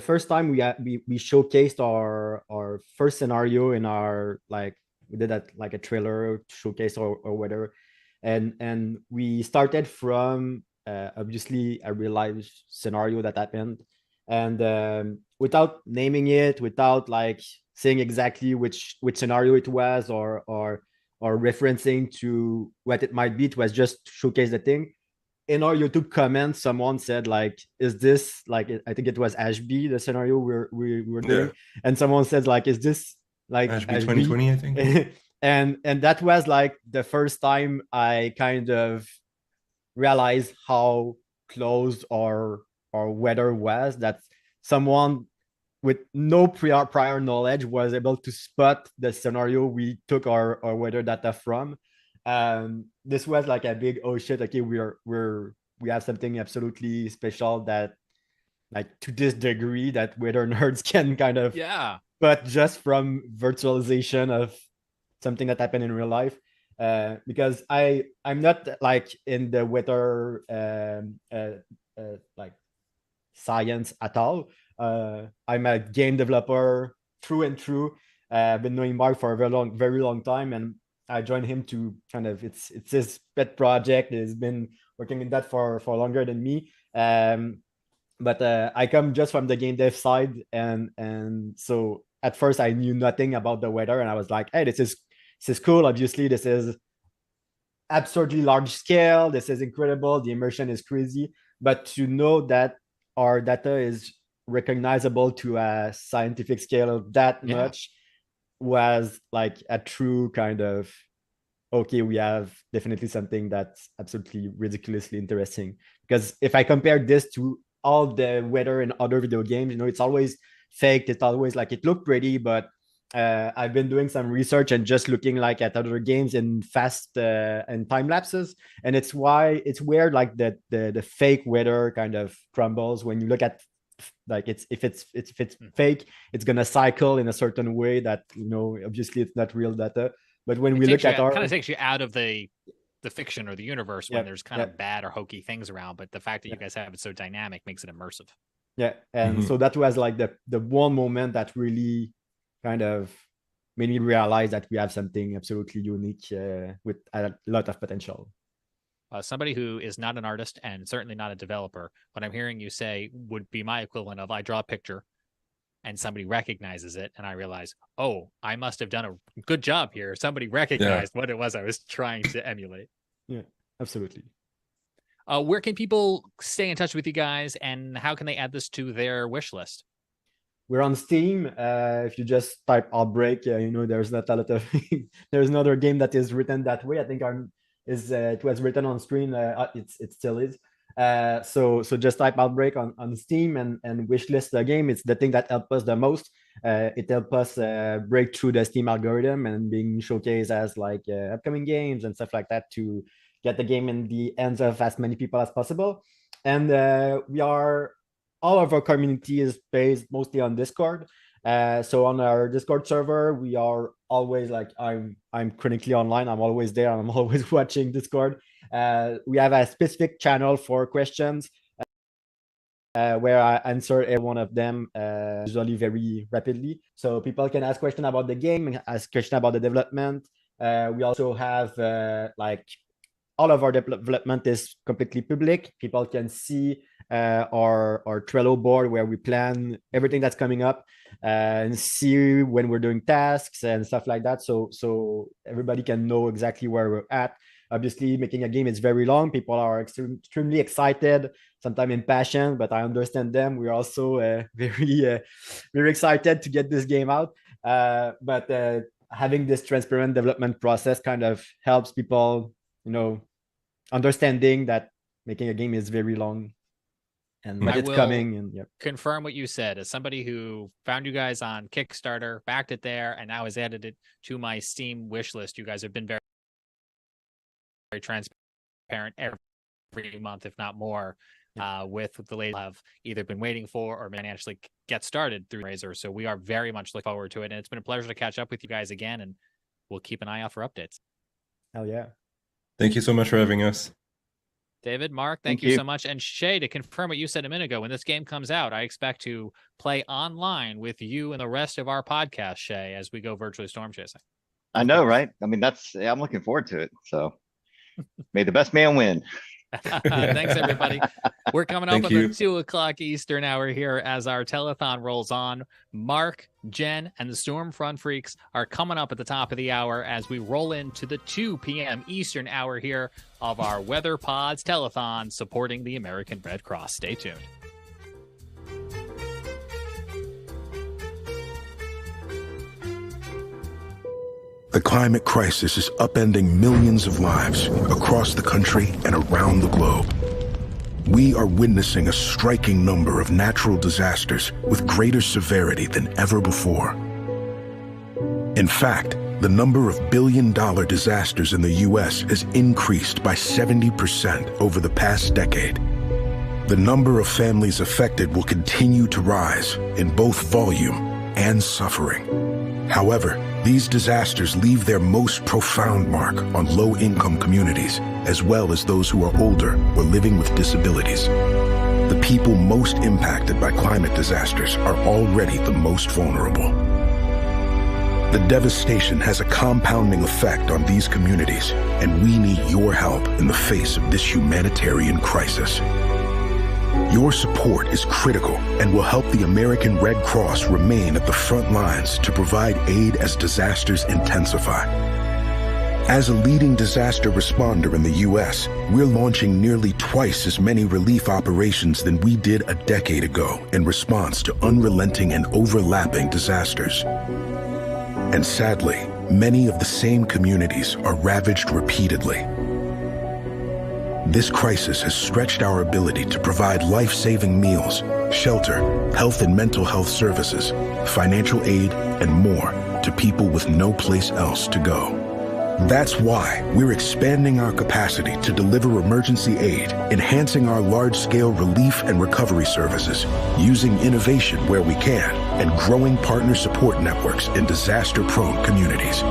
Speaker 10: first time we showcased our first scenario in our we did that like a trailer showcase or whatever, and we started from obviously a real life scenario that happened, and without naming it, without like saying exactly which scenario it was or referencing to what it might be, it was just showcase the thing. In our YouTube comments, someone said like, "Is this like?" I think it was Ashby, the scenario we were doing, and someone said like, "Is this like
Speaker 8: Ashby 2020?" I think.
Speaker 10: and that was like the first time I kind of realized how close our weather was. That someone with no prior knowledge was able to spot the scenario we took our weather data from. This was like a big, oh shit, okay, we have something absolutely special that like to this degree that weather nerds can kind of but just from virtualization of something that happened in real life. Because I'm not like in the weather like science at all. I'm a game developer through and through. I've been knowing Mark for a very long time, and I joined him to kind of it's his pet project. He's been working in that for longer than me. But I come just from the game dev side, and so at first I knew nothing about the weather, and I was like, hey, this is cool. Obviously, this is absurdly large scale. This is incredible. The immersion is crazy. But to know that our data is recognizable to a scientific scale that much was like a true kind of, okay, we have definitely something that's absolutely ridiculously interesting. Because if I compare this to all the weather in other video games, it's always faked. It's always like, it looked pretty, but I've been doing some research and just looking like at other games in fast and time lapses, and it's where like the fake weather kind of crumbles when you look at like if it's fake, it's gonna cycle in a certain way that obviously it's not real data. But when we look at our,
Speaker 29: kind of takes you out of the fiction or the universe when there's kind of bad or hokey things around, but the fact that you guys have it so dynamic makes it immersive.
Speaker 10: And so that was like the one moment that really kind of made me realize that we have something absolutely unique with a lot of potential.
Speaker 29: somebody who is not an artist and certainly not a developer, what I'm hearing you say would be my equivalent of I draw a picture and somebody recognizes it and I realize, oh, I must have done a good job here. Somebody recognized what it was I was trying to emulate.
Speaker 10: Yeah, absolutely.
Speaker 29: Where can people stay in touch with you guys, and how can they add this to their wish list?
Speaker 10: We're on Steam. If you just type Outbreak, there's not a lot of there's another game that is written that way. I think it was written on screen. It still is. So just type Outbreak on Steam and wishlist the game. It's the thing that helped us the most. It helped us break through the Steam algorithm and being showcased as like upcoming games and stuff like that to get the game in the hands of as many people as possible. And all of our community is based mostly on Discord. So on our Discord server, we are always like, I'm chronically online. I'm always there. I'm always watching Discord. We have a specific channel for questions where I answer every one of them usually very rapidly. So people can ask questions about the game, ask questions about the development. We also have all of our development is completely public. People can see our Trello board where we plan everything that's coming up and see when we're doing tasks and stuff like that. So everybody can know exactly where we're at. Obviously, making a game is very long. People are extremely excited, sometimes impassioned, but I understand them. We're also very excited to get this game out. But having this transparent development process kind of helps people, understanding that making a game is very long but it's coming. And
Speaker 29: confirm what you said. As somebody who found you guys on Kickstarter, backed it there, and now has added it to my Steam wish list, you guys have been very, very transparent every month, if not more, with the ladies have either been waiting for or may actually get started through Razor. So we are very much looking forward to it, and it's been a pleasure to catch up with you guys again, and we'll keep an eye out for updates.
Speaker 10: Hell yeah.
Speaker 8: Thank you so much for having us.
Speaker 29: David, Mark, thank you so much. And Shay, to confirm what you said a minute ago, when this game comes out, I expect to play online with you and the rest of our podcast, Shay, as we go virtually storm chasing.
Speaker 31: I know, right? I mean, I'm looking forward to it. So may the best man win.
Speaker 29: Thanks, everybody. We're coming up on the 2 o'clock Eastern hour here as our telethon rolls on. Mark, Jen, and the Stormfront Freaks are coming up at the top of the hour as we roll into the 2 p.m. Eastern hour here of our Weather Pods telethon supporting the American Red Cross. Stay tuned.
Speaker 11: The climate crisis is upending millions of lives across the country and around the globe. We are witnessing a striking number of natural disasters with greater severity than ever before. In fact, the number of billion-dollar disasters in the U.S. has increased by 70% over the past decade. The number of families affected will continue to rise in both volume and suffering. However, these disasters leave their most profound mark on low-income communities, as well as those who are older or living with disabilities. The people most impacted by climate disasters are already the most vulnerable. The devastation has a compounding effect on these communities, and we need your help in the face of this humanitarian crisis. Your support is critical and will help the American Red Cross remain at the front lines to provide aid as disasters intensify. As a leading disaster responder in the U.S., we're launching nearly twice as many relief operations than we did a decade ago in response to unrelenting and overlapping disasters. And sadly, many of the same communities are ravaged repeatedly. This crisis has stretched our ability to provide life-saving meals, shelter, health and mental health services, financial aid, and more to people with no place else to go. That's why we're expanding our capacity to deliver emergency aid, enhancing our large-scale relief and recovery services, using innovation where we can, and growing partner support networks in disaster-prone communities.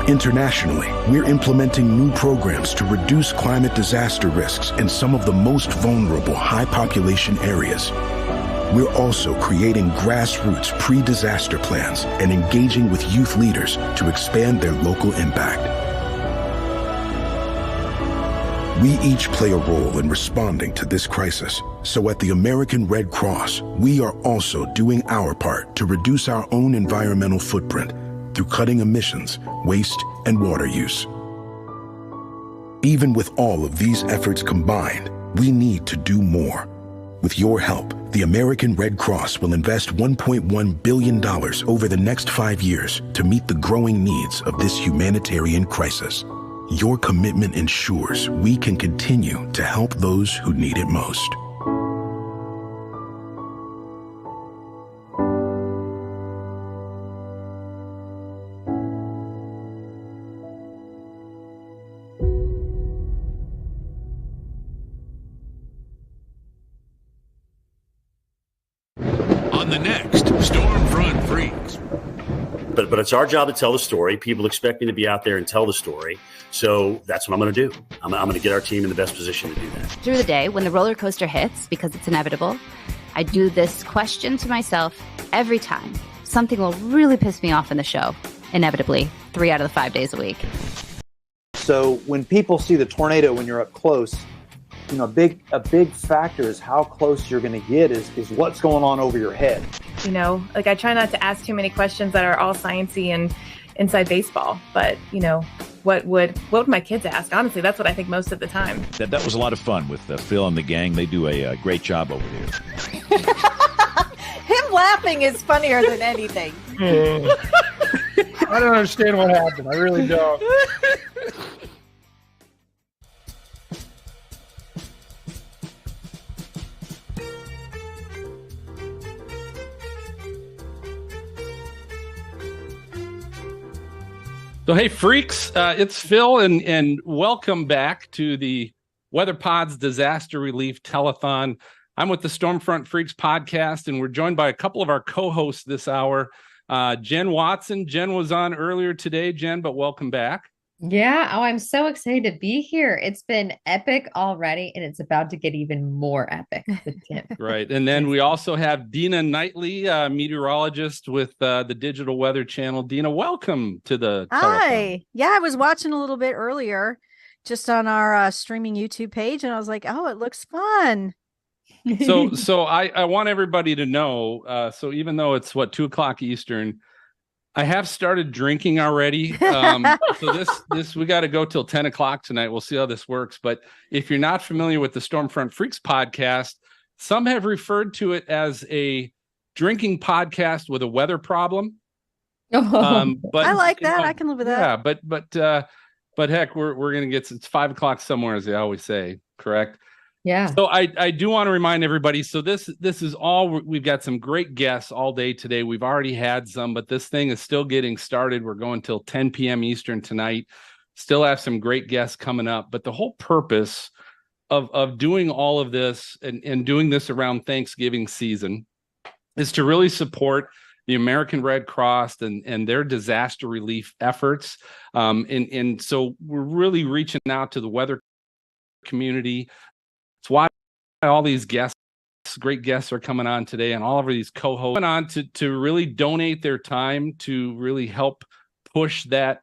Speaker 11: Internationally, we're implementing new programs to reduce climate disaster risks in some of the most vulnerable high-population areas. We're also creating grassroots pre-disaster plans and engaging with youth leaders to expand their local impact. We each play a role in responding to this crisis. So at the American Red Cross, we are also doing our part to reduce our own environmental footprint through cutting emissions, waste, and water use. Even with all of these efforts combined, we need to do more. With your help, the American Red Cross will invest $1.1 billion over the next 5 years to meet the growing needs of this humanitarian crisis. Your commitment ensures we can continue to help those who need it most.
Speaker 2: On the next Stormfront Freaks.
Speaker 12: But it's our job to tell the story. People expect me to be out there and tell the story. So that's what I'm going to do. I'm going to get our team in the best position to do that.
Speaker 13: Through the day, when the roller coaster hits, because it's inevitable, I do this question to myself every time. Something will really piss me off in the show. Inevitably, 3 out of the 5 days a week.
Speaker 14: So when people see the tornado when you're up close, you know, a big factor is how close you're going to get is what's going on over your head.
Speaker 15: You know, like I try not to ask too many questions that are all sciencey and inside baseball, but you know, what would my kids ask? Honestly, that's what I think most of the time.
Speaker 2: That was a lot of fun with Phil and the gang. They do a great job over there.
Speaker 16: Him laughing is funnier than anything.
Speaker 25: I don't understand what happened. I really don't.
Speaker 17: So, hey, freaks, it's Phil, and welcome back to the Weather Pod's Disaster Relief Telethon. I'm with the Stormfront Freaks podcast, and we're joined by a couple of our co-hosts this hour. Jen Watson. Jen was on earlier today, Jen, but welcome back.
Speaker 20: Yeah. Oh, I'm so excited to be here. It's been epic already, and it's about to get even more epic with Tim.
Speaker 17: Right. And then we also have Dina Knightley, meteorologist with the Digital Weather Channel. Dina, welcome to the
Speaker 16: Hi.
Speaker 17: Telethon.
Speaker 16: Yeah, I was watching a little bit earlier just on our streaming YouTube page, and I was like, oh, it looks fun.
Speaker 17: So I want everybody to know, so even though it's 2:00 Eastern, I have started drinking already. So this we got to go till 10 o'clock tonight. We'll see how this works. But if you're not familiar with the Stormfront Freaks podcast, some have referred to it as a drinking podcast with a weather problem.
Speaker 16: But I like that.
Speaker 17: You know,
Speaker 16: I can live with that.
Speaker 17: Yeah, but heck, we're gonna get it's 5 o'clock somewhere, as they always say. Correct.
Speaker 20: Yeah.
Speaker 17: So I do want to remind everybody. So this is all, we've got some great guests all day today. We've already had some, but this thing is still getting started. We're going till 10 p.m. Eastern tonight. Still have some great guests coming up. But the whole purpose of doing all of this and doing this around Thanksgiving season is to really support the American Red Cross and their disaster relief efforts. And so we're really reaching out to the weather community. It's why all these great guests are coming on today, and all of these co-hosts coming on to really donate their time to really help push that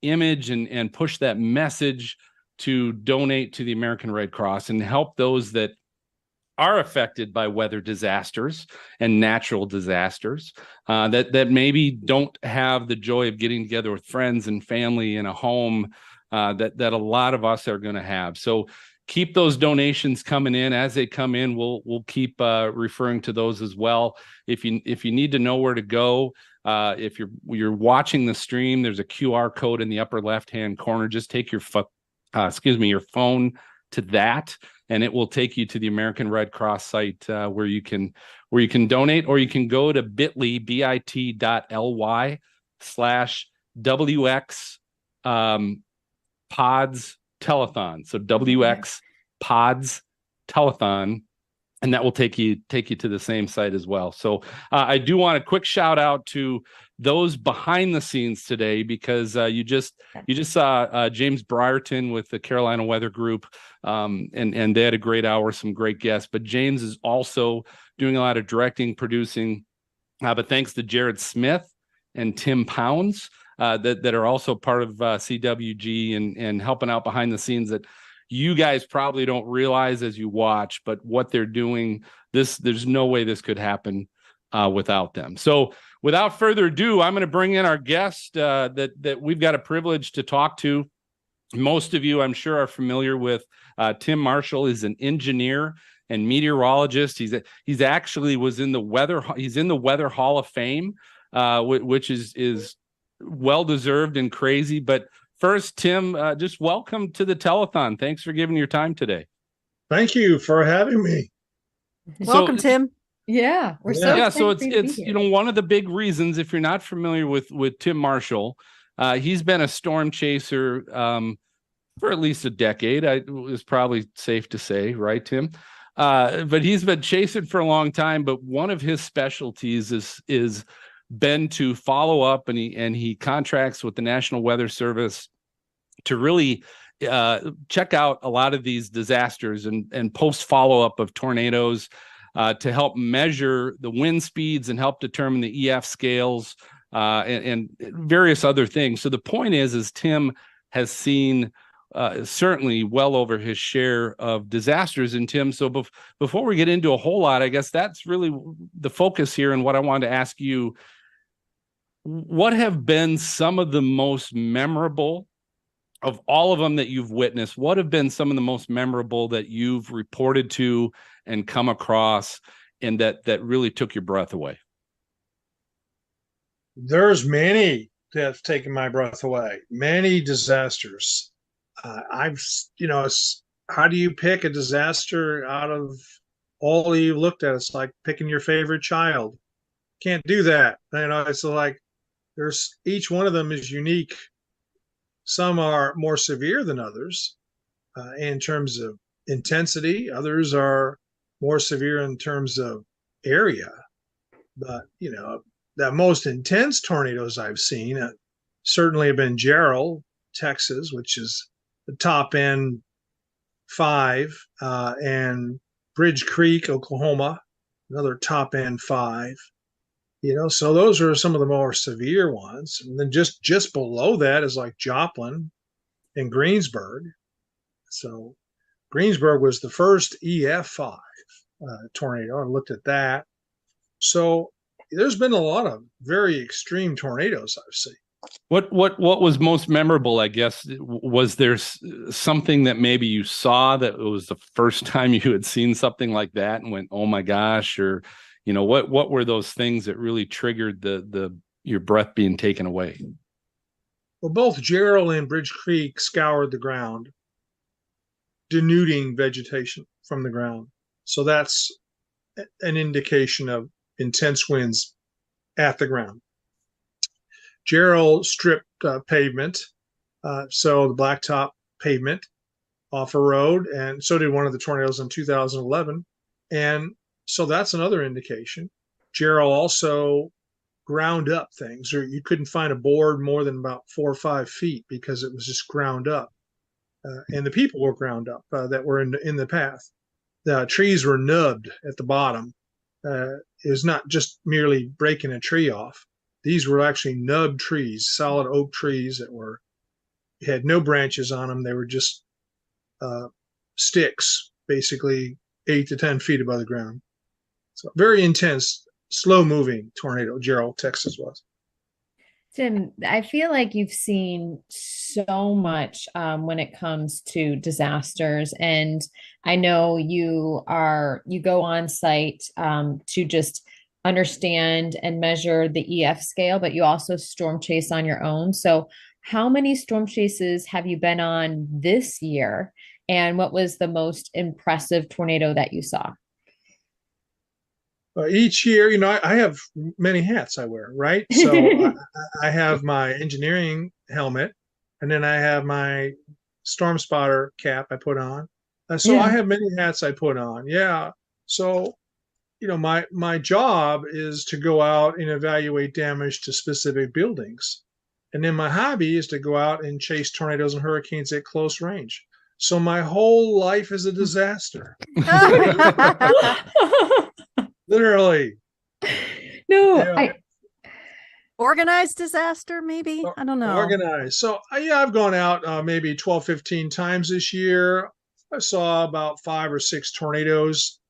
Speaker 17: image and push that message to donate to the American Red Cross and help those that are affected by weather disasters and natural disasters that maybe don't have the joy of getting together with friends and family in a home that a lot of us are going to have. So keep those donations coming in. As they come in, we'll keep referring to those as well. If you need to know where to go, if you're watching the stream, there's a QR code in the upper left-hand corner. Just take your phone to that, and it will take you to the American Red Cross site where you can donate, or you can go to bit.ly/WX Pods Telethon. So WX Pods Telethon, and that will take you to the same site as well. So I do want a quick shout out to those behind the scenes today, because you just saw James Brierton with the Carolina Weather Group, and they had a great hour, some great guests. But James is also doing a lot of directing, producing. But thanks to Jared Smith and Tim Pounds that are also part of CWG and helping out behind the scenes, that you guys probably don't realize as you watch, but what they're doing, there's no way this could happen without them. So without further ado, I'm going to bring in our guest that we've got a privilege to talk to. Most of you, I'm sure, are familiar with Tim Marshall. Is an engineer and meteorologist. He's actually was in the weather. He's in the Weather Hall of Fame, which is well deserved and crazy. But first, Tim, just welcome to the telethon. Thanks for giving your time today.
Speaker 3: Thank you for having me.
Speaker 16: Welcome, Tim.
Speaker 20: Yeah, we're so excited
Speaker 17: so
Speaker 20: for you to be
Speaker 17: it's
Speaker 20: here.
Speaker 17: one of the big reasons, if you're not familiar with Tim Marshall, he's been a storm chaser for at least a decade. It's probably safe to say, right, Tim? But he's been chasing for a long time. But one of his specialties is been to follow up, and he contracts with the National Weather Service to really check out a lot of these disasters and post follow-up of tornadoes to help measure the wind speeds and help determine the EF scales and various other things. So the point is Tim has seen certainly well over his share of disasters. And Tim, so before we get into a whole lot, I guess that's really the focus here. And what I wanted to ask you, what have been some of the most memorable of all of them that you've witnessed? What have been some of the most memorable that you've reported to and come across and that really took your breath away?
Speaker 3: There's many that have taken my breath away. Many disasters. How do you pick a disaster out of all you've looked at? It's like picking your favorite child. Can't do that. It's like there's each one of them is unique. Some are more severe than others in terms of intensity. Others are more severe in terms of area. But, the most intense tornadoes I've seen certainly have been Gerald, Texas, which is the top end 5, and Bridge Creek, Oklahoma, another top end 5. So those are some of the more severe ones. And then just below that is like Joplin and Greensburg. So Greensburg was the first EF5 tornado. I looked at that. So there's been a lot of very extreme tornadoes I've seen.
Speaker 17: What was most memorable, I guess? Was there something that maybe you saw that it was the first time you had seen something like that and went, oh my gosh, or what were those things that really triggered your breath being taken away?
Speaker 3: Well, both Gerald and Bridge Creek scoured the ground, denuding vegetation from the ground. So that's an indication of intense winds at the ground. Gerald stripped pavement, so the blacktop pavement off a road, and so did one of the tornadoes in 2011. And so that's another indication. Gerald also ground up things, or you couldn't find a board more than about 4 or 5 feet because it was just ground up. And the people were ground up that were in the path. The trees were nubbed at the bottom. It was not just merely breaking a tree off. These were actually nubbed trees, solid oak trees that had no branches on them. They were just sticks, basically 8 to 10 feet above the ground. So very intense, slow-moving tornado, Gerald, Texas was.
Speaker 20: Tim, I feel like you've seen so much when it comes to disasters, and I know you go on site to just understand and measure the EF scale, but you also storm chase on your own. So how many storm chases have you been on this year? And what was the most impressive tornado that you saw?
Speaker 3: Each year, I have many hats I wear, right? So I have my engineering helmet, and then I have my storm spotter cap I put on. So I have many hats I put on. Yeah. So my job is to go out and evaluate damage to specific buildings. And then my hobby is to go out and chase tornadoes and hurricanes at close range. So my whole life is a disaster. Literally.
Speaker 20: No,
Speaker 16: organized disaster, maybe? I don't know.
Speaker 3: Organized. So, I've gone out maybe 12, 15 times this year. I saw about 5 or 6 tornadoes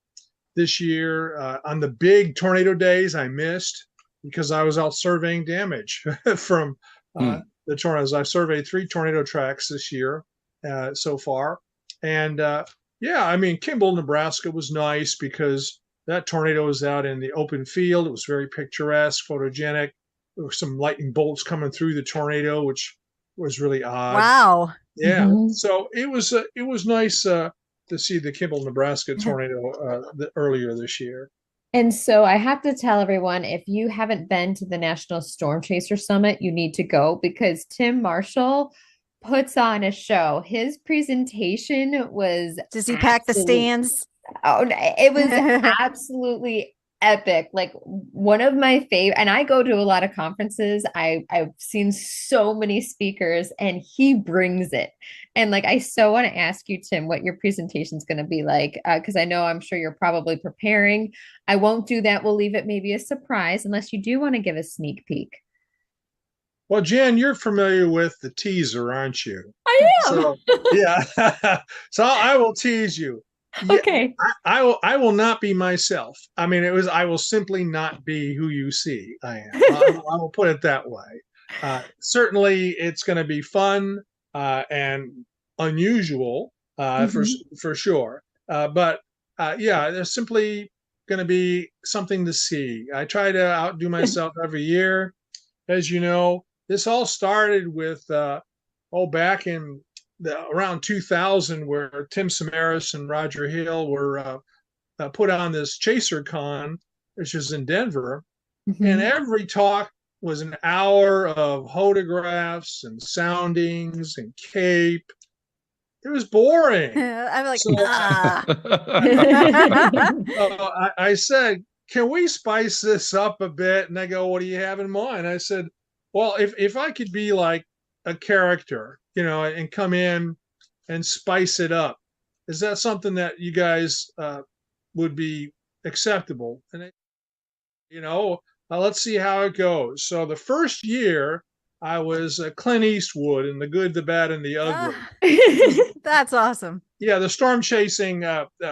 Speaker 3: this year. On the big tornado days, I missed because I was out surveying damage from the tornadoes. I've surveyed 3 tornado tracks this year so far. And yeah, I mean, Kimball, Nebraska was nice because that tornado was out in the open field. It was very picturesque, photogenic. There were some lightning bolts coming through the tornado, which was really odd.
Speaker 16: Wow.
Speaker 3: Yeah. So it was nice to see the Kimball, Nebraska tornado earlier this year.
Speaker 20: And so I have to tell everyone, if you haven't been to the National Storm Chaser Summit, you need to go because Tim Marshall puts on a show. His presentation was
Speaker 16: Does he pack the stands?
Speaker 20: Oh, it was absolutely epic. Like one of my favorite, and I go to a lot of conferences. I've seen so many speakers and he brings it. And like, I so want to ask you, Tim, what your presentation is going to be like. Cause I know I'm sure you're probably preparing. I won't do that. We'll leave it maybe a surprise unless you do want to give a sneak peek.
Speaker 3: Well, Jen, you're familiar with the teaser, aren't you?
Speaker 20: I am.
Speaker 3: So, yeah. So I will tease you.
Speaker 20: Okay.
Speaker 3: I will not be myself. I mean, I will simply not be who you see I am. I will put it that way. Certainly it's going to be fun and unusual for sure. But yeah, there's simply going to be something to see. I try to outdo myself every year. As you know, this all started with back in around 2000, where Tim Samaras and Roger Hill were put on this Chaser Con, which is in Denver, and every talk was an hour of photographs and soundings and cape. It was boring.
Speaker 16: I'm like,
Speaker 3: so, I said, can we spice this up a bit? And they go, what do you have in mind? I said, well, if I could be like a character, and come in and spice it up, is that something that you guys would be acceptable? And let's see how it goes. So the first year I was Clint Eastwood in The Good, the Bad, and the Ugly.
Speaker 16: That's awesome.
Speaker 3: Yeah, the storm chasing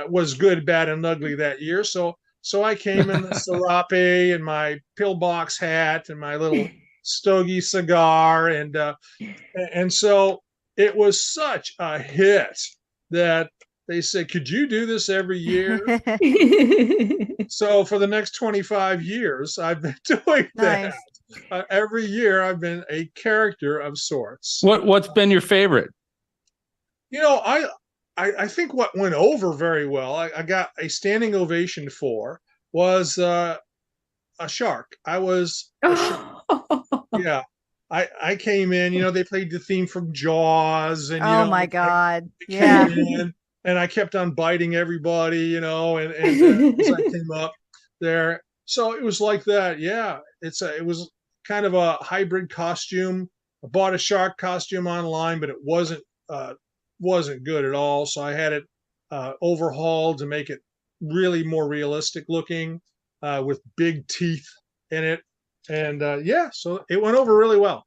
Speaker 3: was good, bad, and ugly that year. So I came in the serape and my pillbox hat and my little stogie cigar, and so it was such a hit that they said, could you do this every year? So for the next 25 years I've been doing that. Every year I've been a character of sorts.
Speaker 17: What's been your favorite?
Speaker 3: I think what went over very well, I got a standing ovation for, was a shark. I was a shark. Yeah. I came in, they played the theme from Jaws, and
Speaker 16: oh my God. Yeah.
Speaker 3: And I kept on biting everybody, and as I came up there. So it was like that. Yeah. It was kind of a hybrid costume. I bought a shark costume online, but it wasn't good at all. So I had it overhauled to make it really more realistic looking, with big teeth in it. And so it went over really well.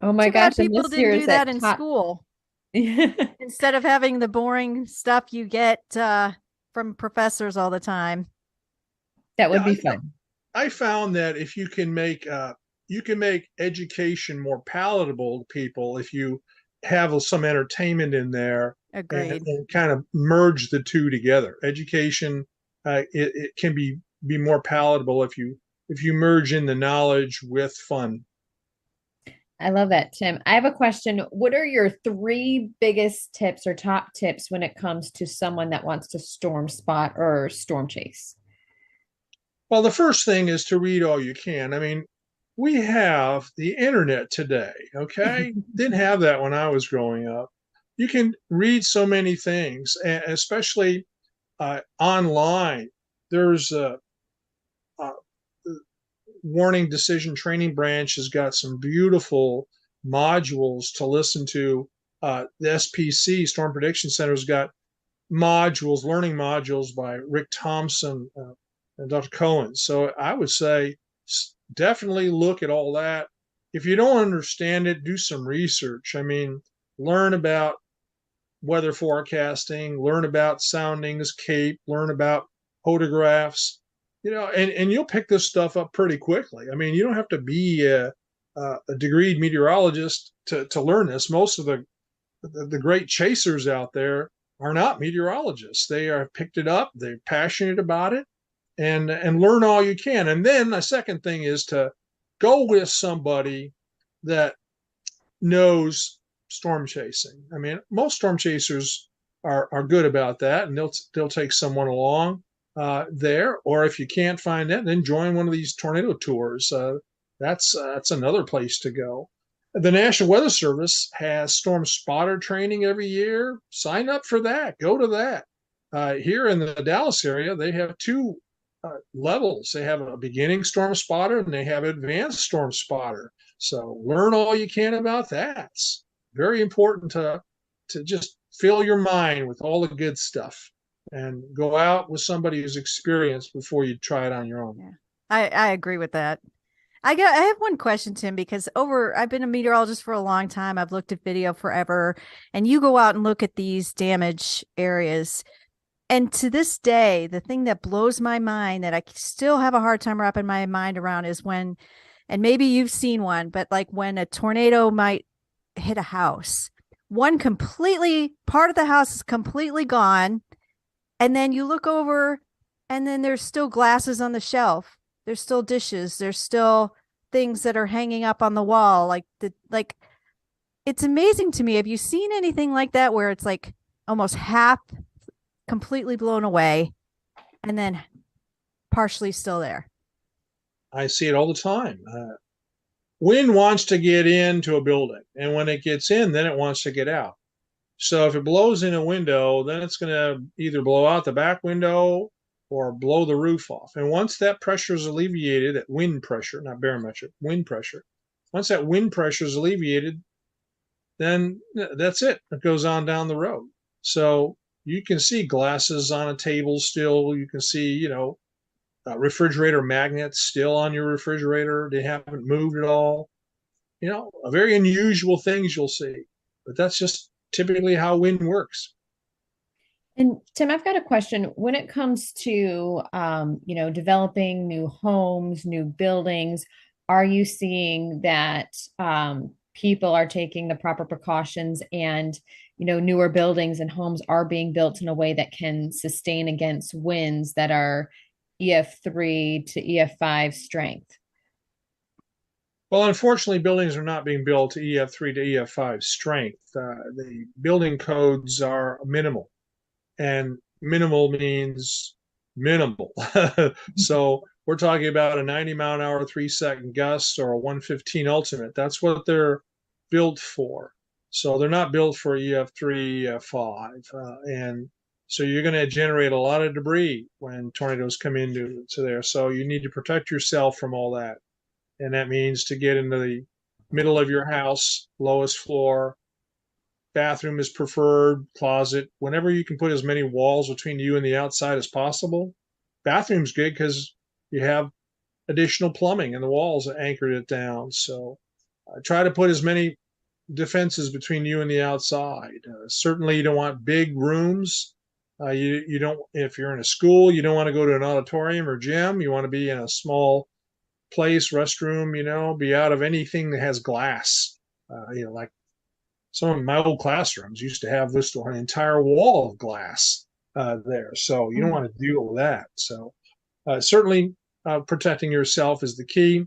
Speaker 20: Oh my gosh.
Speaker 16: People didn't do that in school. Instead of having the boring stuff you get from professors all the time.
Speaker 20: That would be fun.
Speaker 3: I found that if you can make education more palatable to people, if you have some entertainment in there,
Speaker 16: agreed,
Speaker 3: and kind of merge the two together. Education, it can be more palatable if you merge in the knowledge with fun.
Speaker 20: I love that, Tim. I have a question. What are your 3 biggest tips or top tips when it comes to someone that wants to storm spot or storm chase?
Speaker 3: Well, the first thing is to read all you can. I mean, we have the internet today, okay? Didn't have that when I was growing up. You can read so many things, especially online. There's Warning Decision Training Branch has got some beautiful modules to listen to. The SPC, Storm Prediction Center, has got learning modules by Rick Thompson and Dr. Cohen. So I would say definitely look at all that. If you don't understand it, do some research. I mean, learn about weather forecasting, learn about soundings, CAPE, learn about photographs, and you'll pick this stuff up pretty quickly. I mean, you don't have to be a degreed meteorologist to learn this. Most of the great chasers out there are not meteorologists. They are picked it up. They're passionate about it, and learn all you can. And then the second thing is to go with somebody that knows storm chasing. I mean, most storm chasers are good about that, and they'll take someone along there. Or if you can't find that, then join one of these tornado tours. That's another place to go. The National Weather Service has storm spotter training every year. Sign up for that. Go to that. Here in the Dallas area, they have two levels. They have a beginning storm spotter and they have advanced storm spotter. So learn all you can about that. It's very important to just fill your mind with all the good stuff and go out with somebody who's experienced before you try it on your own.
Speaker 16: Yeah. I agree with that. I have one question, Tim, because I've been a meteorologist for a long time. I've looked at video forever, and you go out and look at these damage areas. And to this day, the thing that blows my mind that I still have a hard time wrapping my mind around is when, and maybe you've seen one, but like when a tornado might hit a house, part of the house is completely gone. And then you look over and then there's still glasses on the shelf. There's still dishes. There's still things that are hanging up on the wall. It's amazing to me. Have you seen anything like that where it's like almost half completely blown away and then partially still there?
Speaker 3: I see it all the time. Wind wants to get into a building, and when it gets in, then it wants to get out. So if it blows in a window, then it's going to either blow out the back window or blow the roof off. And once that pressure is alleviated, that wind pressure, not barometric, wind pressure, once that wind pressure is alleviated, then that's it. It goes on down the road. So you can see glasses on a table still. You can see, refrigerator magnets still on your refrigerator. They haven't moved at all. Very unusual things you'll see. But that's just typically how wind works.
Speaker 20: And Tim, I've got a question. When it comes to, developing new homes, new buildings, are you seeing that people are taking the proper precautions and, newer buildings and homes are being built in a way that can sustain against winds that are EF3 to EF5 strength?
Speaker 3: Well, unfortunately, buildings are not being built to EF3 to EF5 strength. The building codes are minimal. And minimal means minimal. So we're talking about a 90 mile an hour, 3-second gust or a 115 ultimate. That's what they're built for. So they're not built for EF3, EF5. And so you're going to generate a lot of debris when tornadoes come into there. So you need to protect yourself from all that. And that means to get into the middle of your house, lowest floor. Bathroom is preferred, closet, whenever you can put as many walls between you and the outside as possible. Bathroom's good because you have additional plumbing and the walls anchored it down. So try to put as many defenses between you and the outside. Certainly you don't want big rooms. You don't, if you're in a school, you don't want to go to an auditorium or gym. You want to be in a small place, restroom, be out of anything that has glass, like some of my old classrooms used to have this an entire wall of glass there. So you don't want to deal with that. So certainly protecting yourself is the key.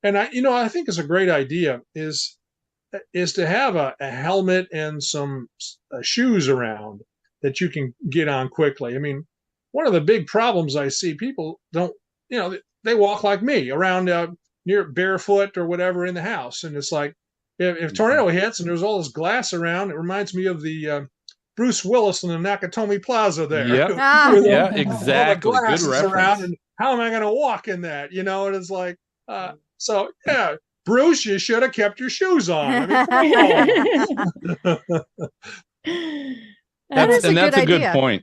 Speaker 3: And I think it's a great idea is to have a helmet and some shoes around that you can get on quickly. I mean, one of the big problems I see, people don't, they walk like me around near barefoot or whatever in the house. And it's like, if tornado hits and there's all this glass around, it reminds me of the Bruce Willis in the Nakatomi Plaza there.
Speaker 17: Yep. Yeah, exactly. Good reference.
Speaker 3: And how am I going to walk in that? And it's like, so yeah, Bruce, you should have kept your shoes on. I mean,
Speaker 17: that's a good point.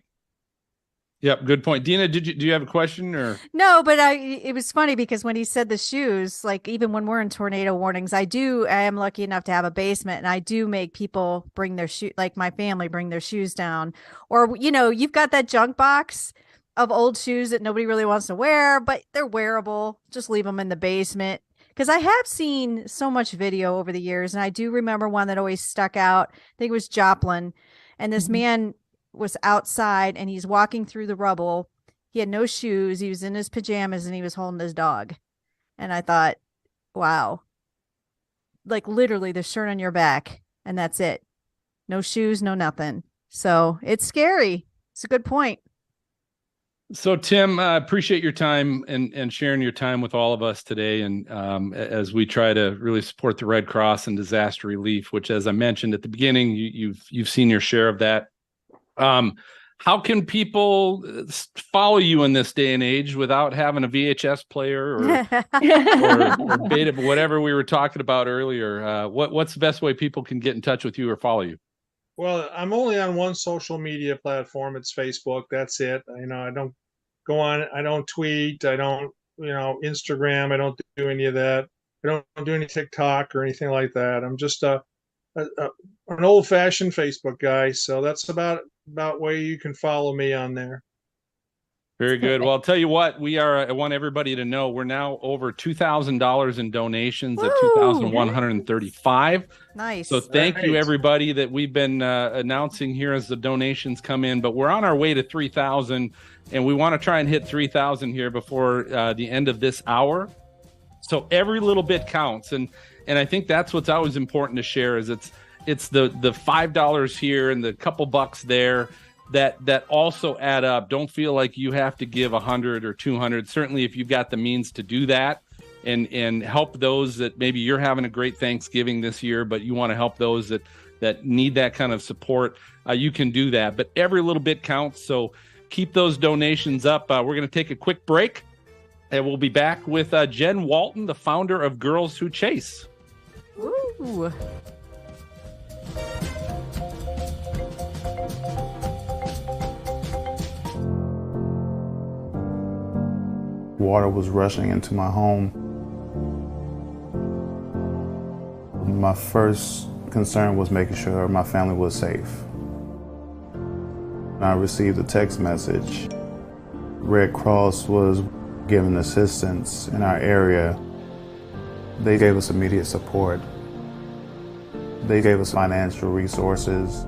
Speaker 17: Yep, good point. Dina, do you have a question or?
Speaker 16: No, but it was funny because when he said the shoes, like even when we're in tornado warnings, I am lucky enough to have a basement, and I do make people bring their shoe, like my family bring their shoes down. Or, you've got that junk box of old shoes that nobody really wants to wear, but they're wearable. Just leave them in the basement. Because I have seen so much video over the years, and I do remember one that always stuck out. I think it was Joplin, and this man was outside and he's walking through the rubble. He had no shoes. He was in his pajamas and he was holding his dog. And I thought, wow, like literally the shirt on your back and that's it. No shoes, no nothing. So it's scary. It's a good point.
Speaker 17: So Tim, I appreciate your time and sharing your time with all of us today. And as we try to really support the Red Cross and disaster relief, which, as I mentioned at the beginning, you've seen your share of that. How can people follow you in this day and age without having a VHS player or beta, whatever we were talking about earlier? What's the best way people can get in touch with you or follow you?
Speaker 3: Well, I'm only on one social media platform. It's Facebook. That's it. I don't go on. I don't tweet. I don't, Instagram. I don't do any of that. I don't do any TikTok or anything like that. I'm just an old-fashioned Facebook guy. So that's about way you can follow me on there.
Speaker 17: Very good. Well, I'll tell you what, I want everybody to know we're now over $2,000 in donations at 2,135.
Speaker 16: Nice.
Speaker 17: So thank you, everybody, that we've been announcing here as the donations come in. But we're on our way to 3,000, and we want to try and hit 3,000 here before the end of this hour. So every little bit counts, and I think that's what's always important to share. Is it's the $5 here and the couple bucks there that also add up. Don't feel like you have to give 100 or 200. Certainly, if you've got the means to do that and help those that maybe you're having a great Thanksgiving this year, but you want to help those that need that kind of support, you can do that. But every little bit counts. So keep those donations up. We're going to take a quick break, and we'll be back with Jen Walton, the founder of Girls Who Chase.
Speaker 16: Ooh.
Speaker 7: Water was rushing into my home. My first concern was making sure my family was safe. I received a text message. Red Cross was giving assistance in our area. They gave us immediate support. They gave us financial resources.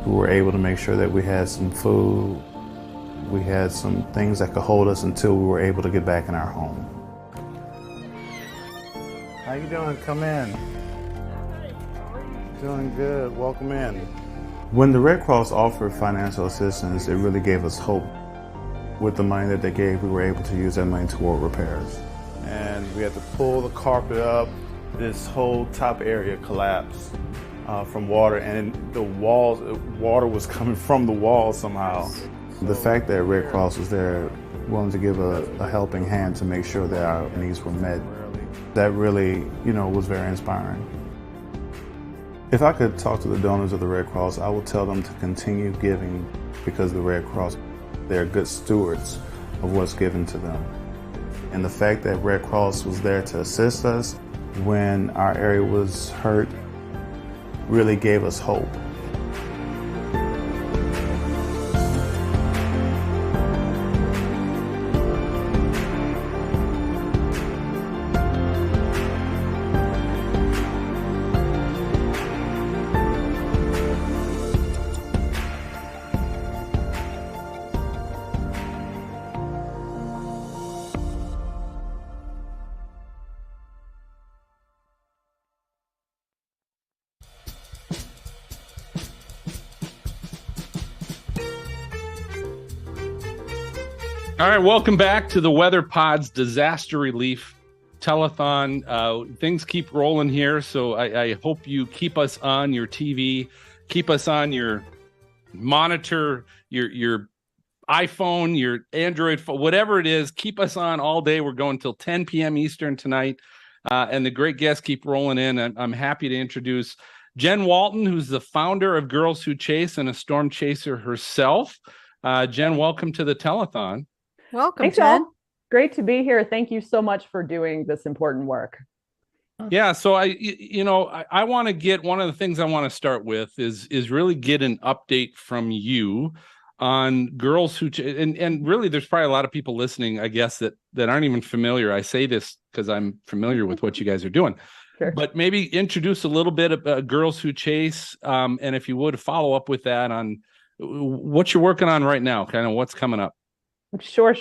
Speaker 7: We were able to make sure that we had some food. We had some things that could hold us until we were able to get back in our home. How you doing? Come in. Doing good. Welcome in. When the Red Cross offered financial assistance, it really gave us hope. With the money that they gave, we were able to use that money toward repairs. And we had to pull the carpet up. This whole top area collapsed from water, and the walls, water was coming from the walls somehow. The fact that Red Cross was there, willing to give a helping hand to make sure that our needs were met, that really, was very inspiring. If I could talk to the donors of the Red Cross, I would tell them to continue giving, because the Red Cross, they're good stewards of what's given to them. And the fact that Red Cross was there to assist us when our area was hurt really gave us hope.
Speaker 17: All right, welcome back to the Weather Pod's Disaster Relief Telethon. Things keep rolling here, so I hope you keep us on your TV, keep us on your monitor, your iPhone, your Android phone, whatever it is, keep us on all day. We're going till 10 p.m. Eastern tonight, and the great guests keep rolling in. I'm happy to introduce Jen Walton, who's the founder of Girls Who Chase and a storm chaser herself. Jen, welcome to the telethon.
Speaker 16: Welcome,
Speaker 1: Thanks,
Speaker 16: Jen.
Speaker 1: y'all. Great to be here. Thank you so much for doing this important work.
Speaker 17: Yeah, so I want to get, one of the things I want to start with is really get an update from you on girls who and really there's probably a lot of people listening, I guess, that aren't even familiar. I say this because I'm familiar with what you guys are doing.
Speaker 1: Sure.
Speaker 17: But maybe introduce a little bit of Girls Who Chase, and if you would follow up with that on what you're working on right now, kind of what's coming up.
Speaker 1: Sure.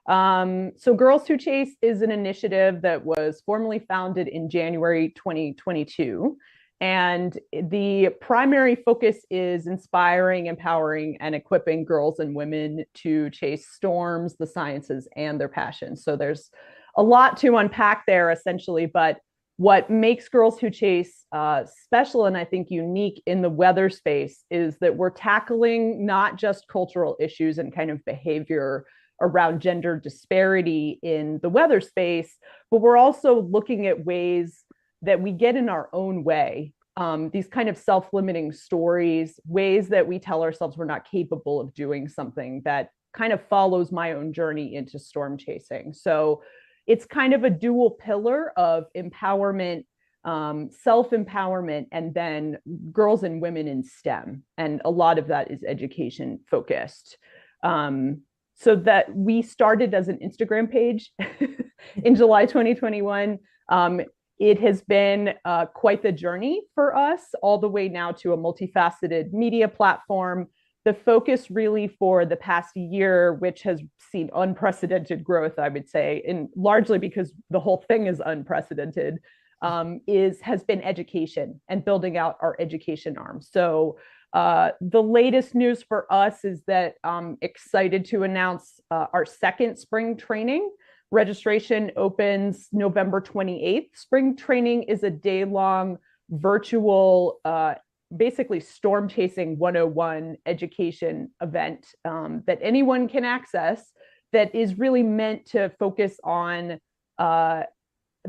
Speaker 1: So Girls Who Chase is an initiative that was formally founded in January 2022. And the primary focus is inspiring, empowering, and equipping girls and women to chase storms, the sciences, and their passions. So there's a lot to unpack there, essentially. But what makes Girls Who Chase special and I think unique in the weather space is that we're tackling not just cultural issues and kind of behavior around gender disparity in the weather space, but we're also looking at ways that we get in our own way, these kind of self-limiting stories, ways that we tell ourselves we're not capable of doing something that kind of follows my own journey into storm chasing. So it's kind of a dual pillar of empowerment, self-empowerment, and then girls and women in STEM. And a lot of that is education focused. So that we started as an Instagram page in July 2021. It has been quite the journey for us, all the way now to a multifaceted media platform. The focus really for the past year, which has seen unprecedented growth, I would say, and largely because the whole thing is unprecedented, has been education and building out our education arm. So the latest news for us is that I'm excited to announce our second spring training. Registration opens November 28th. Spring training is a day-long virtual, basically storm chasing 101 education event that anyone can access, that is really meant to focus on the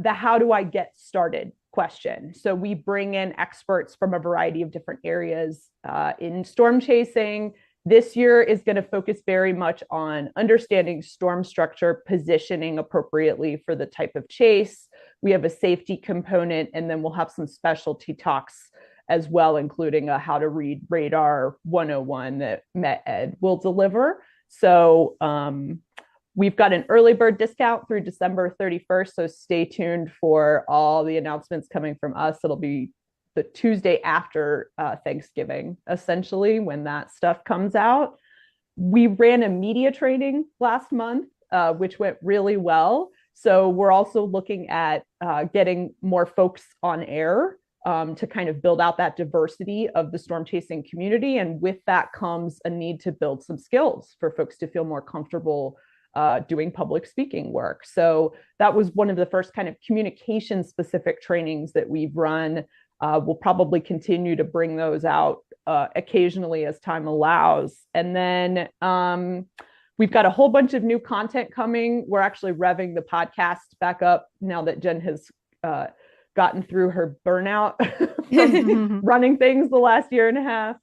Speaker 1: how do I get started question. So we bring in experts from a variety of different areas in storm chasing. This year is going to focus very much on understanding storm structure, positioning appropriately for the type of chase. We have a safety component, and then we'll have some specialty talks as well, including a how to read radar 101 that MetEd will deliver. So we've got an early bird discount through December 31st. So stay tuned for all the announcements coming from us. It'll be the Tuesday after Thanksgiving, essentially, when that stuff comes out. We ran a media training last month, which went really well. So we're also looking at getting more folks on air to kind of build out that diversity of the storm chasing community. And with that comes a need to build some skills for folks to feel more comfortable doing public speaking work. So that was one of the first kind of communication specific trainings that we've run. We'll probably continue to bring those out occasionally as time allows. And then we've got a whole bunch of new content coming. We're actually revving the podcast back up now that Jen has gotten through her burnout from running things the last year and a half.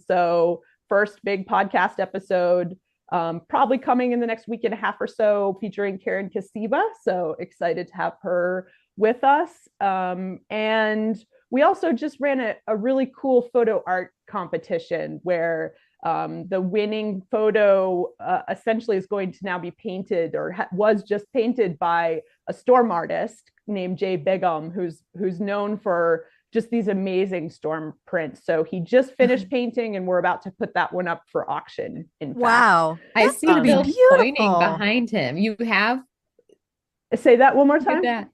Speaker 1: So first big podcast episode, probably coming in the next week and a half or so, featuring Karen Kasiba. So excited to have her with us. And we also just ran a really cool photo art competition where the winning photo essentially is going to now be painted, or was just painted, by a storm artist named Jay Bigham, who's known for just these amazing storm prints. So he just finished painting, and we're about to put that one up for auction. In
Speaker 16: Wow,
Speaker 20: I
Speaker 16: that's
Speaker 20: see
Speaker 16: gonna be
Speaker 20: Phil
Speaker 16: beautiful.
Speaker 20: pointing behind him. You have
Speaker 1: say that one more time.
Speaker 20: That.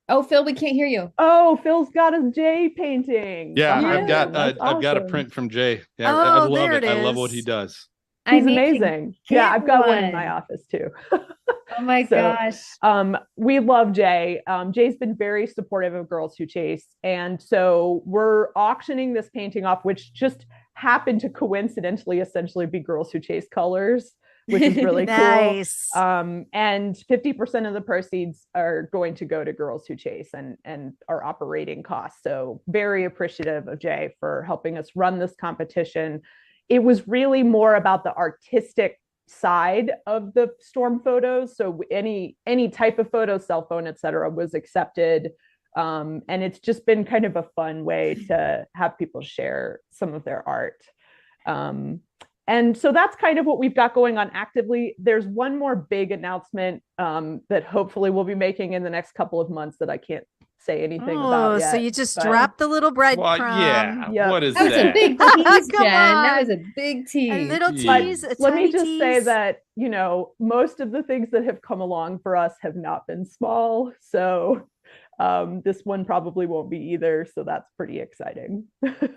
Speaker 20: Oh, Phil, we can't hear you.
Speaker 1: Oh, Phil's got a Jay painting.
Speaker 17: Yeah,
Speaker 1: behind him.
Speaker 17: I've got a
Speaker 1: Awesome.
Speaker 17: print from Jay. Yeah,
Speaker 16: Oh,
Speaker 17: I love
Speaker 16: there
Speaker 17: it.
Speaker 16: it
Speaker 17: I love
Speaker 16: is.
Speaker 17: what he does.
Speaker 1: He's
Speaker 20: I need to
Speaker 1: amazing. Yeah, I've got one in
Speaker 20: one.
Speaker 1: my office too.
Speaker 20: Oh my gosh.
Speaker 1: We love Jay. Jay's been very supportive of Girls Who Chase. And so we're auctioning this painting off, which just happened to coincidentally essentially be Girls Who Chase colors, which is really
Speaker 16: Nice.
Speaker 1: cool. And 50% of the proceeds are going to go to Girls Who Chase and our operating costs. So very appreciative of Jay for helping us run this competition. it was really more about the artistic side of the storm photos. So any type of photo, cell phone, etc., was accepted. And it's just been kind of a fun way to have people share some of their art. And so that's kind of what we've got going on actively. There's one more big announcement that hopefully we'll be making in the next couple of months that I can't say anything about yet.
Speaker 16: So you just dropped the little breadcrumb.
Speaker 1: Yep.
Speaker 17: What is
Speaker 20: That was a big tease, Jen. That was a big tease.
Speaker 16: A little tease.
Speaker 1: Let me just say that, you know, most of the things that have come along for us have not been small. So this one probably won't be either. So that's pretty exciting.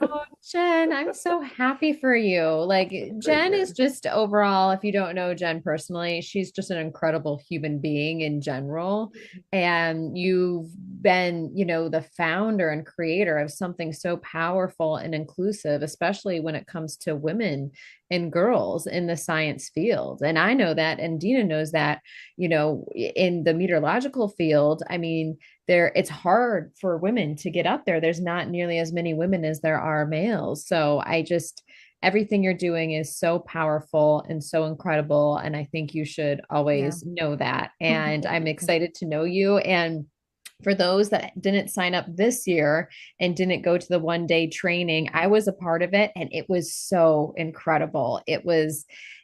Speaker 20: Oh, Jen, I'm so happy for you. Like, Jen is just overall, if you don't know Jen personally, she's just an incredible human being in general. And you've been, you know, the founder and creator of something so powerful and inclusive, especially when it comes to women and girls in the science field. And I know that, and Dina knows that, you know, in the meteorological field, I mean, it's hard for women to get up there. There's not nearly as many women as there are males. So everything you're doing is so powerful and so incredible. And I think you should always know that. And I'm excited to know you. And for those that didn't sign up this year and didn't go to the one-day training, I was a part of it and it was so incredible.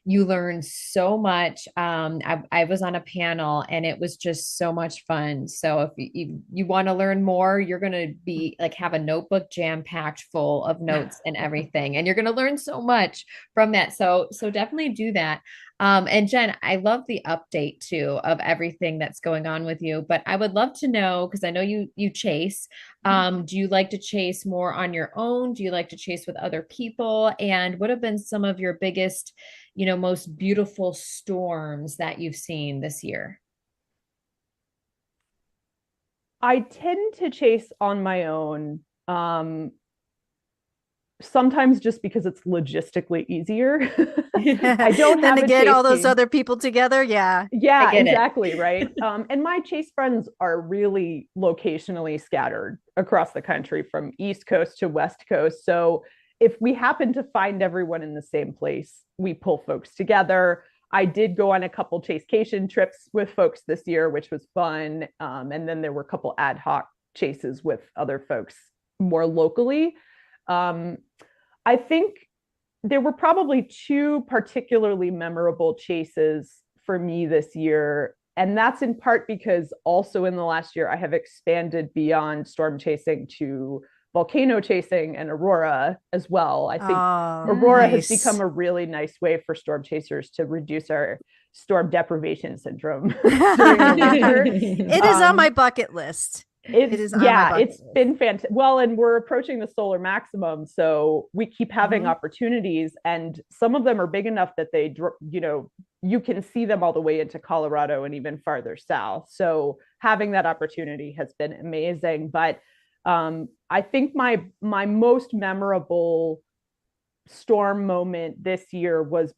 Speaker 20: You learned so much. I was on a panel and it was just so much fun. So if you want to learn more, you're going to be like, have a notebook jam-packed full of notes and everything. And you're going to learn so much from that. So definitely do that. And Jen, I love the update too of everything that's going on with you, but I would love to know, because I know you chase, do you like to chase more on your own? Do you like to chase with other people? And what have been some of your biggest, you know, most beautiful storms that you've seen this year?
Speaker 1: I tend to chase on my own. Sometimes just because it's logistically easier. I don't have
Speaker 16: to get all those other people together. Yeah,
Speaker 1: exactly. Right. And my chase friends are really locationally scattered across the country from East Coast to West Coast. So if we happen to find everyone in the same place, we pull folks together. I did go on a couple chasecation trips with folks this year, which was fun. And then there were a couple ad hoc chases with other folks more locally. I think there were probably two particularly memorable chases for me this year. And that's in part because also in the last year, I have expanded beyond storm chasing to volcano chasing and aurora as well. I think aurora has become a really nice way for storm chasers to reduce our storm deprivation syndrome during the winter.
Speaker 16: It is on my bucket list.
Speaker 1: It is, yeah, it's been fantastic. Well, and we're approaching the solar maximum, so we keep having opportunities, and some of them are big enough that they, you know, you can see them all the way into Colorado and even farther south. So having that opportunity has been amazing. But I think my most memorable storm moment this year was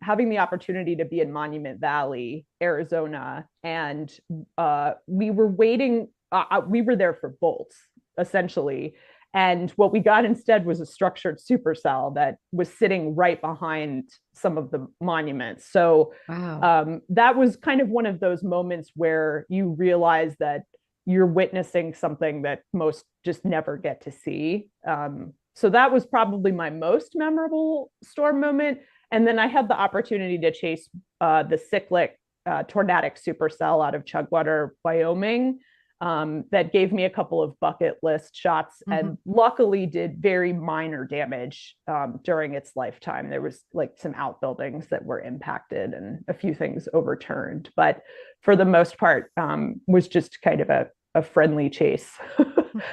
Speaker 1: having the opportunity to be in Monument Valley, Arizona, and we were waiting. We were there for bolts, essentially. And what we got instead was a structured supercell that was sitting right behind some of the monuments. So that was kind of one of those moments where you realize that you're witnessing something that most just never get to see. So that was probably my most memorable storm moment. And then I had the opportunity to chase the cyclic tornadic supercell out of Chugwater, Wyoming. That gave me a couple of bucket list shots and luckily did very minor damage during its lifetime. There was like some outbuildings that were impacted and a few things overturned, but for the most part was just kind of a friendly chase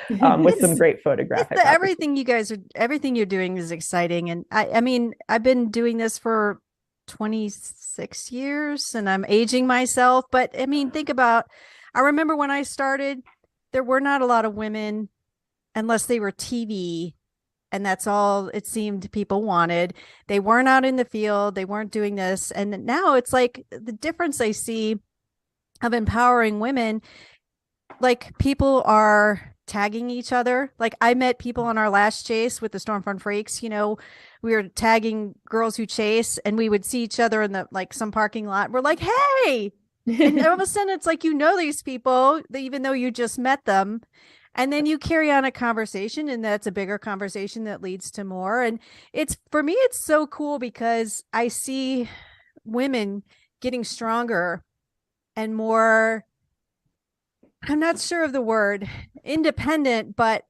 Speaker 1: with some great photographic.
Speaker 16: Everything you're doing is exciting. And I mean, I've been doing this for 26 years and I'm aging myself, but I mean, I remember when I started, there were not a lot of women unless they were TV. And that's all it seemed people wanted. They weren't out in the field. They weren't doing this. And now it's like the difference I see of empowering women, like people are tagging each other. Like I met people on our last chase with the Stormfront Freaks, we were tagging girls who chase, and we would see each other in the like some parking lot. We're like, hey, and all of a sudden it's like, these people, even though you just met them. And then you carry on a conversation, and that's a bigger conversation that leads to more. And for me, it's so cool because I see women getting stronger and more, I'm not sure of the word, independent, but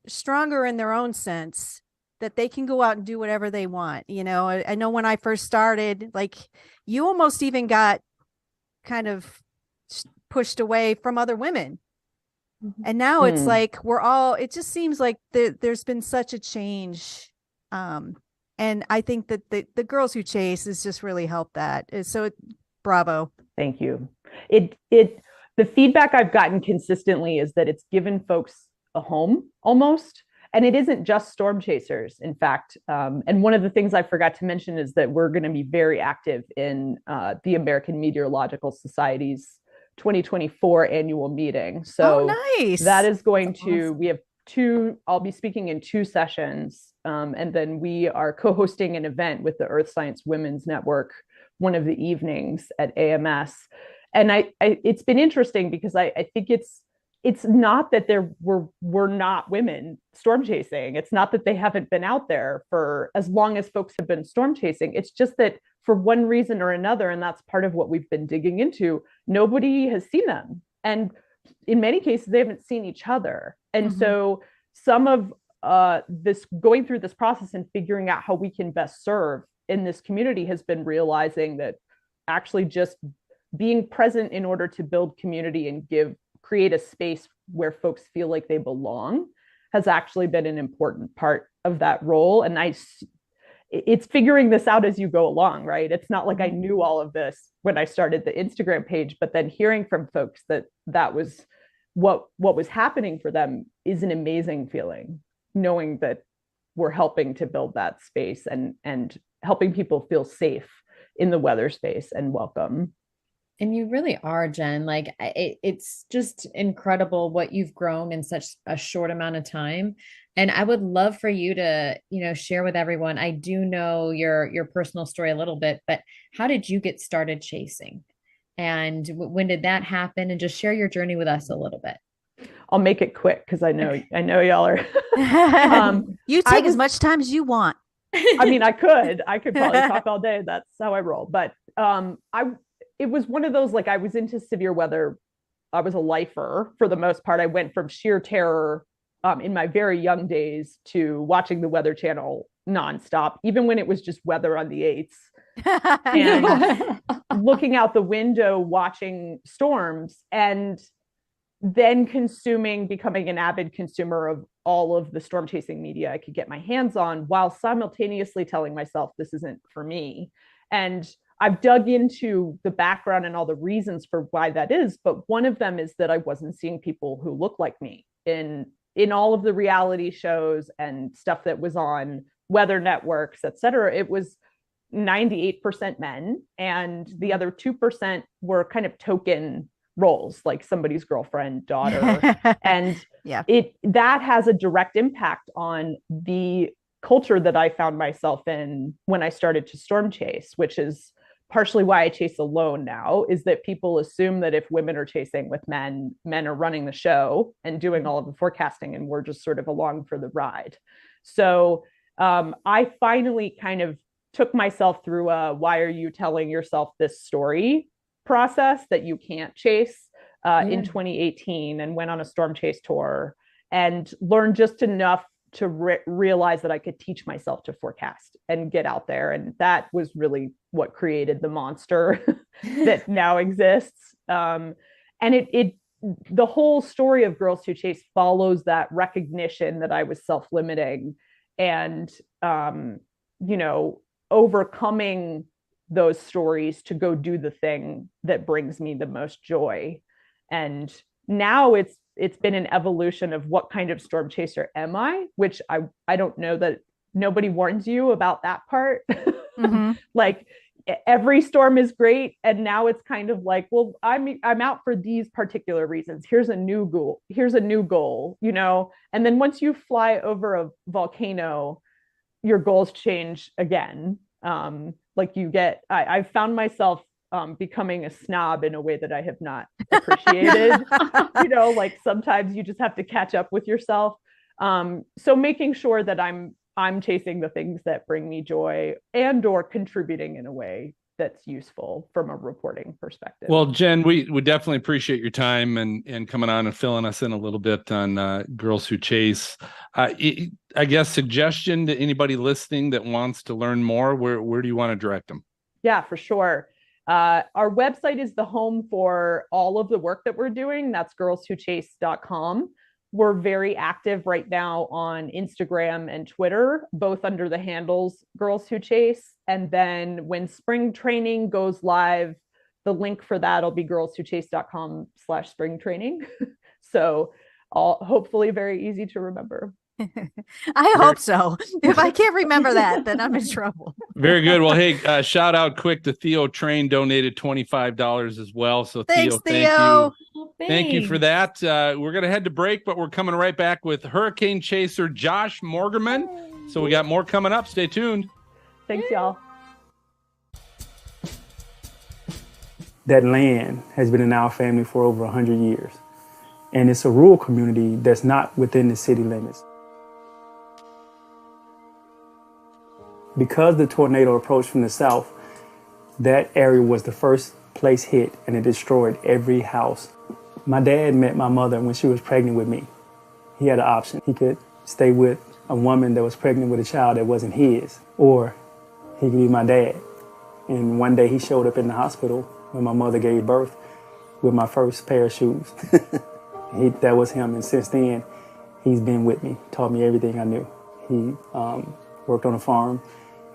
Speaker 16: stronger in their own sense, that they can go out and do whatever they want. I know when I first started, like you almost even got kind of pushed away from other women. And now it's like it just seems like there's been such a change. And I think that the Girls Who Chase has just really helped that. So bravo.
Speaker 1: Thank you. The feedback I've gotten consistently is that it's given folks a home almost. And it isn't just storm chasers, in fact. And one of the things I forgot to mention is that we're going to be very active in the American Meteorological Society's 2024 annual meeting. So
Speaker 16: nice.
Speaker 1: That is going to, we have I'll be speaking in 2 sessions. And then we are co-hosting an event with the Earth Science Women's Network, one of the evenings at AMS. And it's been interesting because I think it's not that we're not women storm chasing. It's not that they haven't been out there for as long as folks have been storm chasing. It's just that for one reason or another, and that's part of what we've been digging into, nobody has seen them. And in many cases, they haven't seen each other. And so some of this going through this process and figuring out how we can best serve in this community has been realizing that actually just being present in order to build community and create a space where folks feel like they belong has actually been an important part of that role. And it's figuring this out as you go along, right? It's not like I knew all of this when I started the Instagram page, but then hearing from folks that was what was happening for them is an amazing feeling, knowing that we're helping to build that space and helping people feel safe in the weather space and welcome.
Speaker 20: And you really are, Jen. Like it's just incredible what you've grown in such a short amount of time. And I would love for you to, share with everyone. I do know your personal story a little bit, but how did you get started chasing? And when did that happen? And just share your journey with us a little bit.
Speaker 1: I'll make it quick because I know y'all are.
Speaker 16: You take as much time as you want.
Speaker 1: I mean, I could probably talk all day. That's how I roll. But it was one of those, like, I was into severe weather. I was a lifer for the most part. I went from sheer terror in my very young days to watching the Weather Channel nonstop, even when it was just weather on the 8s. And looking out the window, watching storms, and then becoming an avid consumer of all of the storm chasing media I could get my hands on, while simultaneously telling myself this isn't for me. And I've dug into the background and all the reasons for why that is, but one of them is that I wasn't seeing people who looked like me in all of the reality shows and stuff that was on weather networks, et cetera. It was 98% men, and the other 2% were kind of token roles, like somebody's girlfriend, daughter. And that has a direct impact on the culture that I found myself in when I started to storm chase, which is partially why I chase alone now, is that people assume that if women are chasing with men are running the show and doing all of the forecasting, and we're just sort of along for the ride. So I finally kind of took myself through a why are you telling yourself this story process that you can't chase in 2018, and went on a storm chase tour and learned just enough to realize that I could teach myself to forecast and get out there. And that was really what created the monster that now exists. And the whole story of Girls Who Chase follows that recognition that I was self-limiting and, overcoming those stories to go do the thing that brings me the most joy. And now it's been an evolution of what kind of storm chaser am I, which I don't know that nobody warns you about that part. Like, every storm is great, and now it's kind of like, well, I'm out for these particular reasons. Here's a new goal, and then once you fly over a volcano, your goals change again. Like I've found myself becoming a snob in a way that I have not appreciated. Like sometimes you just have to catch up with yourself. So making sure that I'm chasing the things that bring me joy and or contributing in a way that's useful from a reporting perspective.
Speaker 17: Well, Jen, we definitely appreciate your time and coming on and filling us in a little bit on Girls Who Chase. I guess suggestion to anybody listening that wants to learn more, where do you want to direct them?
Speaker 1: Yeah, for sure. Our website is the home for all of the work that we're doing. That's girlswhochase.com. We're very active right now on Instagram and Twitter, both under the handles Girls Who Chase. And then when spring training goes live, the link for that will be girlswhochase.com/spring training. So hopefully very easy to remember.
Speaker 16: I hope so. If I can't remember that, then I'm in trouble.
Speaker 17: Very good. Well, hey, shout out quick to Theo Train, donated $25 as well. So
Speaker 16: thanks,
Speaker 17: Theo.
Speaker 16: Oh,
Speaker 17: thank you for that. We're going to head to break, but we're coming right back with hurricane chaser Josh Morgerman. So we got more coming up. Stay tuned.
Speaker 1: Thanks, y'all.
Speaker 5: That land has been in our family for over 100 years. And it's a rural community that's not within the city limits. Because the tornado approached from the south, that area was the first place hit, and it destroyed every house. My dad met my mother when she was pregnant with me. He had an option. He could stay with a woman that was pregnant with a child that wasn't his, or he could be my dad. And one day he showed up in the hospital when my mother gave birth with my first pair of shoes. That was him, and since then, he's been with me, taught me everything I knew. He worked on a farm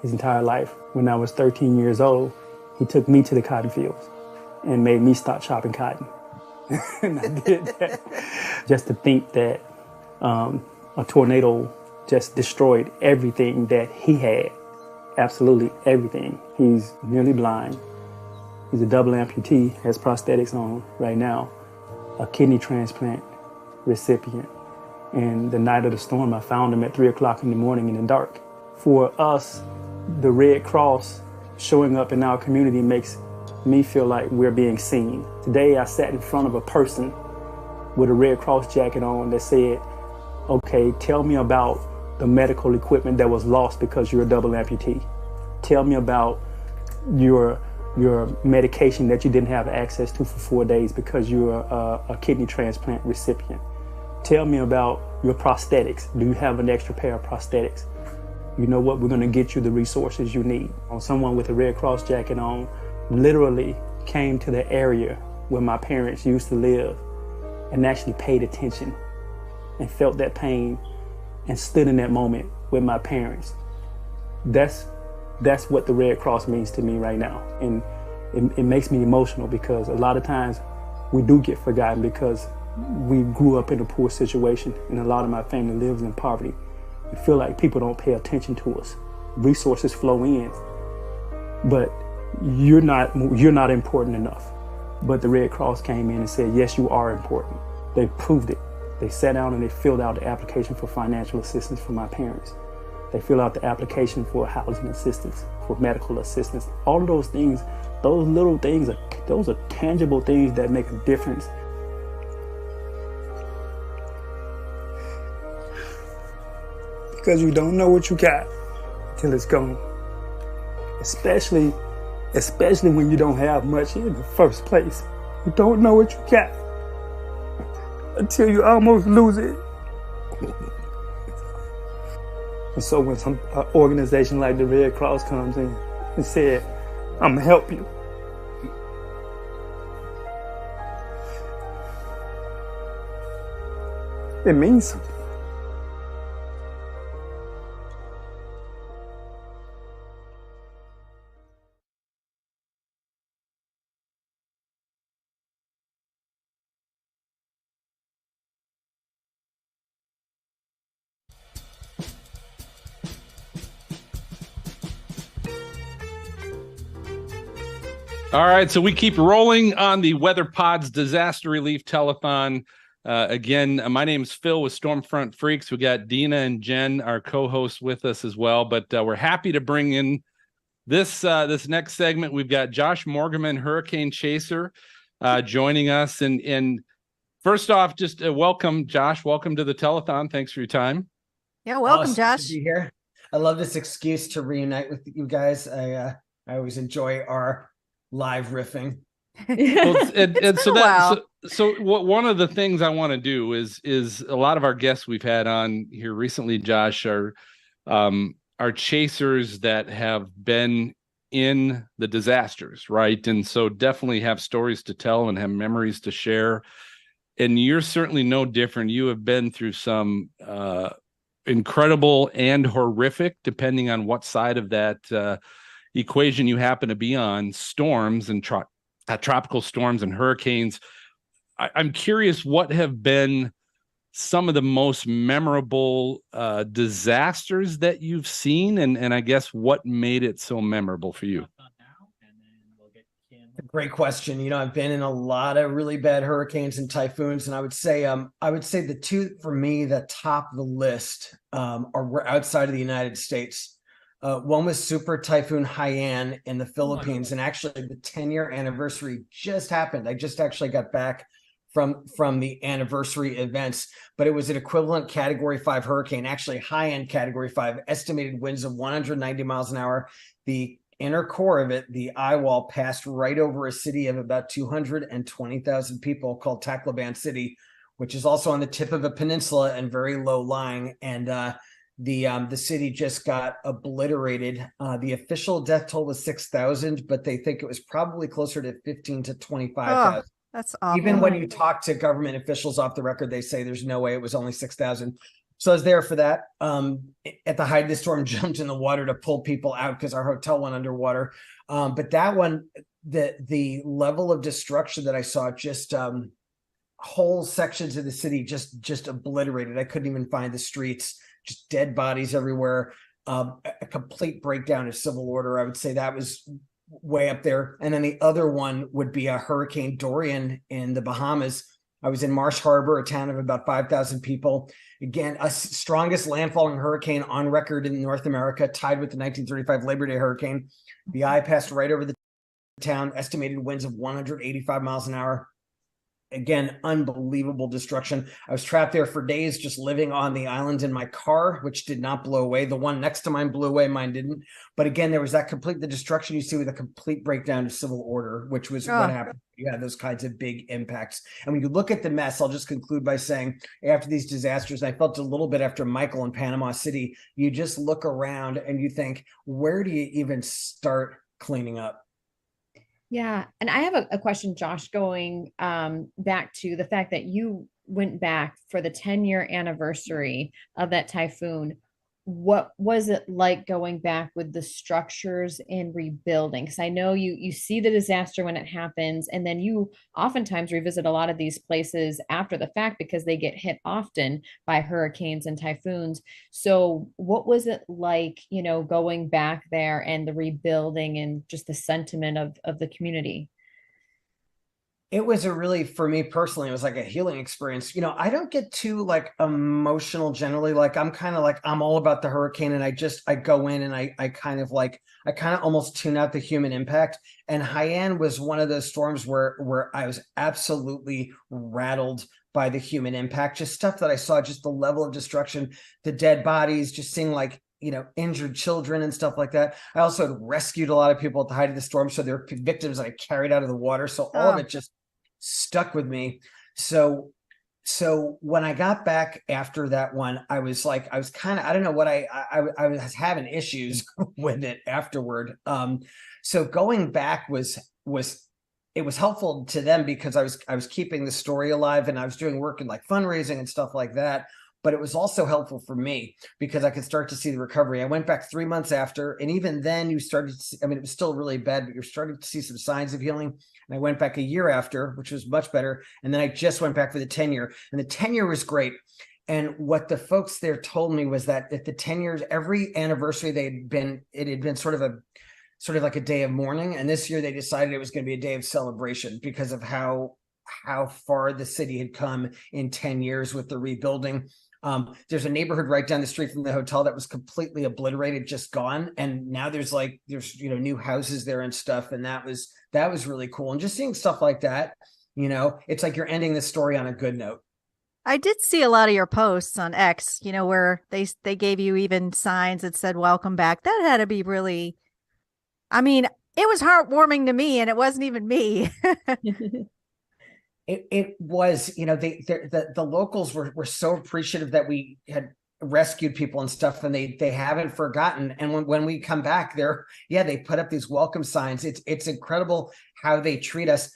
Speaker 5: his entire life. When I was 13 years old, he took me to the cotton fields and made me stop chopping cotton. And I did that. Just to think that a tornado just destroyed everything that he had, absolutely everything. He's nearly blind. He's a double amputee, has prosthetics on right now, a kidney transplant recipient. And the night of the storm, I found him at 3 o'clock in the morning in the dark. For us, the Red Cross showing up in our community makes me feel like we're being seen. Today, I sat in front of a person with a Red Cross jacket on that said, okay, tell me about the medical equipment that was lost because you're a double amputee. Tell me about your medication that you didn't have access to for 4 days because you're a kidney transplant recipient. Tell me about your prosthetics. Do you have an extra pair of prosthetics? You know what? We're going to get you the resources you need. Someone with a Red Cross jacket on literally came to the area where my parents used to live and actually paid attention and felt that pain and stood in that moment with my parents. That's what the Red Cross means to me right now. And it makes me emotional because a lot of times we do get forgotten because we grew up in a poor situation and a lot of my family lives in poverty. We feel like people don't pay attention to us. Resources flow in, but you're not important enough. But the Red Cross came in and said, yes, you are important. They proved it. They sat down and they filled out the application for financial assistance for my parents. They filled out the application for housing assistance, for medical assistance. All of those things, those little things, those are tangible things that make a difference. Because you don't know what you got till it's gone. Especially when you don't have much in the first place. You don't know what you got until you almost lose it. And so when some organization like the Red Cross comes in and said, I'm gonna help you. It means something.
Speaker 17: All right, so we keep rolling on the Weather Pod's Disaster Relief Telethon. Again, my name's Phil with Stormfront Freaks. We got Dina and Jen, our co-hosts, with us as well. But we're happy to bring in this next segment. We've got Josh Morgerman, Hurricane Chaser, joining us. And first off, just welcome, Josh. Welcome to the Telethon. Thanks for your time.
Speaker 16: Yeah, welcome, Josh.
Speaker 6: To be here. I love this excuse to reunite with you guys. I always enjoy our live riffing.
Speaker 17: So what one of the things I want to do is a lot of our guests we've had on here recently, Josh, are chasers that have been in the disasters, right? And so definitely have stories to tell and have memories to share. And you're certainly no different. You have been through some incredible and horrific, depending on what side of that equation you happen to be on, storms and tropical storms and hurricanes. I'm curious, what have been some of the most memorable disasters that you've seen, and I guess what made it so memorable for you?
Speaker 6: Great question. You know, I've been in a lot of really bad hurricanes and typhoons, and I would say the two for me that top the list are outside of the United States. One was Super Typhoon Haiyan in the Philippines, and actually the 10-year anniversary just happened. I just actually got back from the anniversary events, but it was an equivalent Category 5 hurricane, actually high-end Category 5, estimated winds of 190 miles an hour. The inner core of it, the eye wall, passed right over a city of about 220,000 people called Tacloban City, which is also on the tip of a peninsula and very low lying. And the city just got obliterated. The official death toll was 6,000, but they think it was probably closer to 15 to 25,000.
Speaker 16: Oh, that's awful.
Speaker 6: Even when you talk to government officials off the record, they say there's no way it was only 6,000. So I was there for that. At the height of the storm, jumped in the water to pull people out because our hotel went underwater. But that one, the level of destruction that I saw, just whole sections of the city just obliterated. I couldn't even find the streets, just dead bodies everywhere. A complete breakdown of civil order. I would say that was way up there. And then the other one would be a Hurricane Dorian in the Bahamas. I was in Marsh Harbor, a town of about 5,000 people. Again, a strongest landfalling hurricane on record in North America, tied with the 1935 Labor Day hurricane. The eye passed right over the town, estimated winds of 185 miles an hour. Again, unbelievable destruction. I was trapped there for days, just living on the island in my car, which did not blow away. The one next to mine blew away, mine didn't. But again, there was the destruction you see with a complete breakdown of civil order, which was what happened. You had those kinds of big impacts. And when you look at the mess, I'll just conclude by saying, after these disasters, I felt a little bit after Michael in Panama City, you just look around and you think, where do you even start cleaning up?
Speaker 20: Yeah. And I have a question, Josh, going back to the fact that you went back for the 10-year anniversary of that typhoon. What was it like going back with the structures and rebuilding? Because I know you see the disaster when it happens, and then you oftentimes revisit a lot of these places after the fact because they get hit often by hurricanes and typhoons. So what was it like, going back there and the rebuilding and just the sentiment of the community?
Speaker 6: It was for me personally, it was like a healing experience. I don't get too emotional generally. I'm all about the hurricane, and I go in and I kind of almost tune out the human impact. And Haiyan was one of those storms where I was absolutely rattled by the human impact, just stuff that I saw, just the level of destruction, the dead bodies, just seeing injured children and stuff like that. I also had rescued a lot of people at the height of the storm. So there were victims that I carried out of the water. So all of it just stuck with me. So when I got back after that one, I was kind of, I don't know what I was having issues with it afterward. So going back was helpful to them because I was keeping the story alive, and I was doing work in fundraising and stuff like that. But it was also helpful for me because I could start to see the recovery. I went back 3 months after, and even then you started to see, it was still really bad, but you're starting to see some signs of healing. And I went back a year after, which was much better. And then I just went back for the 10-year, and the 10-year was great. And what the folks there told me was that at the 10 years, every anniversary it had been sort of sort of like a day of mourning. And this year they decided it was going to be a day of celebration because of how far the city had come in 10 years with the rebuilding. There's a neighborhood right down the street from the hotel that was completely obliterated, just gone. And now there's new houses there and stuff. And that was really cool. And just seeing stuff like that, it's like you're ending the story on a good note.
Speaker 16: I did see a lot of your posts on X, where they gave you even signs that said welcome back. That had to be really, I mean, it was heartwarming to me, and it wasn't even me.
Speaker 6: It was, the locals were so appreciative that we had rescued people and stuff, and they haven't forgotten. And when we come back there, they put up these welcome signs. It's incredible how they treat us.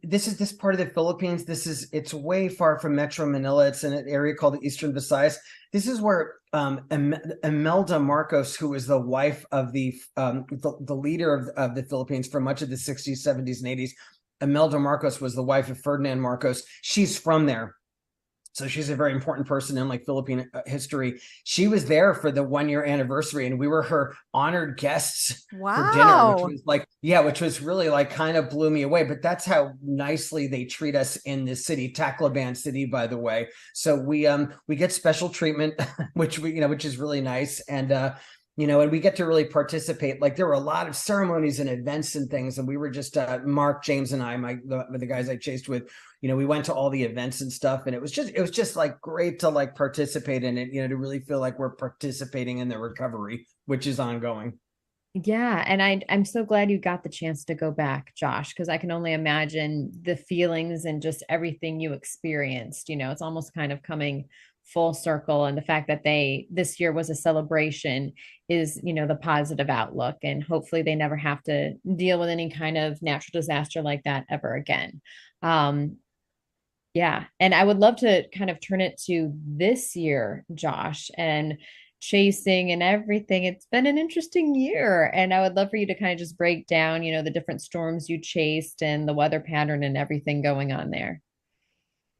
Speaker 6: This part of the Philippines. It's way far from Metro Manila. It's in an area called the Eastern Visayas. This is where Imelda Marcos, who was the wife of the leader of the Philippines for much of the 60s, 70s, and 80s. Imelda Marcos was the wife of Ferdinand Marcos. She's from there. So she's a very important person in Philippine history. She was there for the 1-year anniversary, and we were her honored guests for dinner, which was really kind of blew me away. But that's how nicely they treat us in this city, Tacloban City, by the way. So we get special treatment, which is really nice. And and we get to really participate. There were a lot of ceremonies and events and things. And we were just, Mark, James, and I, the guys I chased with, we went to all the events and stuff. And it was just great to participate in it, to really feel like we're participating in the recovery, which is ongoing.
Speaker 20: Yeah. And I'm so glad you got the chance to go back, Josh, because I can only imagine the feelings and just everything you experienced. It's almost kind of coming full circle, and the fact that this year was a celebration is the positive outlook, and hopefully they never have to deal with any kind of natural disaster like that ever again. And I would love to kind of turn it to this year, Josh, and chasing and everything. It's been an interesting year, and I would love for you to kind of just break down the different storms you chased and the weather pattern and everything going on there.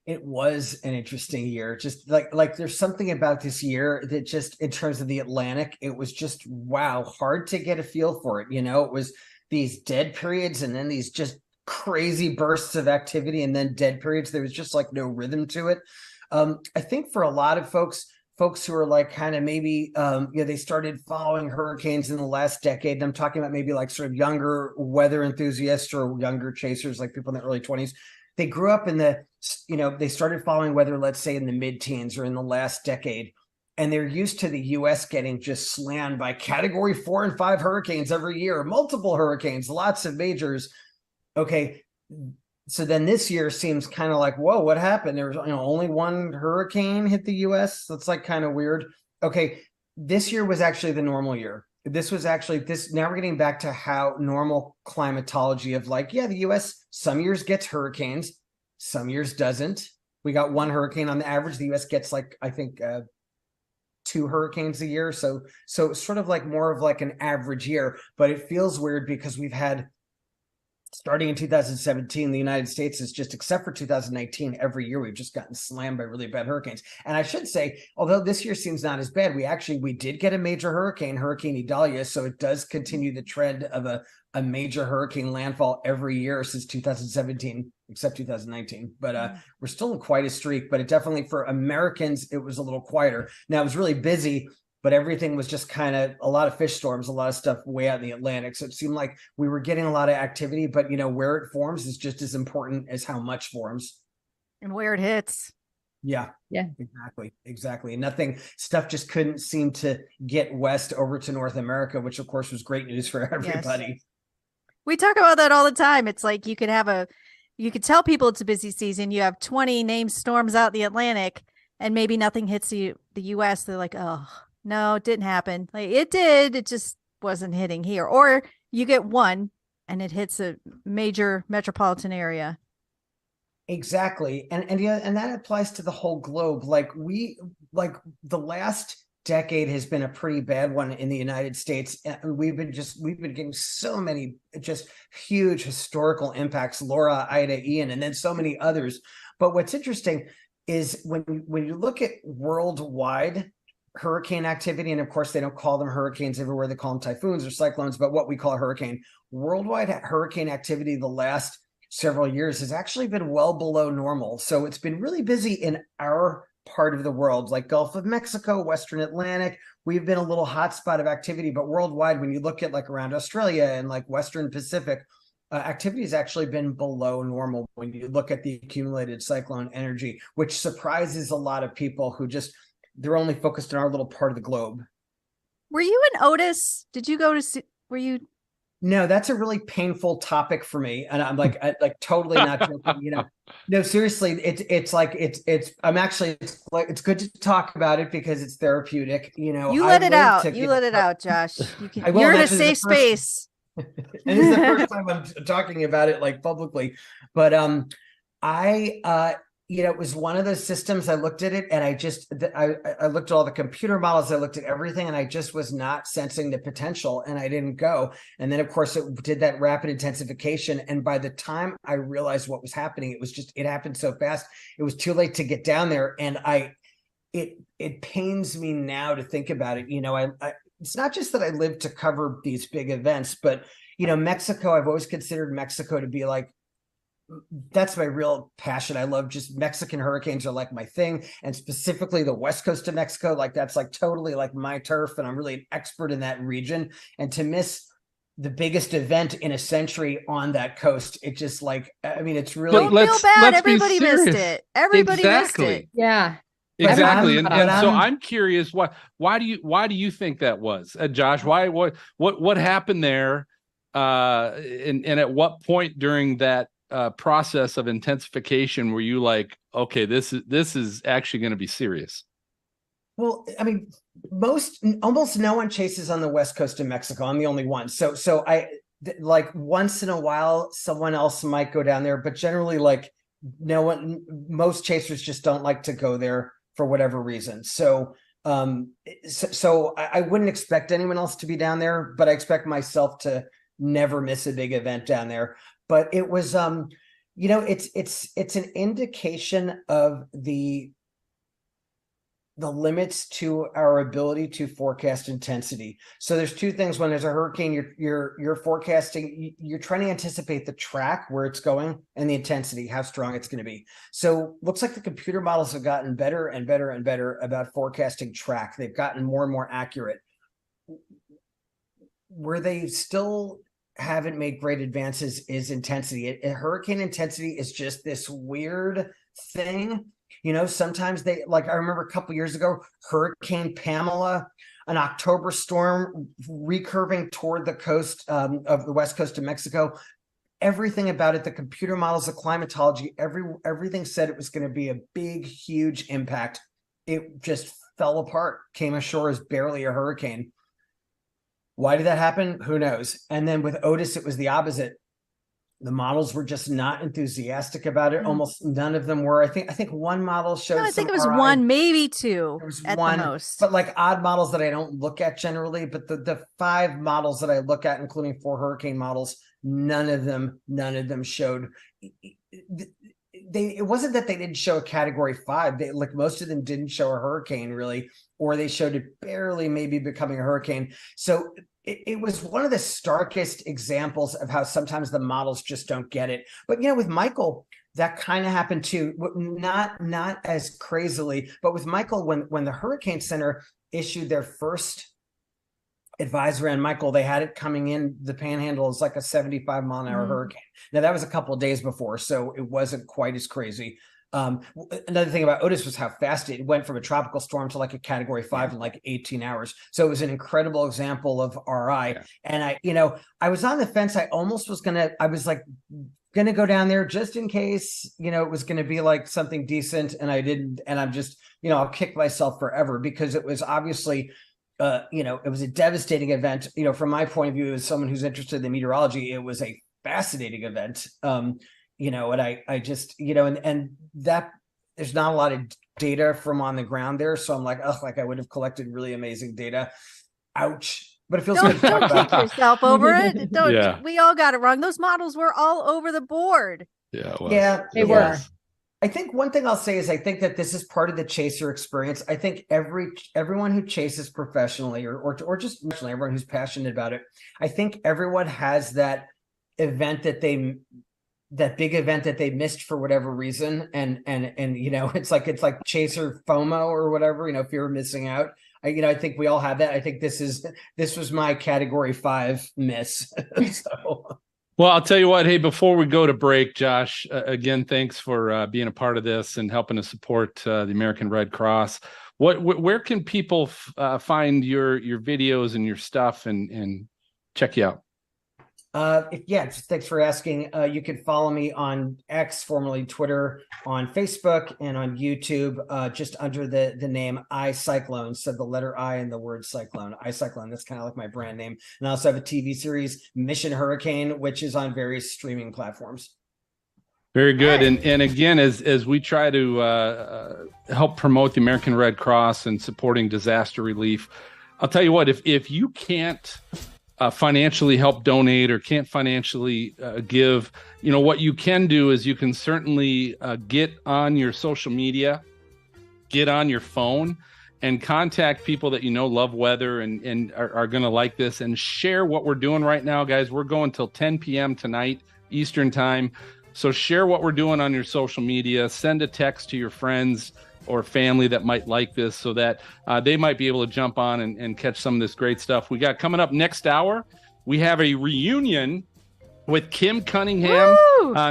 Speaker 6: It was an interesting year. Just like there's something about this year that just in terms of the Atlantic, it was just, wow, hard to get a feel for it. It was these dead periods and then these just crazy bursts of activity and then dead periods. There was just no rhythm to it. I think for a lot of folks who are kind of maybe, they started following hurricanes in the last decade. And I'm talking about maybe sort of younger weather enthusiasts or younger chasers, like people in the early 20s. They grew up in they started following weather, let's say in the mid-teens or in the last decade. And they're used to the U.S. getting just slammed by category 4 and 5 hurricanes every year, multiple hurricanes, lots of majors. Okay. So then this year seems kind of whoa, what happened? There was only one hurricane hit the U.S. That's kind of weird. Okay. This year was actually the normal year. This was actually now we're getting back to how normal climatology of the U.S. some years gets hurricanes, some years doesn't. We got one hurricane on the average. The U.S. gets I think 2 hurricanes a year. So it's sort of more of an average year, but it feels weird because we've had, starting in 2017, the United States is just, except for 2019, every year we've just gotten slammed by really bad hurricanes. And I should say, although this year seems not as bad, we did get a major hurricane, Hurricane Idalia. So it does continue the trend of a major hurricane landfall every year since 2017, except 2019. But we're still in quite a streak, but it definitely, for Americans, it was a little quieter. Now it was really busy, but everything was just kind of a lot of fish storms, a lot of stuff way out in the Atlantic. So it seemed like we were getting a lot of activity, but where it forms is just as important as how much forms.
Speaker 16: And where it hits.
Speaker 6: Yeah. Exactly. Stuff just couldn't seem to get west over to North America, which of course was great news for everybody.
Speaker 16: Yes. We talk about that all the time. It's like you could tell people it's a busy season. You have 20 named storms out in the Atlantic and maybe nothing hits the US. They're like, oh, no, it didn't happen. It did. It just wasn't hitting here. Or you get one and it hits a major metropolitan area.
Speaker 6: Exactly. And that applies to the whole globe. The last decade has been a pretty bad one in the United States. And we've been getting so many just huge historical impacts, Laura, Ida, Ian, and then so many others. But what's interesting is when you look at worldwide, hurricane activity. And of course, they don't call them hurricanes everywhere. They call them typhoons or cyclones, but what we call a hurricane. Worldwide hurricane activity the last several years has actually been well below normal. So it's been really busy in our part of the world, like Gulf of Mexico, Western Atlantic. We've been a little hotspot of activity, but worldwide, when you look at like around Australia and like Western Pacific, activity has actually been below normal when you look at the accumulated cyclone energy, which surprises a lot of people who they're only focused on our little part of the globe.
Speaker 16: Were you in Otis? Did you go to see, were you?
Speaker 6: No, that's a really painful topic for me. And I'm like totally not joking, no, seriously, it's good to talk about it because it's therapeutic.
Speaker 16: You let it out. You let it out, Josh. You're in a safe space.
Speaker 6: And this is the first time I'm talking about it like publicly, but it was one of those systems. I looked at it and I looked at all the computer models. I looked at everything and I just was not sensing the potential and I didn't go. And then of course it did that rapid intensification. And by the time I realized what was happening, it happened so fast. It was too late to get down there. And it pains me now to think about it. It's not just that I live to cover these big events, but Mexico, I've always considered Mexico to be like, that's my real passion. I love just Mexican hurricanes are like my thing. And specifically the West Coast of Mexico, like that's like totally like my turf. And I'm really an expert in that region. And to miss the biggest event in a century on that coast, it just it's really.
Speaker 16: Don't feel bad. Everybody missed it. Everybody missed it.
Speaker 20: Yeah.
Speaker 17: Exactly. And so I'm curious, why do you think that was? Josh, what happened there? And at what point during that process of intensification were you like, okay, this is actually going to be serious?
Speaker 6: Well, almost no one chases on the West Coast of Mexico. I'm the only one. So I like once in a while someone else might go down there, but generally like no one, most chasers just don't like to go there for whatever reason. So I wouldn't expect anyone else to be down there, but I expect myself to never miss a big event down there. But it was, it's an indication of the limits to our ability to forecast intensity. So there's two things. When there's a hurricane, you're forecasting, you're trying to anticipate the track, where it's going, and the intensity, how strong it's going to be. So looks like the computer models have gotten better and better and better about forecasting track. They've gotten more and more accurate. Where they still haven't made great advances is intensity. Hurricane intensity is just this weird thing. Sometimes I remember a couple years ago, Hurricane Pamela, an October storm recurving toward the coast of the West Coast of Mexico. Everything about it, the computer models, the climatology, everything said it was going to be a big, huge impact. It just fell apart, came ashore as barely a hurricane. Why did that happen? Who knows? And then with Otis, it was the opposite. The models were just not enthusiastic about it. Almost none of them were. I think one model showed.
Speaker 16: No, I think it was one, maybe two at the most.
Speaker 6: But like odd models that I don't look at generally. But the 5 models that I look at, including 4 hurricane models, none of them showed. It wasn't that they didn't show a category 5. Most of them didn't show a hurricane really, or they showed it barely maybe becoming a hurricane. So it was one of the starkest examples of how sometimes the models just don't get it. But with Michael, that kind of happened too. Not as crazily, but with Michael, when the Hurricane Center issued their first advisory on Michael, they had it coming in the Panhandle as like a 75-mile-an-hour hurricane. Now that was a couple of days before, so it wasn't quite as crazy. Another thing about Otis was how fast it went from a tropical storm to like a category 5 in like 18 hours. So it was an incredible example of RI. Yeah. And I was on the fence. I was gonna go down there just in case, it was going to be like something decent. And I didn't, and I'm just, I'll kick myself forever because it was obviously, it was a devastating event. From my point of view, as someone who's interested in meteorology, it was a fascinating event. And I just, and that there's not a lot of data from on the ground there. So I'm like, I would have collected really amazing data. Ouch. But it feels good to talk about.
Speaker 16: Don't kick yourself over it. We all got it wrong. Those models were all over the board.
Speaker 17: Yeah.
Speaker 6: Yeah,
Speaker 20: they were.
Speaker 6: I think one thing I'll say is I think that this is part of the chaser experience. I think everyone who chases professionally or just everyone who's passionate about it, I think everyone has that event that big event that they missed for whatever reason. And it's like chaser FOMO or whatever, fear of missing out. I think we all have that. I think this was my category 5 miss. So.
Speaker 17: Well, I'll tell you what. Hey, before we go to break, Josh, again, thanks for being a part of this and helping to support the American Red Cross. Where can people find your videos and your stuff and check you out?
Speaker 6: Thanks for asking. You can follow me on X, formerly Twitter, on Facebook, and on YouTube, just under the name iCyclone. So the letter I and the word cyclone. iCyclone. That's kind of like my brand name. And I also have a TV series, Mission Hurricane, which is on various streaming platforms.
Speaker 17: Very good. And again, as we try to help promote the American Red Cross and supporting disaster relief, I'll tell you what, if you can't financially help donate or can't financially give, what you can do is you can certainly get on your social media, get on your phone, and contact people that love weather and are going to like this, and share what we're doing right now, guys. We're going till 10 p.m. tonight Eastern time. So share what we're doing on your social media. Send a text to your friends or family that might like this, so that they might be able to jump on and catch some of this great stuff. We got coming up next hour. We have a reunion with Kim Cunningham.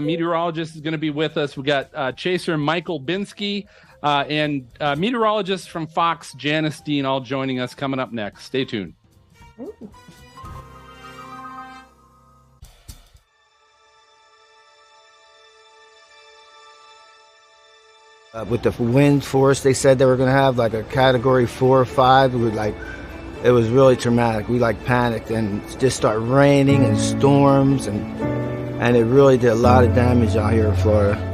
Speaker 17: Meteorologist is going to be with us. We got chaser Michael Binsky and meteorologist from Fox, Janice Dean, all joining us coming up next. Stay tuned.
Speaker 15: Ooh.
Speaker 9: With the wind force, they said they were going to have like a category 4 or 5. It was really traumatic. We panicked and just started raining and storms, and it really did a lot of damage out here in Florida.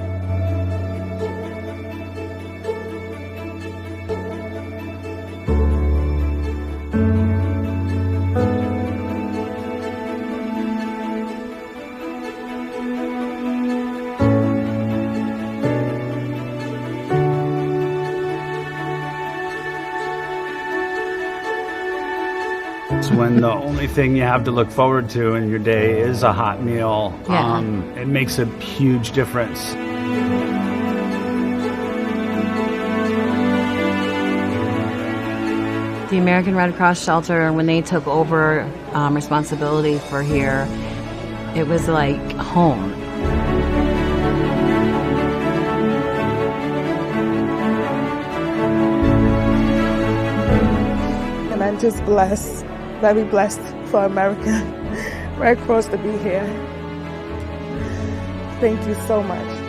Speaker 18: When the only thing you have to look forward to in your day is a hot meal, it makes a huge difference.
Speaker 19: The American Red Cross Shelter, when they took over responsibility for here, it was like home.
Speaker 21: And I'm just blessed. Very blessed for American Red Cross to be here. Thank you so much.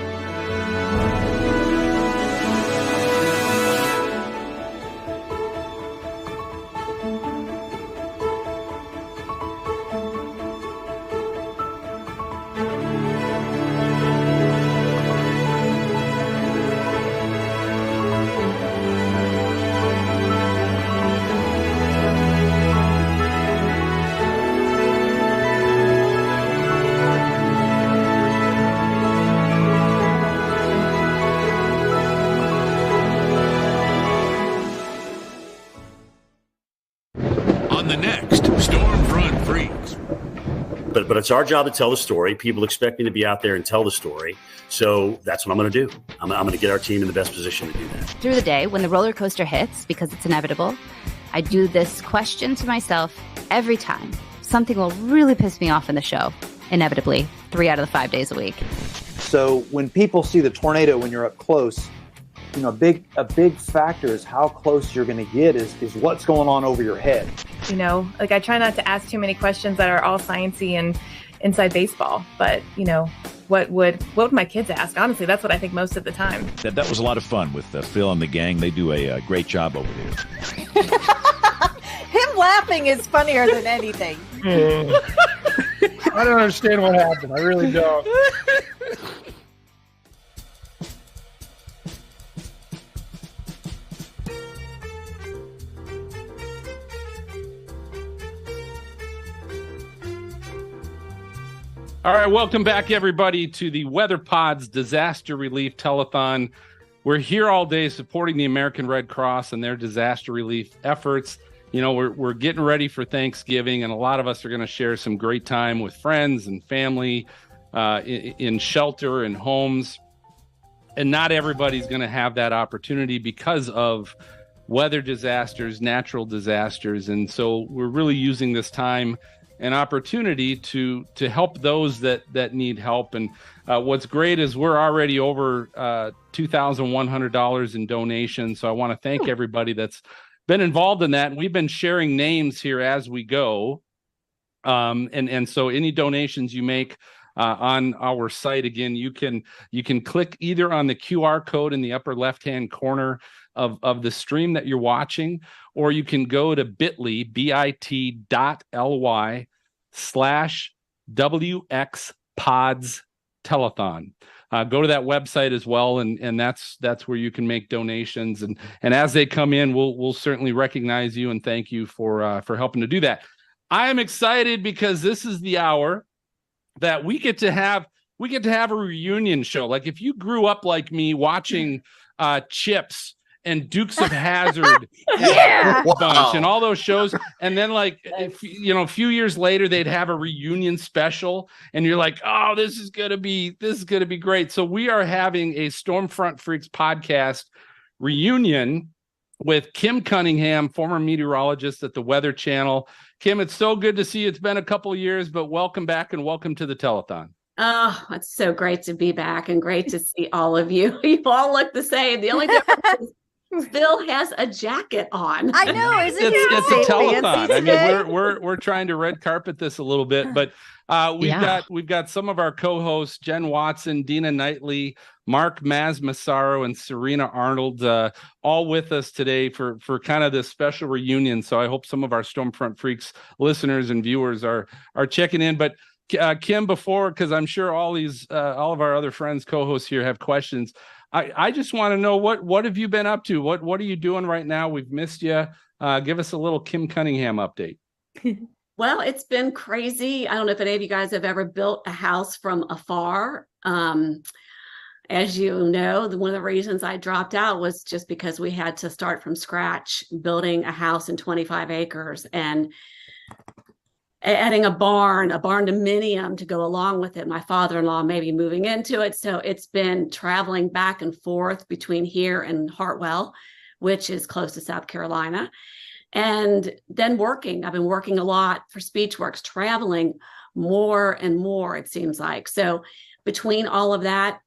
Speaker 12: But it's our job to tell the story. People expect me to be out there and tell the story. So that's what I'm going to do. I'm going to get our team in the best position to do that.
Speaker 13: Through the day, when the roller coaster hits, because it's inevitable, I do this question to myself every time. Something will really piss me off in the show, inevitably, 3 out of the 5 days a week.
Speaker 14: So when people see the tornado when you're up close, a big factor is how close you're going to get is what's going on over your head.
Speaker 15: I try not to ask too many questions that are all sciencey and inside baseball, but what would my kids ask? Honestly, that's what I think most of the time.
Speaker 2: That was a lot of fun with Phil and the gang. They do a great job over there.
Speaker 16: Him laughing is funnier than anything.
Speaker 25: I don't understand what happened. I really don't.
Speaker 17: All right, welcome back, everybody, to the Weather Pod's Disaster Relief Telethon. We're here all day supporting the American Red Cross and their disaster relief efforts. You know, we're getting ready for Thanksgiving, and a lot of us are going to share some great time with friends and family in shelter and homes. And not everybody's going to have that opportunity because of weather disasters, natural disasters. And so we're really using this time an opportunity to help those that need help. And what's great is we're already over $2,100 in donations. So I want to thank everybody that's been involved in that. And we've been sharing names here as we go. And so any donations you make on our site, again, you can click either on the QR code in the upper left-hand corner of the stream that you're watching, or you can go to bit.ly/WX Pods Telethon. Go to that website as well, and that's where you can make donations. And as they come in, we'll certainly recognize you and thank you for helping to do that. I am excited because this is the hour that we get to have a reunion show. Like if you grew up like me watching Chips and Dukes of Hazzard bunch and all those shows, and then like a few years later they'd have a reunion special, and you're like, oh, this is gonna be great. So we are having a Stormfront Freaks podcast reunion with Kim Cunningham, former meteorologist at the Weather Channel. Kim, it's so good to see you. It's been a couple of years, but welcome back and welcome to the telethon.
Speaker 4: Oh, it's so great to be back and great to see all of you. You all look the same. The only difference is Phil has a jacket on.
Speaker 16: I know, isn't it?
Speaker 17: It's a telethon. I mean, we're trying to red carpet this a little bit, but we've got some of our co-hosts, Jen Watson, Dina Knightley, Mark Masmassaro, and Serena Arnold, all with us today for kind of this special reunion. So I hope some of our Stormfront Freaks listeners and viewers are checking in. But Kim, because I'm sure all of our other friends, co-hosts here have questions. I just want to know what have you been up to? What are you doing right now? We've missed you. Give us a little Kim Cunningham update.
Speaker 4: Well, it's been crazy. I don't know if any of you guys have ever built a house from afar. As you know, one of the reasons I dropped out was just because we had to start from scratch building a house in 25 acres and adding a barn dominium to go along with it. My father-in-law may be moving into it. So it's been traveling back and forth between here and Hartwell, which is close to South Carolina. And then working. I've been working a lot for SpeechWorks, traveling more and more, it seems like. So between all of that,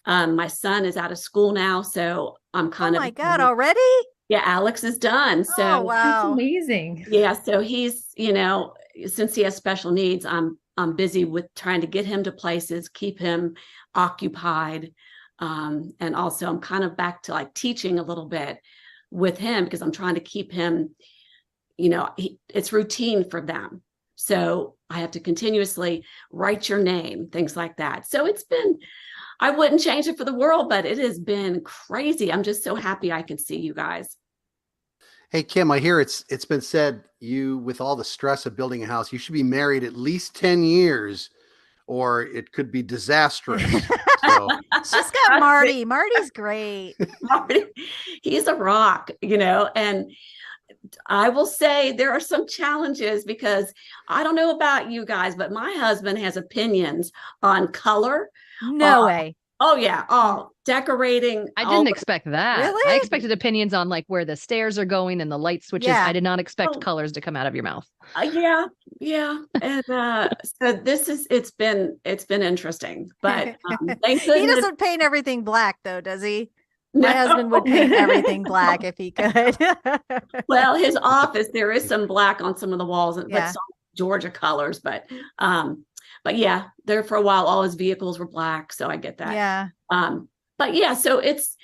Speaker 4: my son is out of school now. So I'm kind of.
Speaker 16: Oh my God, already?
Speaker 4: Yeah, Alex is done. So
Speaker 16: wow.
Speaker 20: That's amazing.
Speaker 4: Yeah. So he's, since he has special needs, I'm busy with trying to get him to places, keep him occupied. And also I'm kind of back to like teaching a little bit with him because I'm trying to keep him, it's routine for them. So I have to continuously write your name, things like that. So I wouldn't change it for the world, but it has been crazy. I'm just so happy I can see you guys.
Speaker 8: Hey, Kim, I hear it's been said with all the stress of building a house, you should be married at least 10 years or it could be disastrous. So.
Speaker 16: She's got Marty. Marty's great.
Speaker 4: Marty, he's a rock, and I will say there are some challenges because I don't know about you guys, but my husband has opinions on color.
Speaker 16: No way.
Speaker 4: Oh, yeah. Oh, decorating.
Speaker 10: I didn't expect that.
Speaker 16: Really?
Speaker 10: I expected opinions on like where the stairs are going and the light switches.
Speaker 16: Yeah.
Speaker 10: I did not expect colors to come out of your mouth.
Speaker 4: Yeah. And so it's been interesting, but thank goodness.
Speaker 16: He doesn't paint everything black though, does he? My husband would paint everything black if he could.
Speaker 4: Well, his office, there is some black on some of the walls, but some Georgia colors, but yeah, there for a while, all his vehicles were black. So I get that.
Speaker 16: Yeah.
Speaker 4: But yeah, so it's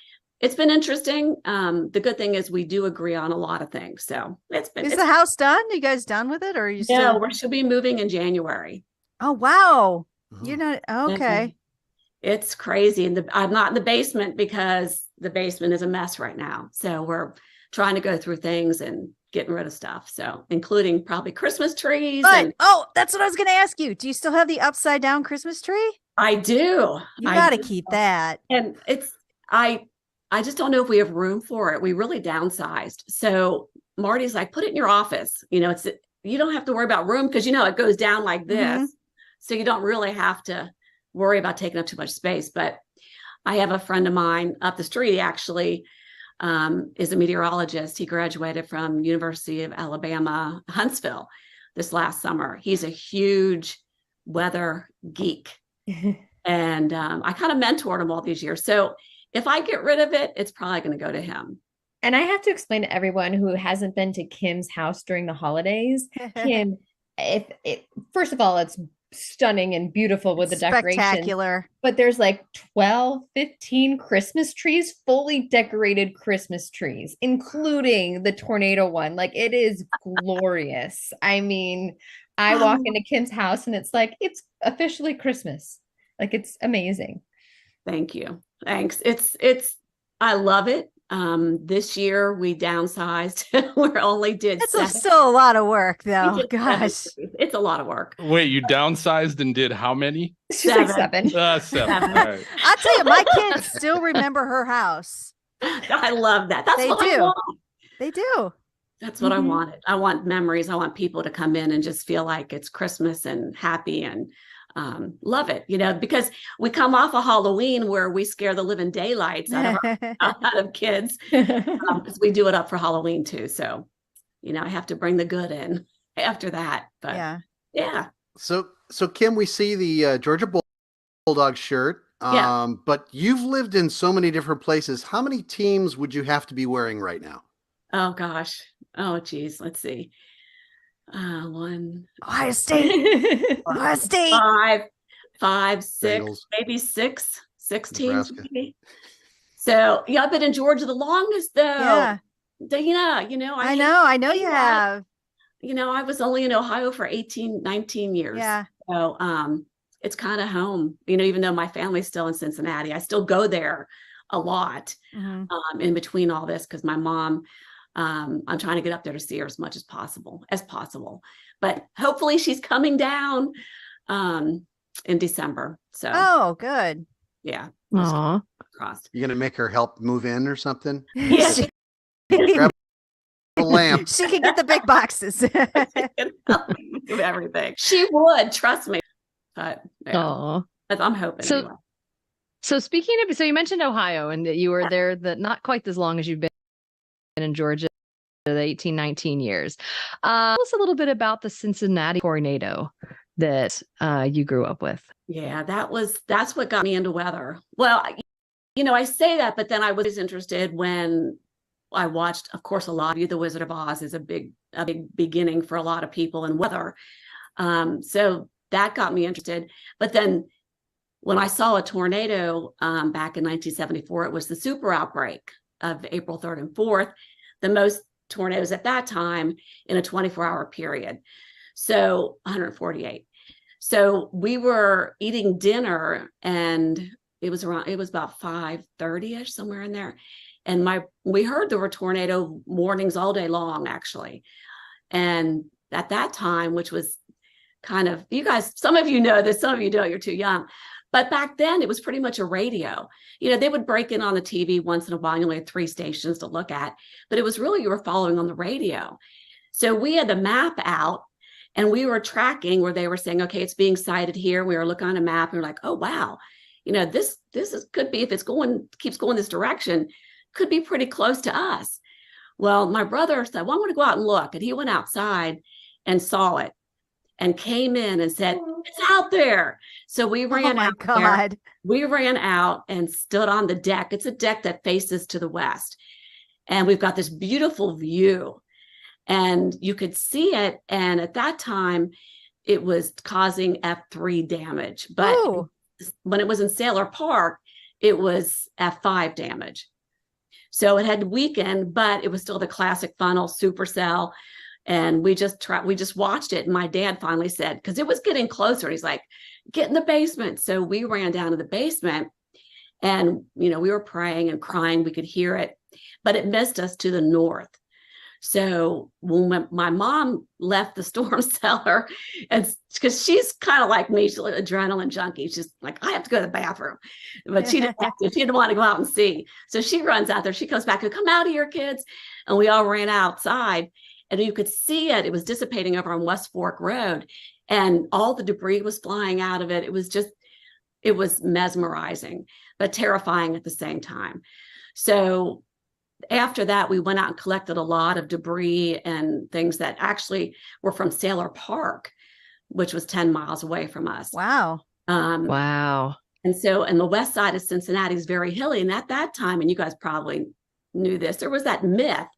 Speaker 4: been interesting. The good thing is we do agree on a lot of things. So
Speaker 16: Is the house done? Are you guys done with it? Or are you still?
Speaker 4: No, she'll be moving in January.
Speaker 16: Oh, wow. You're not. Okay.
Speaker 4: It's crazy. And I'm not in the basement because the basement is a mess right now. So we're trying to go through things and getting rid of stuff. So including probably Christmas trees.
Speaker 16: But that's what I was going to ask you. Do you still have the upside down Christmas tree?
Speaker 4: I do.
Speaker 16: You got to keep that.
Speaker 4: And I just don't know if we have room for it. We really downsized. So Marty's like, put it in your office. You don't have to worry about room because, it goes down like this. Mm-hmm. So you don't really have to worry about taking up too much space. But I have a friend of mine up the street, actually, is a meteorologist. He graduated from University of Alabama, Huntsville this last summer. He's a huge weather geek. And I kind of mentored him all these years. So if I get rid of it, it's probably going to go to him.
Speaker 20: And I have to explain to everyone who hasn't been to Kim's house during the holidays, Kim, first of all, it's stunning and beautiful with the decorations.
Speaker 16: Spectacular.
Speaker 20: But there's like 12, 15 Christmas trees, fully decorated Christmas trees, including the tornado one. Like, it is glorious. I mean, I walk into Kim's house and it's like, it's officially Christmas. Like, it's amazing.
Speaker 4: Thank you. Thanks. I love it. This year we downsized. We only did.
Speaker 16: It's still a lot of work, though. Gosh,
Speaker 4: it's a lot of work.
Speaker 17: Wait, you downsized and did how many?
Speaker 20: Seven.
Speaker 17: Seven. All right.
Speaker 16: I'll tell you, my kids still remember her house.
Speaker 4: I love that. That's what I want.
Speaker 16: They do.
Speaker 4: That's what I wanted. I want memories. I want people to come in and just feel like it's Christmas and happy and love it, because we come off of Halloween where we scare the living daylights out of kids, because we do it up for Halloween too. So, I have to bring the good in after that. But yeah.
Speaker 8: So Kim, we see the Georgia Bulldog shirt, but you've lived in so many different places. How many teams would you have to be wearing right now?
Speaker 4: Oh gosh. Oh geez. Let's see.
Speaker 16: Ohio State. Ohio State.
Speaker 4: Five, six,
Speaker 8: Bengals.
Speaker 4: Maybe six teams. Maybe. So I've been in Georgia the longest though.
Speaker 16: Yeah.
Speaker 4: I
Speaker 16: know you have.
Speaker 4: I was only in Ohio for 19 years.
Speaker 16: Yeah.
Speaker 4: So it's kind of home, even though my family's still in Cincinnati, I still go there a lot in between all this because my mom, I'm trying to get up there to see her as much as possible, but hopefully she's coming down in December. So
Speaker 16: good.
Speaker 4: Yeah.
Speaker 19: Aww.
Speaker 4: Crossed.
Speaker 8: You gonna make her help move in or something?
Speaker 4: Yeah.
Speaker 8: Grab a lamp.
Speaker 16: She can get the big boxes.
Speaker 4: Do everything. She would, trust me. But I'm hoping. Anyway.
Speaker 10: So speaking of, so you mentioned Ohio and that you were there not quite as long as you've been in Georgia, the 18, 19 years. Tell us a little bit about the Cincinnati tornado that you grew up with.
Speaker 4: Yeah, that's what got me into weather. Well, I say that, but then I was interested when I watched, of course, a lot of you. The Wizard of Oz is a big beginning for a lot of people in weather. So that got me interested. But then when I saw a tornado back in 1974, it was the super outbreak of April 3rd and 4th, the most tornadoes at that time in a 24-hour period. So 148. So we were eating dinner and it was about 5:30ish, somewhere in there. And we heard there were tornado warnings all day long, actually. And at that time, which was kind of, you guys, some of you know this, some of you don't, you're too young. But back then it was pretty much a radio. They would break in on the TV once in a while. You only had 3 stations to look at, but it was really, you were following on the radio. So we had the map out and we were tracking where they were saying, okay, it's being sighted here. We were looking on a map and we're like, oh, wow. This could be, if it's keeps going this direction, could be pretty close to us. Well, my brother said, well, I want to go out and look. And he went outside and saw it and came in and said, it's out there. So we ran out. There. We ran out and stood on the deck. It's a deck that faces to the west. And we've got this beautiful view and you could see it. And at that time, it was causing F3 damage. But when it was in Sailor Park, it was F5 damage. So it had weakened, but it was still the classic funnel supercell. And we just watched it. And my dad finally said, because it was getting closer, he's like, get in the basement. So we ran down to the basement and, we were praying and crying. We could hear it. but it missed us to the north. So when my mom left the storm cellar, and because she's kind of like me, she's an adrenaline junkie. She's like, I have to go to the bathroom, but she didn't have to. She didn't want to go out and see. So she runs out there. She comes back and come out of here, kids. And we all ran outside, and you could see it. It was dissipating over on West Fork Road, and all the debris was flying out of it. It was mesmerizing, but terrifying at the same time. So after that, we went out and collected a lot of debris and things that actually were from Sailor Park, which was 10 miles away from us.
Speaker 16: Wow.
Speaker 10: Wow.
Speaker 4: And the west side of Cincinnati is very hilly. And at that time, and you guys probably knew this, there was that myth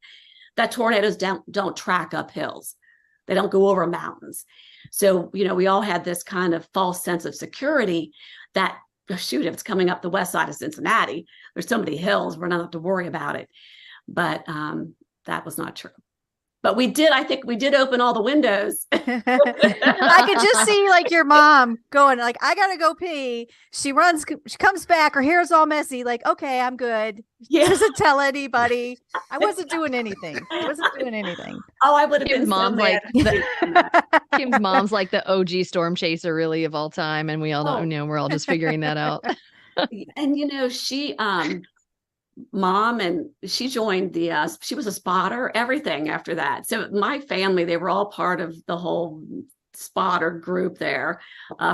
Speaker 4: that tornadoes don't track up hills. They don't go over mountains. So, we all had this kind of false sense of security that, shoot, if it's coming up the west side of Cincinnati, there's so many hills, we're not have to worry about it. But that was not true. But I think we did open all the windows.
Speaker 16: I could just see like your mom going like, I gotta go pee. She runs, she comes back, her hair's all messy. Like, okay, I'm good.
Speaker 4: Yeah.
Speaker 16: Doesn't tell anybody. I wasn't doing anything.
Speaker 4: Oh, I would have
Speaker 10: Kim's
Speaker 4: been
Speaker 10: mom's
Speaker 4: so
Speaker 10: like
Speaker 4: mad.
Speaker 10: Kim's mom's like the OG storm chaser really of all time. And we all don't know, we're all just figuring that out.
Speaker 4: And she mom, and she joined she was a spotter, everything after that. So my family, they were all part of the whole spotter group there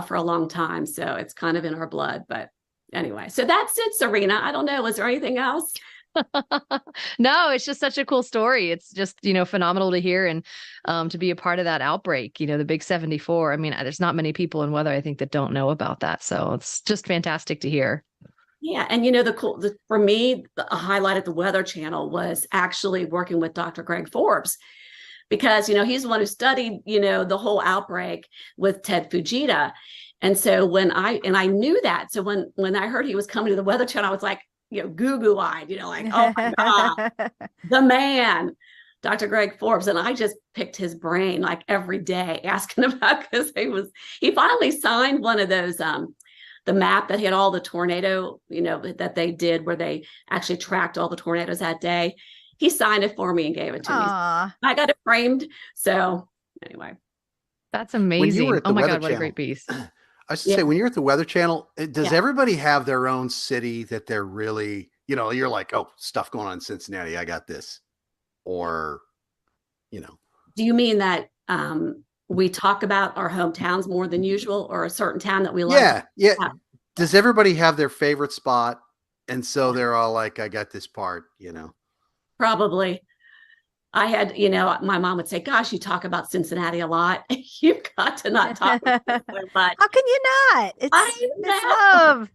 Speaker 4: for a long time. So it's kind of in our blood. But anyway, so that's it, Serena. I don't know. Was there anything else?
Speaker 10: No, it's just such a cool story. It's just, phenomenal to hear and to be a part of that outbreak, the big 74. I mean, there's not many people in weather, I think, that don't know about that. So it's just fantastic to hear.
Speaker 4: Yeah. And for me, a highlight of the Weather Channel was actually working with Dr. Greg Forbes, because, he's the one who studied, the whole outbreak with Ted Fujita. And so when I knew that, so when I heard he was coming to the Weather Channel, I was like, goo-goo eyed, like, oh my God, the man, Dr. Greg Forbes. And I just picked his brain like every day asking about, because he finally signed one of those, the map that had all the tornado, that they did, where they actually tracked all the tornadoes that day. He signed it for me and gave it to me. I got it framed. So anyway.
Speaker 10: That's amazing. Oh my God, what a great piece.
Speaker 8: I should say, when you're at the Weather Channel, does everybody have their own city that they're really, you're like, oh, stuff going on in Cincinnati, I got this? Or,
Speaker 4: Do you mean that we talk about our hometowns more than usual, or a certain town that we love?
Speaker 8: Yeah. Does everybody have their favorite spot? And so they're all like, I got this part,
Speaker 4: Probably. I had, my mom would say, gosh, you talk about Cincinnati a lot. You've got to not talk about it so much.
Speaker 16: How can you not? It's love.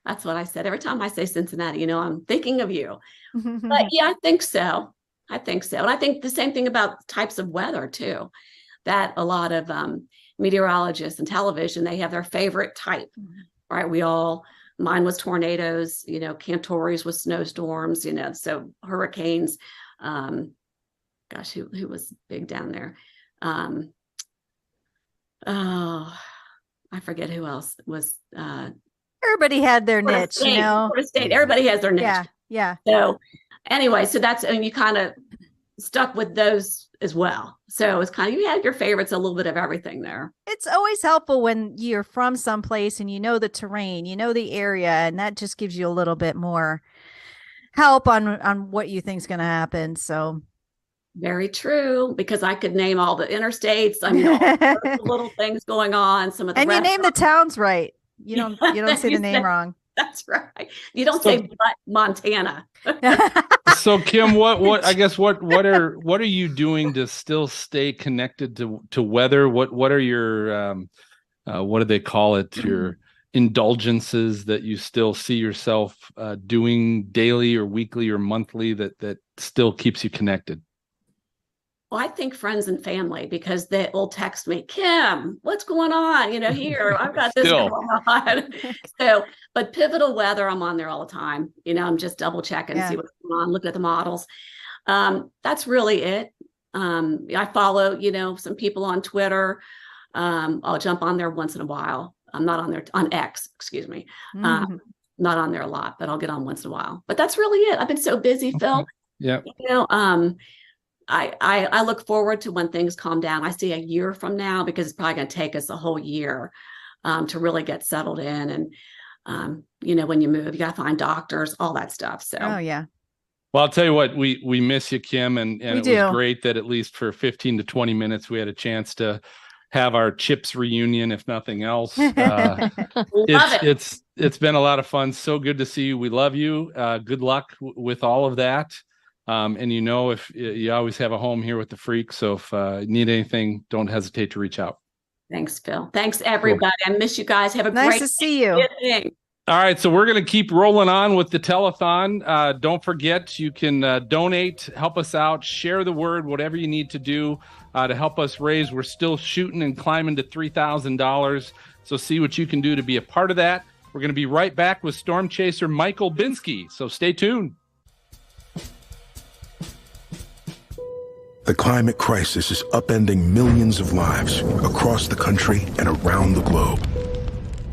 Speaker 4: That's what I said. Every time I say Cincinnati, I'm thinking of you. But yeah, I think so. And I think the same thing about types of weather too, that a lot of meteorologists and television, they have their favorite type, right? Mine was tornadoes, Cantore's was snowstorms, so hurricanes. Gosh, who was big down there? I forget who else was.
Speaker 16: Everybody had their niche,
Speaker 4: Florida State. Everybody has their niche.
Speaker 16: Yeah.
Speaker 4: So anyway, and you kind of stuck with those as well. So it's kind of, you had your favorites, a little bit of everything there.
Speaker 16: It's always helpful when you're from someplace and the terrain, the area, and that just gives you a little bit more help on what you think is going to happen. So
Speaker 4: very true, because I could name all the interstates. I mean, all the little things going on. Some of the
Speaker 16: you name the towns right. You don't say the name wrong.
Speaker 4: That's right. You don't say Montana.
Speaker 17: So Kim, what are you doing to still stay connected to weather? What are your what do they call it? Your indulgences that you still see yourself doing daily or weekly or monthly that still keeps you connected?
Speaker 4: Well, I think friends and family, because they will text me, Kim, what's going on? Here, I've got this going on. So, but Pivotal Weather, I'm on there all the time. I'm just double checking, see what's going on, looking at the models. That's really it. I follow, some people on Twitter. I'll jump on there once in a while. I'm not on there on X, excuse me. not on there a lot, but I'll get on once in a while. But that's really it. I've been so busy, Phil.
Speaker 17: Yeah.
Speaker 4: I look forward to when things calm down. I see a year from now, because it's probably going to take us a whole year to really get settled in. And, when you move, you got to find doctors, all that stuff. So,
Speaker 16: oh, yeah.
Speaker 17: Well, I'll tell you what, we miss you, Kim. And it
Speaker 16: do.
Speaker 17: was great that at least for 15 to 20 minutes, we had a chance to have our Chips reunion, if nothing else. It's been a lot of fun. So good to see you. We love you. Good luck with all of that. And if you always have a home here with the Freak. So if you need anything, don't hesitate to reach out.
Speaker 4: Thanks, Phil. Thanks, everybody. Cool. I miss you guys. Have a great
Speaker 16: nice to see you.
Speaker 17: All right, so we're going to keep rolling on with the telethon. Don't forget, you can donate, help us out, share the word, whatever you need to do to help us raise. We're still shooting and climbing to $3,000. So see what you can do to be a part of that. We're going to be right back with storm chaser Michael Binsky. So stay tuned.
Speaker 3: The climate crisis is upending millions of lives across the country and around the globe.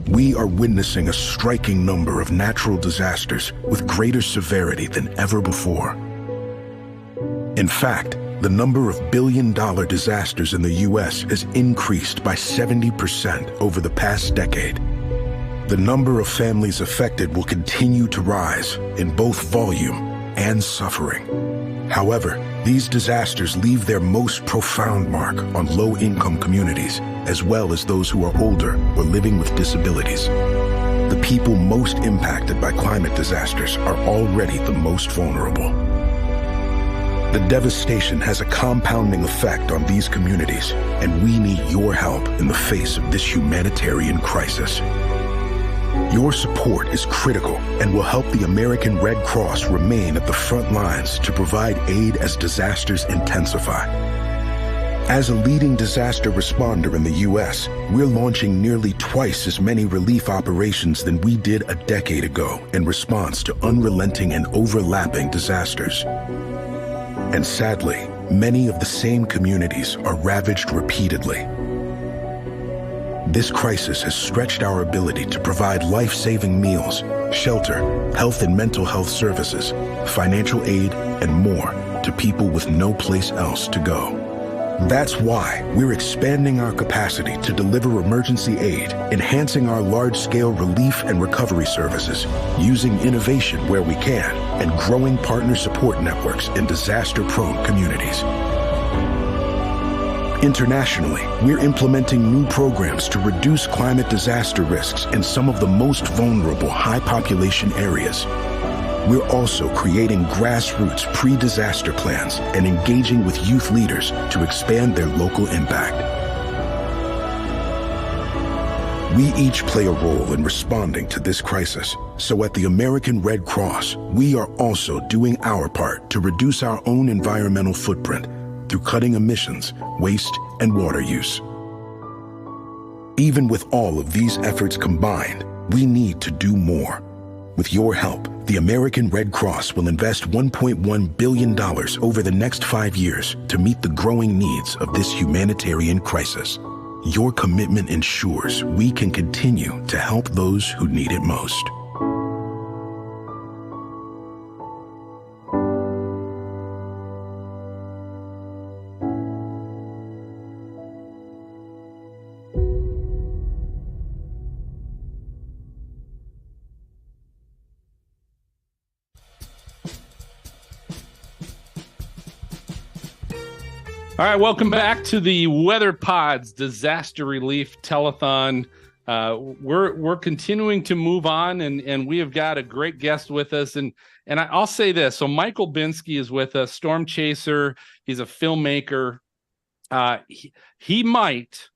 Speaker 3: We are witnessing a striking number of natural disasters with greater severity than ever before. In fact, the number of billion-dollar disasters in the U.S. has increased by 70% over the past decade. The number of families affected will continue to rise in both volume and suffering. However, these disasters leave their most profound mark on low-income communities, as well as those who are older or living with disabilities. The people most impacted by climate disasters are already the most vulnerable. The devastation has a compounding effect on these communities, and we need your help in the face of this humanitarian crisis. Your support is critical and will help the American Red Cross remain at the front lines to provide aid as disasters intensify. As a leading disaster responder in the U.S., we're launching nearly twice as many relief operations than we did a decade ago in response to unrelenting and overlapping disasters. And sadly, many of the same communities are ravaged repeatedly. This crisis has stretched our ability to provide life-saving meals, shelter, health and mental health services, financial aid, and more to people with no place else to go. That's why we're expanding our capacity to deliver emergency aid, enhancing our large-scale relief and recovery services, using innovation where we can, and growing partner support networks in disaster-prone communities. Internationally, we're implementing new programs to reduce climate disaster risks in some of the most vulnerable high-population areas. We're also creating grassroots pre-disaster plans and engaging with youth leaders to expand their local impact. We each play a role in responding to this crisis. So at the American Red Cross, we are also doing our part to reduce our own environmental footprint through cutting emissions, waste, and water use. Even with all of these efforts combined, we need to do more. With your help, the American Red Cross will invest $1.1 billion over the next 5 years to meet the growing needs of this humanitarian crisis. Your commitment ensures we can continue to help those who need it most.
Speaker 17: All right, welcome back to the Weather Pods Disaster Relief Telethon. We're continuing to move on, and we have got a great guest with us. And I'll say this: so Michael Binsky is with us, storm chaser. He's a filmmaker. He might,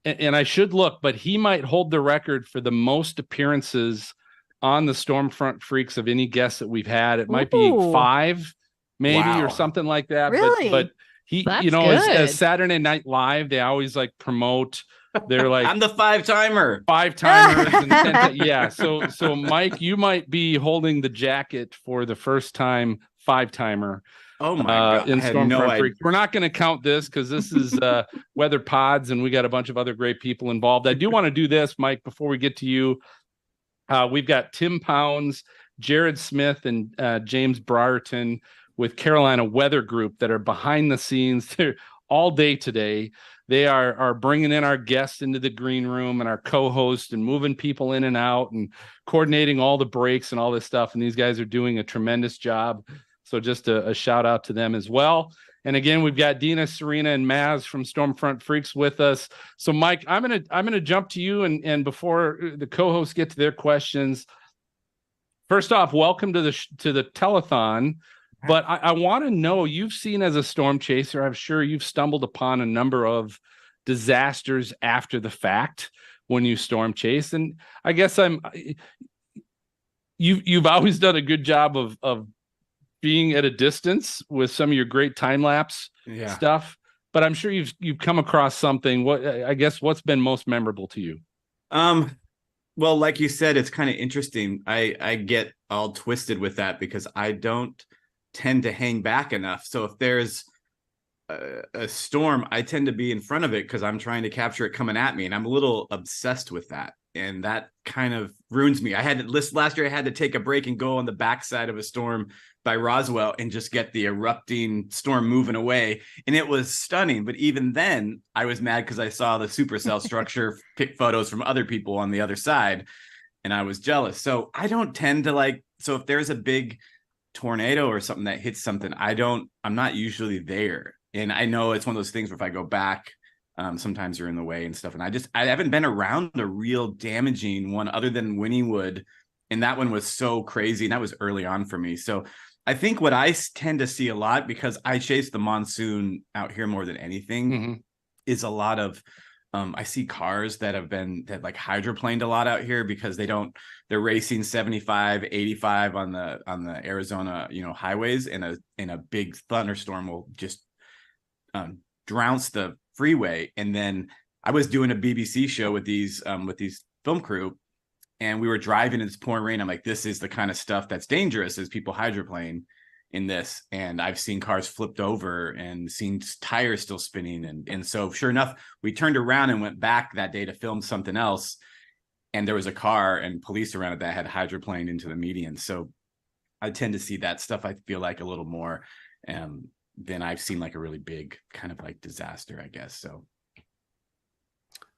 Speaker 17: and I should look, but he might hold the record for the most appearances on the Stormfront Freaks of any guest that we've had. It might be 5, maybe, or something like that.
Speaker 16: Really?
Speaker 17: But he,
Speaker 10: That's
Speaker 17: you know, as
Speaker 10: good.
Speaker 17: Saturday Night Live, they always like promote. They're like,
Speaker 11: I'm the 5-timer.
Speaker 17: 5-timers, and yeah. So Mike, you might be holding the jacket for the first time 5-timer.
Speaker 11: Oh my God!
Speaker 17: In
Speaker 11: I had no
Speaker 17: Stormfront
Speaker 11: idea.
Speaker 17: Freak. We're not going to count this because this is Weather Pods, and we got a bunch of other great people involved. I do want to do this, Mike, before we get to you. We've got Tim Pounds, Jared Smith, and James Brierton with Carolina Weather Group that are behind the scenes. They're all day today. They are bringing in our guests into the green room and our co-host and moving people in and out and coordinating all the breaks and all this stuff. And these guys are doing a tremendous job. So just a shout out to them as well. And again, we've got Dina, Serena, and Maz from Stormfront Freaks with us. So Mike, I'm gonna jump to you and before the co-hosts get to their questions, first off, welcome to the telethon. But I want to know, you've seen as a storm chaser, I'm sure you've stumbled upon a number of disasters after the fact when you storm chase. And I guess you've always done a good job of being at a distance with some of your great time lapse stuff. But I'm sure you've come across something. What's been most memorable to you?
Speaker 11: Well, like you said, it's kind of interesting. I get all twisted with that because I don't tend to hang back enough. So if there's a storm, I tend to be in front of it because I'm trying to capture it coming at me, and I'm a little obsessed with that, and that kind of ruins me. Last year I had to take a break and go on the backside of a storm by Roswell and just get the erupting storm moving away, and it was stunning. But even then I was mad because I saw the supercell structure pick photos from other people on the other side, and I was jealous. So I don't tend to so if there's a big tornado or something that hits something, I'm not usually there. And I know it's one of those things where if I go back, sometimes you're in the way and stuff. And I haven't been around a real damaging one other than Wynnewood. And that one was so crazy. And that was early on for me. So I think what I tend to see a lot, because I chase the monsoon out here more than anything, is a lot of, I see cars that hydroplaned a lot out here because they're racing 75, 85 on the Arizona, highways, and a big thunderstorm will just drounce the freeway. And then I was doing a BBC show with these film crew, and we were driving in this pouring rain. I'm like, this is the kind of stuff that's dangerous, is people hydroplane in this. And I've seen cars flipped over and seen tires still spinning. And so sure enough, we turned around and went back that day to film something else. And there was a car and police around it that had hydroplaned into the median. So I tend to see that stuff, I feel like, a little more than I've seen a really big kind of disaster, I guess. So.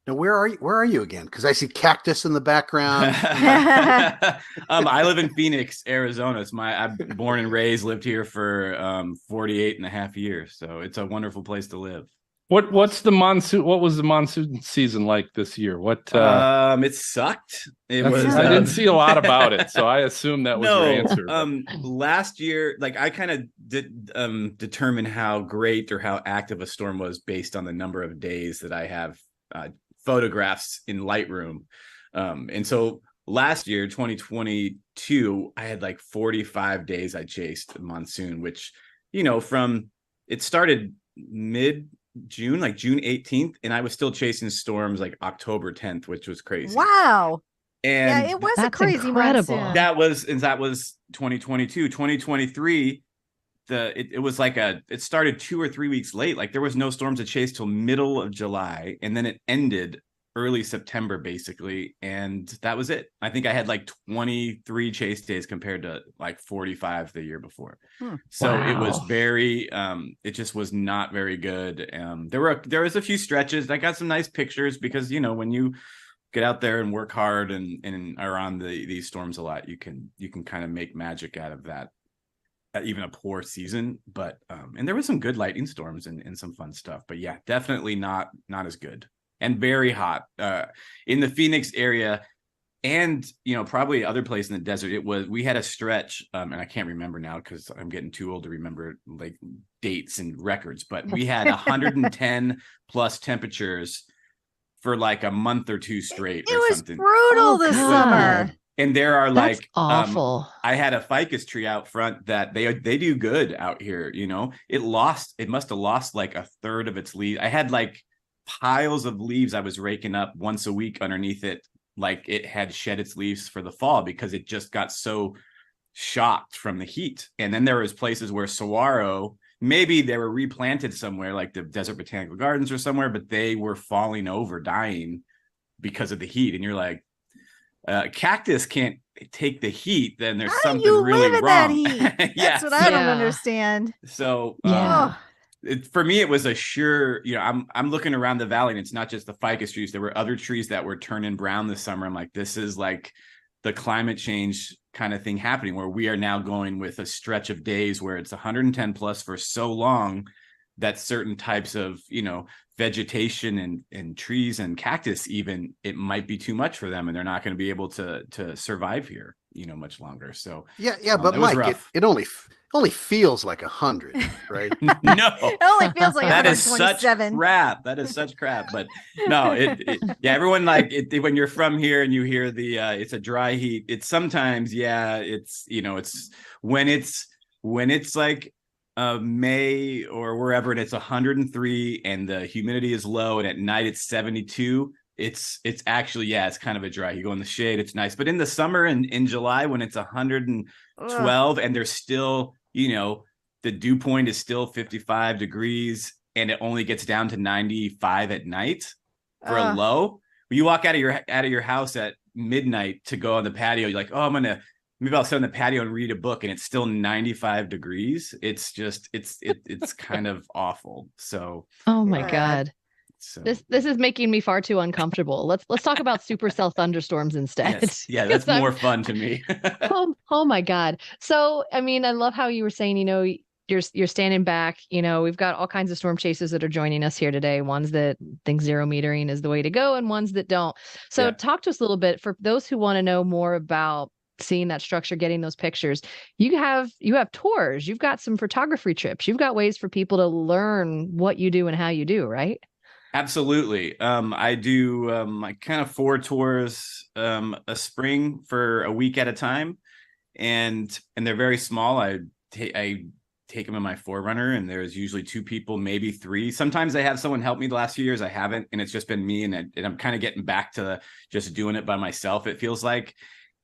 Speaker 8: Now, where are you again? Because I see cactus in the background.
Speaker 11: I live in Phoenix, Arizona. I'm born and raised, lived here for 48 and a half years. So it's a wonderful place to live.
Speaker 17: What's the monsoon? What was the monsoon season like this year?
Speaker 11: It sucked. It was.
Speaker 17: I didn't see a lot about it, so I assume that was your answer.
Speaker 11: Last year, I kind of did determine how great or how active a storm was based on the number of days that I have photographs in Lightroom. And so last year, 2022, I had 45 days I chased monsoon, which, it started mid-June, June 18th, and I was still chasing storms October 10th, which was crazy.
Speaker 16: Wow.
Speaker 11: And
Speaker 16: it was a crazy monsoon.
Speaker 11: That was 2022. 2023, it started 2 or 3 weeks late. There was no storms to chase till middle of July, and then it ended early September basically, and that was it. I think I had 23 chase days compared to 45 the year before. So It was very it just was not very good. There was a few stretches. I got some nice pictures because when you get out there and work hard and are on these storms a lot, you can kind of make magic out of that, even a poor season. But and there was some good lightning storms and some fun stuff, but yeah, definitely not as good, and very hot in the Phoenix area, and probably other place in the desert. We had a stretch, and I can't remember now because I'm getting too old to remember dates and records, but we had 110 plus temperatures for a month or two straight. It was something
Speaker 16: brutal this summer.
Speaker 11: And there are
Speaker 10: That's awful.
Speaker 11: I had a ficus tree out front that they do good out here. It must have lost a third of its leaves. I had piles of leaves I was raking up once a week underneath it. It had shed its leaves for the fall because it just got so shocked from the heat. And then there was places where saguaro, maybe they were replanted somewhere the Desert Botanical Gardens or somewhere, but they were falling over, dying because of the heat. And you're Cactus can't take the heat, then there's
Speaker 16: How do
Speaker 11: something
Speaker 16: you
Speaker 11: really
Speaker 16: live in
Speaker 11: wrong.
Speaker 16: that heat?
Speaker 11: Yeah,
Speaker 16: That's what I don't
Speaker 10: Yeah.
Speaker 16: understand.
Speaker 11: So
Speaker 16: Yeah.
Speaker 11: for me, it was a sure, I'm looking around the valley, and it's not just the ficus trees. There were other trees that were turning brown this summer. I'm like, this is like the climate change kind of thing happening, where we are now going with a stretch of days where it's 110 plus for so long that certain types of, vegetation and trees and cactus, even, it might be too much for them, and they're not going to be able to survive here, much longer. So
Speaker 8: yeah, but
Speaker 11: it was
Speaker 8: Mike,
Speaker 11: rough.
Speaker 8: it only feels like 100, right?
Speaker 11: No,
Speaker 16: It only feels like
Speaker 11: that is such
Speaker 16: 127.
Speaker 11: crap. That is such crap. But no, everyone when you're from here and you hear the it's a dry heat. It's sometimes it's it's when it's like May or wherever, and it's 103 and the humidity is low, and at night it's 72. It's actually it's kind of a dry. You go in the shade, it's nice. But in the summer and in July, when it's 112 and there's still, the dew point is still 55 degrees, and it only gets down to 95 at night for a low. When you walk out of your house at midnight to go on the patio, you're like, oh, maybe I'll sit on the patio and read a book, and it's still 95 degrees. It's just, it's kind of awful. So,
Speaker 10: Oh my God.
Speaker 11: So
Speaker 10: This is making me far too uncomfortable. Let's talk about supercell thunderstorms instead.
Speaker 11: yes, yeah, that's more fun to me.
Speaker 10: Oh my God. So, I mean, I love how you were saying, you're standing back, we've got all kinds of storm chasers that are joining us here today. Ones that think zero metering is the way to go, and ones that don't. So talk to us a little bit, for those who want to know more about seeing that structure, getting those pictures. You have tours, you've got some photography trips, you've got ways for people to learn what you do and how you do, right?
Speaker 11: Absolutely. I do like kind of 4 tours a spring for a week at a time, and they're very small. I take them in my 4Runner, and there's usually 2 people, maybe 3. Sometimes I have someone help me. The last few years I haven't, and it's just been me, and I'm kind of getting back to just doing it by myself, it feels like.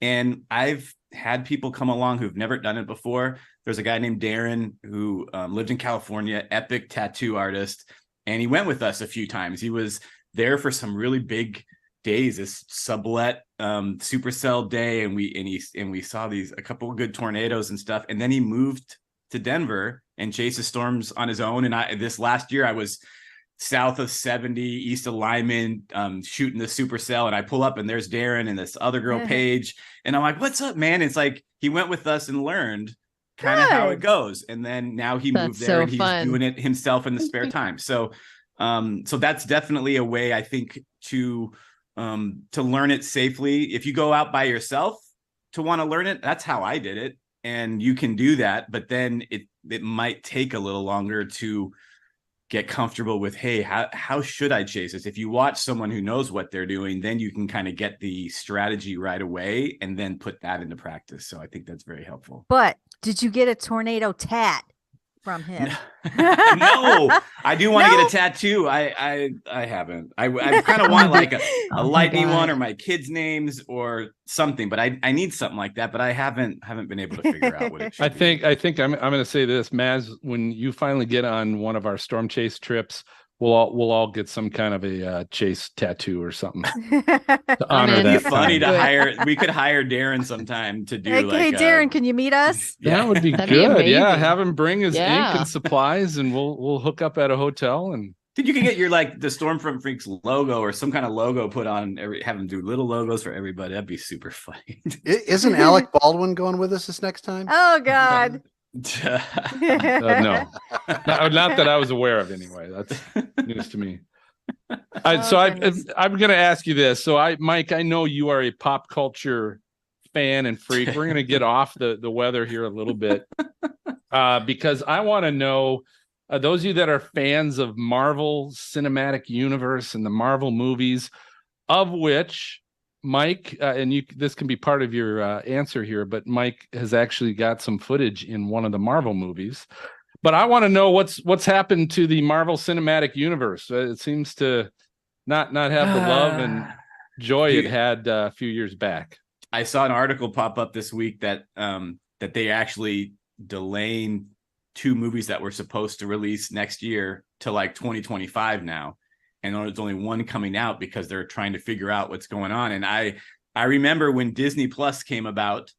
Speaker 11: And I've had people come along who've never done it before. There's a guy named Darren who lived in California, epic tattoo artist. And he went with us a few times. He was there for some really big days, this sublet supercell day, and we saw a couple of good tornadoes and stuff. And then he moved to Denver and chases storms on his own. And this last year I was south of 70, east of Lyman, shooting the supercell, and I pull up and there's Darren and this other girl, Paige, and I'm like, "What's up, man?" It's like he went with us and learned kind of how it goes, and then now he moved there, and he's doing it himself in the spare time. So that's definitely a way, I think, to learn it safely. If you go out by yourself to want to learn it, that's how I did it, and you can do that, but then it might take a little longer to get comfortable with, hey, how should I chase this? If you watch someone who knows what they're doing, then you can kind of get the strategy right away and then put that into practice. So I think that's very helpful.
Speaker 16: But did you get a tornado tat from him?
Speaker 11: No, I do want to get a tattoo. I haven't. I kind of want like a lightning one, or my kids' names or something, but I need something like that, but I haven't been able to figure out what it should
Speaker 17: be. I think I'm going to say this, Maz, when you finally get on one of our storm chase trips, we'll all get some kind of a chase tattoo or something to honor that.
Speaker 11: It'd be funny to hire. We could hire Darren sometime to do.
Speaker 16: Hey, Darren, can you meet us?
Speaker 17: That would be good. Yeah, have him bring his ink and supplies, and we'll hook up at a hotel. And
Speaker 11: you can get your the Stormfront Freaks logo or some kind of logo put on. Have them do little logos for everybody. That'd be super funny.
Speaker 8: Isn't Alec Baldwin going with us this next time?
Speaker 16: Oh God.
Speaker 17: No, not that I was aware of anyway. That's news to me. I'm going to ask you this. So Mike, I know you are a pop culture fan and freak. We're going to get off the weather here a little bit because I want to know, those of you that are fans of Marvel Cinematic Universe and the Marvel movies, of which Mike, and this can be part of your answer here, but Mike has actually got some footage in one of the Marvel movies. But I want to know what's happened to the Marvel Cinematic Universe. It seems to not have the love and joy it had a few years back.
Speaker 11: I saw an article pop up this week that they actually delaying 2 movies that were supposed to release next year to 2025 now. And there's only one coming out because they're trying to figure out what's going on. And I I remember when Disney Plus came about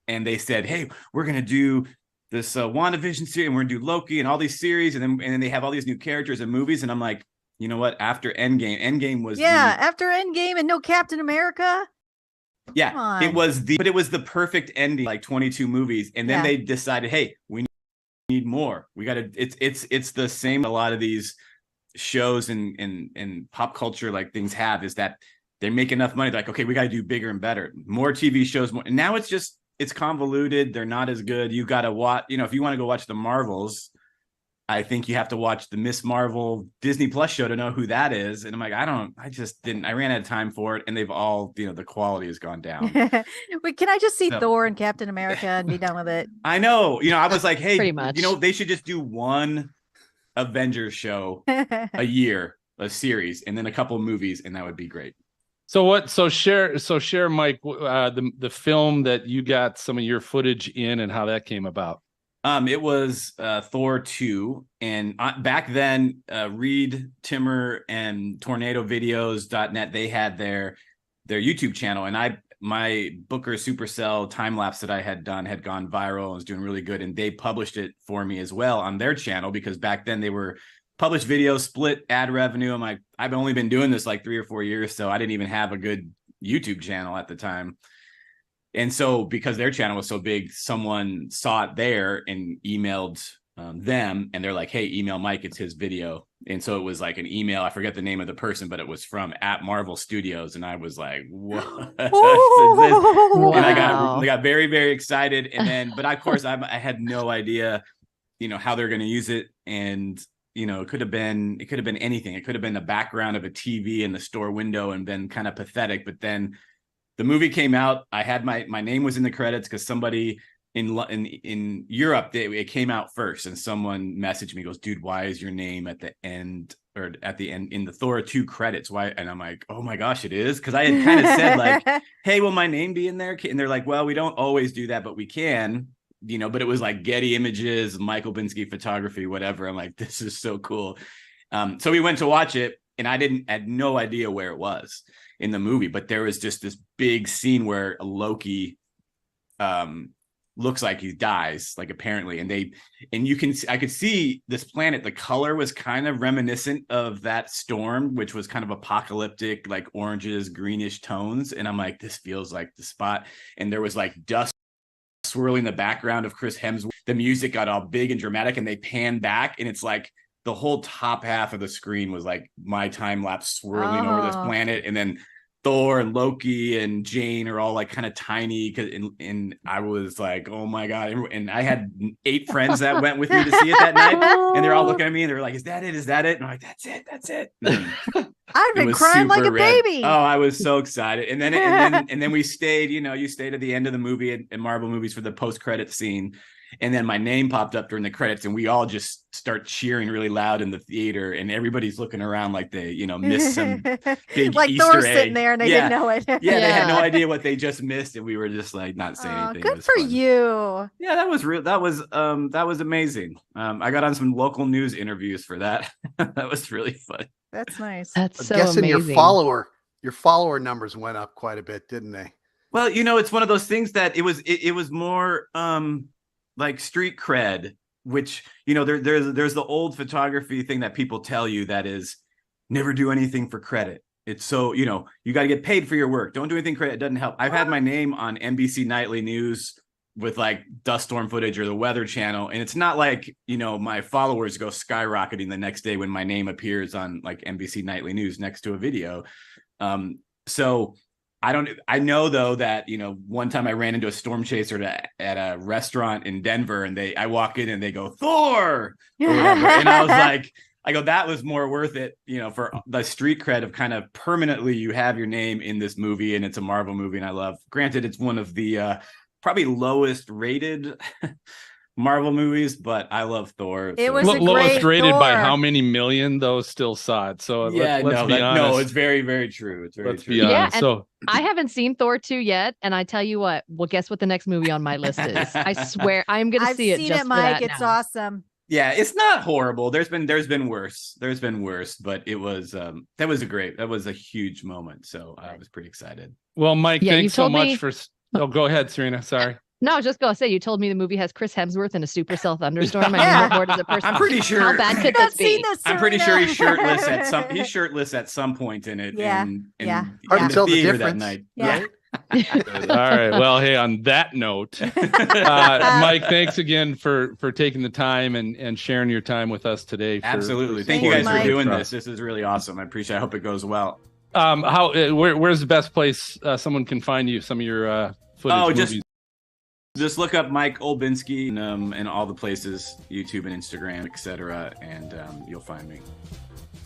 Speaker 11: and they said, hey, we're going to do this WandaVision series and we're going to do Loki and all these series. And then they have all these new characters and movies. And I'm like, you know what? After Endgame was
Speaker 16: after Endgame and no Captain America.
Speaker 11: Yeah, it was the perfect ending, like 22 movies. And then they decided, hey, we need more. We got to, it's the same. A lot of these shows and pop culture, like things have, is that they make enough money. Like, okay, we got to do bigger and better, more TV shows. More. And now it's convoluted. They're not as good. You got to watch, if you want to go watch the Marvels, I think you have to watch the Miss Marvel Disney Plus show to know who that is. And I'm like, I ran out of time for it. And they've all, the quality has gone down.
Speaker 16: Wait, can I just see Thor and Captain America and be done with it?
Speaker 11: I know. I was like, hey,
Speaker 10: pretty much.
Speaker 11: They should just do one Avengers show a year, a series, and then a couple of movies. And that would be great.
Speaker 17: So share, Mike, the film that you got some of your footage in and how that came about.
Speaker 11: It was Thor 2, and back then, Reed, Timmer, and TornadoVideos.net, they had their YouTube channel, and my Booker Supercell time lapse that I had done had gone viral and was doing really good, and they published it for me as well on their channel, because back then they were published videos, split ad revenue. I'm like, I've only been doing this like 3 or 4 years, so I didn't even have a good YouTube channel at the time. And so because their channel was so big, someone saw it there and emailed them, and they're like, hey, email Mike, it's his video. And so it was like an email. I forget the name of the person, but it was from @Marvel Studios. And I was like, what?
Speaker 10: Wow.
Speaker 11: And I got very, very excited. And then, but of course I had no idea, how they're going to use it. And, it could have been anything. It could have been the background of a TV in the store window and been kind of pathetic. But then the movie came out. I had my name was in the credits because somebody in Europe, it came out first, and someone messaged me, goes, dude, why is your name at the end in the Thor 2 credits? Why? And I'm like, oh my gosh, it is. Because I had kind of said like, hey, will my name be in there? And they're like, well, we don't always do that, but we can, but it was like Getty Images, Michael Binsky photography, whatever. I'm like, this is so cool. So we went to watch it, and I had no idea where it was in the movie, but there was just this big scene where Loki looks like he dies, like apparently, I could see this planet. The color was kind of reminiscent of that storm, which was kind of apocalyptic, like oranges, greenish tones. And I'm like, this feels like the spot. And there was like dust swirling the background of Chris Hemsworth. The music got all big and dramatic, and they panned back, and it's like the whole top half of the screen was like my time lapse swirling over this planet, and then Thor and Loki and Jane are all like kind of tiny, and I was like, oh my god. And I had 8 friends that went with me to see it that night, and they're all looking at me and they're like, is that it? And I'm like, that's it.
Speaker 16: I've been crying like a baby.
Speaker 11: Oh, I was so excited. And then we stayed, you stayed at the end of the movie in Marvel movies for the post-credit scene. And then my name popped up during the credits, and we all just start cheering really loud in the theater, and everybody's looking around like they, missed some big
Speaker 16: like
Speaker 11: Easter
Speaker 16: Thor's
Speaker 11: egg.
Speaker 16: sitting there and they didn't know it.
Speaker 11: Yeah, they had no idea what they just missed, and we were just like not saying anything.
Speaker 16: Good for you.
Speaker 11: Yeah, that was real. That was amazing. I got on some local news interviews for that. That was really fun.
Speaker 16: That's nice.
Speaker 10: That's so
Speaker 8: guessing
Speaker 10: amazing.
Speaker 8: Your follower numbers went up quite a bit, didn't they?
Speaker 11: Well, it's one of those things that it was more like street cred, which there's the old photography thing that people tell you that is never do anything for credit. It's so you got to get paid for your work. Don't do anything credit. It doesn't help. I've had my name on NBC Nightly News with like dust storm footage or the Weather Channel, and it's not like my followers go skyrocketing the next day when my name appears on like NBC Nightly News next to a video. So I know though that, one time I ran into a storm chaser at a restaurant in Denver, and I walk in and they go, Thor, or whatever. And I was like, that was more worth it, for the street cred of kind of permanently you have your name in this movie, and it's a Marvel movie. And I love, granted, it's one of the probably lowest rated Marvel movies, but I love Thor.
Speaker 16: It was
Speaker 17: lowest rated
Speaker 16: Thor.
Speaker 17: by how many million those still saw it. So let's be honest.
Speaker 11: No, it's very, very true. It's very true.
Speaker 17: Be honest.
Speaker 10: Yeah, so I haven't seen Thor 2 yet, and I tell you what. Well, guess what the next movie on my list is? I swear I'm going to see it.
Speaker 16: I've seen
Speaker 10: just
Speaker 16: it, Mike.
Speaker 10: For that
Speaker 16: it's
Speaker 10: now.
Speaker 16: awesome.
Speaker 11: Yeah, it's not horrible. There's been worse. There's been worse, but it was that was a huge moment. So I was pretty excited.
Speaker 17: Well, Mike,
Speaker 10: Yeah,
Speaker 17: thanks so much for. Oh, go ahead, Serena. Sorry.
Speaker 10: No, I was just going to say, you told me the movie has Chris Hemsworth in a supercell thunderstorm. I mean, what more does a person?
Speaker 11: I'm pretty sure.
Speaker 10: How bad could this be?
Speaker 11: I'm pretty sure he's shirtless at some. He's shirtless at some point in it.
Speaker 16: Yeah.
Speaker 11: In
Speaker 8: Hard to
Speaker 11: the
Speaker 8: tell the
Speaker 11: theater
Speaker 8: difference.
Speaker 11: that night.
Speaker 16: Yeah.
Speaker 11: Right?
Speaker 17: All right. Well, hey, on that note, Mike, thanks again for taking the time and sharing your time with us today.
Speaker 11: Absolutely. Thank you guys for doing this. This is really awesome. I appreciate it. I hope it goes well.
Speaker 17: Where's the best place someone can find you? Some of your footage. Movies?
Speaker 11: Just look up Mike Olbinski and all the places, YouTube and Instagram, etc., and you'll find me.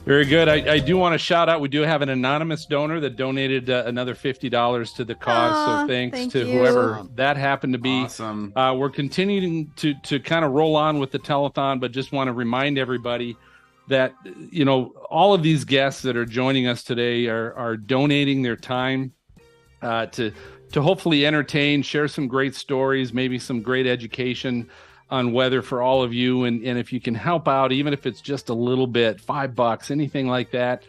Speaker 17: Very good. I do want to shout out, we do have an anonymous donor that donated another $50 to the cause. So thanks to whoever that happened to be.
Speaker 11: Awesome.
Speaker 17: We're continuing to kind of roll on with the telethon, but just want to remind everybody that, you know, all of these guests that are joining us today are donating their time to hopefully entertain, share some great stories, maybe some great education on weather for all of you. And if you can help out, even if it's just a little bit, $5, anything like that,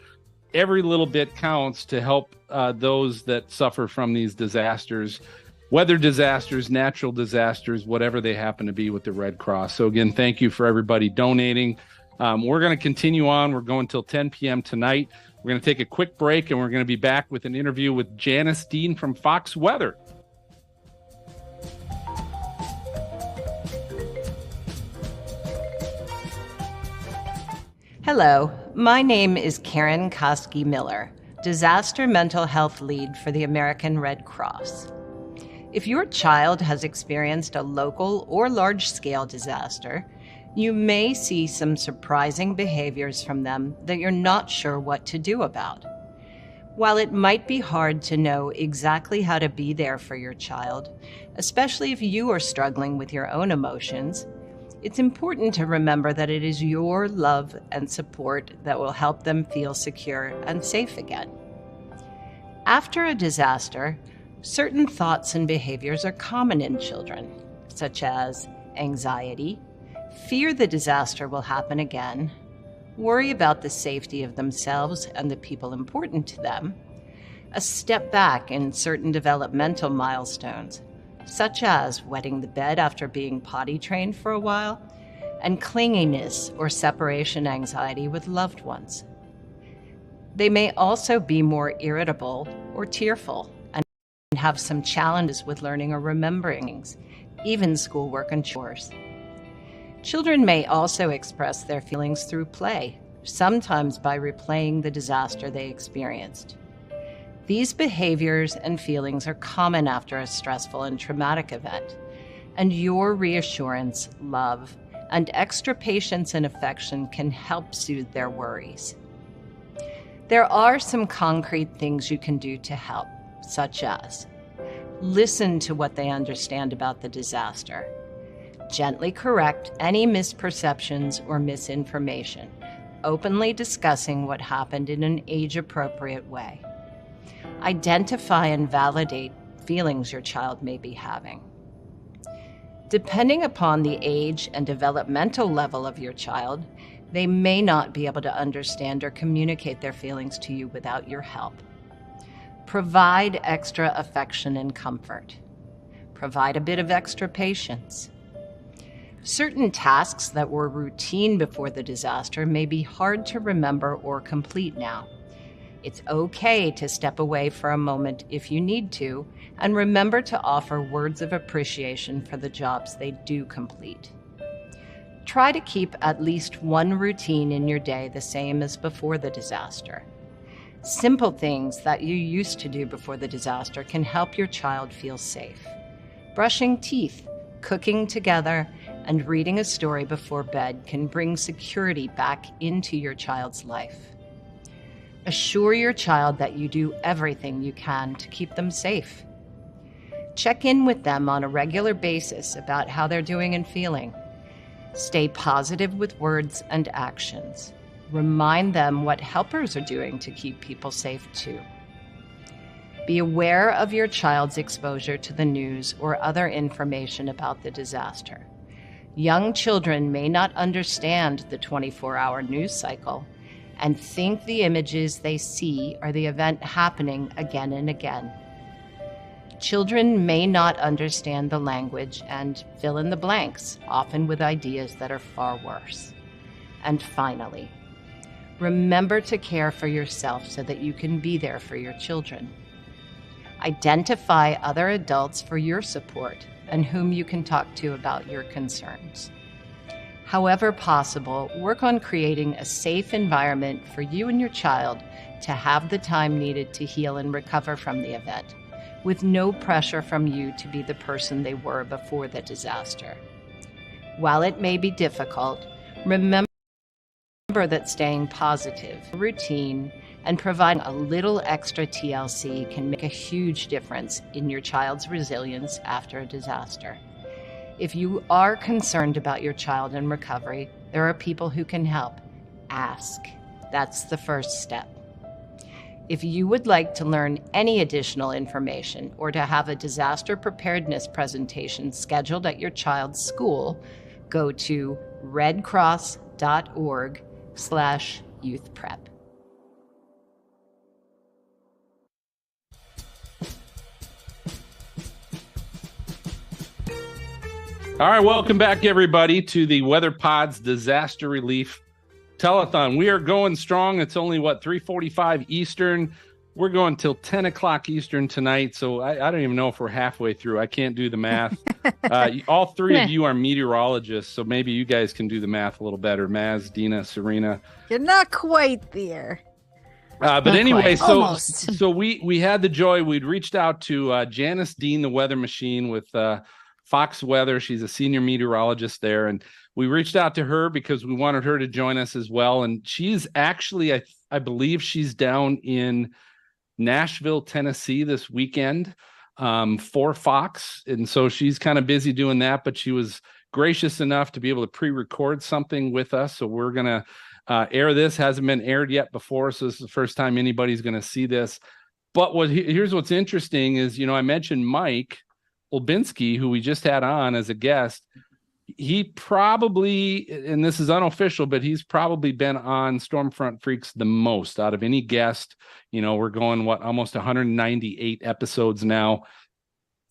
Speaker 17: every little bit counts to help those that suffer from these disasters, weather disasters, natural disasters, whatever they happen to be with the Red Cross. So again, thank you for everybody donating. We're going to continue on. We're going till 10 p.m. tonight. We're going to take a quick break, and we're going to be back with an interview with Janice Dean from Fox Weather.
Speaker 1: Hello, my name is Karen Koski Miller, Disaster Mental Health Lead for the American Red Cross. If your child has experienced a local or large-scale disaster, you may see some surprising behaviors from them that you're not sure what to do about. While it might be hard to know exactly how to be there for your child, especially if you are struggling with your own emotions, it's important to remember that it is your love and support that will help them feel secure and safe again. After a disaster, certain thoughts and behaviors are common in children, such as anxiety, fear the disaster will happen again, worry about the safety of themselves and the people important to them, a step back in certain developmental milestones, such as wetting the bed after being potty trained for a while, and clinginess or separation anxiety with loved ones. They may also be more irritable or tearful and have some challenges with learning or remembering things, even schoolwork and chores. Children may also express their feelings through play, sometimes by replaying the disaster they experienced. These behaviors and feelings are common after a stressful and traumatic event, and your reassurance, love, and extra patience and affection can help soothe their worries. There are some concrete things you can do to help, such as listen to what they understand about the disaster, gently correct any misperceptions or misinformation, openly discussing what happened in an age-appropriate way. Identify and validate feelings your child may be having. Depending upon the age and developmental level of your child, they may not be able to understand or communicate their feelings to you without your help. Provide extra affection and comfort. Provide a bit of extra patience. Certain tasks that were routine before the disaster may be hard to remember or complete now. It's okay to step away for a moment if you need to, and remember to offer words of appreciation for the jobs they do complete. Try to keep at least one routine in your day the same as before the disaster. Simple things that you used to do before the disaster can help your child feel safe. Brushing teeth, cooking together, and reading a story before bed can bring security back into your child's life. Assure your child that you do everything you can to keep them safe. Check in with them on a regular basis about how they're doing and feeling. Stay positive with words and actions. Remind them what helpers are doing to keep people safe too. Be aware of your child's exposure to the news or other information about the disaster. Young children may not understand the 24-hour news cycle and think the images they see are the event happening again and again. Children may not understand the language and fill in the blanks, often with ideas that are far worse. And finally, remember to care for yourself so that you can be there for your children. Identify other adults for your support and whom you can talk to about your concerns. However possible, work on creating a safe environment for you and your child to have the time needed to heal and recover from the event, with no pressure from you to be the person they were before the disaster. While it may be difficult, remember that staying positive, routine, and providing a little extra TLC can make a huge difference in your child's resilience after a disaster. If you are concerned about your child in recovery, there are people who can help. Ask. That's the first step. If you would like to learn any additional information or to have a disaster preparedness presentation scheduled at your child's school, go to redcross.org/youthprep.
Speaker 17: All right, welcome back, everybody, to the Weather Pod's Disaster Relief Telethon. We are going strong. It's only, 3:45 Eastern. We're going till 10 o'clock Eastern tonight, so I don't even know if we're halfway through. I can't do the math. All three of you are meteorologists, so maybe you guys can do the math a little better. Maz, Dina, Serena.
Speaker 16: You're not quite there.
Speaker 17: But anyway,
Speaker 16: Almost.
Speaker 17: so we had the joy. We'd reached out to Janice Dean, the weather machine with Fox Weather. She's a senior meteorologist there. And we reached out to her because we wanted her to join us as well. And she's actually, I believe she's down in Nashville, Tennessee this weekend for Fox. And so she's kind of busy doing that, but she was gracious enough to be able to pre-record something with us. So we're going to air this. Hasn't been aired yet before, so this is the first time anybody's going to see this. But here's what's interesting is, I mentioned Mike Olbinski, who we just had on as a guest. He probably, and this is unofficial, but he's probably been on Stormfront Freaks the most out of any guest. We're going, almost 198 episodes now.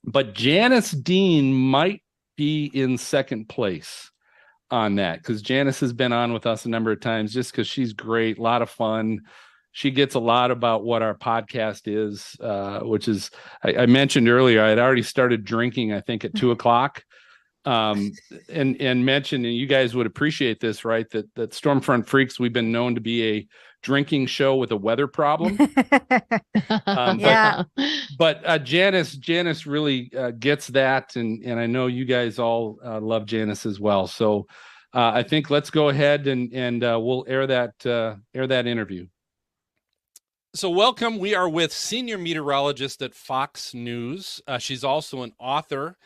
Speaker 17: But Janice Dean might be in second place on that, because Janice has been on with us a number of times just because she's great, a lot of fun. She gets a lot about what our podcast is, which is, I mentioned earlier, I had already started drinking, I think, at 2 o'clock. And mentioned, and you guys would appreciate this, right? That Stormfront Freaks, we've been known to be a drinking show with a weather problem. But Janice really gets that, and I know you guys all love Janice as well. So I think let's go ahead and we'll air that interview. So welcome. We are with senior meteorologist at Fox News. She's also an author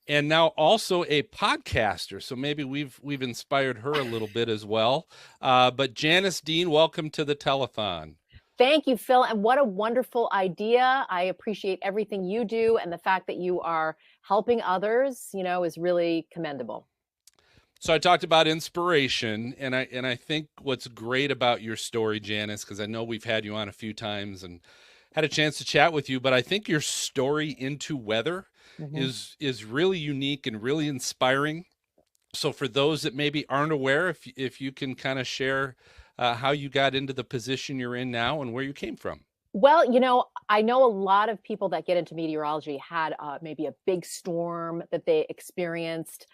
Speaker 17: and now also a podcaster. So maybe we've inspired her a little bit as well. But Janice Dean, welcome to the Telethon.
Speaker 5: Thank you, Phil. And what a wonderful idea. I appreciate everything you do. And the fact that you are helping others, is really commendable.
Speaker 17: So I talked about inspiration, and I think what's great about your story, Janice, because I know we've had you on a few times and had a chance to chat with you, but I think your story into weather is really unique and really inspiring. So for those that maybe aren't aware, if you can kind of share how you got into the position you're in now and where you came from.
Speaker 5: Well, I know a lot of people that get into meteorology had maybe a big storm that they experienced.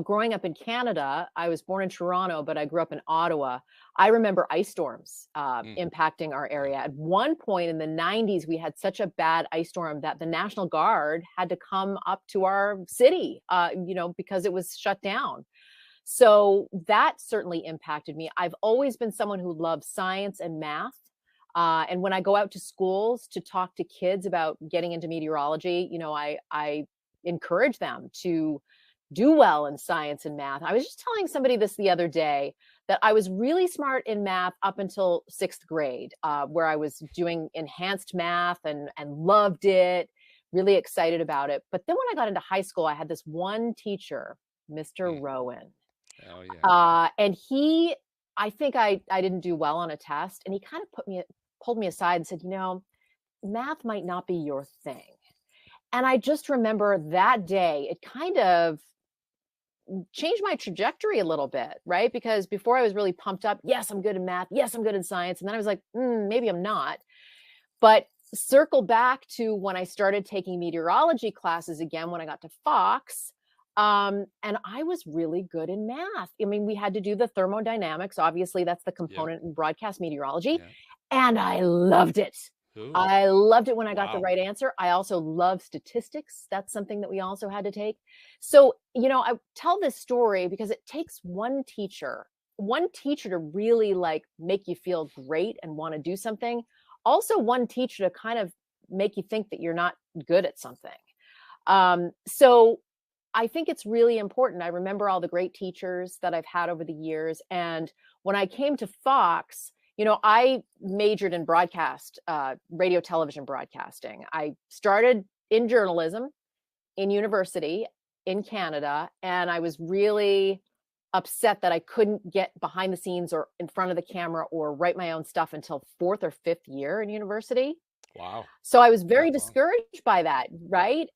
Speaker 5: Growing up in Canada, I was born in Toronto, but I grew up in Ottawa. I remember ice storms impacting our area. At one point in the 90s, we had such a bad ice storm that the National Guard had to come up to our city, because it was shut down. So that certainly impacted me. I've always been someone who loves science and math. And when I go out to schools to talk to kids about getting into meteorology, I encourage them to do well in science and math. I was just telling somebody this the other day, that I was really smart in math up until 6th grade, where I was doing enhanced math and loved it, really excited about it. But then when I got into high school, I had this one teacher Mr. Rowan.
Speaker 17: Oh yeah.
Speaker 5: And I think I didn't do well on a test, and he kind of pulled me aside and said, math might not be your thing. And I just remember that day, it kind of changed my trajectory a little bit, right? Because before I was really pumped up, yes, I'm good in math, yes, I'm good in science. And then I was like, maybe I'm not. But circle back to when I started taking meteorology classes again, when I got to Fox, and I was really good in math. I mean, we had to do the thermodynamics. Obviously, that's the component in broadcast meteorology. And I loved it.
Speaker 17: Ooh.
Speaker 5: I loved it when I got the right answer. I also love statistics. That's something that we also had to take. So, I tell this story because it takes one teacher to really like make you feel great and want to do something. Also one teacher to kind of make you think that you're not good at something. So I think it's really important. I remember all the great teachers that I've had over the years. And when I came to Fox, I majored in broadcast, radio, television broadcasting. I started in journalism in university in Canada, and I was really upset that I couldn't get behind the scenes or in front of the camera or write my own stuff until 4th or 5th year in university.
Speaker 17: Wow.
Speaker 5: So I was very discouraged by that, right?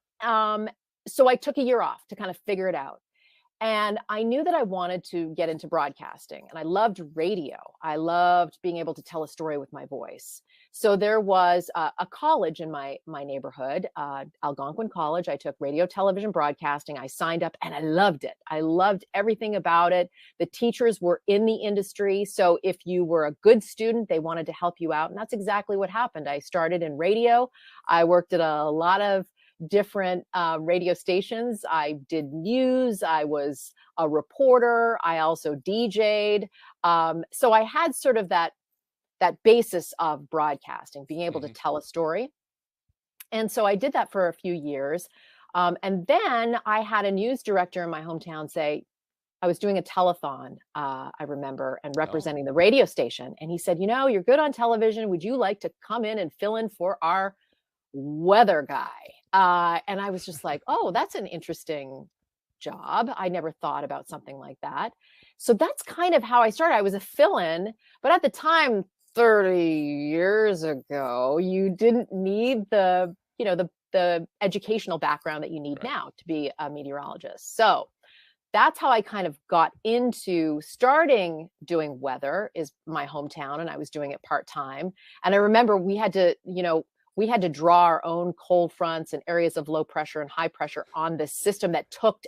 Speaker 5: So I took a year off to kind of figure it out. And I knew that I wanted to get into broadcasting, and I loved radio. I loved being able to tell a story with my voice. So there was a college in my neighborhood, Algonquin College. I took radio, television, broadcasting. I signed up and I loved it. I loved everything about it. The teachers were in the industry. So if you were a good student, they wanted to help you out. And that's exactly what happened. I started in radio. I worked at a lot of different radio stations. I did news. I was a reporter. I also DJ'd. So I had sort of that basis of broadcasting, being able to tell a story. And so I did that for a few years. And then I had a news director in my hometown say, I was doing a telethon, I remember, and representing the radio station. And he said, you're good on television. Would you like to come in and fill in for our weather guy? And I was just like, oh, that's an interesting job. I never thought about something like that. So that's kind of how I started. I was a fill-in, but at the time, 30 years ago, you didn't need the educational background that you need now to be a meteorologist. So that's how I kind of got into starting doing weather, is my hometown, and I was doing it part-time. And I remember we had to draw our own cold fronts and areas of low pressure and high pressure on this system that took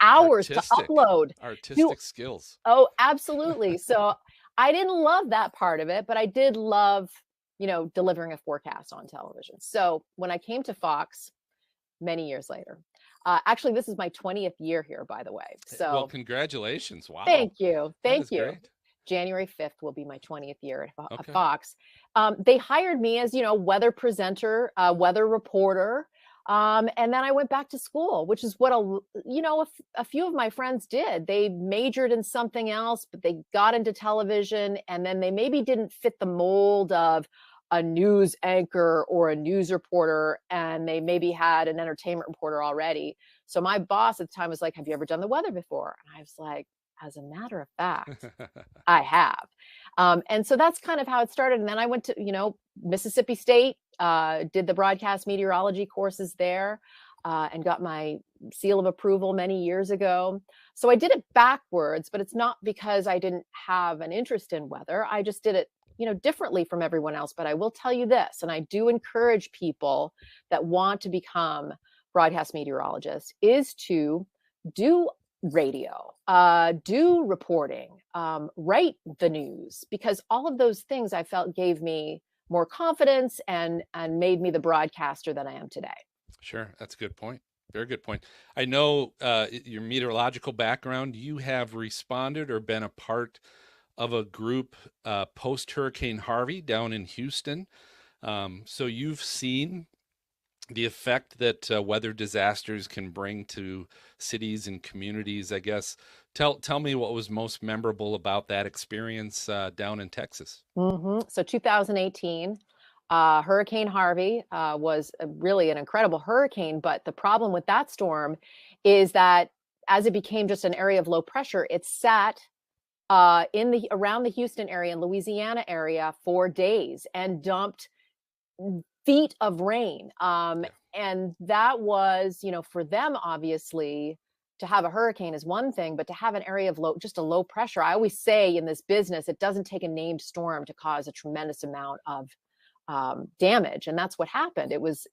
Speaker 5: hours to upload.
Speaker 17: Artistic skills.
Speaker 5: Oh, absolutely. So I didn't love that part of it, but I did love, delivering a forecast on television. So when I came to Fox many years later, actually, this is my 20th year here, by the way. So
Speaker 17: well, congratulations. Wow.
Speaker 5: Thank you. Thank you.
Speaker 17: Great.
Speaker 5: January 5th will be my 20th year at Fox. They hired me as, weather presenter, weather reporter. And then I went back to school, which is what a few of my friends did. They majored in something else, but they got into television, and then they maybe didn't fit the mold of a news anchor or a news reporter, and they maybe had an entertainment reporter already. So my boss at the time was like, have you ever done the weather before? And I was like, as a matter of fact, I have. And so that's kind of how it started. And then I went to, Mississippi State, did the broadcast meteorology courses there, and got my seal of approval many years ago. So I did it backwards, but it's not because I didn't have an interest in weather. I just did it, differently from everyone else. But I will tell you this, and I do encourage people that want to become broadcast meteorologists, is to do radio, do reporting, write the news, because all of those things I felt gave me more confidence and made me the broadcaster that I am today.
Speaker 17: Sure. That's a good point. Very good point. I know your meteorological background, you have responded or been a part of a group post-Hurricane Harvey down in Houston. So you've seen the effect that weather disasters can bring to cities and communities, I guess. Tell me what was most memorable about that experience down in Texas.
Speaker 5: So 2018, Hurricane Harvey was really an incredible hurricane. But the problem with that storm is that as it became just an area of low pressure, it sat around the Houston area and Louisiana area for days and dumped feet of rain. And that was, for them, obviously, to have a hurricane is one thing, but to have an area of just a low pressure. I always say in this business, it doesn't take a named storm to cause a tremendous amount of damage. And that's what happened. It was,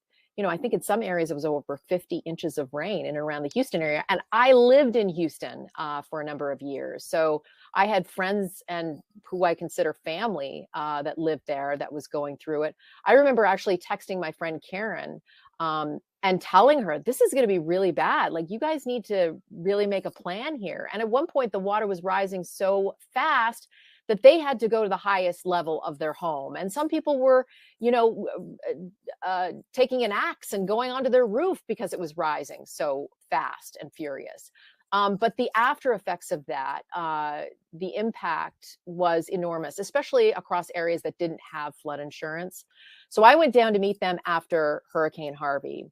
Speaker 5: I think in some areas it was over 50 inches of rain in and around the Houston area. And I lived in Houston for a number of years. So I had friends and who I consider family that lived there that was going through it. I remember actually texting my friend Karen and telling her, this is going to be really bad. Like, you guys need to really make a plan here. And at one point, the water was rising so fast that they had to go to the highest level of their home. And some people were, taking an axe and going onto their roof because it was rising so fast and furious. But the after effects of that, the impact was enormous, especially across areas that didn't have flood insurance. So I went down to meet them after Hurricane Harvey,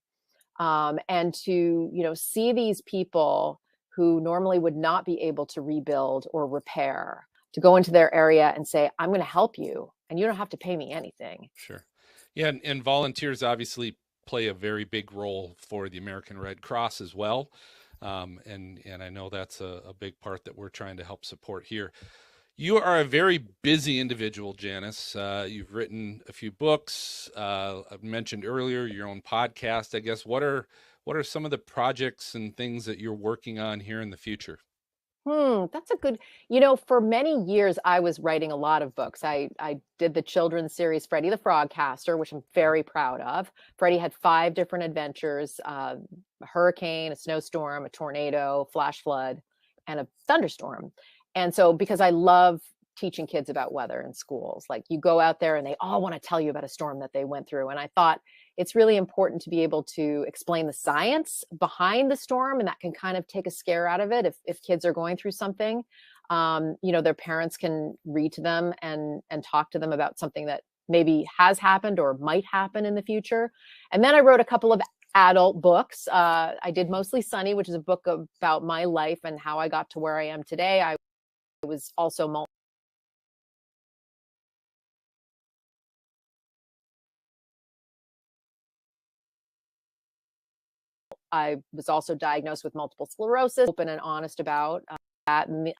Speaker 5: and to, see these people who normally would not be able to rebuild or repair, to go into their area and say, I'm going to help you and you don't have to pay me anything.
Speaker 17: Sure. Yeah. And volunteers obviously play a very big role for the American Red Cross as well. And I know that's a big part that we're trying to help support here. You are a very busy individual, Janice. You've written a few books. I've mentioned earlier your own podcast, I guess. What are some of the projects and things that you're working on here in the future?
Speaker 5: That's a good, for many years, I was writing a lot of books. I did the children's series, Freddie the Frogcaster, which I'm very proud of. Freddie had 5 different adventures, a hurricane, a snowstorm, a tornado, flash flood, and a thunderstorm. And so, because I love teaching kids about weather in schools, like, you go out there and they all want to tell you about a storm that they went through. And I thought it's really important to be able to explain the science behind the storm, and that can kind of take a scare out of it if kids are going through something. Their parents can read to them and talk to them about something that maybe has happened or might happen in the future. And then I wrote a couple of adult books. I did Mostly Sunny, which is a book about my life and how I got to where I am today. I was also diagnosed with multiple sclerosis, open and honest about that. And the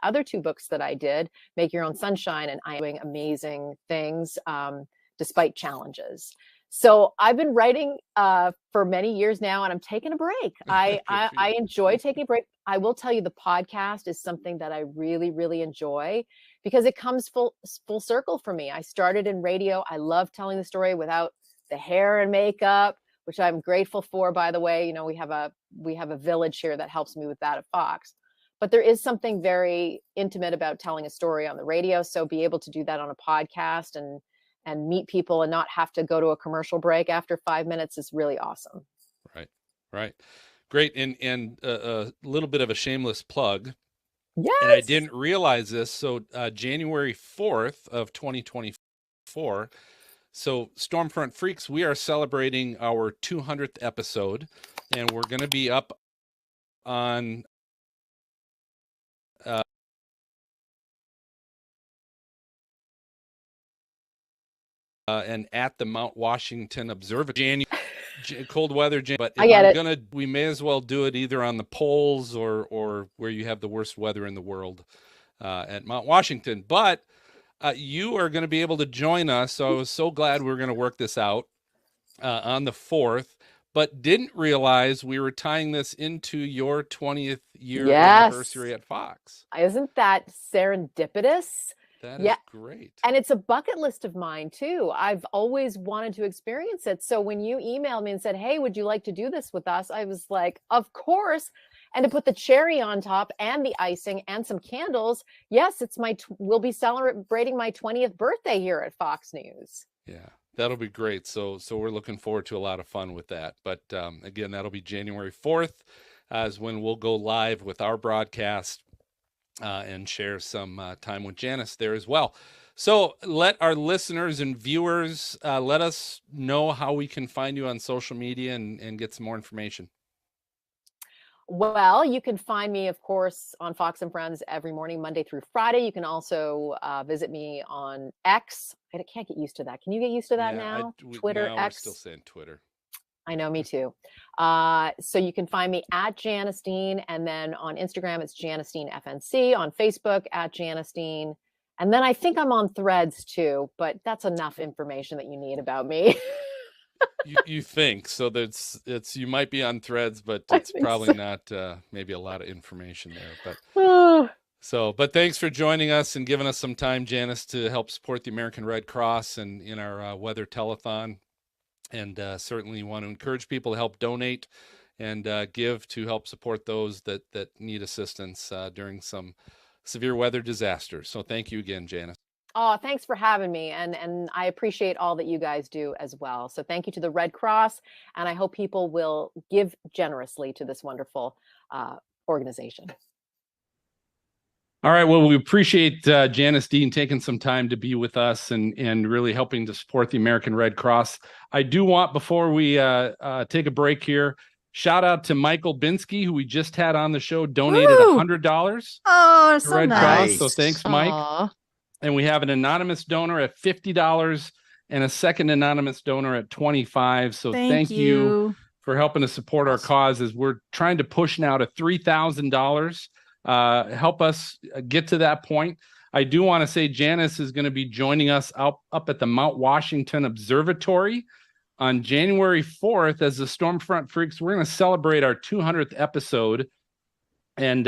Speaker 5: other 2 books that I did, Make Your Own Sunshine and I Am Doing Amazing Things Despite Challenges. So I've been writing for many years now, and I'm taking a break. I enjoy taking a break. I will tell you, the podcast is something that I really, really enjoy because it comes full circle for me. I started in radio. I love telling the story without the hair and makeup, which I'm grateful for, by the way. We have a village here that helps me with that at Fox. But there is something very intimate about telling a story on the radio. So be able to do that on a podcast and meet people and not have to go to a commercial break after 5 minutes is really awesome.
Speaker 17: Right. Great. And a little bit of a shameless plug.
Speaker 5: Yes.
Speaker 17: And I didn't realize this. So January 4th of 2024. So Stormfront Freaks, we are celebrating our 200th episode, and we're going to be up on and at the Mount Washington Observatory, cold weather. But we may as well do it either on the poles or where you have the worst weather in the world at Mount Washington. But you are going to be able to join us. So I was so glad we were going to work this out on the 4th, but didn't realize we were tying this into your 20th year anniversary at Fox.
Speaker 5: Isn't that serendipitous?
Speaker 17: That is great.
Speaker 5: And it's a bucket list of mine too. I've always wanted to experience it. So when you emailed me and said, hey, would you like to do this with us? I was like, of course. And to put the cherry on top and the icing and some candles. Yes, we'll be celebrating my 20th birthday here at Fox News.
Speaker 17: Yeah, that'll be great. So we're looking forward to a lot of fun with that. But again, that'll be January 4th is when we'll go live with our broadcast and share some time with Janice there as well. So let our listeners and viewers, let us know how we can find you on social media and get some more information.
Speaker 5: Well, you can find me, of course, on Fox and Friends every morning, Monday through Friday. You can also visit me on X. I can't get used to that. Can you get used to that now? Twitter,
Speaker 17: no,
Speaker 5: X.
Speaker 17: we're still saying Twitter.
Speaker 5: I know, me too. So you can find me at Janice Dean, and then on Instagram, it's Janice Dean FNC. On Facebook, at Janice Dean. And then I think I'm on Threads too, but that's enough information that you need about me.
Speaker 17: You think so? It's you might be on Threads, but it's probably not maybe a lot of information there. But but thanks for joining us and giving us some time, Janice, to help support the American Red Cross and in our weather telethon. And certainly want to encourage people to help donate and give to help support those that need assistance during some severe weather disasters. So thank you again, Janice.
Speaker 5: Oh, thanks for having me. And I appreciate all that you guys do as well. So thank you to the Red Cross. And I hope people will give generously to this wonderful organization.
Speaker 17: All right. Well, we appreciate Janice Dean taking some time to be with us and really helping to support the American Red Cross. I do want, before we take a break here, shout out to Michael Binsky, who we just had on the show, donated $100.
Speaker 16: Oh,
Speaker 17: to
Speaker 16: so
Speaker 17: Red
Speaker 16: nice.
Speaker 17: Cross. So thanks, Mike.
Speaker 10: Aww.
Speaker 17: And we have an anonymous donor at $50 and a second anonymous donor at $25. So thank you for helping to support our cause as we're trying to push now to $3,000. Help us get to that point. I do want to say Janice is going to be joining us up at the Mount Washington Observatory on January 4th as the Stormfront Freaks. We're going to celebrate our 200th episode. And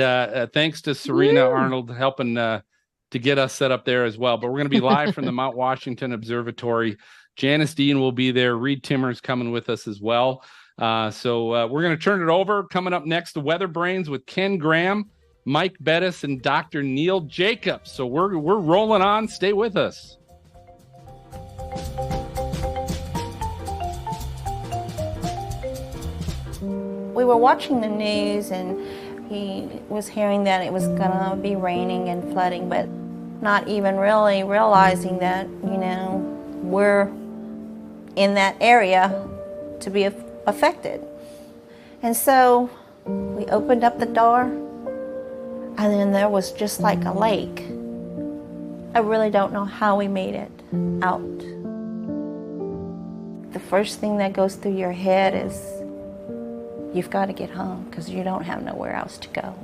Speaker 17: thanks to Serena Arnold helping to get us set up there as well. But we're going to be live from the Mount Washington Observatory. Janice Dean will be there. Reed Timmer's coming with us as well. So we're going to turn it over. Coming up next, the Weather Brains with Ken Graham, Mike Bettis, and Dr. Neil Jacobs. So we're rolling on. Stay with us.
Speaker 6: We were watching the news and he was hearing that it was gonna be raining and flooding, but not even really realizing that, we're in that area to be affected. And so we opened up the door and then there was just like a lake. I really don't know how we made it out. The first thing that goes through your head is you've got to get home because you don't have nowhere else to go.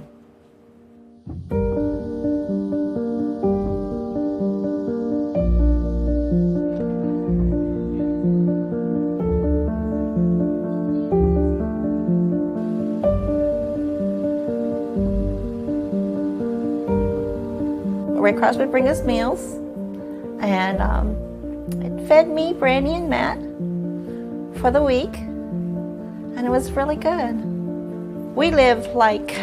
Speaker 6: Red Cross would bring us meals, and it fed me, Brandy, and Matt for the week. And it was really good. We lived like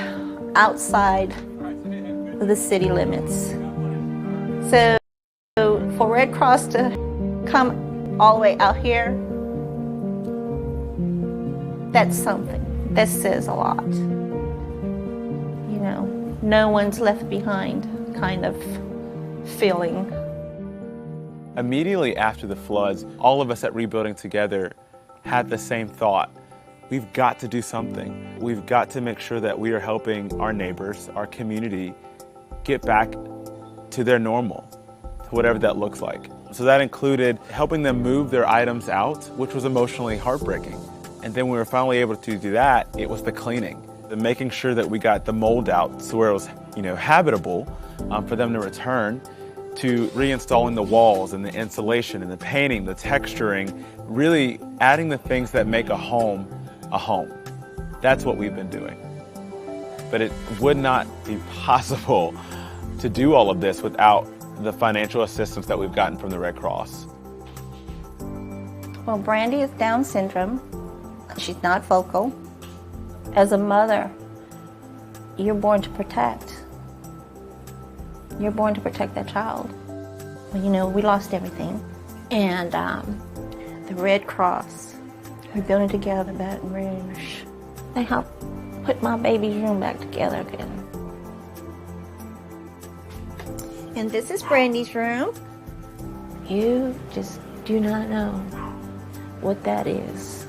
Speaker 6: outside of the city limits. So for Red Cross to come all the way out here, that's something. That says a lot. No one's left behind kind of feeling.
Speaker 7: Immediately after the floods, all of us at Rebuilding Together had the same thought. We've got to do something. We've got to make sure that we are helping our neighbors, our community, get back to their normal, to whatever that looks like. So that included helping them move their items out, which was emotionally heartbreaking. And then when we were finally able to do that, it was the cleaning, the making sure that we got the mold out so where it was, habitable for them to return, to reinstalling the walls and the insulation and the painting, the texturing, really adding the things that make a home a home. That's what we've been doing. But it would not be possible to do all of this without the financial assistance that we've gotten from the Red Cross.
Speaker 6: Well, Brandy is Down syndrome. She's not vocal. As a mother, you're born to protect. You're born to protect that child. Well, we lost everything. And the Red Cross, Rebuilding Together, Baton Rouge, they helped put my baby's room back together again. And this is Brandy's room. You just do not know what that is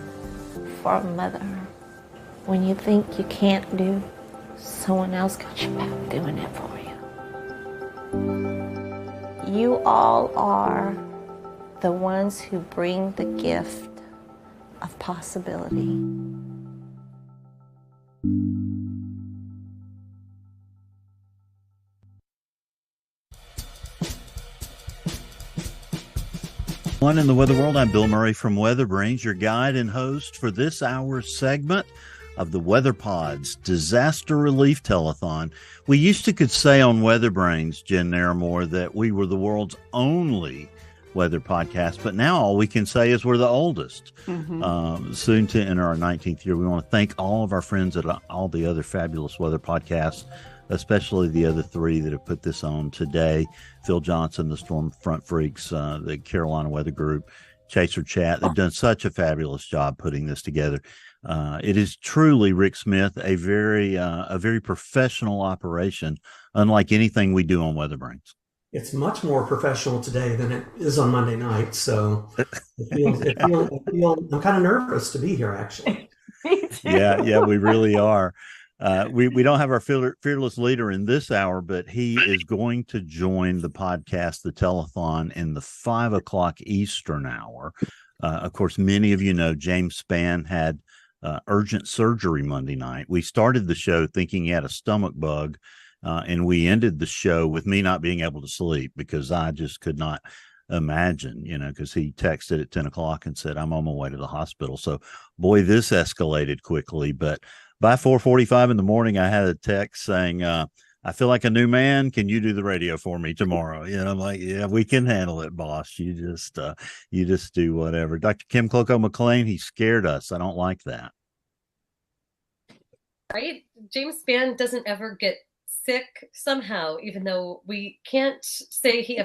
Speaker 6: for a mother. When you think you can't do, someone else got your back doing it for you. You all are the ones who bring the gift of possibility.
Speaker 9: One in the weather world, I'm Bill Murray from Weather Brains, your guide and host for this hour's segment of the Weather Pod's Disaster Relief Telethon. We used to could say on Weather Brains, Jen Naramore, that we were the world's only weather podcast, but now all we can say is we're the oldest. Soon to enter our 19th year. We want to thank all of our friends at all the other fabulous weather podcasts, especially the other three that have put this on today. Phil Johnson, the Storm Front Freaks, the Carolina Weather Group, Chaser Chat. They've done such a fabulous job putting this together. It is truly, Rick Smith, a very professional operation, unlike anything we do on Weather Brains.
Speaker 18: It's much more professional today than it is on Monday night. So I'm kind of nervous to be here, actually.
Speaker 9: Yeah, we really are. We don't have our fearless leader in this hour, but he is going to join the podcast, the Telethon, in the 5 o'clock Eastern hour. Of course, many of you know James Spann had urgent surgery Monday night. We started the show thinking he had a stomach bug, and we ended the show with me not being able to sleep because I just could not imagine, because he texted at 10 o'clock and said, I'm on my way to the hospital. So, boy, this escalated quickly, but by 4:45 in the morning, I had a text saying, I feel like a new man. Can you do the radio for me tomorrow? I'm like, yeah, we can handle it, boss. You just do whatever. Dr. Kim Cloco McLean, he scared us. I don't like that.
Speaker 22: Right? James Spann doesn't ever get sick somehow, even though we can't say he ever